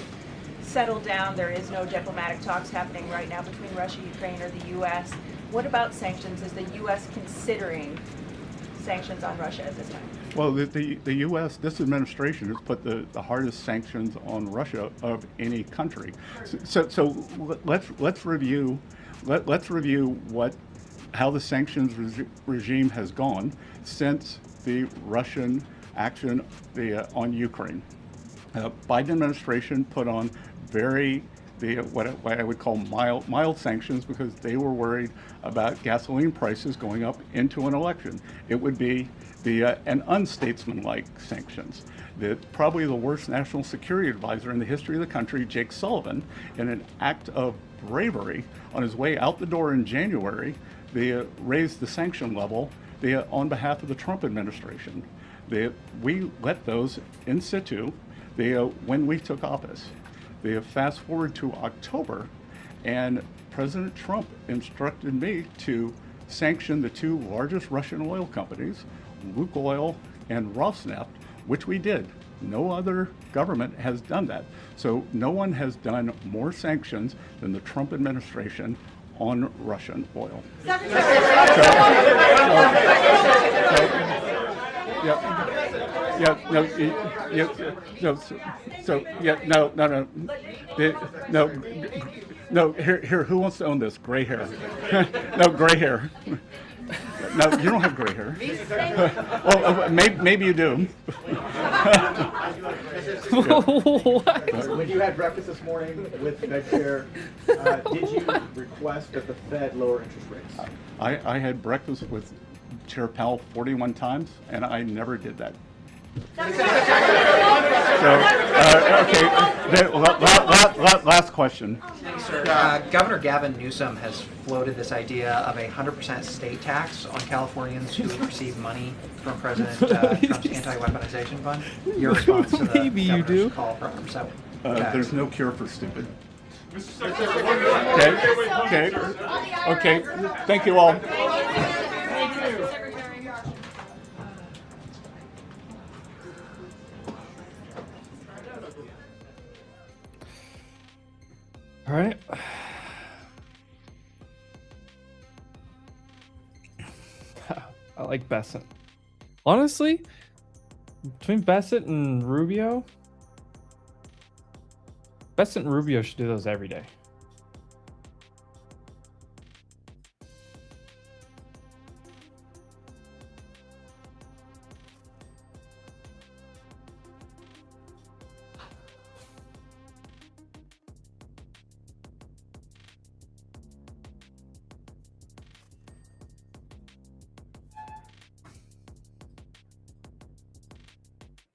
settled down. There is no diplomatic talks happening right now between Russia, Ukraine, or the U.S. What about sanctions? Is the U.S. considering sanctions on Russia at this time? Well, the U.S., this administration has put the hardest sanctions on Russia of any country. So let's review how the sanctions regime has gone since the Russian action on Ukraine. Biden administration put on what I would call mild sanctions because they were worried about gasoline prices going up into an election. It would be an unstatesmanlike sanctions. Probably the worst national security advisor in the history of the country, Jake Sullivan, in an act of bravery on his way out the door in January, raised the sanction level on behalf of the Trump administration. We let those in situ when we took office. Fast forward to October, and President Trump instructed me to sanction the two largest Russian oil companies, Lukoil and Rosneft, which we did. No other government has done that. So no one has done more sanctions than the Trump administration on Russian oil. Here, who wants to own this? Gray hair. No, gray hair. No, you don't have gray hair. Well, maybe you do. When you had breakfast this morning with Fed Chair, did you request that the Fed lower interest rates? I had breakfast with Chair Powell 41 times, and I never did that. Last question. Thanks, sir. Governor Gavin Newsom has floated this idea of a 100% state tax on Californians who receive money from President Trump's anti-weaponization fund. Your response to the governor's call for 100%? There's no cure for stupid. Okay. Thank you all. All right. like Bessent. Honestly, between Bessent and Rubio, Bessent and Rubio should do those every day.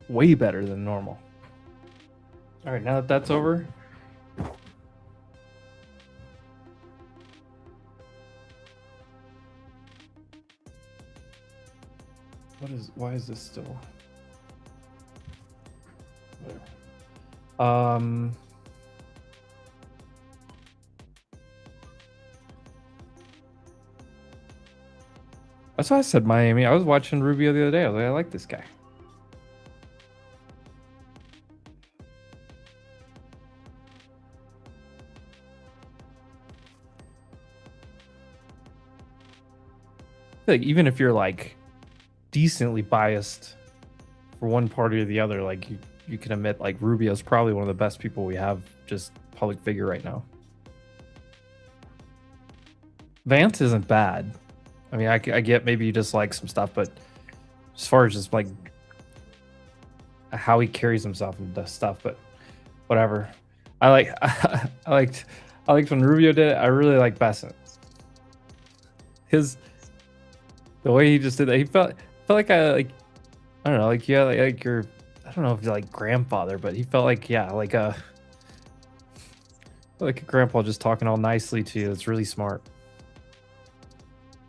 Way better than normal. All right, now that that's over, why is this still? That's why I said Miami. I was watching Rubio the other day. I was like, I like this guy. Like, even if you're like decently biased for one party or the other, like you can admit like Rubio's probably one of the best people we have, just public figure right now. Vance isn't bad. I mean, I get maybe you dislike some stuff, but as far as just like how he carries himself and does stuff, but whatever. I liked when Rubio did it. I really like Bessent. The way he just did that, he felt like I don't know, like yeah, like your, I don't know if you're like grandfather, but he felt like like a grandpa just talking all nicely to you. It's really smart.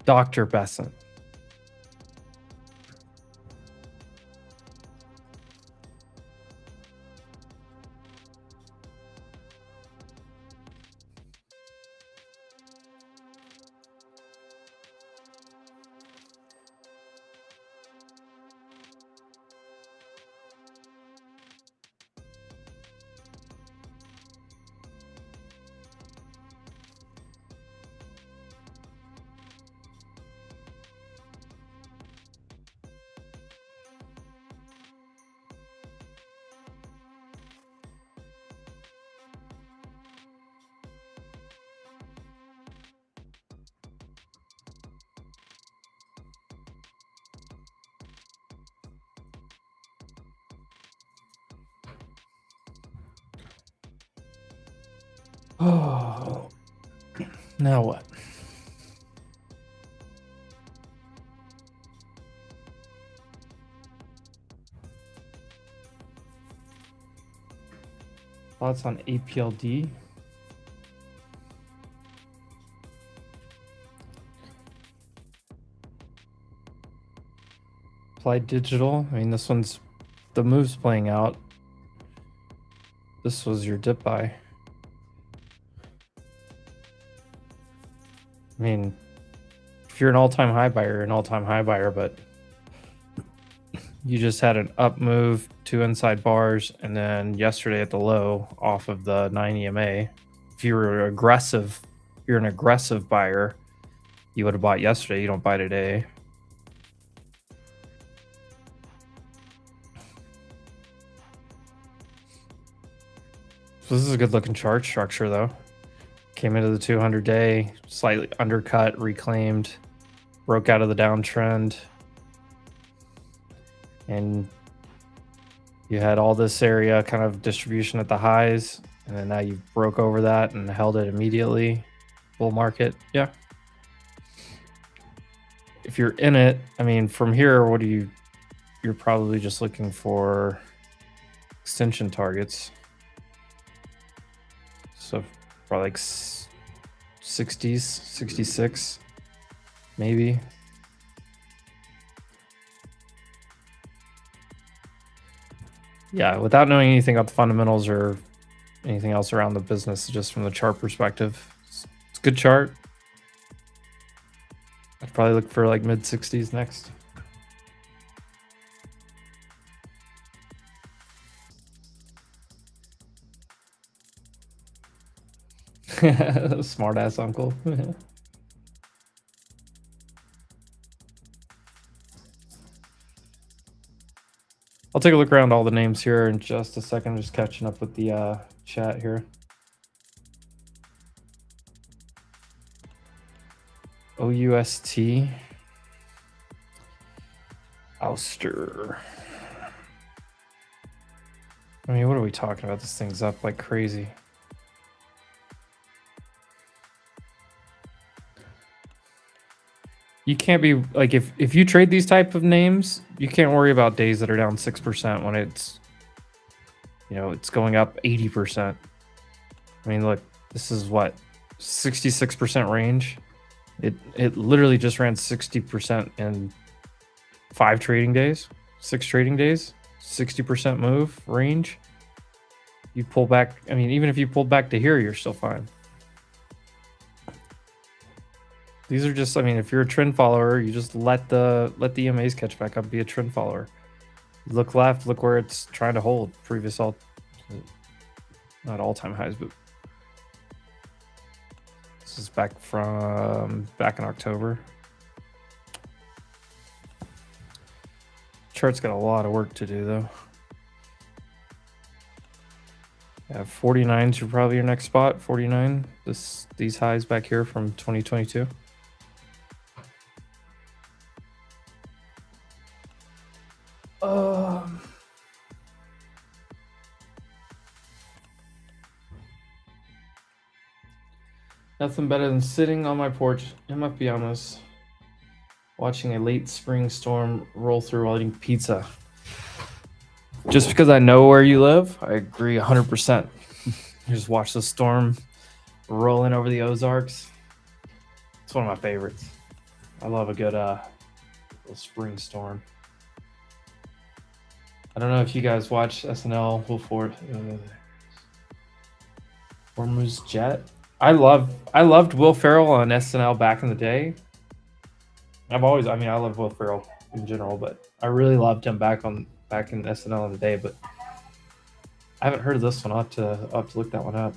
Dr. Bessent. Oh, now what? Thoughts on APLD? Applied Digital. I mean, this one's, the move's playing out. This was your dip buy. I mean, if you're an all-time high buyer, you're an all-time high buyer, but you just had an up move, 2 inside bars, and then yesterday at the low off of the 9 EMA. If you were aggressive, you're an aggressive buyer, you would have bought yesterday. You don't buy today. So this is a good looking chart structure though. Came into the 200-day, slightly undercut, reclaimed, broke out of the downtrend. And you had all this area kind of distribution at the highs, and then now you broke over that and held it immediately. Bull market, yeah. If you're in it, I mean, from here, you're probably just looking for extension targets. So probably like 60s, 66, maybe. Yeah, without knowing anything about the fundamentals or anything else around the business, just from the chart perspective, it's a good chart. I'd probably look for like mid 60s next. Smart ass uncle. I'll take a look around all the names here in just a second. I'm just catching up with the chat here. OUST. Ouster. I mean, what are we talking about? This thing's up like crazy. You can't be like, if you trade these type of names, you can't worry about days that are down 6% when it's, you know, it's going up 80%. I mean, look, this is what, 66% range. It literally just ran 60% in 5 trading days, 6 trading days, 60% move range. You pull back. I mean, even if you pulled back to here, you're still fine. These are just, I mean, if you're a trend follower, you just let the EMAs catch back up, be a trend follower. Look left, look where it's trying to hold. Previous not all-time highs, but this is back in October. Chart's got a lot of work to do though. Yeah, 49s are probably your next spot. 49. These highs back here from 2022. Nothing better than sitting on my porch in my pajamas, watching a late spring storm roll through while eating pizza. Just because I know where you live, I agree 100%. You just watch the storm rolling over the Ozarks. It's one of my favorites. I love a good little spring storm. I don't know if you guys watch SNL, Hormuz Jet. I loved Will Ferrell on SNL back in the day. I love Will Ferrell in general, but I really loved him back in SNL in the day, but I haven't heard of this one. I'll have to look that one up.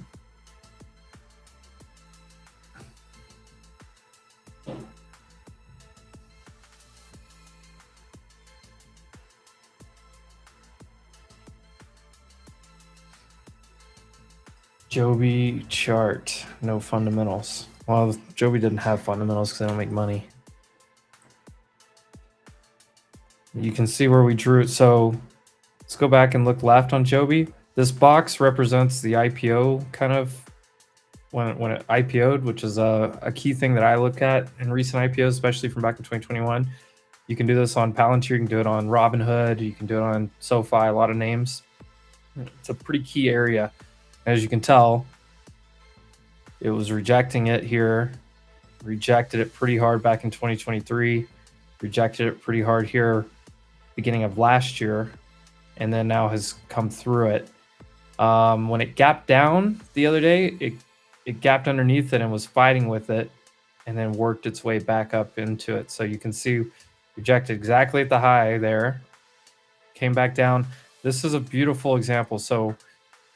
Joby chart, no fundamentals. Well, Joby didn't have fundamentals because they don't make money. You can see where we drew it. So let's go back and look left on Joby. This box represents the IPO kind of when it IPO'd, which is a key thing that I look at in recent IPOs, especially from back in 2021. You can do this on Palantir, you can do it on Robinhood, you can do it on SoFi, a lot of names. It's a pretty key area. As you can tell, it was rejecting it here, rejected it pretty hard back in 2023, rejected it pretty hard here beginning of last year, and then now has come through it. When it gapped down the other day, it gapped underneath it and was fighting with it and then worked its way back up into it. So you can see rejected exactly at the high there, came back down. This is a beautiful example. So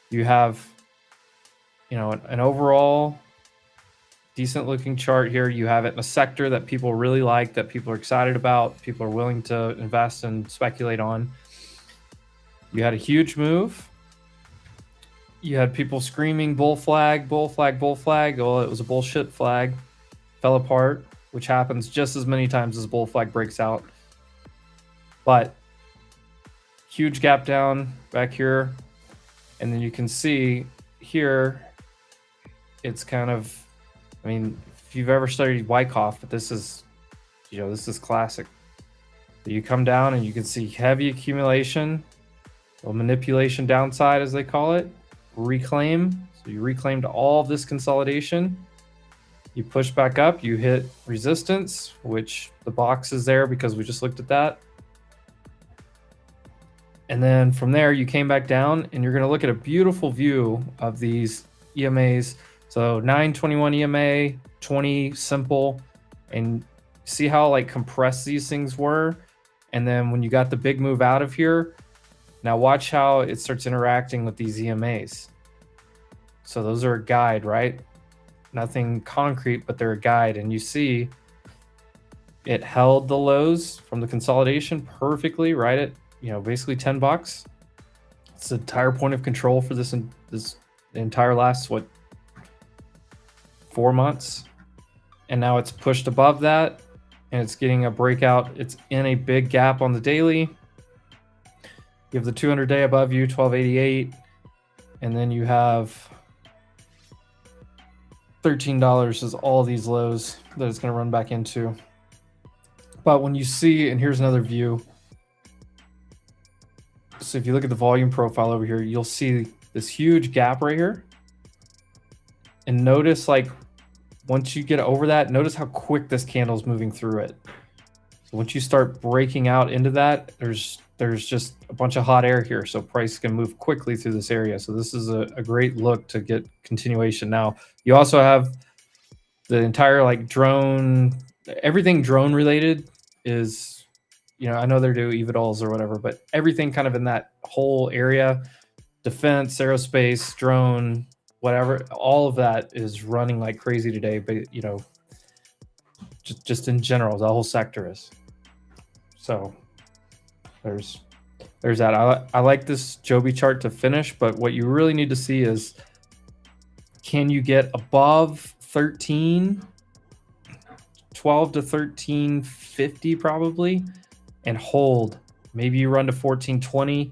you have, you know, an overall decent looking chart here. You have it in a sector that people really like, that people are excited about, people are willing to invest and speculate on. You had a huge move. You had people screaming bull flag, bull flag, bull flag. Well, it was a bullshit flag. Fell apart, which happens just as many times as bull flag breaks out. But huge gap down back here. And then you can see here, it's kind of, I mean, if you've ever studied Wyckoff, but this is, you know, this is classic. You come down and you can see heavy accumulation, or manipulation downside as they call it, reclaim. So you reclaimed all of this consolidation. You push back up, you hit resistance, which the box is there because we just looked at that. And then from there, you came back down and you're going to look at a beautiful view of these EMAs. So 921 EMA, 20 simple, and see how like compressed these things were. And then when you got the big move out of here, now watch how it starts interacting with these EMAs. So those are a guide, right? Nothing concrete, but they're a guide. And you see it held the lows from the consolidation perfectly right basically $10. It's the entire point of control for this entire last 4 months, and now it's pushed above that, and it's getting a breakout. It's in a big gap on the daily. You have the 200-day above you, 1288, and then you have $13 is all these lows that it's going to run back into. But when you see, and here's another view. So if you look at the volume profile over here, you'll see this huge gap right here. And notice, like, once you get over that, notice how quick this candle is moving through it. So once you start breaking out into that, there's just a bunch of hot air here. So price can move quickly through this area. So this is a great look to get continuation. Now, you also have the entire like drone, everything drone related is, I know they're doing eVTOLs or whatever, but everything kind of in that whole area, defense, aerospace, drone, whatever, all of that is running like crazy today. But, just in general, the whole sector is. So there's that. I like this Joby chart to finish, but what you really need to see is, can you get above 13, 12 to 1350 probably, and hold. Maybe you run to 1420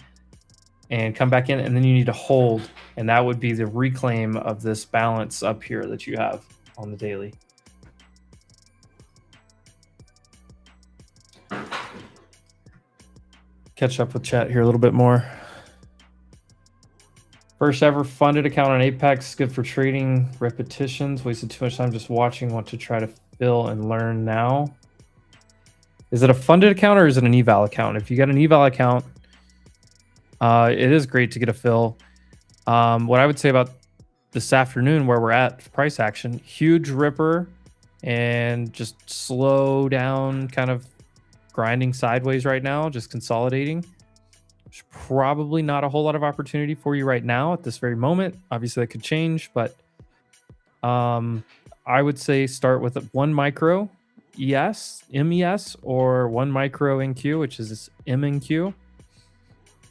and come back in, and then you need to hold, and that would be the reclaim of this balance up here that you have on the daily. Catch up with chat here a little bit more. First ever funded account on Apex, good for trading repetitions. Wasted too much time just watching, want to try to fill and learn now. Is it a funded account or is it an eval account? If you got an eval account, it is great to get a fill. What I would say about this afternoon where we're at price action, huge ripper and just slow down, kind of grinding sideways right now, just consolidating. There's probably not a whole lot of opportunity for you right now at this very moment. Obviously that could change, but I would say start with 1 micro MES or 1 micro NQ, which is this MNQ,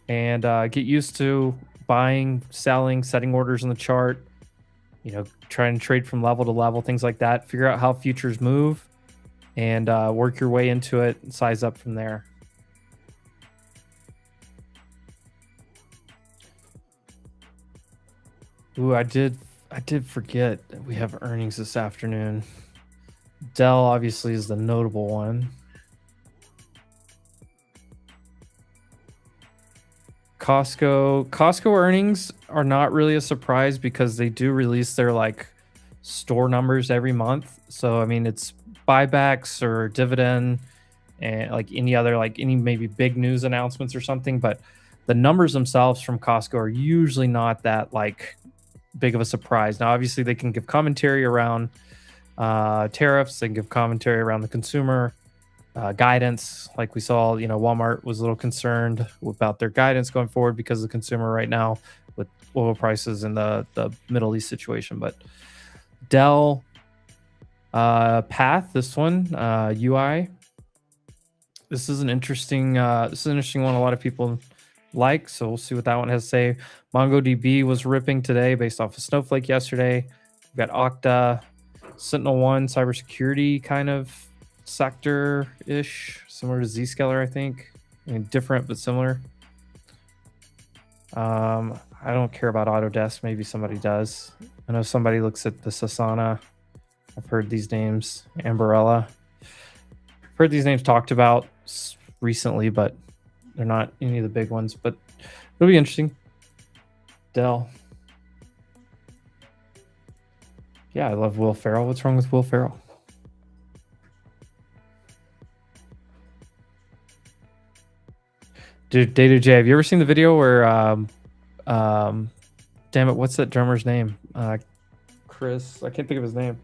and get used to buying, selling, setting orders in the chart, try and trade from level to level, things like that. Figure out how futures move and work your way into it and size up from there. Ooh, I did forget that we have earnings this afternoon. Dell obviously is the notable one. Costco earnings are not really a surprise because they do release their like store numbers every month. So I mean, it's buybacks or dividend and like any maybe big news announcements or something, but the numbers themselves from Costco are usually not that like big of a surprise. Now obviously they can give commentary around tariffs, they can give commentary around the consumer guidance. Like we saw, Walmart was a little concerned about their guidance going forward because of the consumer right now with oil prices and the Middle East situation. But Dell, Path, this one, UI. This is an interesting one a lot of people like, so we'll see what that one has to say. MongoDB was ripping today based off of Snowflake yesterday. We've got Okta, Sentinel-1, cybersecurity kind of sector-ish, similar to Zscaler, I think. I mean, different but similar. I don't care about Autodesk. Maybe somebody does. I know somebody looks at the Asana. I've heard these names. Ambarella. I've heard these names talked about recently, but they're not any of the big ones. But it'll be interesting. Dell. Yeah, I love Will Ferrell. What's wrong with Will Ferrell? Dude, Data J, have you ever seen the video where, damn it, what's that drummer's name? Chris, I can't think of his name.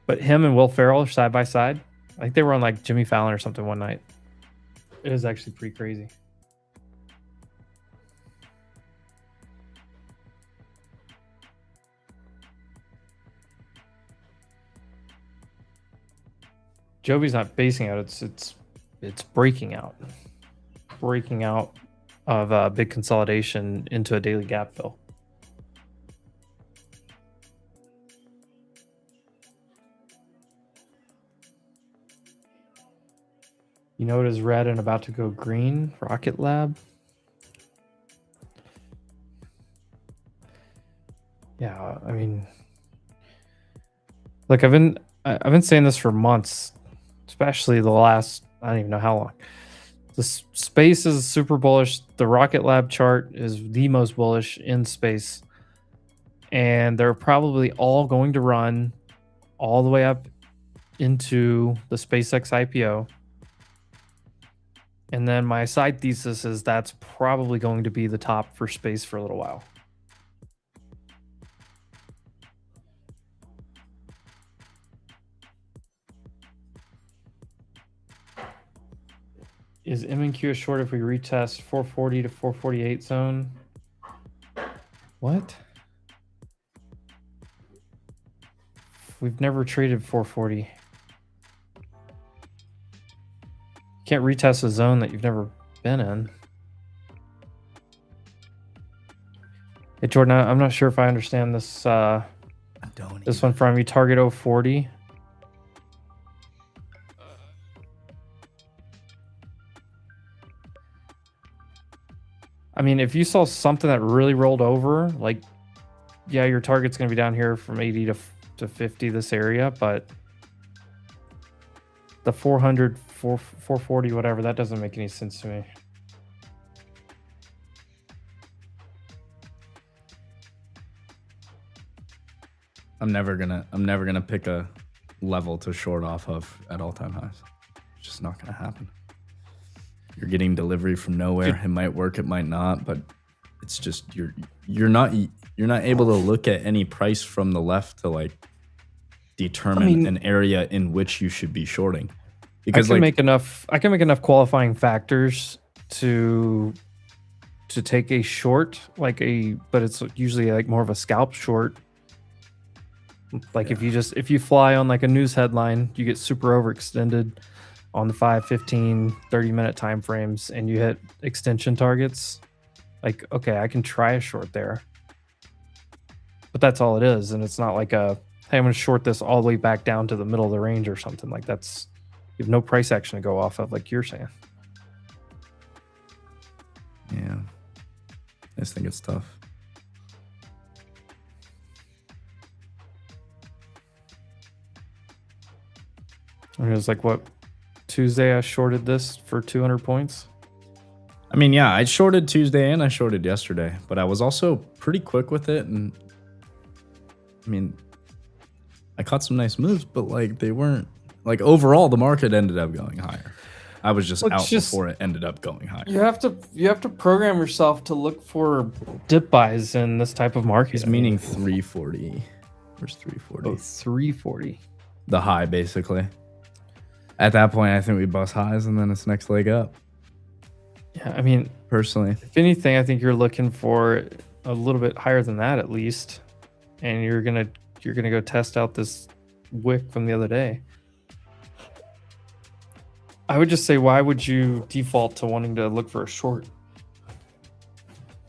But him and Will Ferrell are side by side. I think they were on like Jimmy Fallon or something one night. It was actually pretty crazy. Joby's not basing out, it's breaking out. breaking out of a big consolidation into a daily gap fill. You know it is red and about to go green? Rocket Lab? Yeah, I mean, like I've been saying this for months, especially the last, I don't even know how long. The space is super bullish. The Rocket Lab chart is the most bullish in space. And they're probably all going to run all the way up into the SpaceX IPO. And then my side thesis is that's probably going to be the top for space for a little while. Is M&Q a short if we retest 440 to 448 zone? What? We've never traded 440. Can't retest a zone that you've never been in. Hey Jordan, I'm not sure if I understand this this one from you. Target 040. I mean, if you saw something that really rolled over, like, yeah, your target's going to be down here from 80 to 50, this area, but the 400, 440, whatever, that doesn't make any sense to me. I'm never gonna pick a level to short off of at all-time highs. It's just not gonna happen. You're getting delivery from nowhere. It might work, it might not, but it's just you're not able to look at any price from the left to like determine an area in which you should be shorting. Because I can make enough qualifying factors to take a short, but it's usually like more of a scalp short. Like if you fly on like a news headline, you get super overextended on the 5, 15, 30-minute time frames and you hit extension targets. Like, okay, I can try a short there. But that's all it is. And it's not like hey, I'm going to short this all the way back down to the middle of the range or something. Like you have no price action to go off of, like you're saying. Yeah. I just think it's tough. I mean, it was like, what, Tuesday I shorted this for 200 points? I mean, yeah, I shorted Tuesday and I shorted yesterday, but I was also pretty quick with it. And I mean, I caught some nice moves, but like they weren't, like overall, the market ended up going higher. I was just out before it ended up going higher. You have to program yourself to look for dip buys in this type of market. It's meaning 340. Where's 340? Oh, 340. The high, basically. At that point, I think we bust highs and then it's next leg up. Yeah, I mean, personally, if anything, I think you're looking for a little bit higher than that at least, and you're gonna go test out this wick from the other day. I would just say, why would you default to wanting to look for a short?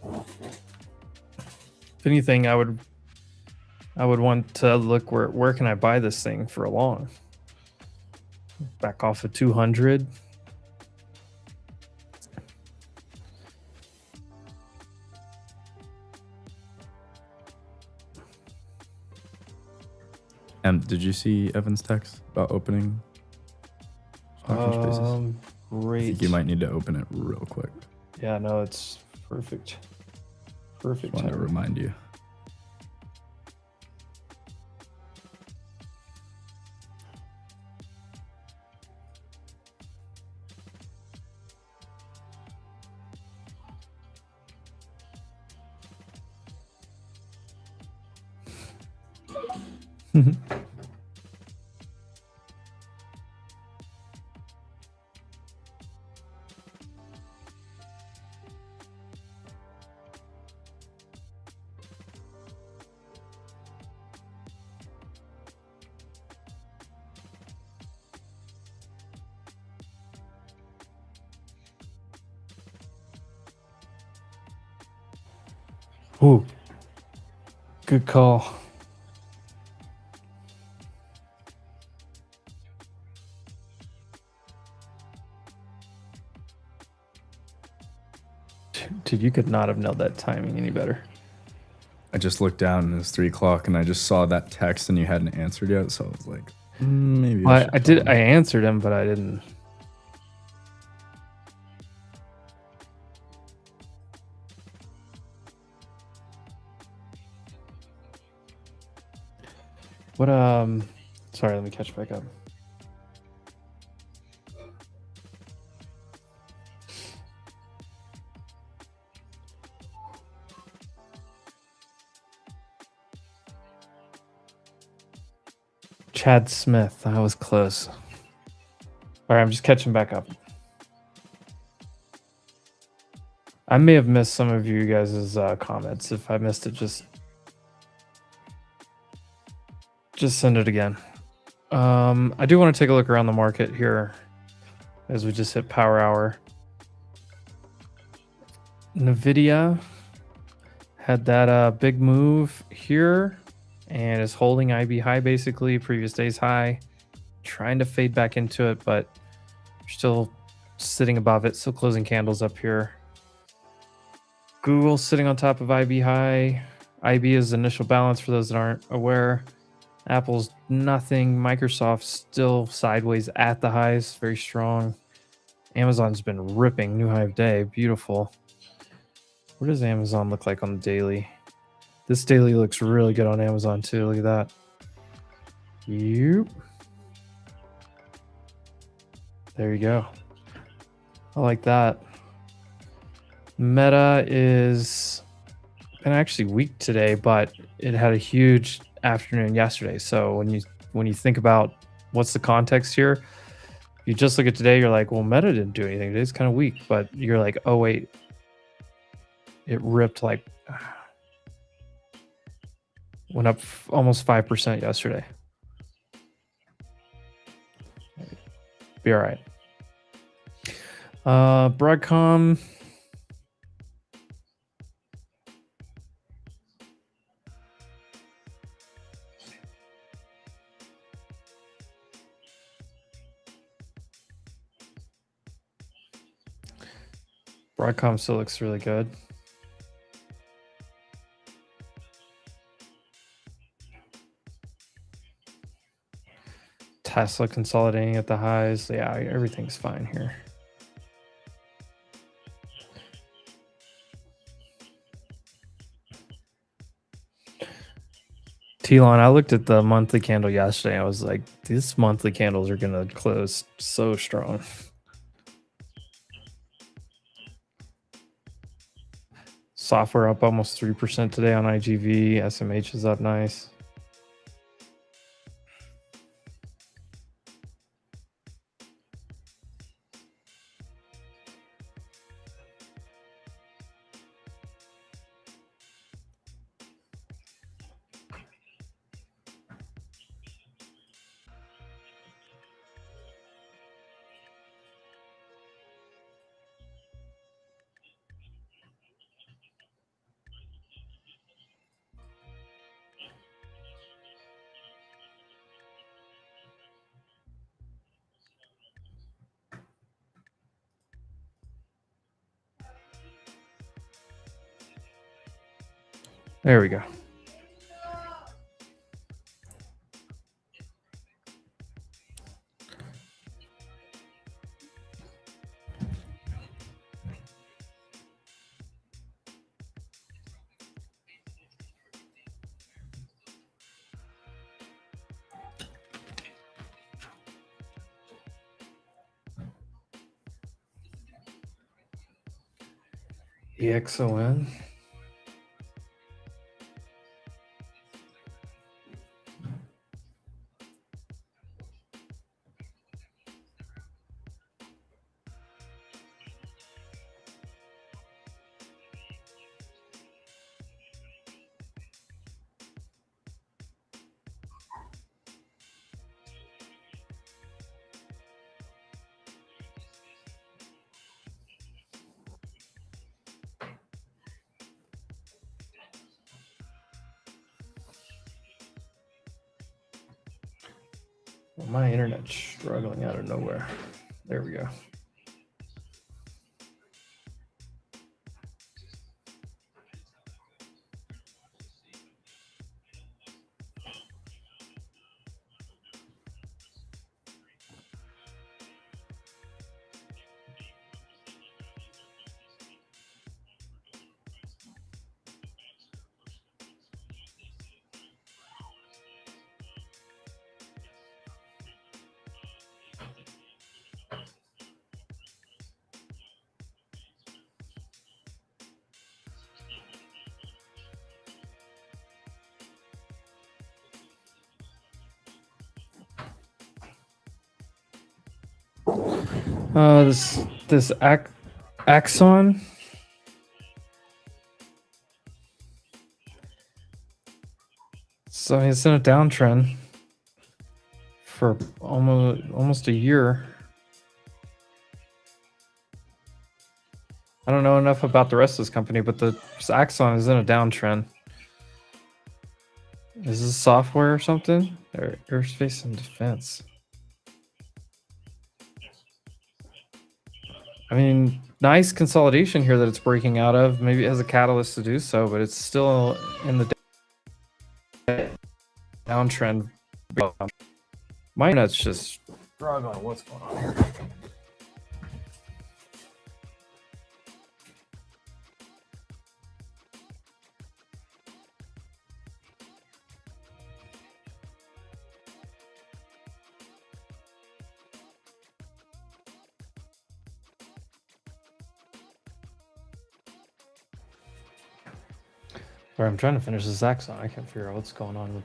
If anything, I would want to look where can I buy this thing for a long? Back off of 200. Did you see Evan's text about opening spaces? Great. I think you might need to open it real quick. Yeah, no, it's perfect. Perfect. Just wanted to remind you. Ooh, good call. Dude, you could not have nailed that timing any better. I just looked down and it was 3 o'clock, and I just saw that text, and you hadn't answered yet, so I was like, maybe. Well, I should I answered him, but I didn't. What sorry, let me catch back up. Chad Smith, I was close. All right, I'm just catching back up. I may have missed some of you guys' comments. If I missed it, just send it again. I do want to take a look around the market here as we just hit power hour. Nvidia had that big move here and is holding IB high, basically previous day's high, trying to fade back into it, but still sitting above it, still closing candles up here. Google sitting on top of IB high. IB is initial balance for those that aren't aware. Apple's nothing. Microsoft's still sideways at the highs, very strong. Amazon's been ripping, new high of day, beautiful. What does Amazon look like on the daily? This daily looks really good on Amazon too. Look at that. Yep. There you go. I like that. Meta is been actually weak today, but it had a huge afternoon yesterday. So when you think about what's the context here, if you just look at today, you're like, well, Meta didn't do anything. Today's kind of weak, but you're like, oh wait, it ripped like went up almost 5% yesterday. Be all right. Broadcom. Broadcom still looks really good. Tesla consolidating at the highs. Yeah, everything's fine here. Telon, I looked at the monthly candle yesterday. I was like, these monthly candles are going to close so strong. Software up almost 3% today on IGV. SMH is up nice. There we go. EXON. Well, my internet's struggling out of nowhere. There we go. This Axon. So it's in a downtrend for almost a year. I don't know enough about the rest of this company, but this Axon is in a downtrend. Is this software or something? Or aerospace and defense? I mean, nice consolidation here that it's breaking out of. Maybe it has a catalyst to do so, but it's still in the downtrend. My internet's just struggling. What's going on here? Sorry, I'm trying to finish this Axon. I can't figure out what's going on with.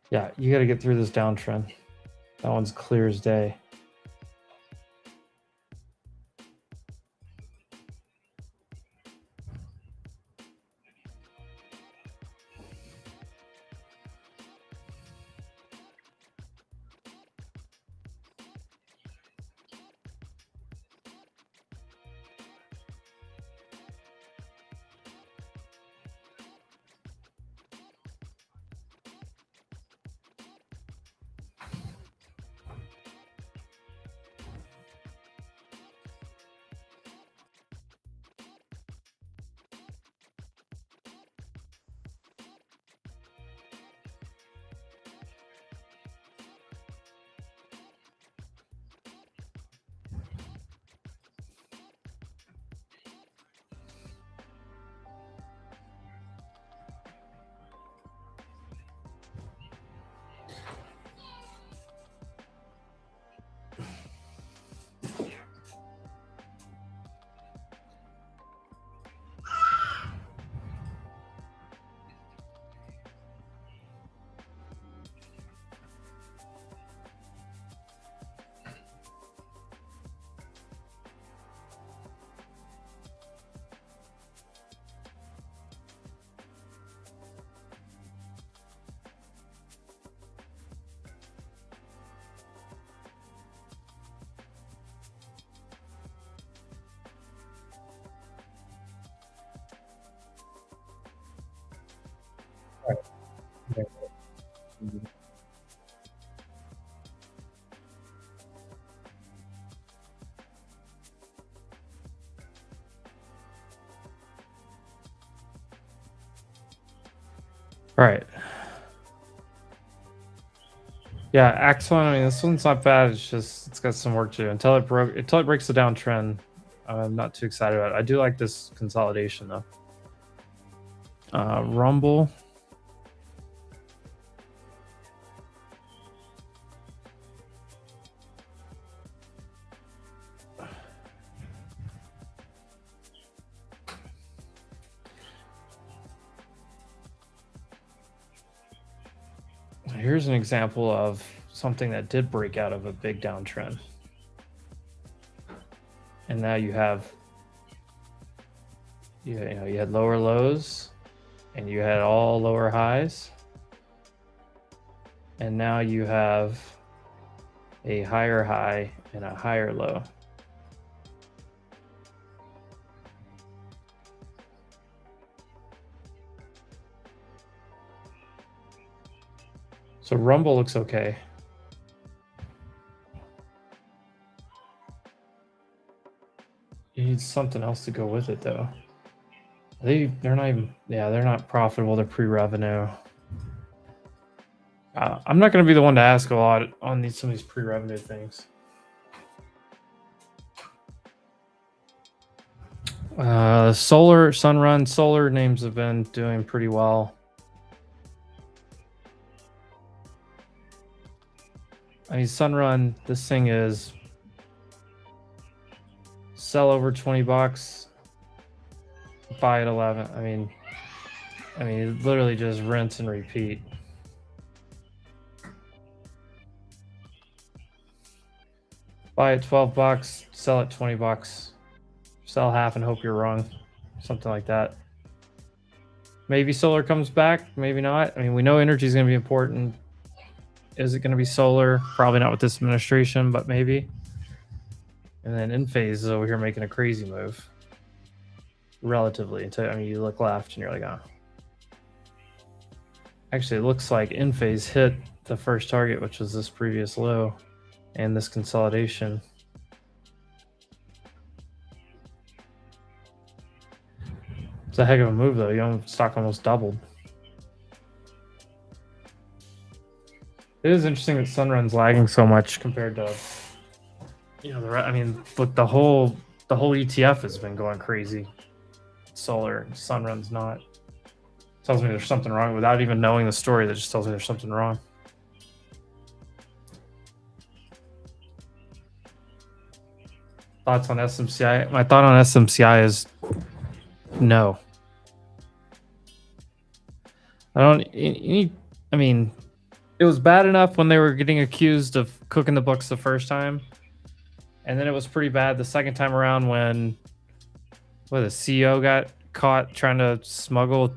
Yeah, you got to get through this downtrend. That one's clear as day. All right. Yeah, Axon. I mean, this one's not bad. It's just it's got some work to do until it breaks the downtrend. I'm not too excited about it. I do like this consolidation though. Rumble. Here's an example of something that did break out of a big downtrend. And now you have, you had lower lows and you had all lower highs. And now you have a higher high and a higher low. So Rumble looks okay. You need something else to go with it, though. They're not even, yeah, they're not profitable. They're pre-revenue. I'm not going to be the one to ask a lot on some of these pre-revenue things. Solar, Sunrun, solar names have been doing pretty well. I mean, Sunrun, this thing is sell over 20 bucks, buy at 11. I mean, literally just rinse and repeat. Buy at 12 bucks, sell at 20 bucks. Sell half and hope you're wrong. Something like that. Maybe solar comes back, maybe not. I mean, we know energy is going to be important. Is it going to be solar? Probably not with this administration, but maybe. And then Enphase is over here making a crazy move. Relatively. I mean, you look left and you're like, oh. Actually, it looks like Enphase hit the first target, which was this previous low and this consolidation. It's a heck of a move, though. Stock almost doubled. It is interesting that Sunrun's lagging so much compared to, I mean, look, the whole ETF has been going crazy. Solar, Sunrun's not. Tells me there's something wrong without even knowing the story. That just tells me there's something wrong. Thoughts on SMCI? My thought on SMCI is no. I mean, it was bad enough when they were getting accused of cooking the books the first time. And then it was pretty bad the second time around when the CEO got caught trying to smuggle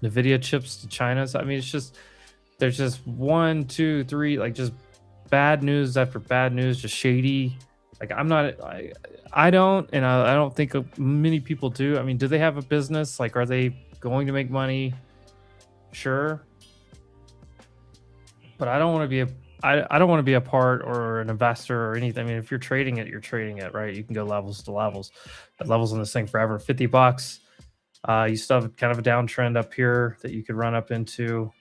NVIDIA chips to China. So, I mean, there's just 1, 2, 3, like just bad news after bad news, just shady. Like I don't think many people do. I mean, do they have a business? Like, are they going to make money? Sure. But I don't want to be a part or an investor or anything. I mean, if you're trading it, you're trading it, right? You can go levels to levels. But levels on this thing forever. 50 bucks. You still have kind of a downtrend up here that you could run up into.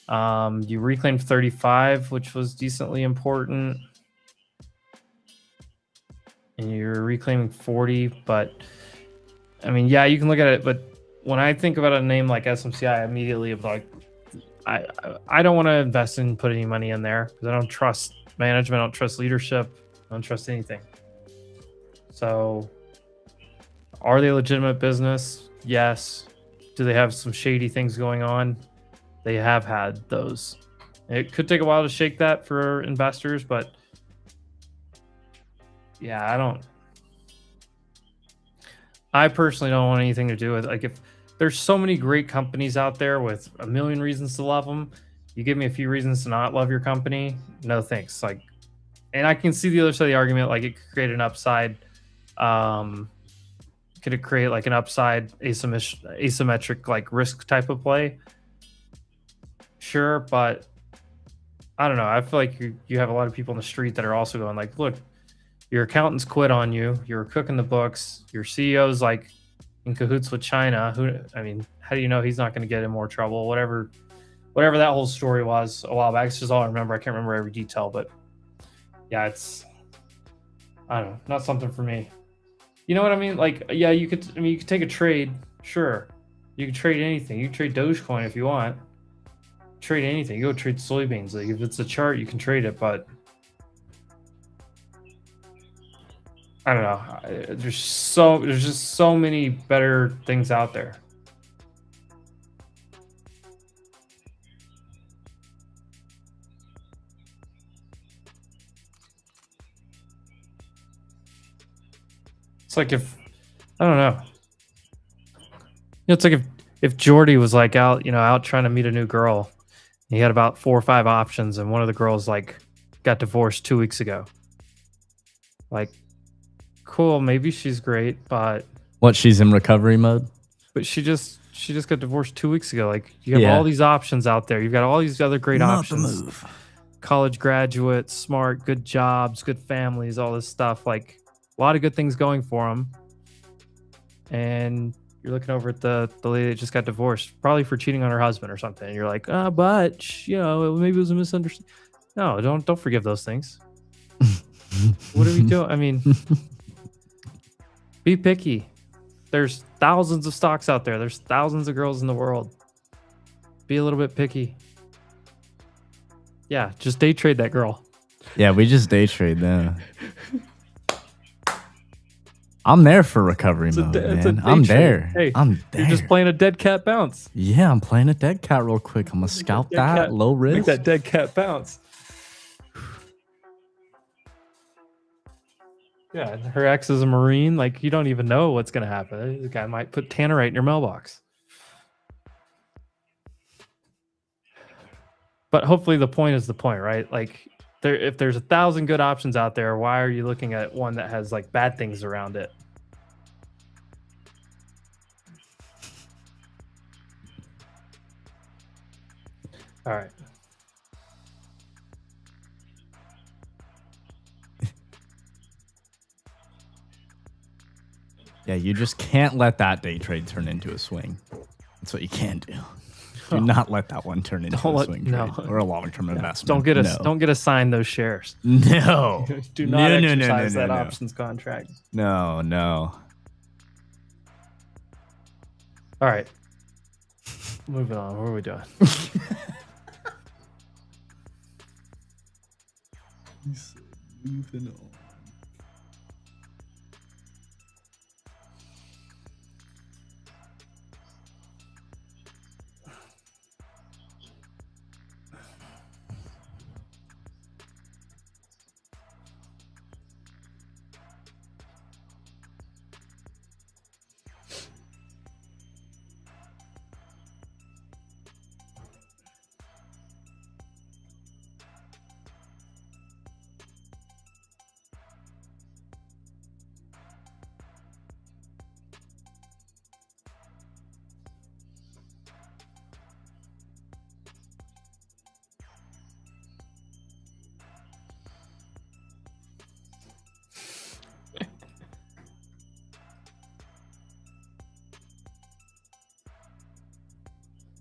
You reclaimed 35, which was decently important. And you're reclaiming 40, but I mean, yeah, you can look at it, but when I think about a name like SMCI, I immediately am like, I don't want to invest and put any money in there because I don't trust management, I don't trust leadership, I don't trust anything. So, are they a legitimate business? Yes. Do they have some shady things going on? They have had those. It could take a while to shake that for investors, but yeah, I personally don't want anything to do with, like, if there's so many great companies out there with a million reasons to love them, you give me a few reasons to not love your company, no thanks. Like, and I can see the other side of the argument, like it could create an upside, could it create like an upside asymmetric like risk type of play? Sure, but I don't know. I feel like you have a lot of people in the street that are also going like, look, your accountants quit on you. You're cooking the books. Your CEO's like in cahoots with China. How do you know he's not going to get in more trouble? Whatever that whole story was a while back. It's just all I remember. I can't remember every detail, but yeah, I don't know, not something for me. You know what I mean? Like, yeah, you could take a trade. Sure. You can trade anything. You can trade Dogecoin if you want. Trade anything. You go trade soybeans. Like, if it's a chart, you can trade it, but I don't know. There's just so many better things out there. It's like I don't know. It's like if Jordy was like out trying to meet a new girl, He had about 4 or 5 options, and one of the girls like got divorced 2 weeks ago. Like, cool, maybe she's great, but What, she's in recovery mode? she just got divorced 2 weeks ago. Like, you have Yeah. all these options out there. You've got all these other great Not the options. move. College graduates, smart, good jobs, good families, all this stuff. Like, a lot of good things going for them. And you're looking over at the lady that just got divorced, probably for cheating on her husband or something. And you're like, but you know, maybe it was a misunderstanding. No, don't forgive those things. What are we doing? I mean, be picky. There's thousands of stocks out there. There's thousands of girls in the world. Be a little bit picky. Yeah, just day trade that girl. Yeah, we just day trade them. I'm there for recovery mode, man. I'm there. Hey, I'm there. You're just playing a dead cat bounce. Yeah, I'm playing a dead cat real quick. I'm gonna scalp that cat- low Make risk. that dead cat bounce. Yeah, and her ex is a Marine. Like, you don't even know what's gonna happen. The guy might put tannerite in your mailbox. But hopefully the point is the point, right? Like, if there's 1,000 good options out there, why are you looking at one that has like bad things around it? All right. Yeah, you just can't let that day trade turn into a swing. That's what you can't do. Do not let that one turn into a swing trade or a long-term investment. Don't get assigned those shares. No. Do not No, no, no, exercise no, that no. options contract. No, no. All right. Moving on. What are we doing? Moving on.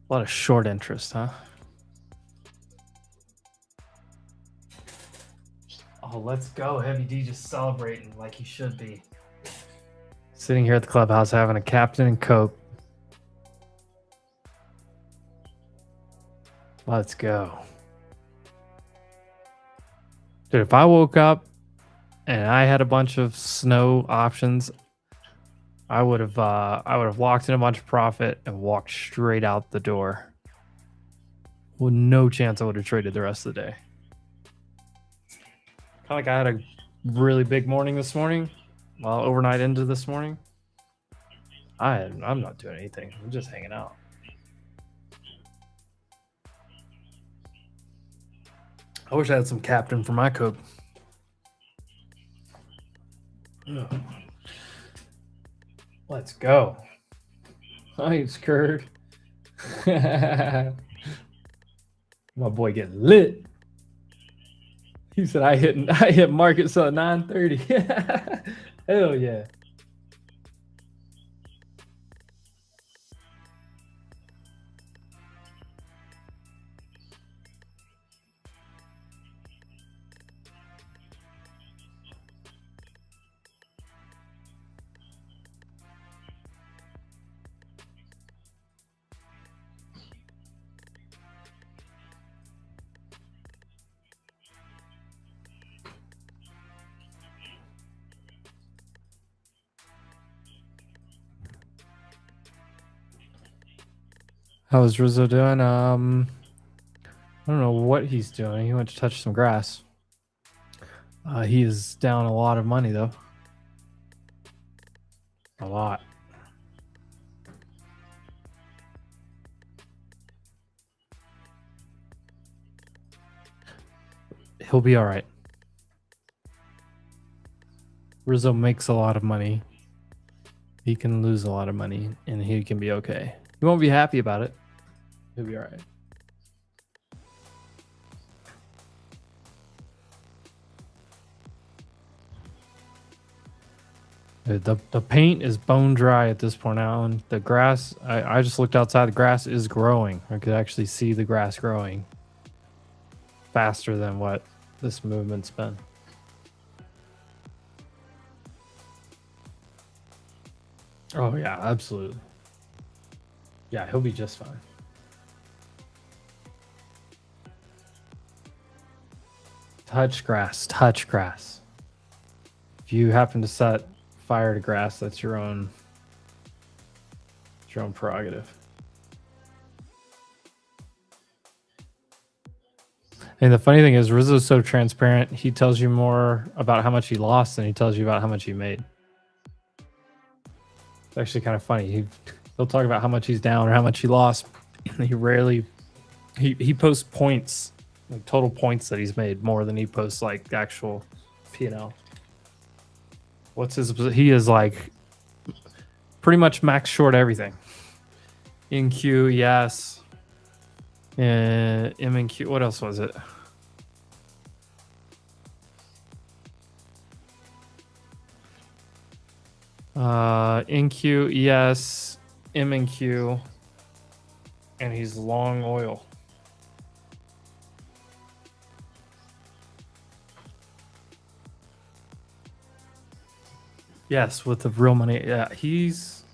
A lot of short interest, huh? Oh, let's go. Heavy D just celebrating like he should be. Sitting here at the clubhouse having a Captain and Coke. Let's go. Dude, if I woke up and I had a bunch of snow options, I would have locked in a bunch of profit and walked straight out the door. With no chance I would have traded the rest of the day. Kind of like I had a really big morning this morning. Well, overnight into this morning. I'm not doing anything. I'm just hanging out. I wish I had some Captain for my Coke. Ugh. Let's go. Thanks, Kurt. My boy getting lit. He said I hit market sell at 9:30. Hell yeah. How's Rizzo doing? I don't know what he's doing. He went to touch some grass. He is down a lot of money though. A lot. He'll be all right. Rizzo makes a lot of money. He can lose a lot of money, and he can be okay. He won't be happy about it. He'll be all right. The paint is bone dry at this point now, and the grass, I just looked outside, the grass is growing. I could actually see the grass growing faster than what this movement's been. Oh yeah, absolutely. Yeah, he'll be just fine. Touch grass, touch grass. If you happen to set fire to grass, that's your own prerogative. And the funny thing is, Rizzo's so transparent, he tells you more about how much he lost than he tells you about how much he made. It's actually kind of funny. He'll talk about how much he's down or how much he lost. He rarely, he posts points, like total points that he's made more than he posts like actual P&L. What's his, he is like pretty much max short everything. In Q, yes. M and Q, what else was it? In Q, yes. M and Q. And he's long oil. Yes, with the real money. Yeah, he's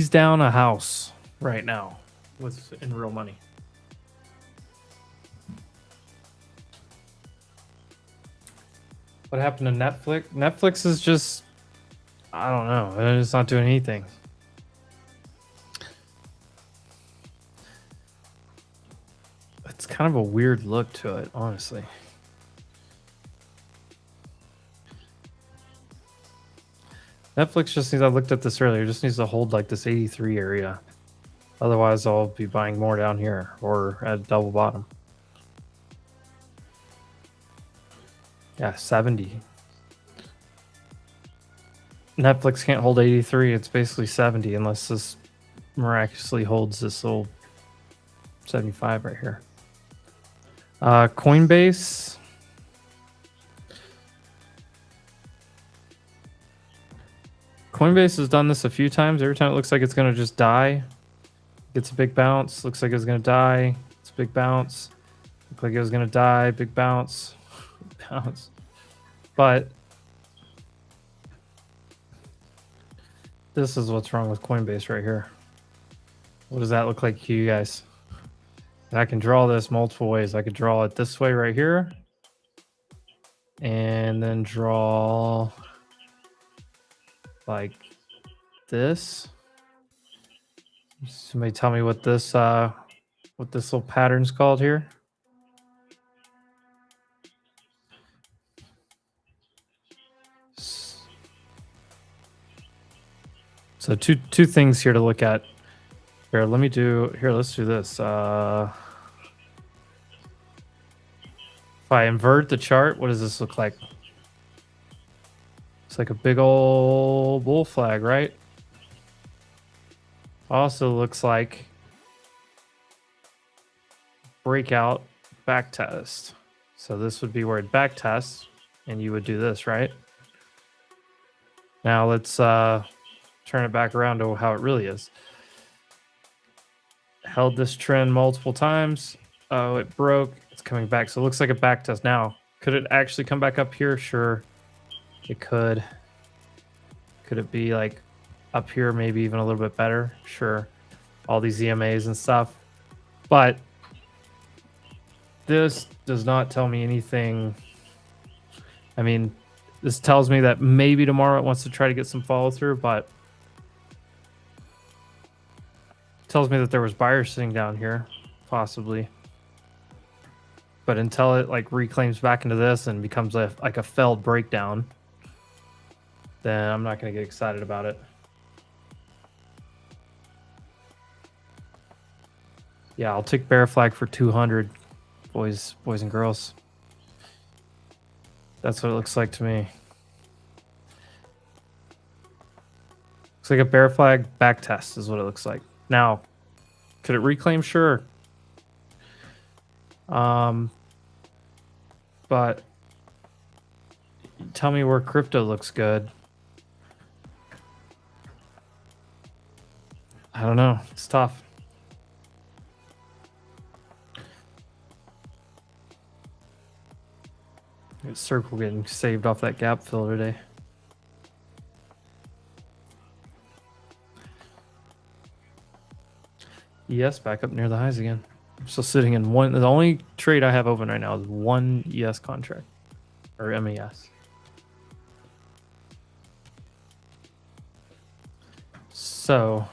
down a house right now in real money. What happened to Netflix? Netflix is just, I don't know. It's not doing anything. It's kind of a weird look to it, honestly. Netflix just needs, I looked at this earlier, just needs to hold like this 83 area. Otherwise, I'll be buying more down here or at double bottom. Yeah, 70. Netflix can't hold 83. It's basically 70 unless this miraculously holds this little 75 right here. Coinbase. Coinbase has done this a few times. Every time it looks like it's going to just die. Gets a big bounce. Looks like it's going to die. It's a big bounce. Looks like it was going to die. Big bounce. Bounce. But this is what's wrong with Coinbase right here. What does that look like to you guys? I can draw this multiple ways. I could draw it this way right here. And then draw like this. Somebody tell me what this little pattern's called here. So two things here to look at. Here, let's do this. If I invert the chart, what does this look like? It's like a big old bull flag, right? Also looks like breakout back test. So this would be where it back tests, and you would do this, right? Now let's turn it back around to how it really is. Held this trend multiple times. Oh, it broke. It's coming back. So it looks like a back test. Now, could it actually come back up here? Sure, it could. Could it be like up here, maybe even a little bit better? Sure. All these EMAs and stuff. But this does not tell me anything. I mean, this tells me that maybe tomorrow it wants to try to get some follow through, but tells me that there was buyers sitting down here, possibly. But until it like reclaims back into this and becomes like a failed breakdown, then I'm not going to get excited about it. Yeah, I'll take bear flag for 200. boys and girls. That's what it looks like to me. Looks like a bear flag back test is what it looks like. Now, could it reclaim? Sure. But tell me where crypto looks good. I don't know. It's tough. Circle getting saved off that gap fill today. ES back up near the highs again. I'm still sitting in one. The only trade I have open right now is one ES contract or MES. So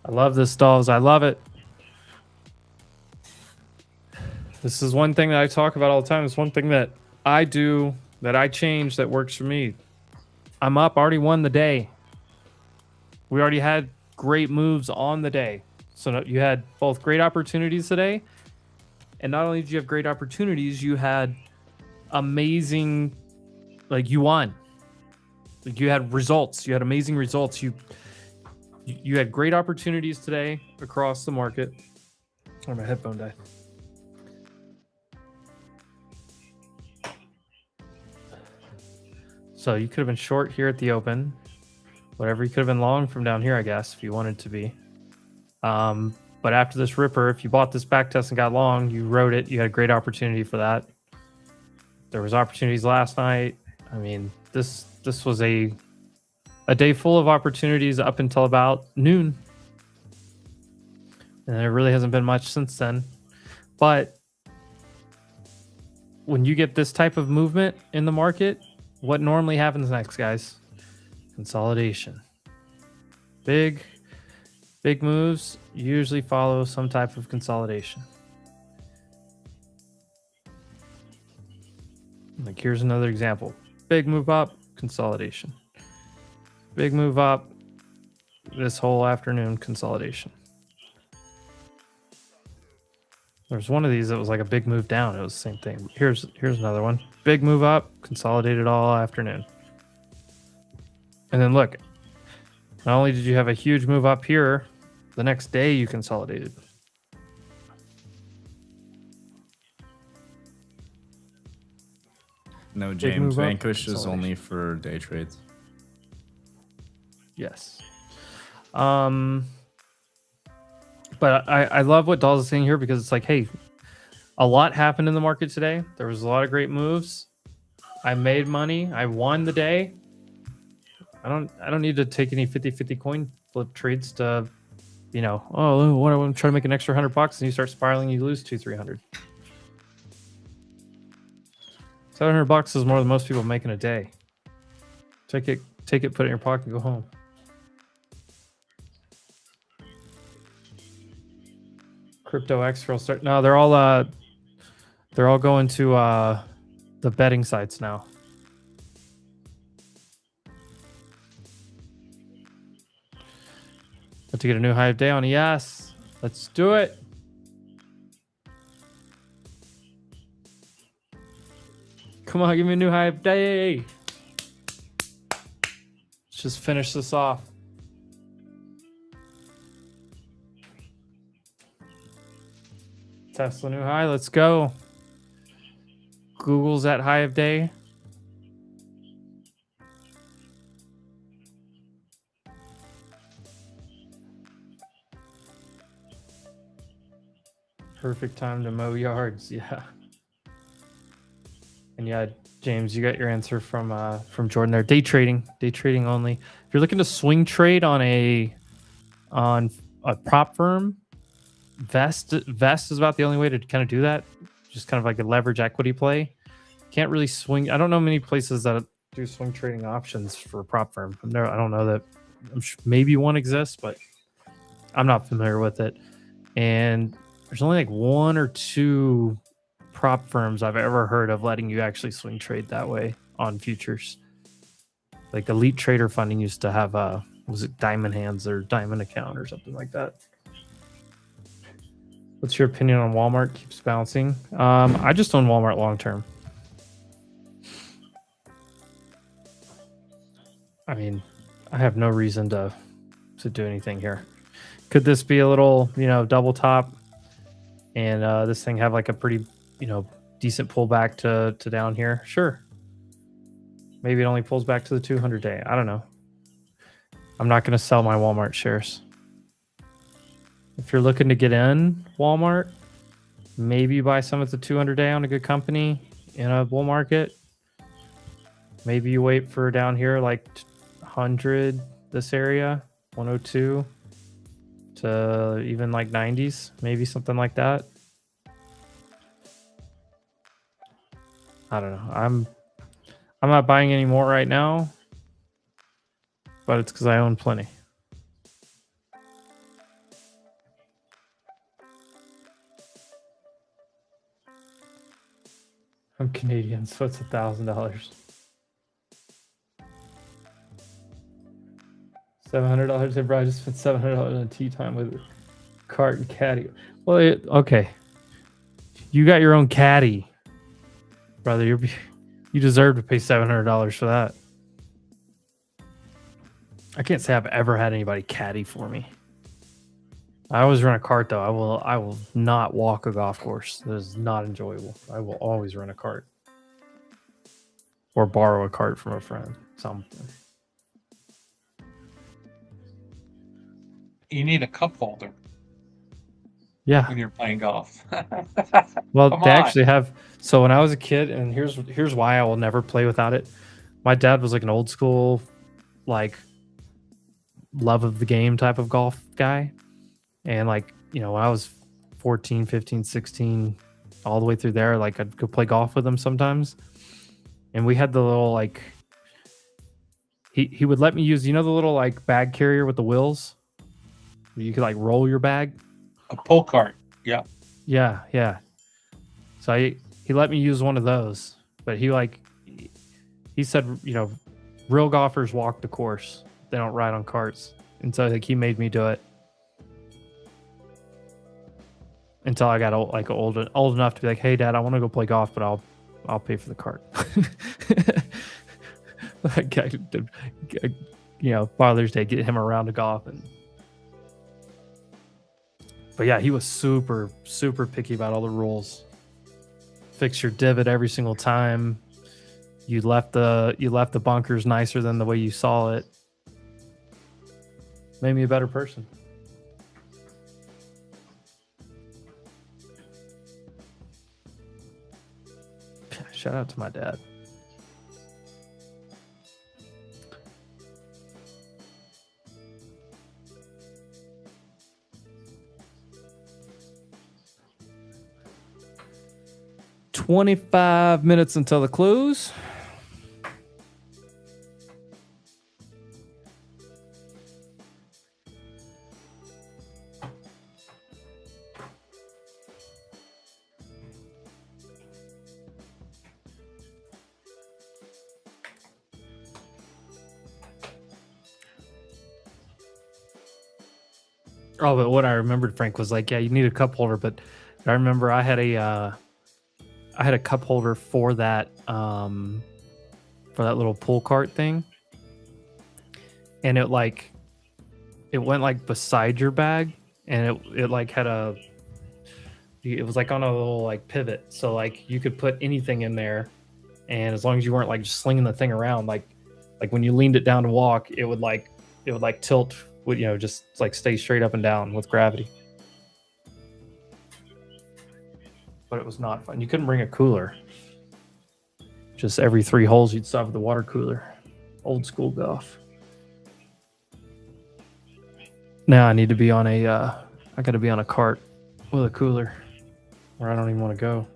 I love this, dolls. I love it. This is one thing that I talk about all the time. It's one thing that I do, that I change, that works for me. I'm up, already won the day. We already had great moves on the day. So you had both great opportunities today. And not only did you have great opportunities, you had amazing, like you won. Like you had results. You had amazing results. You had great opportunities today across the market. Oh, my headphone died. So you could have been short here at the open. Whatever, you could have been long from down here, I guess, if you wanted to be. But after this ripper, if you bought this back test and got long, you rode it. You had a great opportunity for that. There was opportunities last night. I mean, this was a day full of opportunities up until about noon. And there really hasn't been much since then. But when you get this type of movement in the market, what normally happens next, guys? Consolidation. Big moves usually follow some type of consolidation. Like here's another example. Big move up, consolidation. Big move up, this whole afternoon, consolidation. There's one of these that was like a big move down. It was the same thing. Here's another one. Big move up, consolidated all afternoon. And then look, not only did you have a huge move up here, the next day you consolidated. No, James, Vanquish is only for day trades. Yes. But I love what Dolls is saying here because it's like, hey, a lot happened in the market today. There was a lot of great moves. I made money. I won the day. I don't need to take any 50-50 coin flip trades to, you know, oh, what I'm trying to make an extra $100 and you start spiraling, you lose $200-300. $700 is more than most people make in a day. Take it, put it in your pocket, and go home. Crypto X will start. No, they're all going to the betting sites now. Have to get a new high of day on. Yes, let's do it. Come on, give me a new high of day. Let's just finish this off. Tesla new high, let's go. Google's at high of day. Perfect time to mow yards, yeah. And yeah, James, you got your answer from Jordan there. Day trading only. If you're looking to swing trade on a prop firm, Vest is about the only way to kind of do that. Just kind of like a leverage equity play. Can't really swing. I don't know many places that do swing trading options for a prop firm. I don't know that. I'm sure maybe one exists, but I'm not familiar with it. And there's only like one or two prop firms I've ever heard of letting you actually swing trade that way on futures. Like Elite Trader Funding used to have was it Diamond Hands or Diamond Account or something like that. What's your opinion on Walmart? Keeps bouncing. I just own Walmart long term. I mean, I have no reason to do anything here. Could this be a little, double top, and this thing have like a pretty, decent pullback to down here? Sure. Maybe it only pulls back to the 200-day. I don't know. I'm not going to sell my Walmart shares. If you're looking to get in Walmart, maybe buy some at the 200-day on a good company in a bull market. Maybe you wait for down here like 100, this area, 102 to even like 90s, maybe something like that. I don't know. I'm not buying any more right now, but it's because I own plenty. I'm Canadian, so it's $1,000. $700. Hey, bro, I just spent $700 on tea time with cart and caddy. Well, okay. You got your own caddy, brother. You deserve to pay $700 for that. I can't say I've ever had anybody caddy for me. I always run a cart though. I will not walk a golf course. That is not enjoyable. I will always run a cart or borrow a cart from a friend. Something. You need a cup holder. Yeah. When you're playing golf. Well, Come they on. actually have. So when I was a kid, and here's why I will never play without it. My dad was like an old school, like love of the game type of golf guy. And like, when I was 14, 15, 16, all the way through there, like I'd go play golf with him sometimes. And we had the little like, he would let me use, the little like bag carrier with the wheels. You could like roll your bag. A pull cart. Yeah. Yeah. So he let me use one of those, but he said, real golfers walk the course. They don't ride on carts. And so like he made me do it until I got old enough to be like, hey dad, I want to go play golf, but I'll pay for the cart. Father's Day, get him around to golf. But yeah, he was super, super picky about all the rules. Fix your divot every single time. You left the bunkers nicer than the way you saw it. Made me a better person. Shout out to my dad. $25 minutes until the close. Oh, but what I remembered, Frank, was like, yeah, you need a cup holder. But I remember I had a cup holder for that little pull cart thing, and it went like beside your bag, and it like had it was like on a little like pivot, so like you could put anything in there, and as long as you weren't like just slinging the thing around, like when you leaned it down to walk, it would tilt, would just like stay straight up and down with gravity. But it was not fun. You couldn't bring a cooler. Just every 3 holes you'd stop at the water cooler. Old school golf. Now I need to be on I gotta be on a cart with a cooler, or I don't even want to go.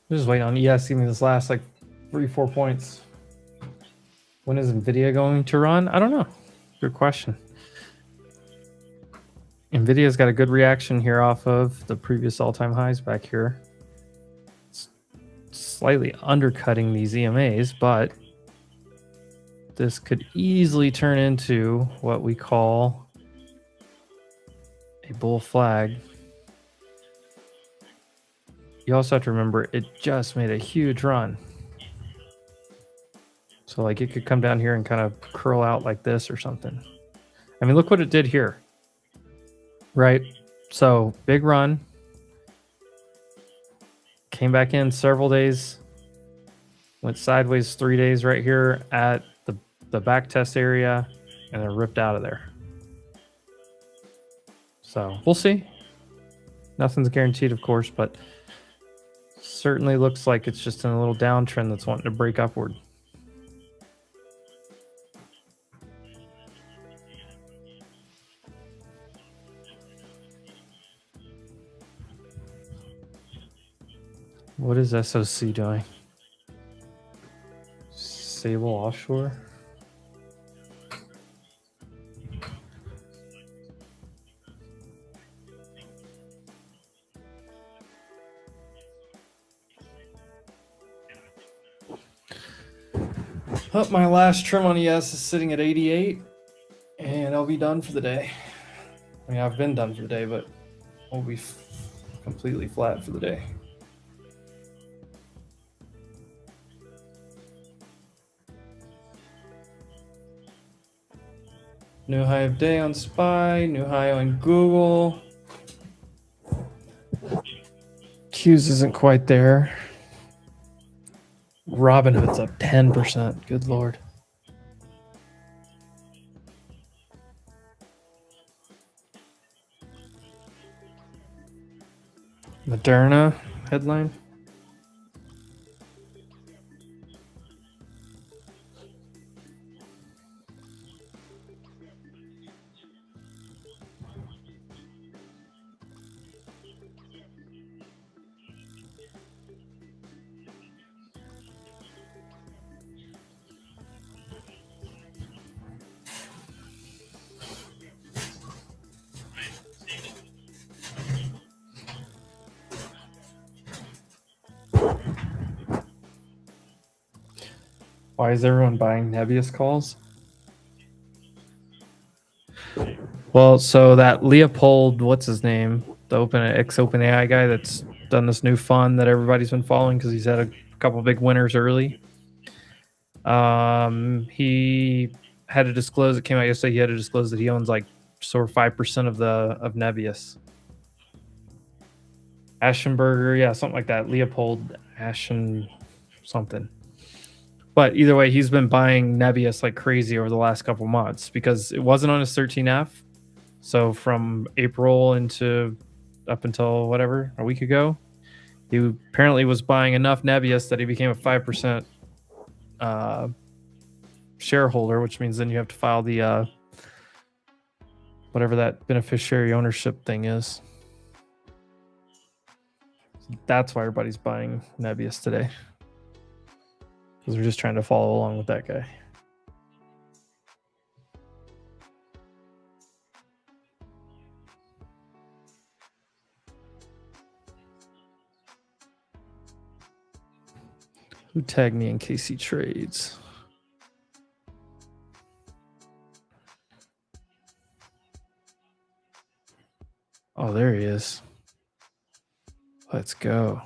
Just waiting on ES. Give me this last like 3-4 points. When is Nvidia going to run? I don't know. Good question. Nvidia's got a good reaction here off of the previous all-time highs back here. It's slightly undercutting these EMAs, but this could easily turn into what we call a bull flag. You also have to remember it just made a huge run. So like it could come down here and kind of curl out like this or something. I mean, look what it did here. Right? So big run. Came back in several days. Went sideways 3 days right here at the back test area and then ripped out of there. So we'll see. Nothing's guaranteed, of course, but certainly looks like it's just in a little downtrend that's wanting to break upward. What is SOC doing? Sable offshore? Oh, my last trim on ES is sitting at 88, and I'll be done for the day. I mean, I've been done for the day, but I'll be completely flat for the day. New high of day on SPY, new high on Google. Q's isn't quite there. Robinhood's up 10%. Good Lord. Moderna headline. Why is everyone buying Nebius calls? Well, so that Leopold, what's his name? The ex-OpenAI guy that's done this new fund that everybody's been following because he's had a couple big winners early. He had to disclose, it came out yesterday, he had to disclose that he owns like sort of 5% of Nebius. Aschenberger, yeah, something like that. Leopold Aschen something. But either way, he's been buying Nebius like crazy over the last couple months because it wasn't on his 13F. So from April up until whatever, a week ago, he apparently was buying enough Nebius that he became a 5% shareholder, which means then you have to file the whatever that beneficiary ownership thing is. That's why everybody's buying Nebius today. Because we're just trying to follow along with that guy. Who tagged me in case he trades? Oh, there he is. Let's go.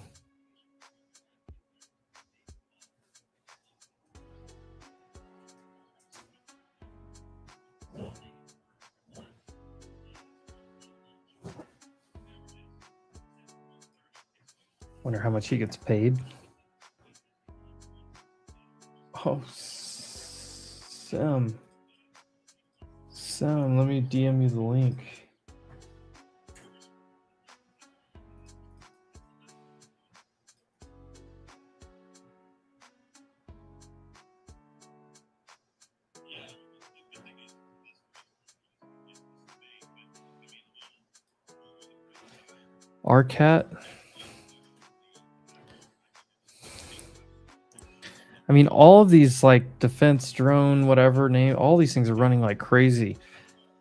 Wonder how much he gets paid. Oh, Sam, let me DM you the link. RCAT. I mean, all of these like defense drone, whatever name, all these things are running like crazy.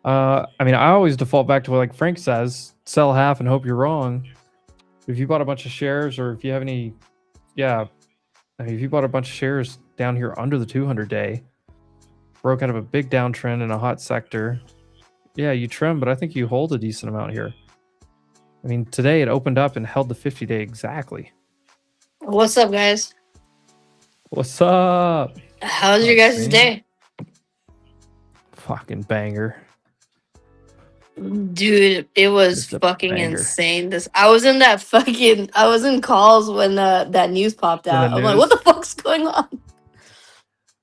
I mean, I always default back to what like Frank says, sell half and hope you're wrong. If you bought a bunch of shares or if you have any, yeah, I mean, if you bought a bunch of shares down here under the 200-day, broke out of a big downtrend in a hot sector, yeah, you trim, but I think you hold a decent amount here. I mean, today it opened up and held the 50-day exactly. What's up, guys? What's up? How's your guys' day? Fucking banger. Dude, it was Just a fucking banger. insane. I was in calls when that news popped When the out. I'm like, news- what the fuck's going on?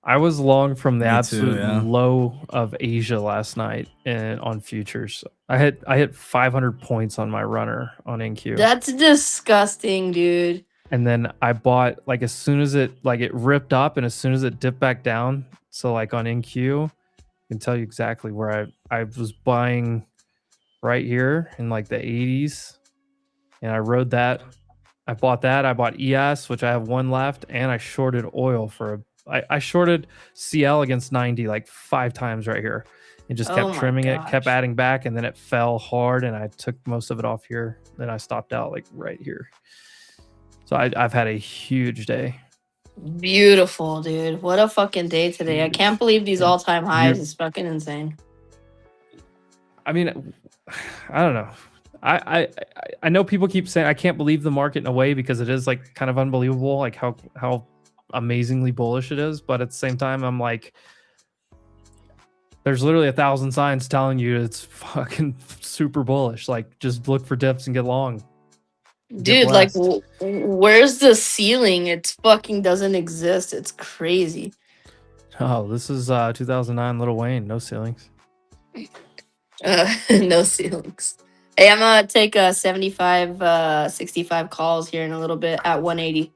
I was long from the Me too, absolute yeah. low of Asia last night and on futures. I hit 500 points on my runner on NQ. That's disgusting, dude. And then I bought like as soon as it ripped up and as soon as it dipped back down. So like on NQ, I can tell you exactly where I was buying right here in like the 80s. And I rode that. I bought that. I bought ES, which I have one left, and I shorted oil for I shorted CL against 90 like 5 times right here. And just Oh kept my trimming it, kept gosh. adding back, and then it fell hard and I took most of it off here. Then I stopped out like right here. So I've had a huge day. Beautiful, dude. What a fucking day today. I can't believe these all-time highs. You- It's fucking insane. I mean, I don't know. I know people keep saying I can't believe the market in a way because it is like kind of unbelievable, like how amazingly bullish it is. But at the same time, I'm like, there's literally 1,000 signs telling you it's fucking super bullish. Like, just look for dips and get long. Get Dude, like, blessed. where's the ceiling? It fucking doesn't exist. It's crazy. Oh, this is 2009 Lil Wayne, no ceilings. No ceilings. Hey, I'm gonna take 75, 65 calls here in a little bit at 180.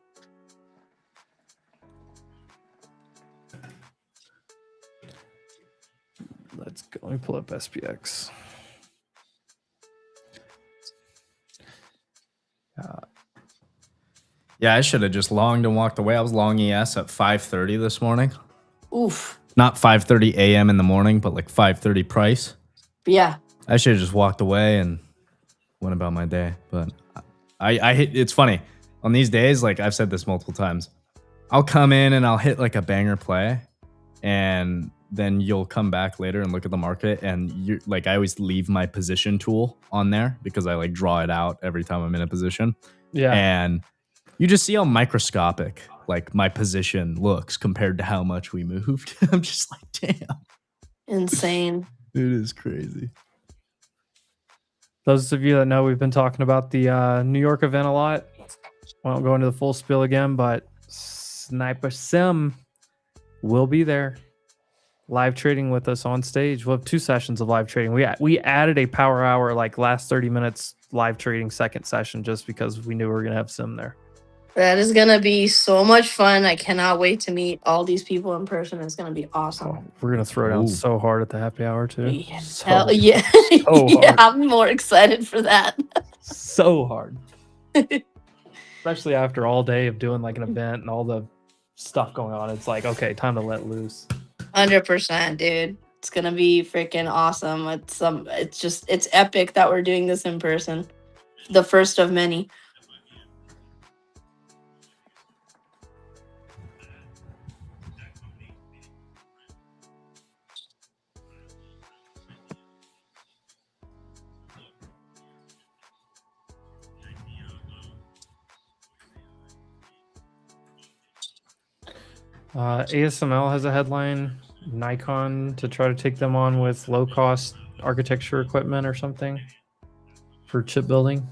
Let's go. Let me pull up SPX. Yeah, I should have just longed and walked away. I was long ES at 5:30 this morning. Oof. Not 5:30 a.m. in the morning, but like 5:30 price. Yeah. I should have just walked away and went about my day. But I hit. It's funny on these days. Like I've said this multiple times, I'll come in and I'll hit like a banger play, and then you'll come back later and look at the market, and you like I always leave my position tool on there because I like draw it out every time I'm in a position. Yeah. And you just see how microscopic like my position looks compared to how much we moved. I'm just like, damn, Insane. it is crazy. Those of you that know, we've been talking about the New York event a lot. Won't go into the full spiel again, but Sniper Sim will be there, live trading with us on stage. We'll have 2 sessions of live trading. We added a power hour, like last 30 minutes live trading second session, just because we knew we were gonna have Sim there. That is gonna be so much fun. I cannot wait to meet all these people in person. It's gonna be awesome. We're gonna throw down Ooh. so hard at the happy hour too. Yeah. So, Hell yeah. so Yeah, hard. I'm more excited for that. So hard. Especially after all day of doing like an event and all the stuff going on. It's like, okay, time to let loose. 100%, dude. It's gonna be freaking awesome. It's epic that we're doing this in person. The first of many. ASML has a headline, Nikon to try to take them on with low cost architecture equipment or something for chip building.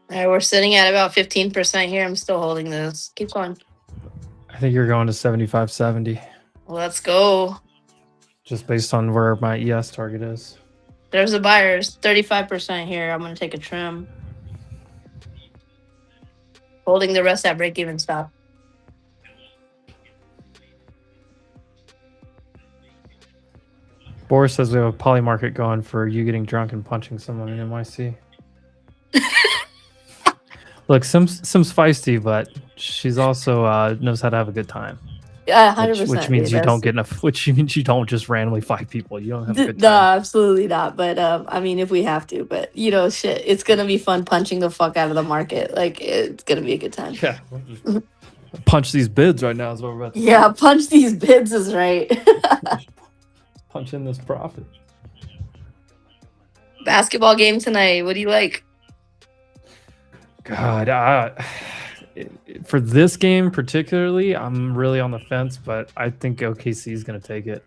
All right, we're sitting at about 15% here. I'm still holding this. Keep going. I think you're going to 75.70 Let's go. just based on where my ES target is. There's the buyers. 35% here. I'm gonna take a trim. Holding the rest at break even stop. Boris says we have a poly market going for you getting drunk and punching someone in NYC. Look, Sim's feisty, but she's also knows how to have a good time. Yeah, 100%. Which means dude, you don't get enough. Which means you don't just randomly fight people. You don't have a good No, time. absolutely not. But I mean, if we have to, but shit, it's gonna be fun punching the fuck out of the market. Like it's gonna be a good time. Yeah. Punch these bids right now is what we're about to Yeah, punch these bids is right. punch in this profit. Basketball game tonight. What do you like? God, for this game particularly, I'm really on the fence, but I think OKC is going to take it.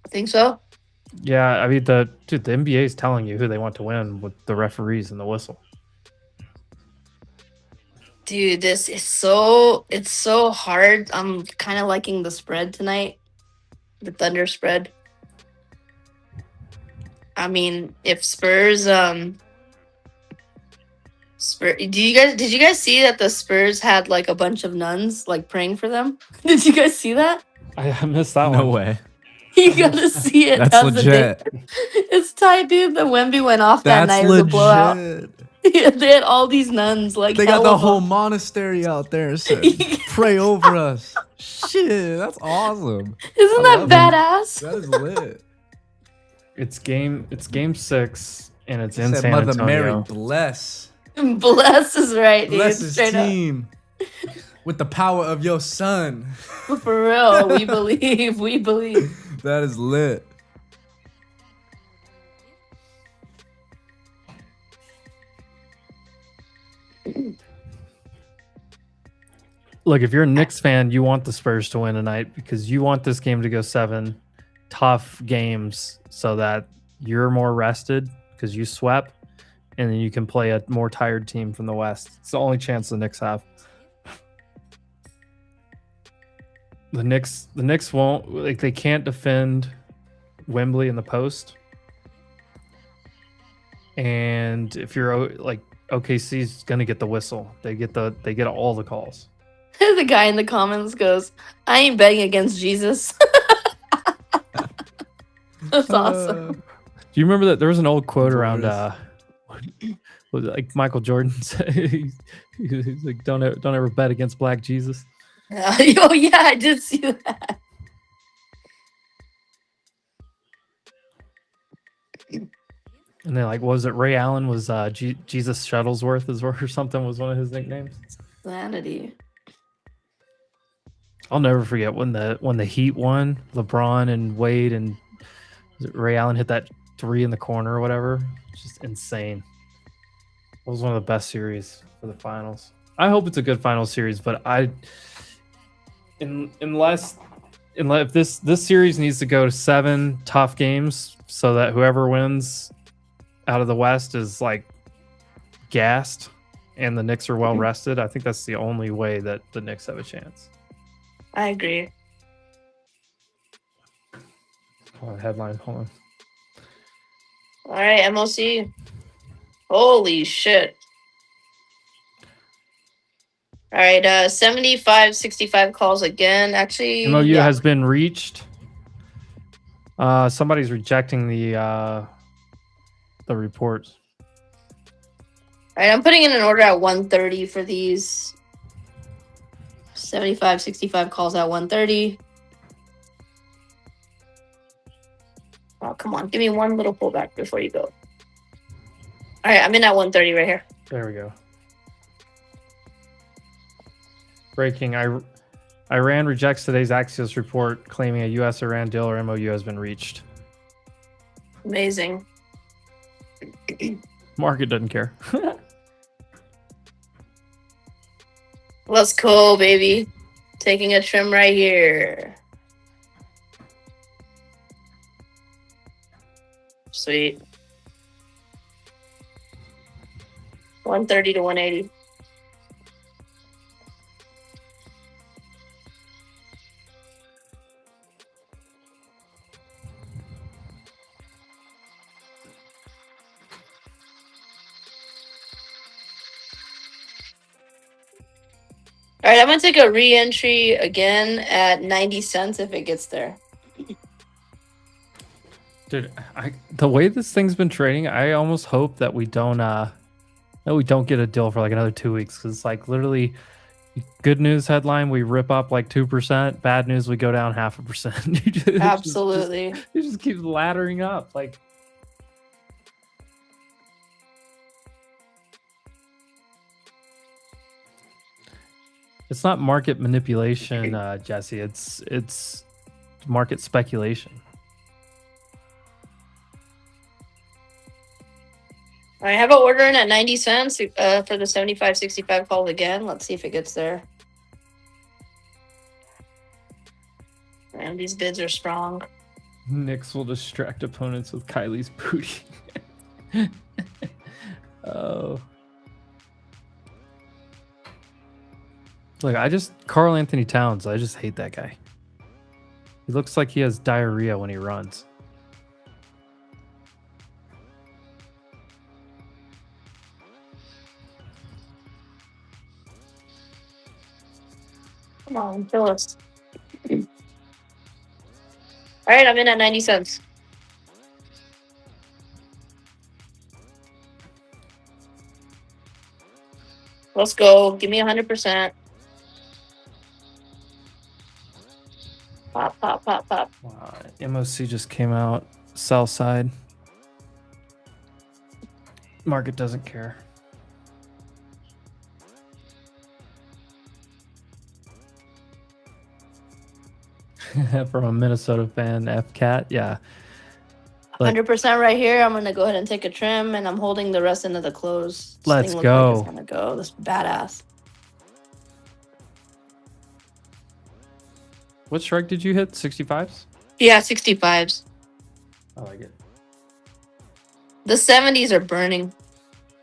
Think so? Yeah, I mean the NBA is telling you who they want to win with the referees and the whistle. Dude, it's so hard. I'm kind of liking the spread tonight. The Thunder spread. I mean, if Spurs did you guys see that the Spurs had like a bunch of nuns like praying for them? Did you guys see that? I missed that one. No way. You gotta see it. That's legit. It's tight, dude. The Wemby went off that That's night. It was a blowout. legit. Yeah, they had all these nuns like They got hell the of whole them. monastery out there. So pray over us. Shit, that's awesome. Isn't I that love badass? That is lit. It's game 6 and it's in Said San Mother Antonio. Mary bless. Bless is right, dude. Bless his Straight up. team with the power of your son. For real, we believe. We believe. That is lit. Look, if you're a Knicks fan, you want the Spurs to win tonight because you want this game to go 7 tough games so that you're more rested because you swept, and then you can play a more tired team from the West. It's the only chance the Knicks have. The Knicks won't, like, they can't defend Wembley in the post. And if you're like OKC's gonna get the whistle. They get all the calls. The guy in the comments goes, "I ain't betting against Jesus." That's awesome. Do you remember that there was an old quote around was it like Michael Jordan said he's like don't ever bet against Black Jesus. Oh yeah, I did see that. And then like was it Ray Allen was Jesus Shuttlesworth or something was one of his nicknames. Sanity. I'll never forget when the Heat won, LeBron and Wade and Ray Allen hit that 3 in the corner or whatever. It's just insane. It was one of the best series for the finals. I hope it's a good final series, but unless if this series needs to go to 7 tough games so that whoever wins out of the West is like gassed and the Knicks are well rested, I think that's the only way that the Knicks have a chance. I agree. Oh, headline, hold on. All right, MOC. Holy shit. All right, 75-65 calls again. Actually, MOU yeah. has been reached. Somebody's rejecting the reports. All right, I'm putting in an order at 1:30 for these. 75-65 calls at 1:30. Oh, come on. Give me one little pullback before you go. All right, I'm in at 1:30 right here. There we go. Breaking. Iran rejects today's Axios report claiming a U.S.-Iran deal or MOU has been reached. Amazing. Market doesn't care. Let's go, baby. Taking a trim right here. Sweet. 130 to 180. All right, I'm gonna take a re-entry again at 90 cents if it gets there. Dude, the way this thing's been trading, I almost hope that we don't No, we don't get a deal for like another 2 weeks because it's like literally good news headline, we rip up like 2%. Bad news, we go down 0.5%. Absolutely. It just keeps laddering up. Like, it's not market manipulation, Jesse. It's market speculation. I have an order in at 90 cents for the 75.65 call again. Let's see if it gets there. And these bids are strong. Knicks will distract opponents with Kylie's booty. Oh. Look, Karl Anthony Towns, I just hate that guy. He looks like he has diarrhea when he runs. Come on, kill us. All right, I'm in at 90 cents. Let's go. Give me 100%. Pop, pop, pop, pop. MOC just came out. Sell side. Market doesn't care. From a Minnesota fan, FCAT. Yeah. 100% right here. I'm going to go ahead and take a trim, and I'm holding the rest into the close. This Let's thing looks go. Like it's going to go. This is badass. What strike did you hit? 65s? Yeah, 65s. I like it. The 70s are burning.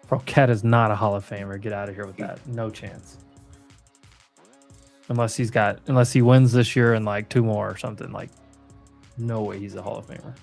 Bro, Cat is not a Hall of Famer. Get out of here with that. No chance. Unless he wins this year and like 2 more or something. Like, no way he's a Hall of Famer.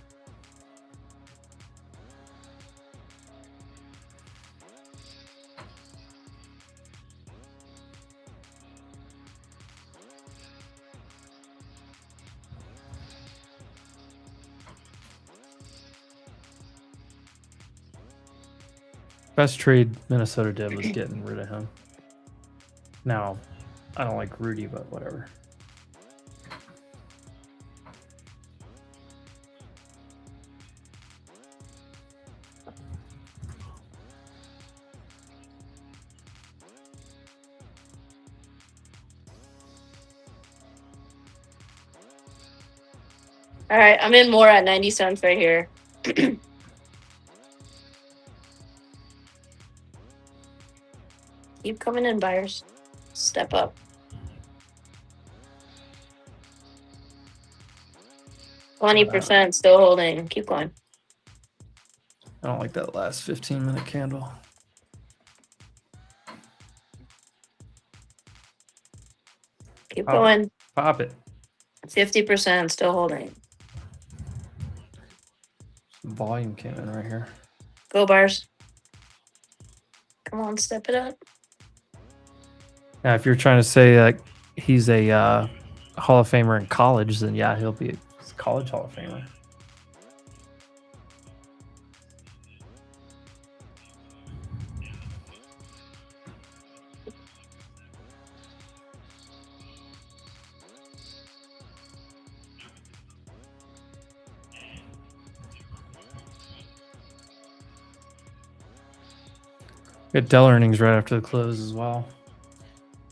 Best trade Minnesota did was getting rid of him. Now, I don't like Rudy, but whatever. All right, I'm in more at 90 cents right here. Keep coming in, buyers. Step up. 20% still holding. Keep going. I don't like that last 15-minute candle. Keep going. Pop it. 50% still holding. Some volume came in right here. Go, buyers. Come on, step it up. Now, if you're trying to say like he's a Hall of Famer in college, then yeah, he'll be a college Hall of Famer. Get Dell earnings right after the close as well.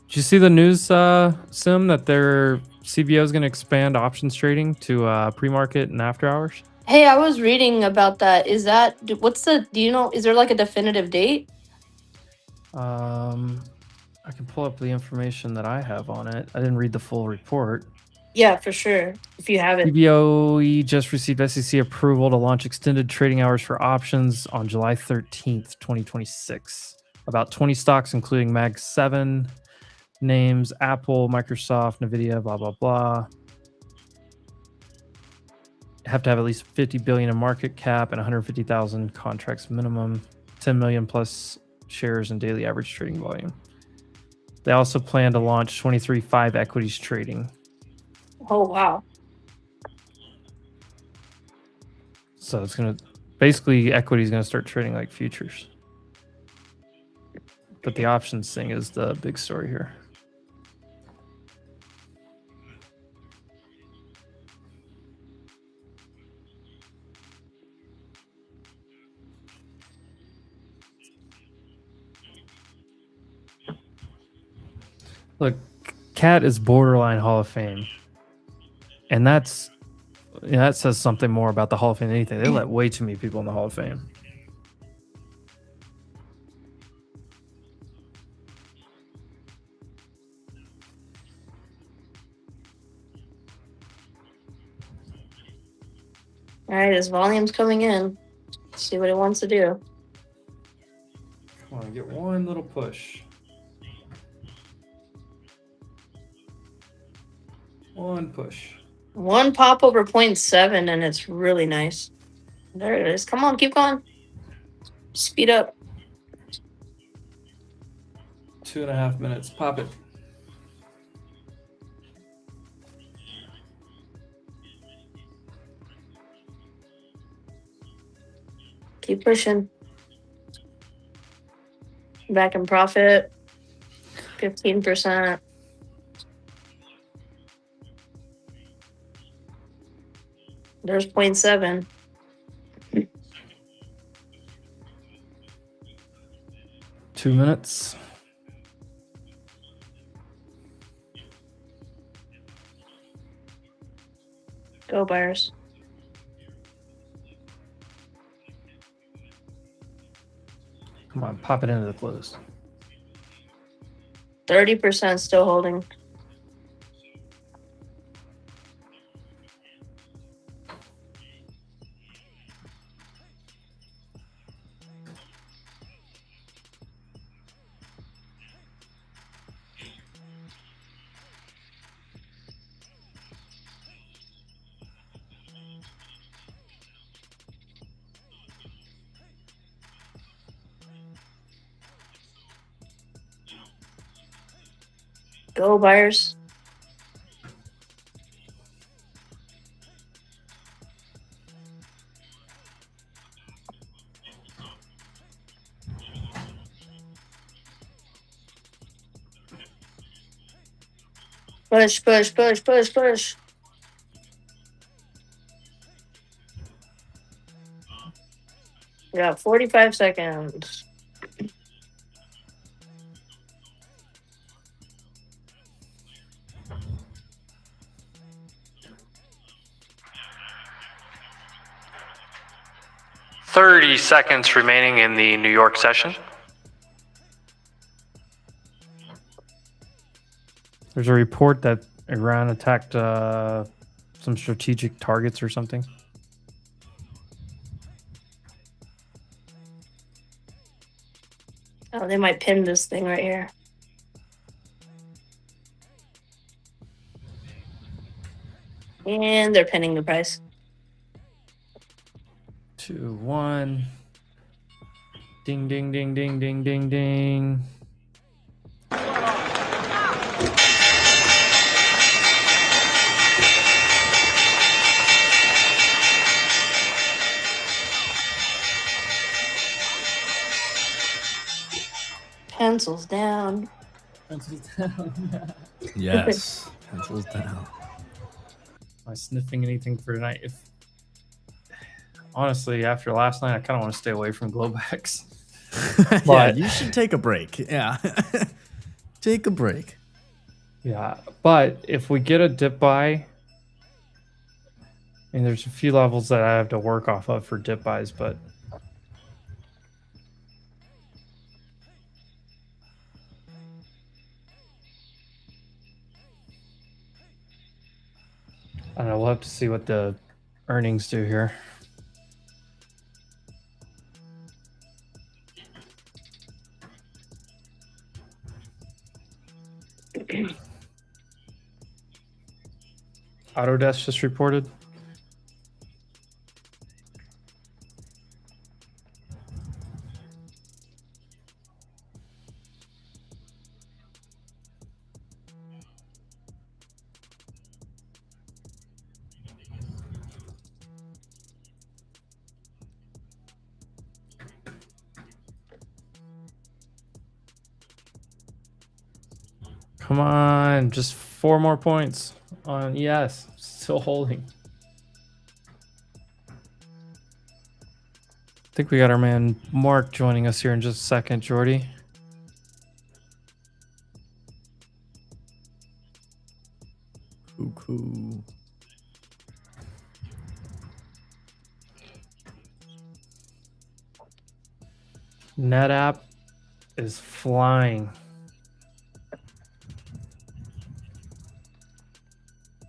Did you see the news, Sim, that their CBO is going to expand options trading to pre-market and after hours? Hey, I was reading about that. Is that, do you know, is there like a definitive date? I can pull up the information that I have on it. I didn't read the full report. Yeah, for sure. If you have it. CBOE just received SEC approval to launch extended trading hours for options on July 13th, 2026. About 20 stocks, including Mag 7 names, Apple, Microsoft, NVIDIA, blah, blah, blah. Have to have at least 50 billion in market cap and 150,000 contracts minimum, 10 million plus shares in daily average trading volume. They also plan to launch 23/5 equities trading. Oh, wow. So it's going to basically equity is going to start trading like futures. But the options thing is the big story here. Look, Cat is borderline Hall of Fame. And that says something more about the Hall of Fame than anything. They let way too many people in the Hall of Fame. All right, his volume's coming in. Let's see what it wants to do. Come on, get one little push. One push. One pop over 0.7, and it's really nice. There it is. Come on, keep going. Speed up. 2.5 minutes. Pop it. Keep pushing. Back in profit. 15%. There's 0.7. Two minutes. Go buyers. Come on, pop it into the close. 30% still holding. Go buyers. Push, push, push, push, push. We got 45 seconds. $30 remaining in the New York session. There's a report that Iran attacked some strategic targets or something. Oh, they might pin this thing right here. And they're pinning the price. 2, 1. Ding, ding, ding, ding, ding, ding, ding. Pencils down. Pencils down. Yes. Pencils down. Am I sniffing anything for tonight? If honestly, after last night, I kind of want to stay away from Globex. Yeah, you should take a break. Yeah. Take a break. Yeah, but if we get a dip buy, and there's a few levels that I have to work off of for dip buys, but I don't know. We'll have to see what the earnings do here. Autodesk just reported. Come on, just 4 more points on ES. Still holding. I think we got our man Mark joining us here in just a second, Jordy. Cool. NetApp is flying.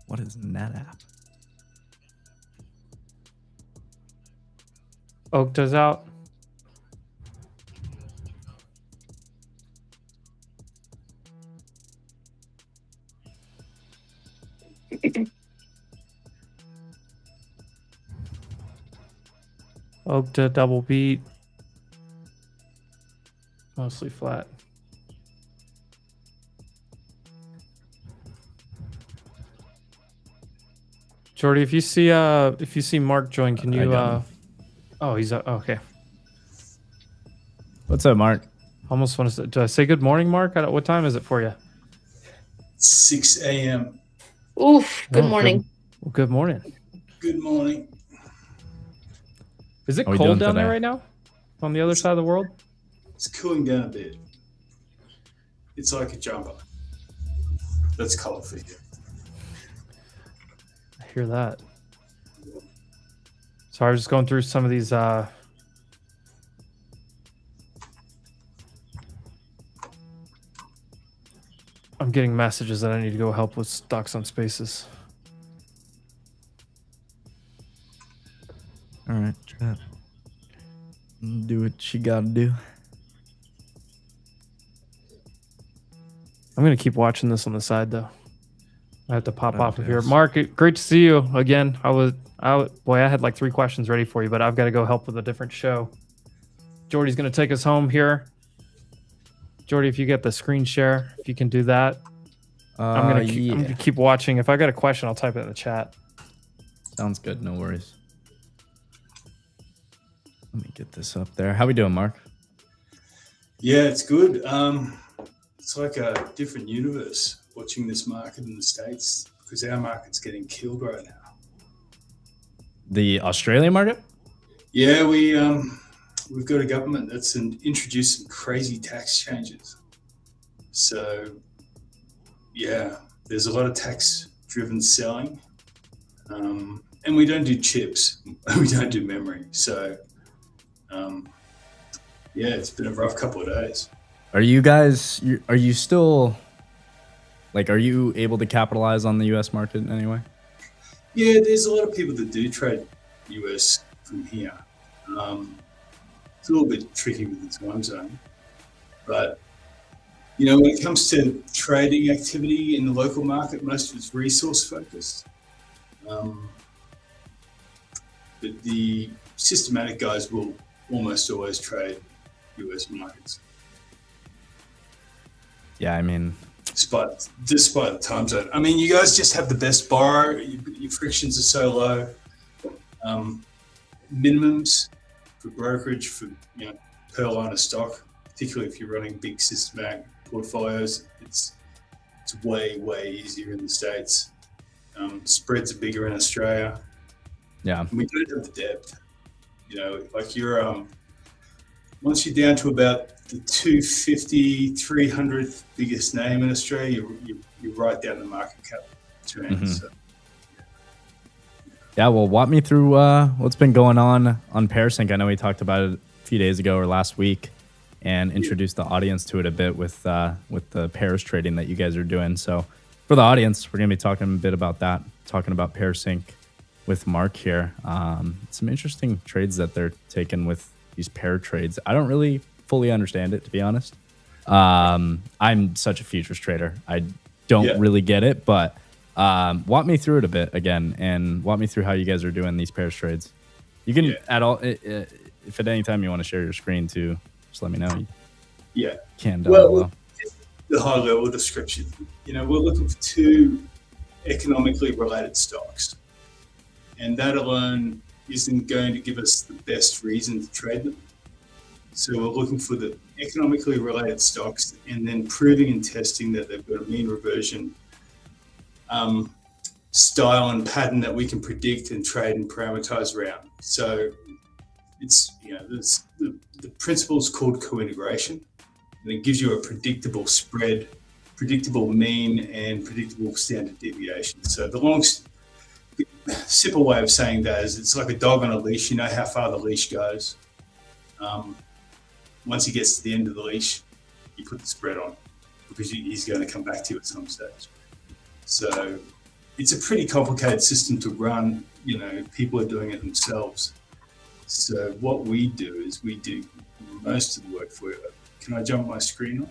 What is NetApp? Okta's out. Okta double beat. Mostly flat. Jordy, if you see Mark join, can you oh, he's okay. What's up, Mark? Almost want to. Do I say good morning, Mark? What time is it for you? 6 a.m. Oof. Good morning. Good morning. Good morning. Is it How we cold doing down there today? right now? On the other side of the world? It's cooling down a bit. It's like a jumper. That's color for you. I hear that. So I was just going through some of these I'm getting messages that I need to go help with stocks on Spaces. All right, chat. Do what you gotta do. I'm gonna keep watching this on the side though. I have to pop off of here. Mark, great to see you again. I had like 3 questions ready for you, but I've got to go help with a different show. Jordy's gonna take us home here. Jordy, if you get the screen share, if you can do that. I'm gonna keep watching. If I got a question, I'll type it in the chat. Sounds good. No worries. Let me get this up there. How we doing, Mark? Yeah, it's good. It's like a different universe watching this market in the States because our market's getting killed right now. The Australian market? Yeah, we've got a government that's introduced some crazy tax changes. So, yeah, there's a lot of tax-driven selling. And we don't do chips. We don't do memory. So, yeah, it's been a rough couple of days. Are you guys, are you still, like, are you able to capitalize on the U.S. market in any way? Yeah, there's a lot of people that do trade US from here. It's a little bit tricky with the time zone. But, you know, when it comes to trading activity in the local market, most of it's resource focused. But the systematic guys will almost always trade US markets. Yeah, I mean, despite the time zone. I mean, you guys just have the best borrow. Your frictions are so low. Minimums for brokerage for per line of stock, particularly if you're running big systematic portfolios, it's way easier in the States. Spreads are bigger in Australia. Yeah, and we don't have the depth. You know, like you're once you're down to about the 250, 300th biggest name in Australia, you're right down the market cap trend. Mhm. So. Yeah, well, walk me through what's been going on PairSync. I know we talked about it a few days ago or last week, and introduced the audience to it a bit with the pairs trading that you guys are doing. So, for the audience, we're going to be talking a bit about that, talking about PairSync with Mark here. Some interesting trades that they're taking with these pair trades. I don't really fully understand it, to be honest. I'm such a futures trader. I don't really get it, but walk me through it a bit again, and walk me through how you guys are doing these pairs trades. You can at all, if at any time you want to share your screen too, just let me know. Yeah. Can well, the high level description. You know, we're looking for 2 economically related stocks, and that alone isn't going to give us the best reason to trade them. So we're looking for the economically related stocks and then proving and testing that they've got a mean reversion style and pattern that we can predict and trade and parameterize around. So it's, the principle is called co-integration, and it gives you a predictable spread, predictable mean, and predictable standard deviation. So the simple way of saying that is it's like a dog on a leash. You know how far the leash goes. Once he gets to the end of the leash, you put the spread on because he's going to come back to you at some stage. So it's a pretty complicated system to run. People are doing it themselves. So what we do is we do most of the work for you. Can I jump my screen on?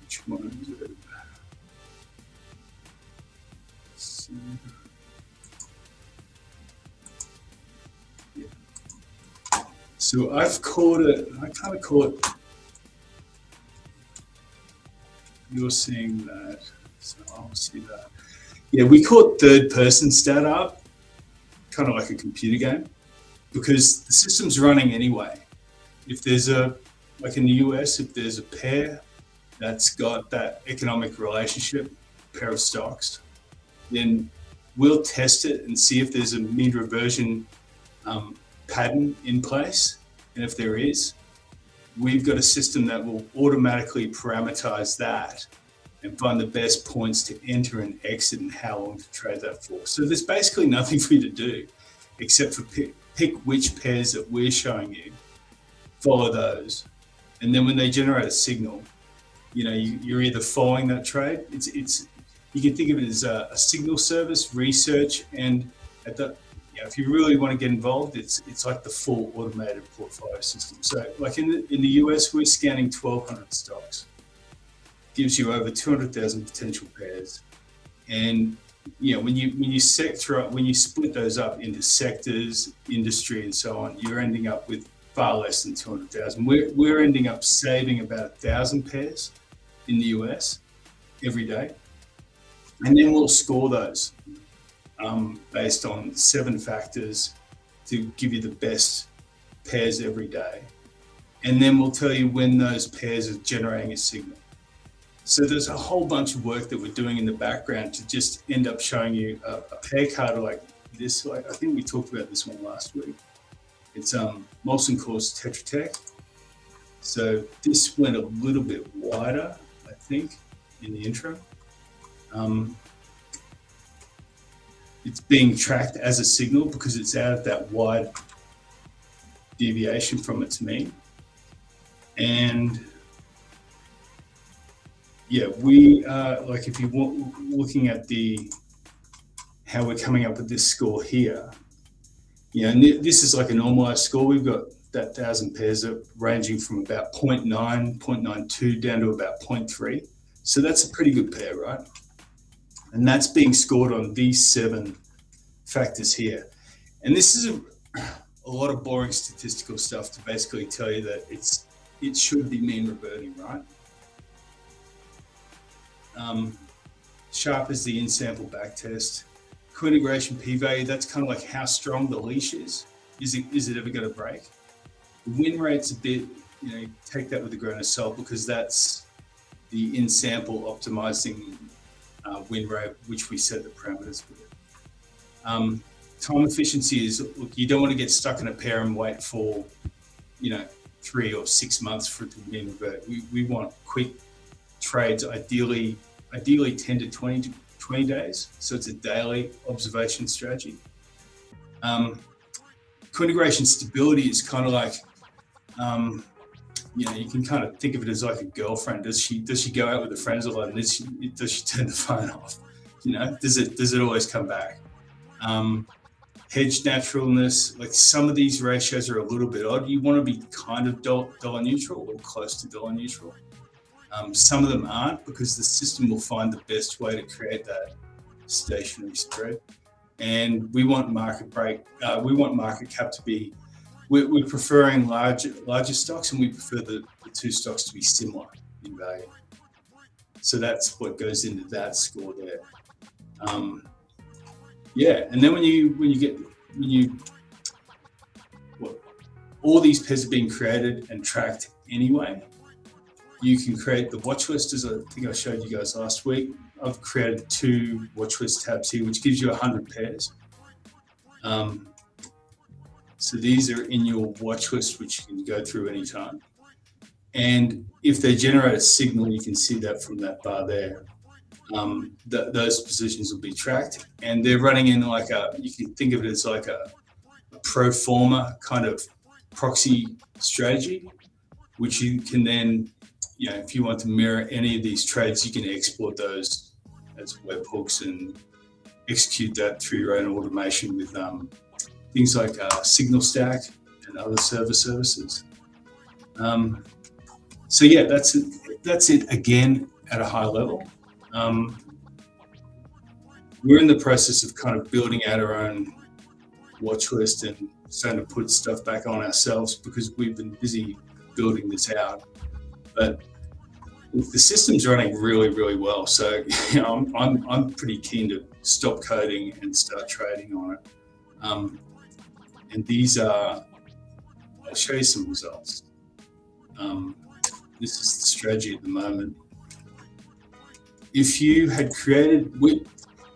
Which one is it? So I've called it, I kind of call it, you're seeing that, so I'll see that. Yeah, we call it third person startup, kind of like a computer game, because the system's running anyway. If there's like in the US, if there's a pair that's got that economic relationship, pair of stocks, then we'll test it and see if there's a mean reversion pattern in place. And if there is, we've got a system that will automatically parameterize that and find the best points to enter and exit and how long to trade that for. So there's basically nothing for you to do except for pick which pairs that we're showing you, follow those. And then when they generate a signal, you're either following that trade. You can think of it as a signal service, research, and if you really want to get involved, it's like the full automated portfolio system. So like in the US, we're scanning 1,200 stocks. Gives you over 200,000 potential pairs. And when you split those up into sectors, industry, and so on, you're ending up with far less than 200,000. We're ending up saving about 1,000 pairs in the US every day. And then we'll score those based on 7 factors to give you the best pairs every day. And then we'll tell you when those pairs are generating a signal. So there's a whole bunch of work that we're doing in the background to just end up showing you a pair card like this. I think we talked about this one last week. It's Molson Coors Tetra Tech. So this went a little bit wider, I think, in the intro. It's being tracked as a signal because it's out of that wide deviation from its mean. And yeah, we like if you want looking at how we're coming up with this score here, and this is like a normalized score. We've got that 1,000 pairs ranging from about 0.9, 0.92 down to about 0.3. So that's a pretty good pair, right? And that's being scored on these 7 factors here. And this is a lot of boring statistical stuff to basically tell you that it should be mean reverting, right? Sharp is the in-sample backtest. Co-integration p-value, that's kind of like how strong the leash is. Is it ever going to break? The win rate's a bit, take that with a grain of salt because that's the in-sample optimizing win rate, which we set the parameters with. Time efficiency is, look, you don't want to get stuck in a pair and wait for, 3 or 6 months for it to mean revert. We want quick trades, ideally 10 to 20 days. So it's a daily observation strategy. Co-integration stability is kind of like, you can kind of think of it as like a girlfriend. Does she go out with her friends a lot? And does she turn the phone off? Does it always come back? Hedge naturalness, like some of these ratios are a little bit odd. You want to be kind of dollar neutral or close to dollar neutral. Some of them aren't because the system will find the best way to create that stationary spread. And we want market cap to be, we're preferring larger stocks, and we prefer the 2 stocks to be similar in value. So that's what goes into that score there. And then all these pairs are being created and tracked anyway. You can create the watch list, as I think I showed you guys last week. I've created 2 watch list tabs here, which gives you 100 pairs. So these are in your watch list, which you can go through anytime. And if they generate a signal, you can see that from that bar there. Those positions will be tracked, and they're running in like you can think of it as like a pro forma kind of proxy strategy, which you can then, if you want to mirror any of these trades, you can export those as webhooks and execute that through your own automation with things like Signal Stack and other server services. So yeah, that's it again at a high level. We're in the process of kind of building out our own watch list and starting to put stuff back on ourselves because we've been busy building this out. But the system's running really, really well. So I'm pretty keen to stop coding and start trading on it. And these are, I'll show you some results. This is the strategy at the moment. If you had created,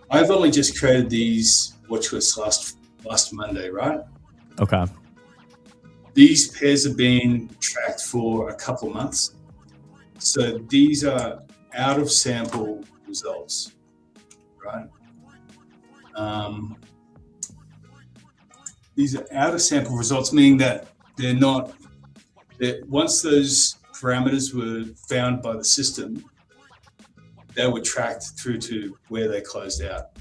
I've only just created these watch lists last Monday, right? Okay. These pairs have been tracked for a couple of months. So these are out of sample results, right? These are out of sample results, meaning that once those parameters were found by the system, they were tracked through to where they closed out.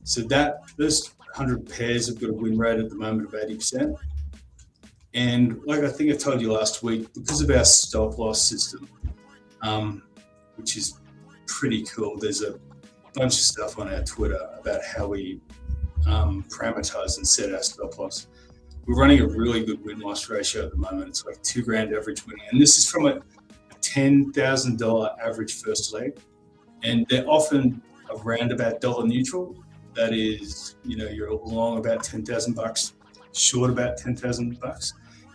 So those 100 pairs have got a win rate at the moment of 80%. And like I think I told you last week, because of our stop loss system, which is pretty cool, there's a bunch of stuff on our Twitter about how we parameterize and set our stop loss. We're running a really good win-loss ratio at the moment. It's like $2,000 average winning. And this is from a $10,000 average first leg. And they're often around about dollar neutral. That is, you're long about $10,000, short about $10,000.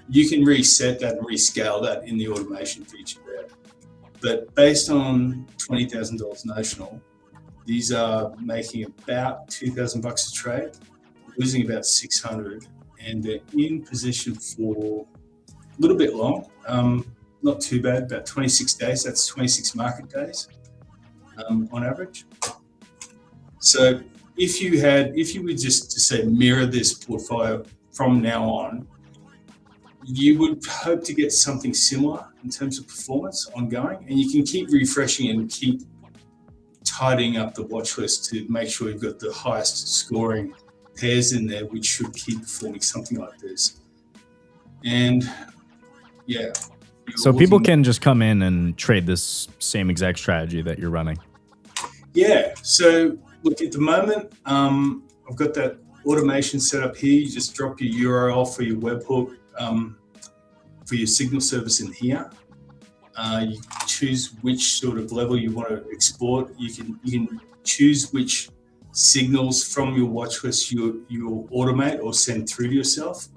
You can reset that and rescale that in the automation feature there. But based on $20,000 notional, these are making about $2,000 a trade, losing about 600, and they're in position for a little bit long, not too bad, about 26 days. That's 26 market days on average. So if you were just to say mirror this portfolio from now on, you would hope to get something similar in terms of performance ongoing, and you can keep refreshing and keep tidying up the watch list to make sure you've got the highest scoring pairs in there, which should keep performing something like this. And yeah. So people can just come in and trade this same exact strategy that you're running. Yeah. So look, at the moment, I've got that automation set up here. You just drop your URL for your webhook, for your signal service in here. You choose which sort of level you want to export. You can choose which signals from your watch list you'll automate or send through to yourself,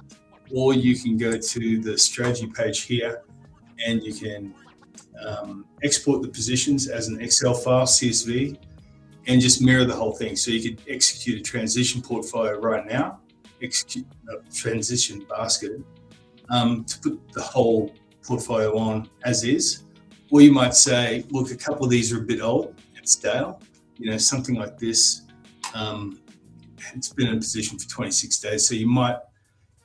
or you can go to the strategy page here and you can export the positions as an Excel file, CSV, and just mirror the whole thing. So you could execute a transition portfolio right now, execute a transition basket to put the whole portfolio on as is. Or you might say, look, a couple of these are a bit old and stale, something like this. It's been in position for 26 days. So you might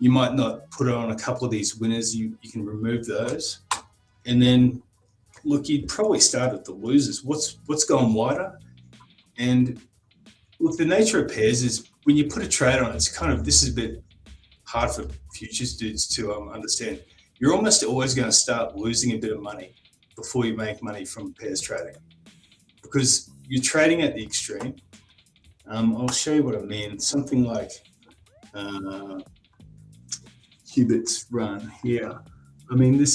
not put on a couple of these winners. You can remove those. And then look, you'd probably start at the losers. What's going wider? And look, the nature of pairs is when you put a trade on, it's kind of, this is a bit hard for futures dudes to understand. You're almost always going to start losing a bit of money before you make money from pairs trading, because you're trading at the extreme. I'll show you what I mean. Something like Qubit's run here. I mean,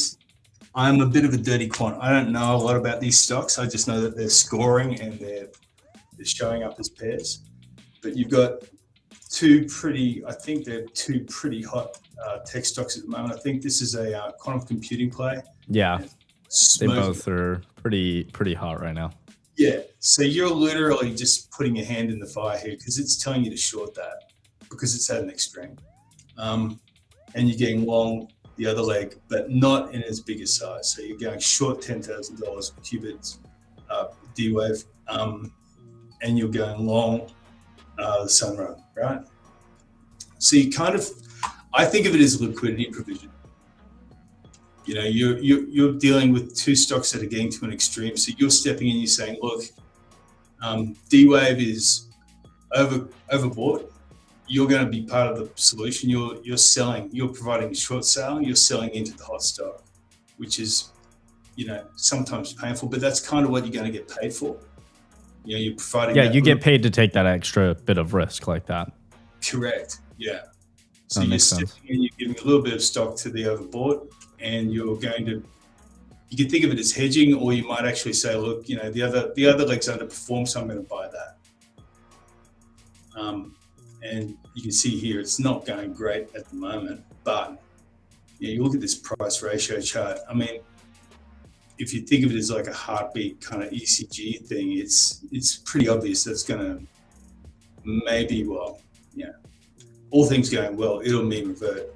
I'm a bit of a dirty quant. I don't know a lot about these stocks. I just know that they're scoring and they're showing up as pairs. But you've got I think they're two pretty hot tech stocks at the moment. I think this is a quantum computing play. Yeah, they Smoking. both are pretty hot right now. Yeah, so you're literally just putting your hand in the fire here because it's telling you to short that because it's at an extreme. And you're getting long the other leg, but not in as big a size. So you're going short $10,000 qubits D-Wave, and you're going long the Sunrun, right? So you I think of it as liquidity provision. You know, you're dealing with two stocks that are getting to an extreme. So you're stepping in, you're saying, look, D-Wave is overbought. You're going to be part of the solution. You're selling, you're providing a short sale, you're selling into the hot stock, which is, you know, sometimes painful, but that's kind of what you're going to get paid for. You know, you're providing. Yeah, you get paid to take that extra bit of risk like that. Correct. Yeah. So That you're makes sense. stepping in, you're giving a little bit of stock to the overbought, and you can think of it as hedging, or you might actually say, look, you know, the other leg's underperformed, so I'm going to buy that. And you can see here, it's not going great at the moment, but you look at this price ratio chart. I mean, if you think of it as like a heartbeat kind of ECG thing, it's pretty obvious that's going to maybe, well, yeah, all things going well, it'll mean revert.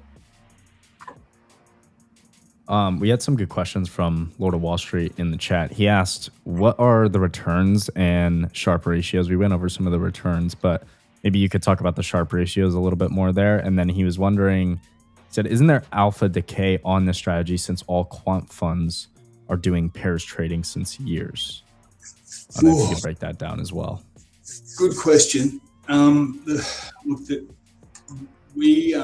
We had some good questions from Lord of Wall Street in the chat. He asked, what are the returns and Sharpe ratios? We went over some of the returns, but maybe you could talk about the Sharpe ratios a little bit more there. And then he was wondering, he said, isn't there alpha decay on this strategy since all quant funds are doing pairs trading since years? I don't know if you could break that down as well. Good question. We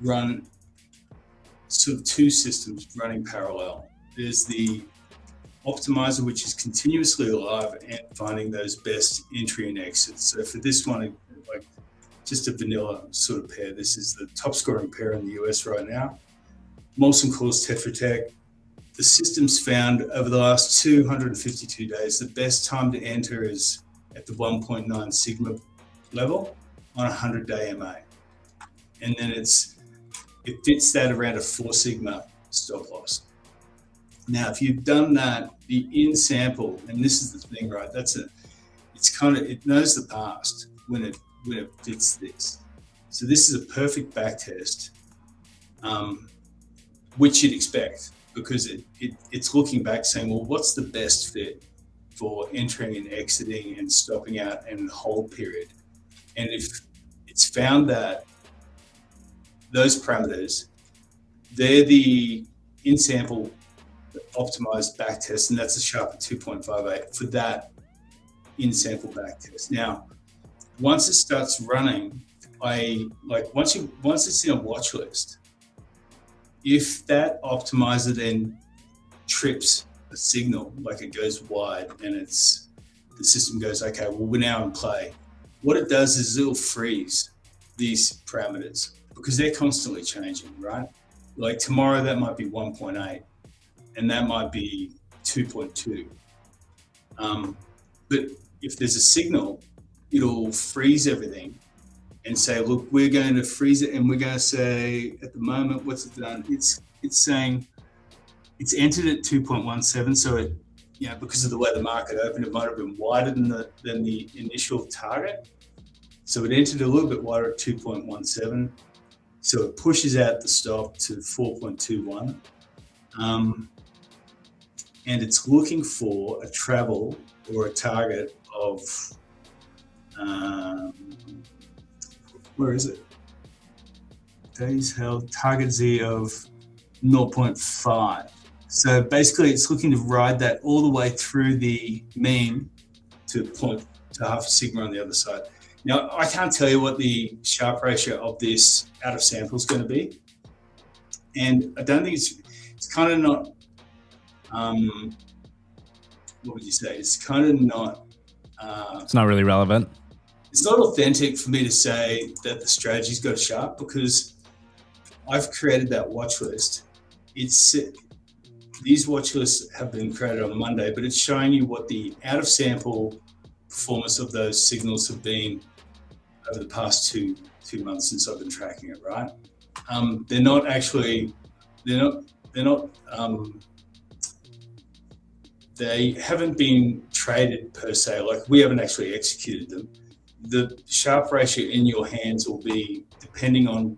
run sort of two systems running parallel. There's the optimizer, which is continuously alive and finding those best entry and exits. So for this one, like just a vanilla sort of pair, this is the top scoring pair in the US right now. Molson Coors Tetra Tech. The system's found over the last 252 days, the best time to enter is at the 1.9 sigma level on a 100-day MA. And then it fits that around a 4 sigma stop loss. Now, if you've done that, the in sample, and this is the thing, right? It knows the past when it fits this. So this is a perfect back test, which you'd expect, because it's looking back saying, well, what's the best fit for entering and exiting and stopping out and hold period? And if it's found that those parameters, they're the in sample optimized back test, and that's a Sharpe 2.58 for that in sample back test. Now, once it starts running, once it's in a watch list, if that optimizer then trips a signal, like it goes wide and the system goes, okay, well, we're now in play. What it does is it'll freeze these parameters because they're constantly changing, right? Like tomorrow, that might be 1.8 and that might be 2.2. But if there's a signal, it'll freeze everything and say, look, we're going to freeze it, and we're going to say, at the moment, what's it done? It's saying it's entered at 2.17, so it, because of the way the market opened, it might have been wider than the initial target. So it entered a little bit wider at 2.17. So it pushes out the stop to 4.21. And it's looking for a travel or a target of, where is it? Days held, target Z of 0.5. So basically it's looking to ride that all the way through the mean to half a sigma on the other side. Now, I can't tell you what the Sharpe ratio of this out of sample is going to be. And I don't think it's kind of not, what would you say? It's kind of not. It's not really relevant. It's not authentic for me to say that the strategy's got a Sharpe, because I've created that watch list. These watch lists have been created on Monday, but it's showing you what the out of sample performance of those signals have been over the past two months since I've been tracking it, right? They're not they haven't been traded per se. Like, we haven't actually executed them. The Sharpe ratio in your hands will depend on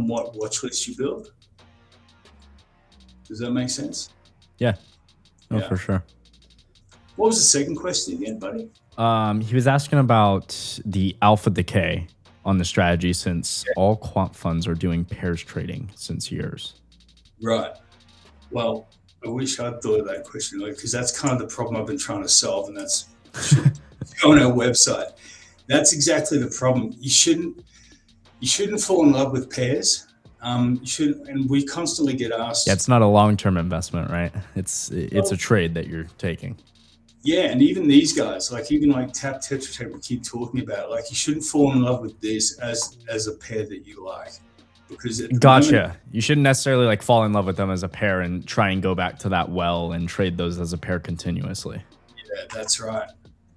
what watch list you build. Does that make sense? Yeah. Oh, for sure. What was the second question again, buddy? He was asking about the alpha decay on the strategy, since all quant funds are doing pairs trading since years. Right. Well, I wish I'd thought of that question, because that's kind of the problem I've been trying to solve, and that's on our website. That's exactly the problem. You shouldn't fall in love with pairs. You shouldn't, and we constantly get asked. Yeah, it's not a long-term investment, right? It's a trade that you're taking. Yeah, and even these guys, even Tap Tetra Tech, we keep talking about, you shouldn't fall in love with this as a pair that you like. Because Gotcha. You shouldn't necessarily fall in love with them as a pair and try and go back to that well and trade those as a pair continuously. Yeah, that's right.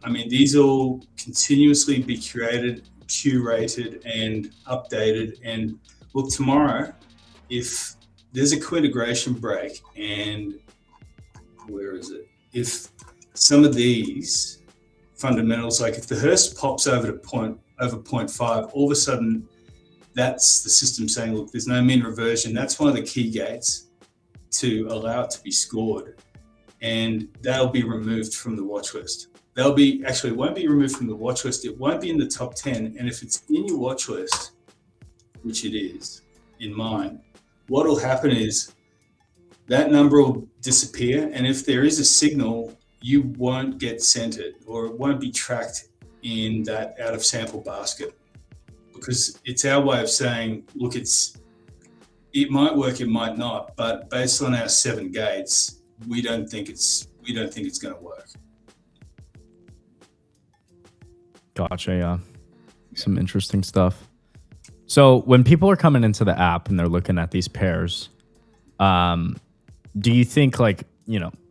I mean, these all continuously be curated, curated, and updated. And look, tomorrow, if there's a co-integration break, and where is it? If some of these fundamentals, if the Hearst pops over 0.5, all of a sudden, that's the system saying, look, there's no mean reversion. That's one of the key gates to allow it to be scored. And that'll be removed from the watch list. It won't be removed from the watch list. It won't be in the top 10. And if it's in your watch list, which it is in mine, what will happen is that number will disappear. And if there is a signal, you won't get sent it, or it won't be tracked in that out of sample basket. Because it's our way of saying, look, it might work, it might not, but based on our 7 gates, we don't think it's going to work. Gotcha. Yeah. Some interesting stuff. So when people are coming into the app and they're looking at these pairs, do you think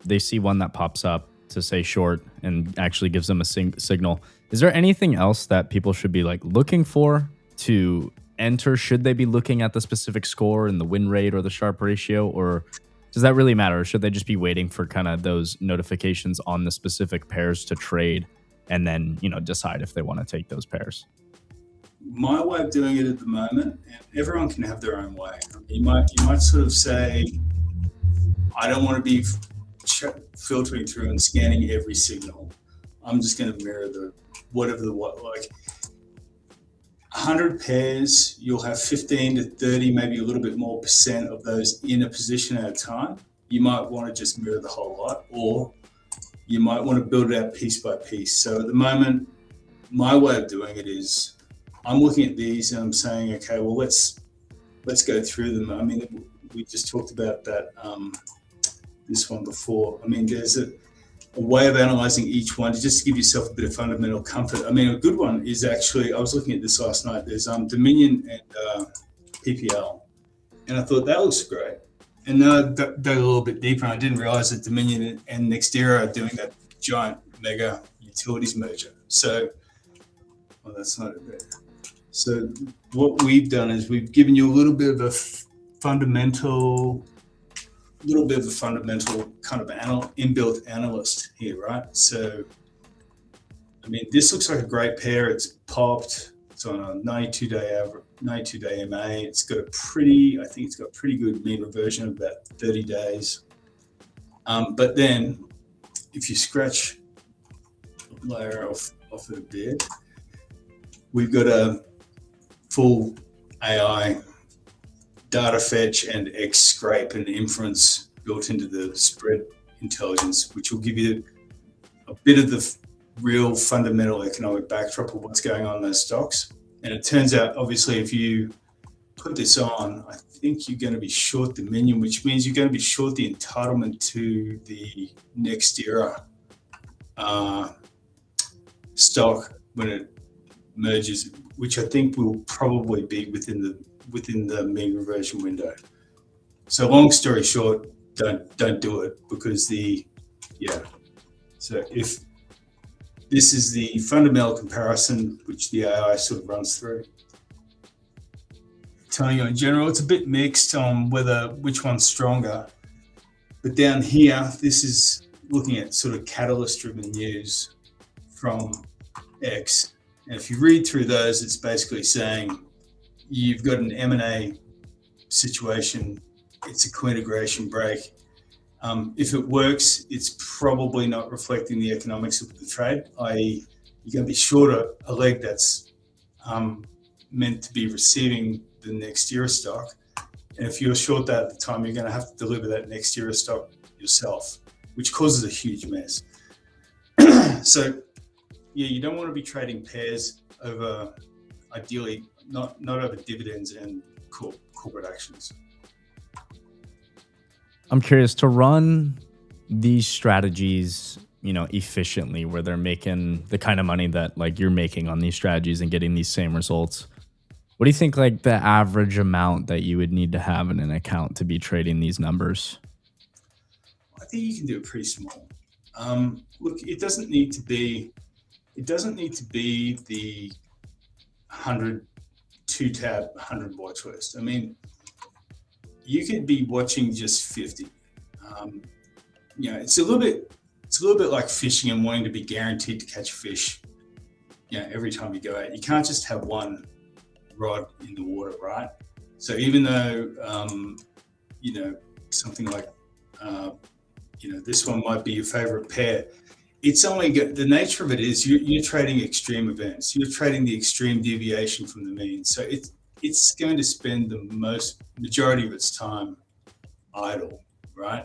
they see one that pops up to say short and actually gives them a signal? Is there anything else that people should be looking for to enter? Should they be looking at the specific score and the win rate or the Sharpe ratio, or does that really matter? Or should they just be waiting for kind of those notifications on the specific pairs to trade and then, decide if they want to take those pairs? My way of doing it at the moment, and everyone can have their own way. You might sort of say, I don't want to be filtering through and scanning every signal. I'm just going to mirror 100 pairs, you'll have 15 to 30, maybe a little bit more % of those in a position at a time. You might want to just mirror the whole lot, or you might want to build it out piece by piece. So at the moment, my way of doing it is I'm looking at these and I'm saying, okay, well, let's go through them. I mean, we just talked about that, this one before. I mean, there's a way of analyzing each one to just give yourself a bit of fundamental comfort. I mean, a good one is actually, I was looking at this last night, there's Dominion and PPL, and I thought that looks great. And then I dug a little bit deeper, and I didn't realize that Dominion and Nextera are doing that giant mega utilities merger. So, well, that's not a bit. So what we've done is we've given you a little bit of a fundamental kind of inbuilt analyst here, right? So, I mean, this looks like a great pair. It's popped. It's on a 92-day average, 92-day MA. It's got pretty good mean reversion of about 30 days. But then, if you scratch the layer off it a bit, we've got a full AI data fetch and X scrape and inference built into the spread intelligence, which will give you a bit of the real fundamental economic backdrop of what's going on in those stocks. And it turns out, obviously, if you put this on, I think you're going to be short Dominion, which means you're going to be short the entitlement to the Nextera stock when it merges, which I think will probably be within the mean reversion window. So long story short, don't do it, because so This is the fundamental comparison, which the AI sort of runs through. Telling you in general, it's a bit mixed on which one's stronger. But down here, this is looking at sort of catalyst-driven news from X. And if you read through those, it's basically saying you've got an M&A situation. It's a co-integration break. If it works, it's probably not reflecting the economics of the trade, i.e. you're going to be short a leg that's meant to be receiving the next year of stock. And if you're short that at the time, you're going to have to deliver that next year of stock yourself, which causes a huge mess. So, yeah, you don't want to be trading pairs over, ideally, not over dividends and corporate actions. I'm curious, to run these strategies, efficiently, where they're making the kind of money that like you're making on these strategies and getting these same results. What do you think like the average amount that you would need to have in an account to be trading these numbers? I think you can do it pretty small. Look, it doesn't need to be the 100 2-tab 100 watch list. I mean, you could be watching just 50. It's a little bit like fishing and wanting to be guaranteed to catch a fish. Every time you go out, you can't just have one rod in the water, right? So even though something like this one might be your favorite pair, it's only the nature of it is you're trading extreme events. You're trading the extreme deviation from the mean. So it's going to spend the majority of its time idle, right?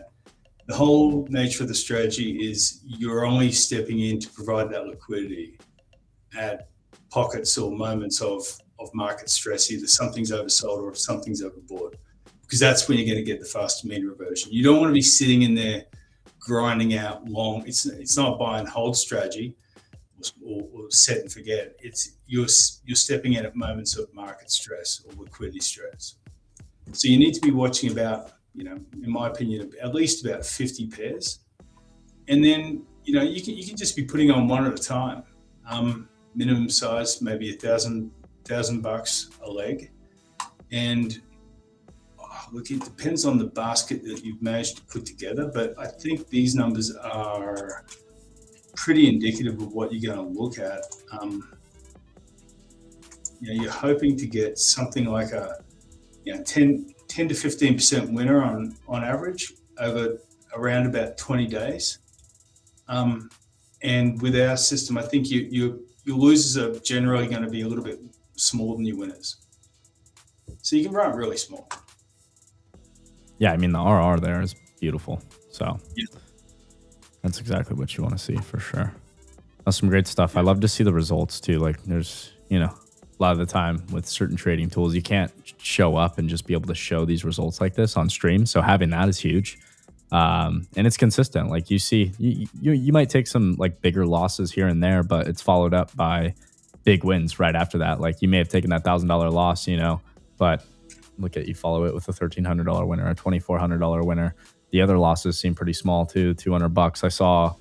The whole nature of the strategy is you're only stepping in to provide that liquidity at pockets or moments of market stress, either something's oversold or if something's overbought, because that's when you're going to get the faster mean reversion. You don't want to be sitting in there grinding out long. It's not a buy and hold strategy or set and forget. It's you're stepping in at moments of market stress or liquidity stress. So you need to be watching about, in my opinion, at least about 50 pairs, and then you can just be putting on one at a time. Minimum size maybe $1,000 a leg, and look, it depends on the basket that you've managed to put together, but I think these numbers are pretty indicative of what you're going to look at. You're hoping to get something like a 10 to 15% winner on average over around about 20 days. And with our system, I think your losers are generally going to be a little bit smaller than your winners. So you can run it really small. Yeah, I mean, the RR there is beautiful. So that's exactly what you want to see for sure. That's some great stuff. I love to see the results too. Like there's, a lot of the time with certain trading tools, you can't show up and just be able to show these results like this on stream. So having that is huge. And it's consistent. Like you see, you might take some like bigger losses here and there, but it's followed up by big wins right after that. Like you may have taken that $1,000 loss, but look at you follow it with a $1,300 winner, a $2,400 winner. The other losses seem pretty small too, $200. I saw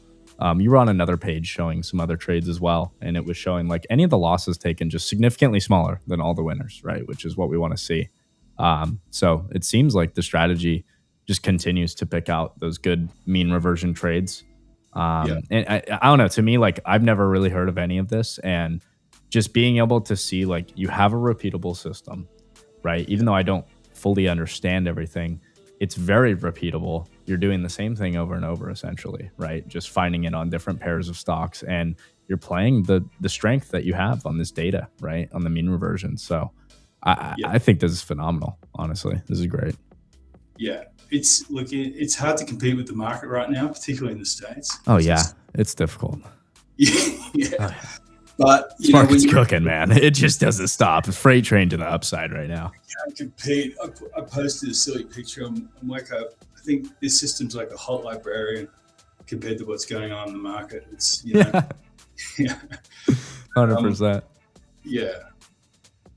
you were on another page showing some other trades as well, and it was showing like any of the losses taken just significantly smaller than all the winners, right? Which is what we want to see. So it seems like the strategy just continues to pick out those good mean reversion trades. And I don't know, to me, like I've never really heard of any of this, and just being able to see like you have a repeatable system, right? Even though I don't fully understand everything, it's very repeatable. You're doing the same thing over and over, essentially, right? Just finding it on different pairs of stocks, and you're playing the strength that you have on this data, right? On the mean reversion. So I think this is phenomenal, honestly. This is great. Yeah, it's hard to compete with the market right now, particularly in the States. Oh yeah, it's difficult. Yeah. But this market's cooking, man. It just doesn't stop. It's freight train to the upside right now. You can't compete. I posted a silly picture. I'm like I think this system's like a hot librarian compared to what's going on in the market. It's yeah, 100%. Yeah,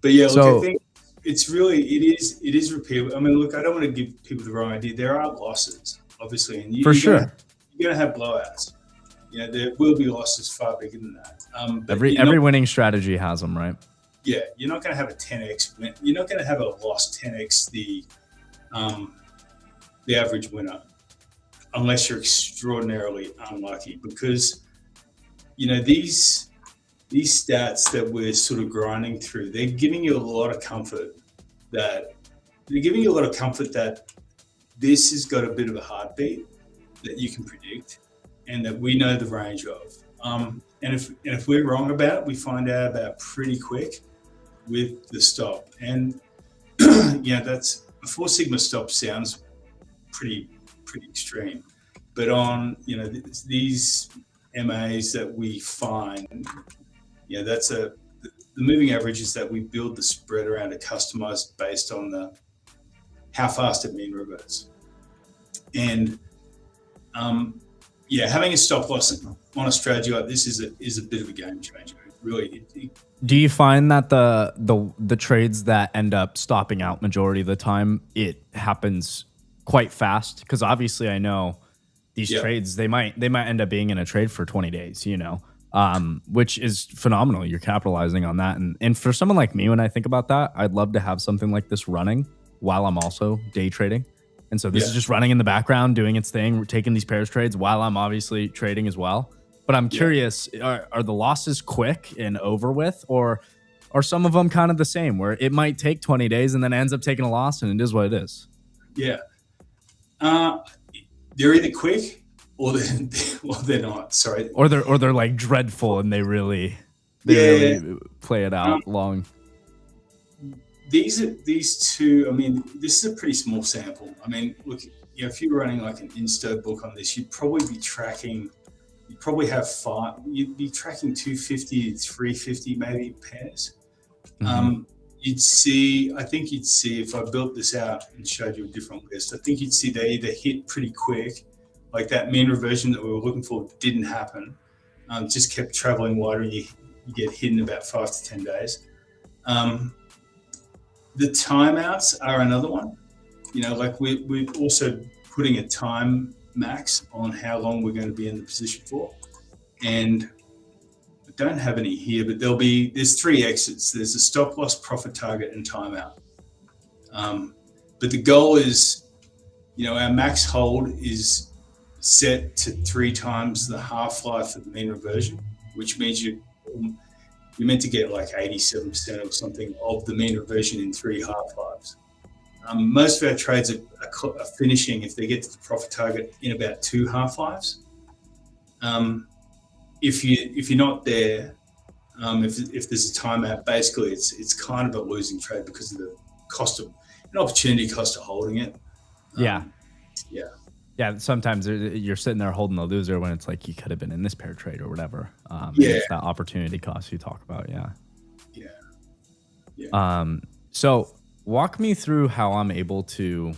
but yeah, look, I think it is repeatable. I mean, look, I don't want to give people the wrong idea. There are losses, obviously, and you're going to have blowouts. You know, there will be losses far bigger than that. But Every winning strategy has them, right? Yeah, you're not going to have a 10x win. You're not going to have a loss 10x the average winner, unless you're extraordinarily unlucky. Because you know these stats that we're sort of grinding through, they're giving you a lot of comfort that this has got a bit of a heartbeat that you can predict and that we know the range of. And if we're wrong about it, we find out about pretty quick with the stop. And yeah, that's a 4 sigma stop sounds pretty extreme, but on these MAs that we find, that's the moving average is that we build the spread around a customized based on how fast it mean reverts. And having a stop loss on a strategy like this is a bit of a game changer. Really. Do you find that the trades that end up stopping out majority of the time, it happens quite fast? Because obviously I know these trades, they might end up being in a trade for 20 days, which is phenomenal. You're capitalizing on that. And for someone like me, when I think about that, I'd love to have something like this running while I'm also day trading. And so this is just running in the background, doing its thing, taking these pairs trades while I'm obviously trading as well. But I'm curious, are the losses quick and over with, or are some of them kind of the same, where it might take 20 days and then ends up taking a loss and it is what it is? Yeah. They're either quick or they're not. Sorry. Or they're like dreadful and they really play it out long. These two, I mean, this is a pretty small sample. I mean, look, if you're running like an insto book on this, you'd probably be tracking. You'd probably have you'd be tracking 250, 350 maybe pairs. Mm-hmm. I think you'd see if I built this out and showed you a different list, I think you'd see they either hit pretty quick, like that mean reversion that we were looking for didn't happen, just kept traveling wider and you get hit in about 5 to 10 days. The timeouts are another one. Like we're also putting a time max on how long we're going to be in the position for. And I don't have any here, but there's 3 exits. There's a stop loss, profit target, and timeout. But the goal is, our max hold is set to 3 times the half-life of the mean reversion, which means you're meant to get like 87% or something of the mean reversion in 3 half-lives. Most of our trades are finishing, if they get to the profit target, in about 2 half-lives. If you're not there, if there's a timeout, basically it's kind of a losing trade because of the cost of an opportunity cost of holding it. Yeah, sometimes you're sitting there holding the loser when it's like you could have been in this pair trade or whatever. It's that opportunity cost you talk about. So walk me through how I'm able to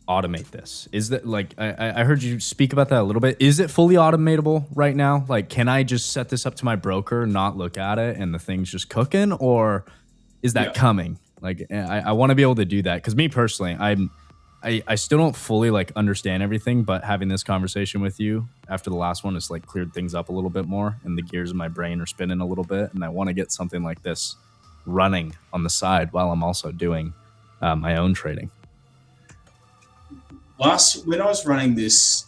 automate this. Is that like, I heard you speak about that a little bit. Is it fully automatable right now? Like, can I just set this up to my broker, not look at it, and the thing's just cooking? Or is that coming? Like, I want to be able to do that. Because me personally, I still don't fully like understand everything, but having this conversation with you after the last one has like cleared things up a little bit more, and the gears in my brain are spinning a little bit, and I want to get something like this running on the side while I'm also doing my own trading. When I was running this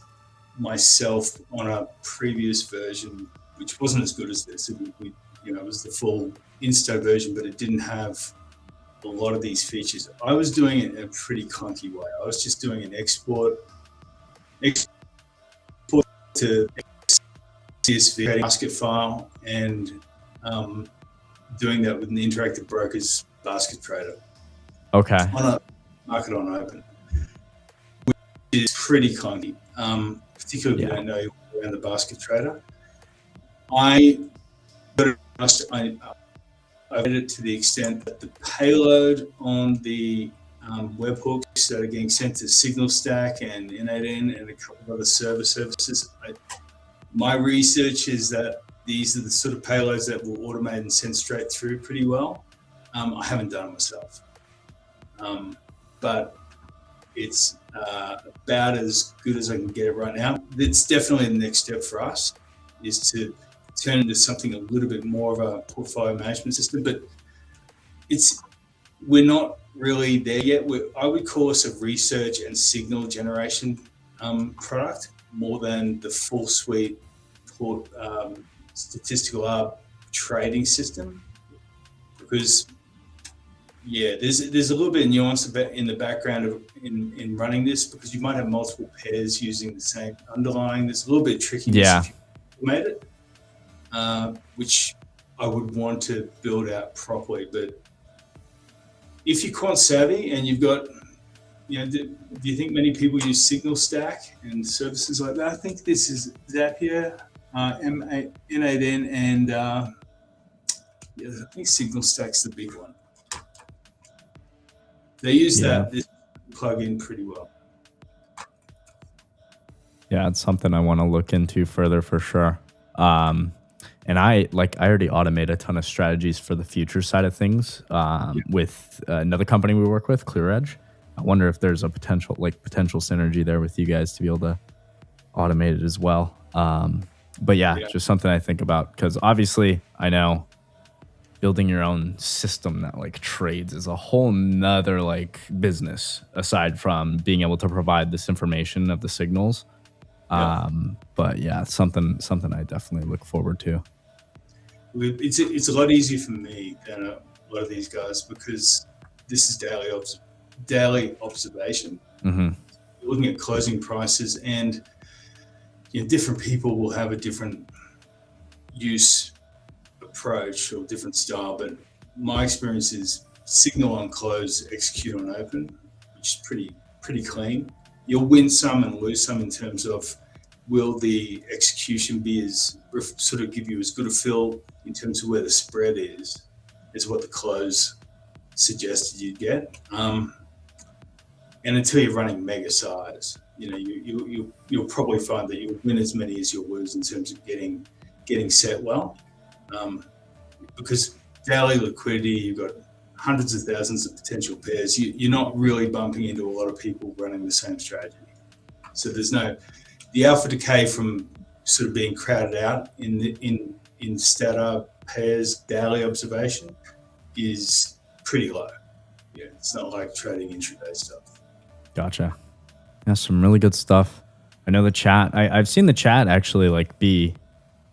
myself on a previous version, which wasn't as good as this, it was the full Insto version, but it didn't have a lot of these features. I was doing it in a pretty clunky way. I was just doing an export to CSV basket file and doing that with an interactive brokers basket trader. Okay. On a market on open, which is pretty clunky, particularly if you don't know around the basket trader. I did it to the extent that the payload on the webhooks that are getting sent to Signal Stack and N8N and a couple of other services. My research is that these are the sort of payloads that will automate and send straight through pretty well. I haven't done it myself, but it's about as good as I can get it right now. It's definitely the next step for us, is to turn into something a little bit more of a portfolio management system. But we're not really there yet. I would call us a research and signal generation product more than the full suite statistical arb trading system, because there's a little bit of nuance in the background of in running this, because you might have multiple pairs using the same underlying. There's a little bit of trickiness if you made it, which I would want to build out properly. But if you're quant savvy and you've got, do you think many people use Signal Stack and services like that? I think this is Zapier, N8N, and I think Signal Stack's the big one. They use this plug-in pretty well. Yeah, it's something I want to look into further for sure. And I already automate a ton of strategies for the future side of things with another company we work with, ClearEdge. I wonder if there's a potential synergy there with you guys to be able to automate it as well. But just something I think about, because obviously I know building your own system that trades is a whole nother business aside from being able to provide this information of the signals. But it's something I definitely look forward to. It's a lot easier for me than a lot of these guys, because this is daily observation. Mm-hmm. You're looking at closing prices, and different people will have a different use approach or different style, but my experience is signal on close, execute on open, which is pretty clean. You'll win some and lose some in terms of, will the execution be sort of give you as good a feel in terms of where the spread is as what the close suggested you'd get. And until you're running mega size, you'll probably find that you'll win as many as you'll lose in terms of getting set well. Because daily liquidity, you've got hundreds of thousands of potential pairs. You're not really bumping into a lot of people running the same strategy. So there's the alpha decay from sort of being crowded out in stata pairs daily observation is pretty low. It's not like trading intraday stuff. Gotcha. That's some really good stuff. I know the chat. I've seen the chat actually be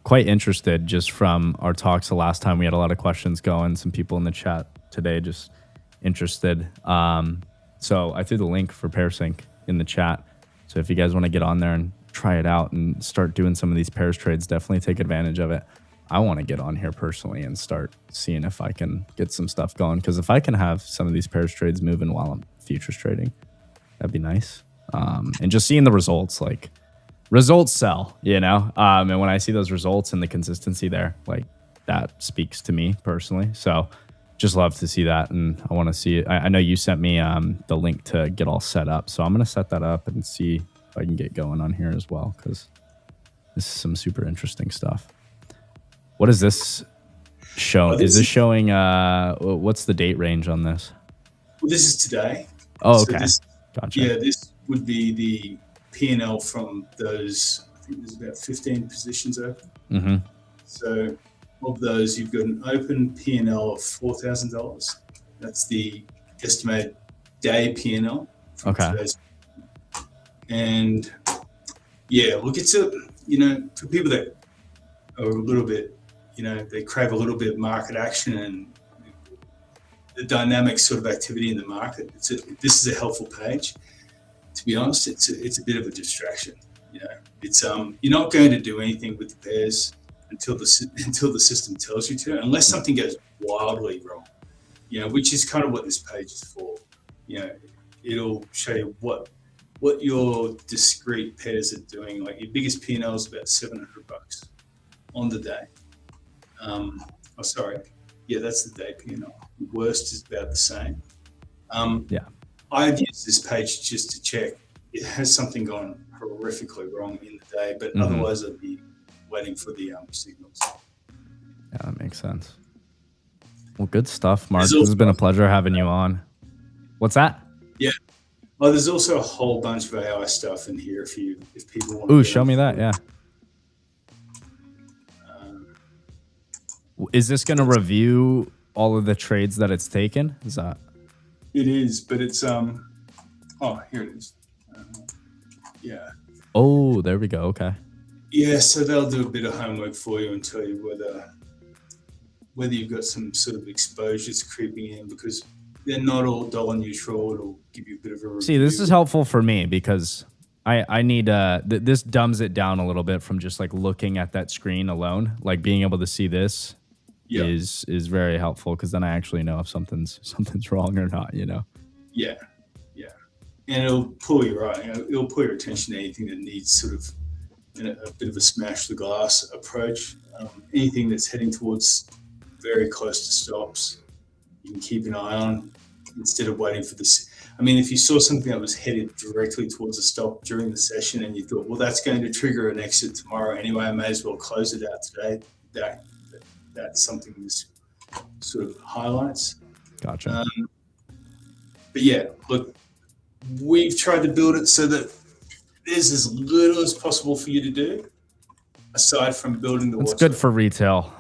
quite interested just from our talks the last time. We had a lot of questions going. Some people in the chat today just interested. So I threw the link for PairSync in the chat. So if you guys want to get on there and try it out and start doing some of these pairs trades, definitely take advantage of it. I want to get on here personally and start seeing if I can get some stuff going, because if I can have some of these pairs trades moving while I'm futures trading, that'd be nice. And just seeing the results, results sell, and when I see those results and the consistency there, that speaks to me personally. So just love to see that, and I want to see it. I know you sent me the link to get all set up, so I'm going to set that up and see if I can get going on here as well, because this is some super interesting stuff. What is this show? Is this showing, what's the date range on this? Well, this is today. Oh, okay. Gotcha. Yeah, this would be the P&L from those, I think there's about 15 positions open. Mm-hmm. So of those, you've got an open P&L of $4,000. That's the estimated day P&L. Okay. Today's. And look, it's for people that are a little bit, they crave a little bit of market action and the dynamic sort of activity in the market. This is a helpful page. To be honest, it's a bit of a distraction. It's you're not going to do anything with the pairs until the system tells you to, unless something goes wildly wrong. Which is kind of what this page is for. It'll show you what your discrete pairs are doing. Like your biggest P&L is about $700 on the day. That's the day P&L. The worst is about the same. I've used this page just to check. It has something gone horrifically wrong in the day, but otherwise I'd be waiting for the signals. Yeah, that makes sense. Well, good stuff, Mark. This has been a pleasure having you on. What's that? Yeah. Oh, there's also a whole bunch of AI stuff in here if people want. Ooh, show me that. Yeah. Is this going to review all of the trades that it's taken? Is that? It is, but it's oh, here it is. Yeah. Oh, there we go. Okay. Yeah, so they'll do a bit of homework for you and tell you whether you've got some sort of exposures creeping in, because they're not all dollar neutral. It'll give you a bit of a review. See, this is helpful for me because I need this dumbs it down a little bit from just like looking at that screen alone. Like being able to see this is very helpful, because then I actually know if something's wrong or not, you know. Yeah. And it'll pull you right. It'll pull your attention to anything that needs sort of a bit of a smash the glass approach. Anything that's heading towards very close to stops, you can keep an eye on instead of waiting for this. I mean, if you saw something that was headed directly towards a stop during the session and you thought, well, that's going to trigger an exit tomorrow anyway, I may as well close it out today. That's something this sort of highlights. Gotcha. But yeah, look, we've tried to build it so that there's as little as possible for you to do, aside from building the. It's good for retail,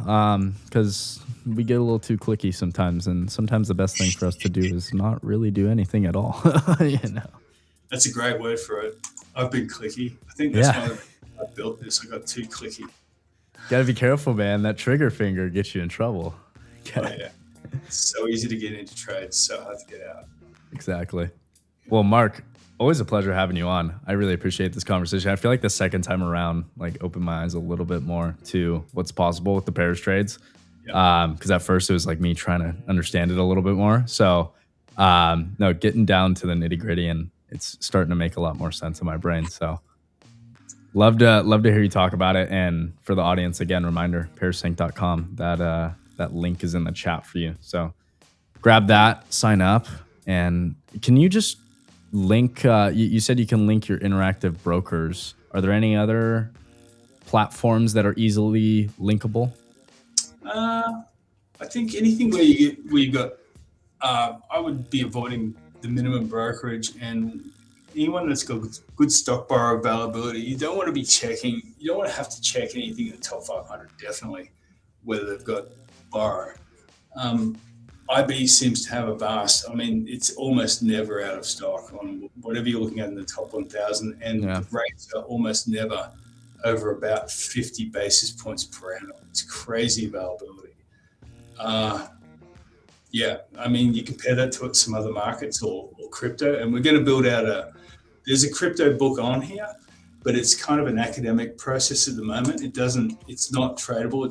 because we get a little too clicky sometimes, and sometimes the best thing for us to do is not really do anything at all. You know. That's a great word for it. I've been clicky. I think that's why I built this. I got too clicky. Gotta be careful, man. That trigger finger gets you in trouble. Oh, yeah. It's so easy to get into trades, so hard to get out. Exactly. Well, Mark, always a pleasure having you on. I really appreciate this conversation. I feel like the second time around, like, opened my eyes a little bit more to what's possible with the pairs trades. Because at first it was like me trying to understand it a little bit more. So, no, getting down to the nitty gritty, and it's starting to make a lot more sense in my brain. So, love to hear you talk about it. And for the audience, again, reminder: pairsync.com. That link is in the chat for you. So, grab that, sign up, and can you just link? You said you can link your interactive brokers. Are there any other platforms that are easily linkable? I think anything where you got, I would be avoiding the minimum brokerage, and anyone that's got good stock borrow availability. You don't want to be checking. You don't want to have to check anything in the top 500. Definitely, whether they've got borrow. IB seems to have a vast. I mean, it's almost never out of stock on whatever you're looking at in the top 1,000, and the rates are almost never over about 50 basis points per annum. It's crazy availability. Yeah, I mean, you compare that to some other markets or crypto, and we're going to build out there's a crypto book on here, but it's kind of an academic process at the moment. It's not tradable.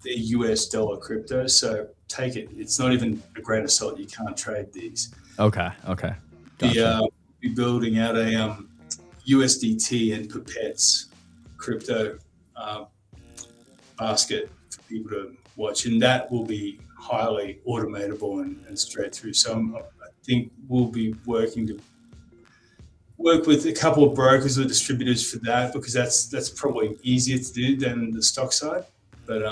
They're US dollar crypto, so take it. It's not even a grain of salt. You can't trade these. Okay. Gotcha. We're building out a USDT and Perpets crypto basket for people to watch, and that will be highly automatable and straight through. So I think we'll be working to work with a couple of brokers or distributors for that, because that's probably easier to do than the stock side. But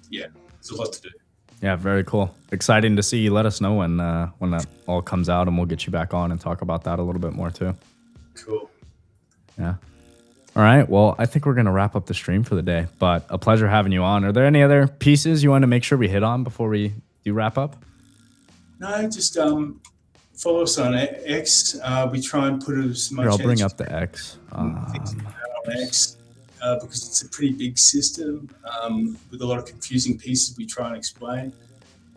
yeah, there's a lot to do. Yeah, very cool. Exciting to see you. Let us know when that all comes out, and we'll get you back on and talk about that a little bit more too. Cool. Yeah. All right. Well, I think we're going to wrap up the stream for the day, but a pleasure having you on. Are there any other pieces you want to make sure we hit on before we do wrap up? No, just follow us on X. We try and put as much. Here, I'll bring up the X. On X because it's a pretty big system with a lot of confusing pieces we try and explain.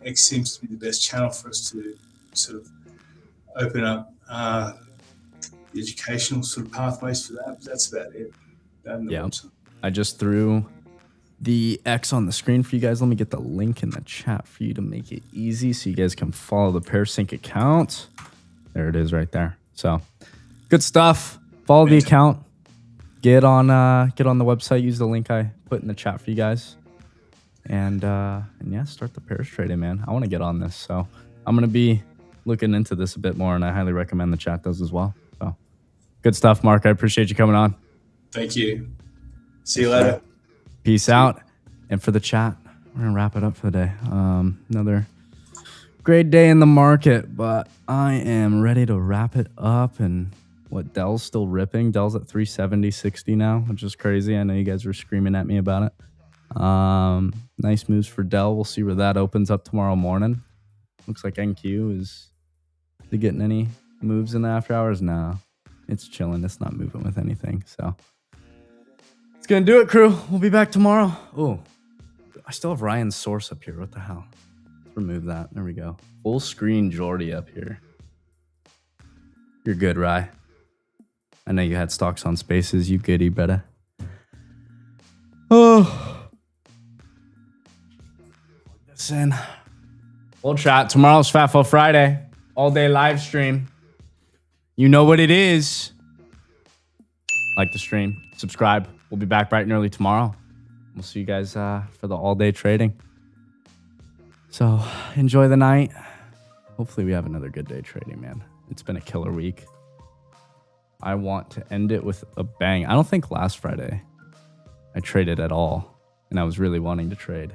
X seems to be the best channel for us to sort of open up the educational sort of pathways for that. But that's about it. Yeah. I just threw the X on the screen for you guys. Let me get the link in the chat for you to make it easy so you guys can follow the PairSync account. There it is right there. So good stuff. Follow the account. Get on the website. Use the link I put in the chat for you guys. And yeah, start the pairs trading, man. I want to get on this. So I'm going to be looking into this a bit more, and I highly recommend the chat does as well. So good stuff, Mark. I appreciate you coming on. Thank you. See you later. Peace out. And for the chat, we're going to wrap it up for the day. Another Great day in the market, but I am ready to wrap it up. And what, Dell's still ripping? Dell's at 370.60 now, which is crazy. I know you guys were screaming at me about it. Nice moves for Dell. We'll see where that opens up tomorrow morning. Looks like NQ is it getting any moves in the after hours? No, it's chilling. It's not moving with anything. So it's gonna do it, crew. We'll be back tomorrow. Oh, I still have Ryan's source up here. What the hell? Remove that. There we go. Full screen Jordy up here. You're good, Rye. I know you had stocks on Spaces. You goody, better. Oh. Listen. We'll chat. Tomorrow's FAFO Friday. All day live stream. You know what it is. Like the stream. Subscribe. We'll be back bright and early tomorrow. We'll see you guys for the all day trading. So enjoy the night. Hopefully we have another good day trading, man. It's been a killer week. I want to end it with a bang. I don't think last Friday I traded at all, and I was really wanting to trade.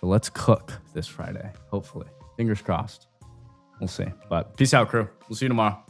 So let's cook this Friday, hopefully. Fingers crossed. We'll see. But peace out, crew. We'll see you tomorrow.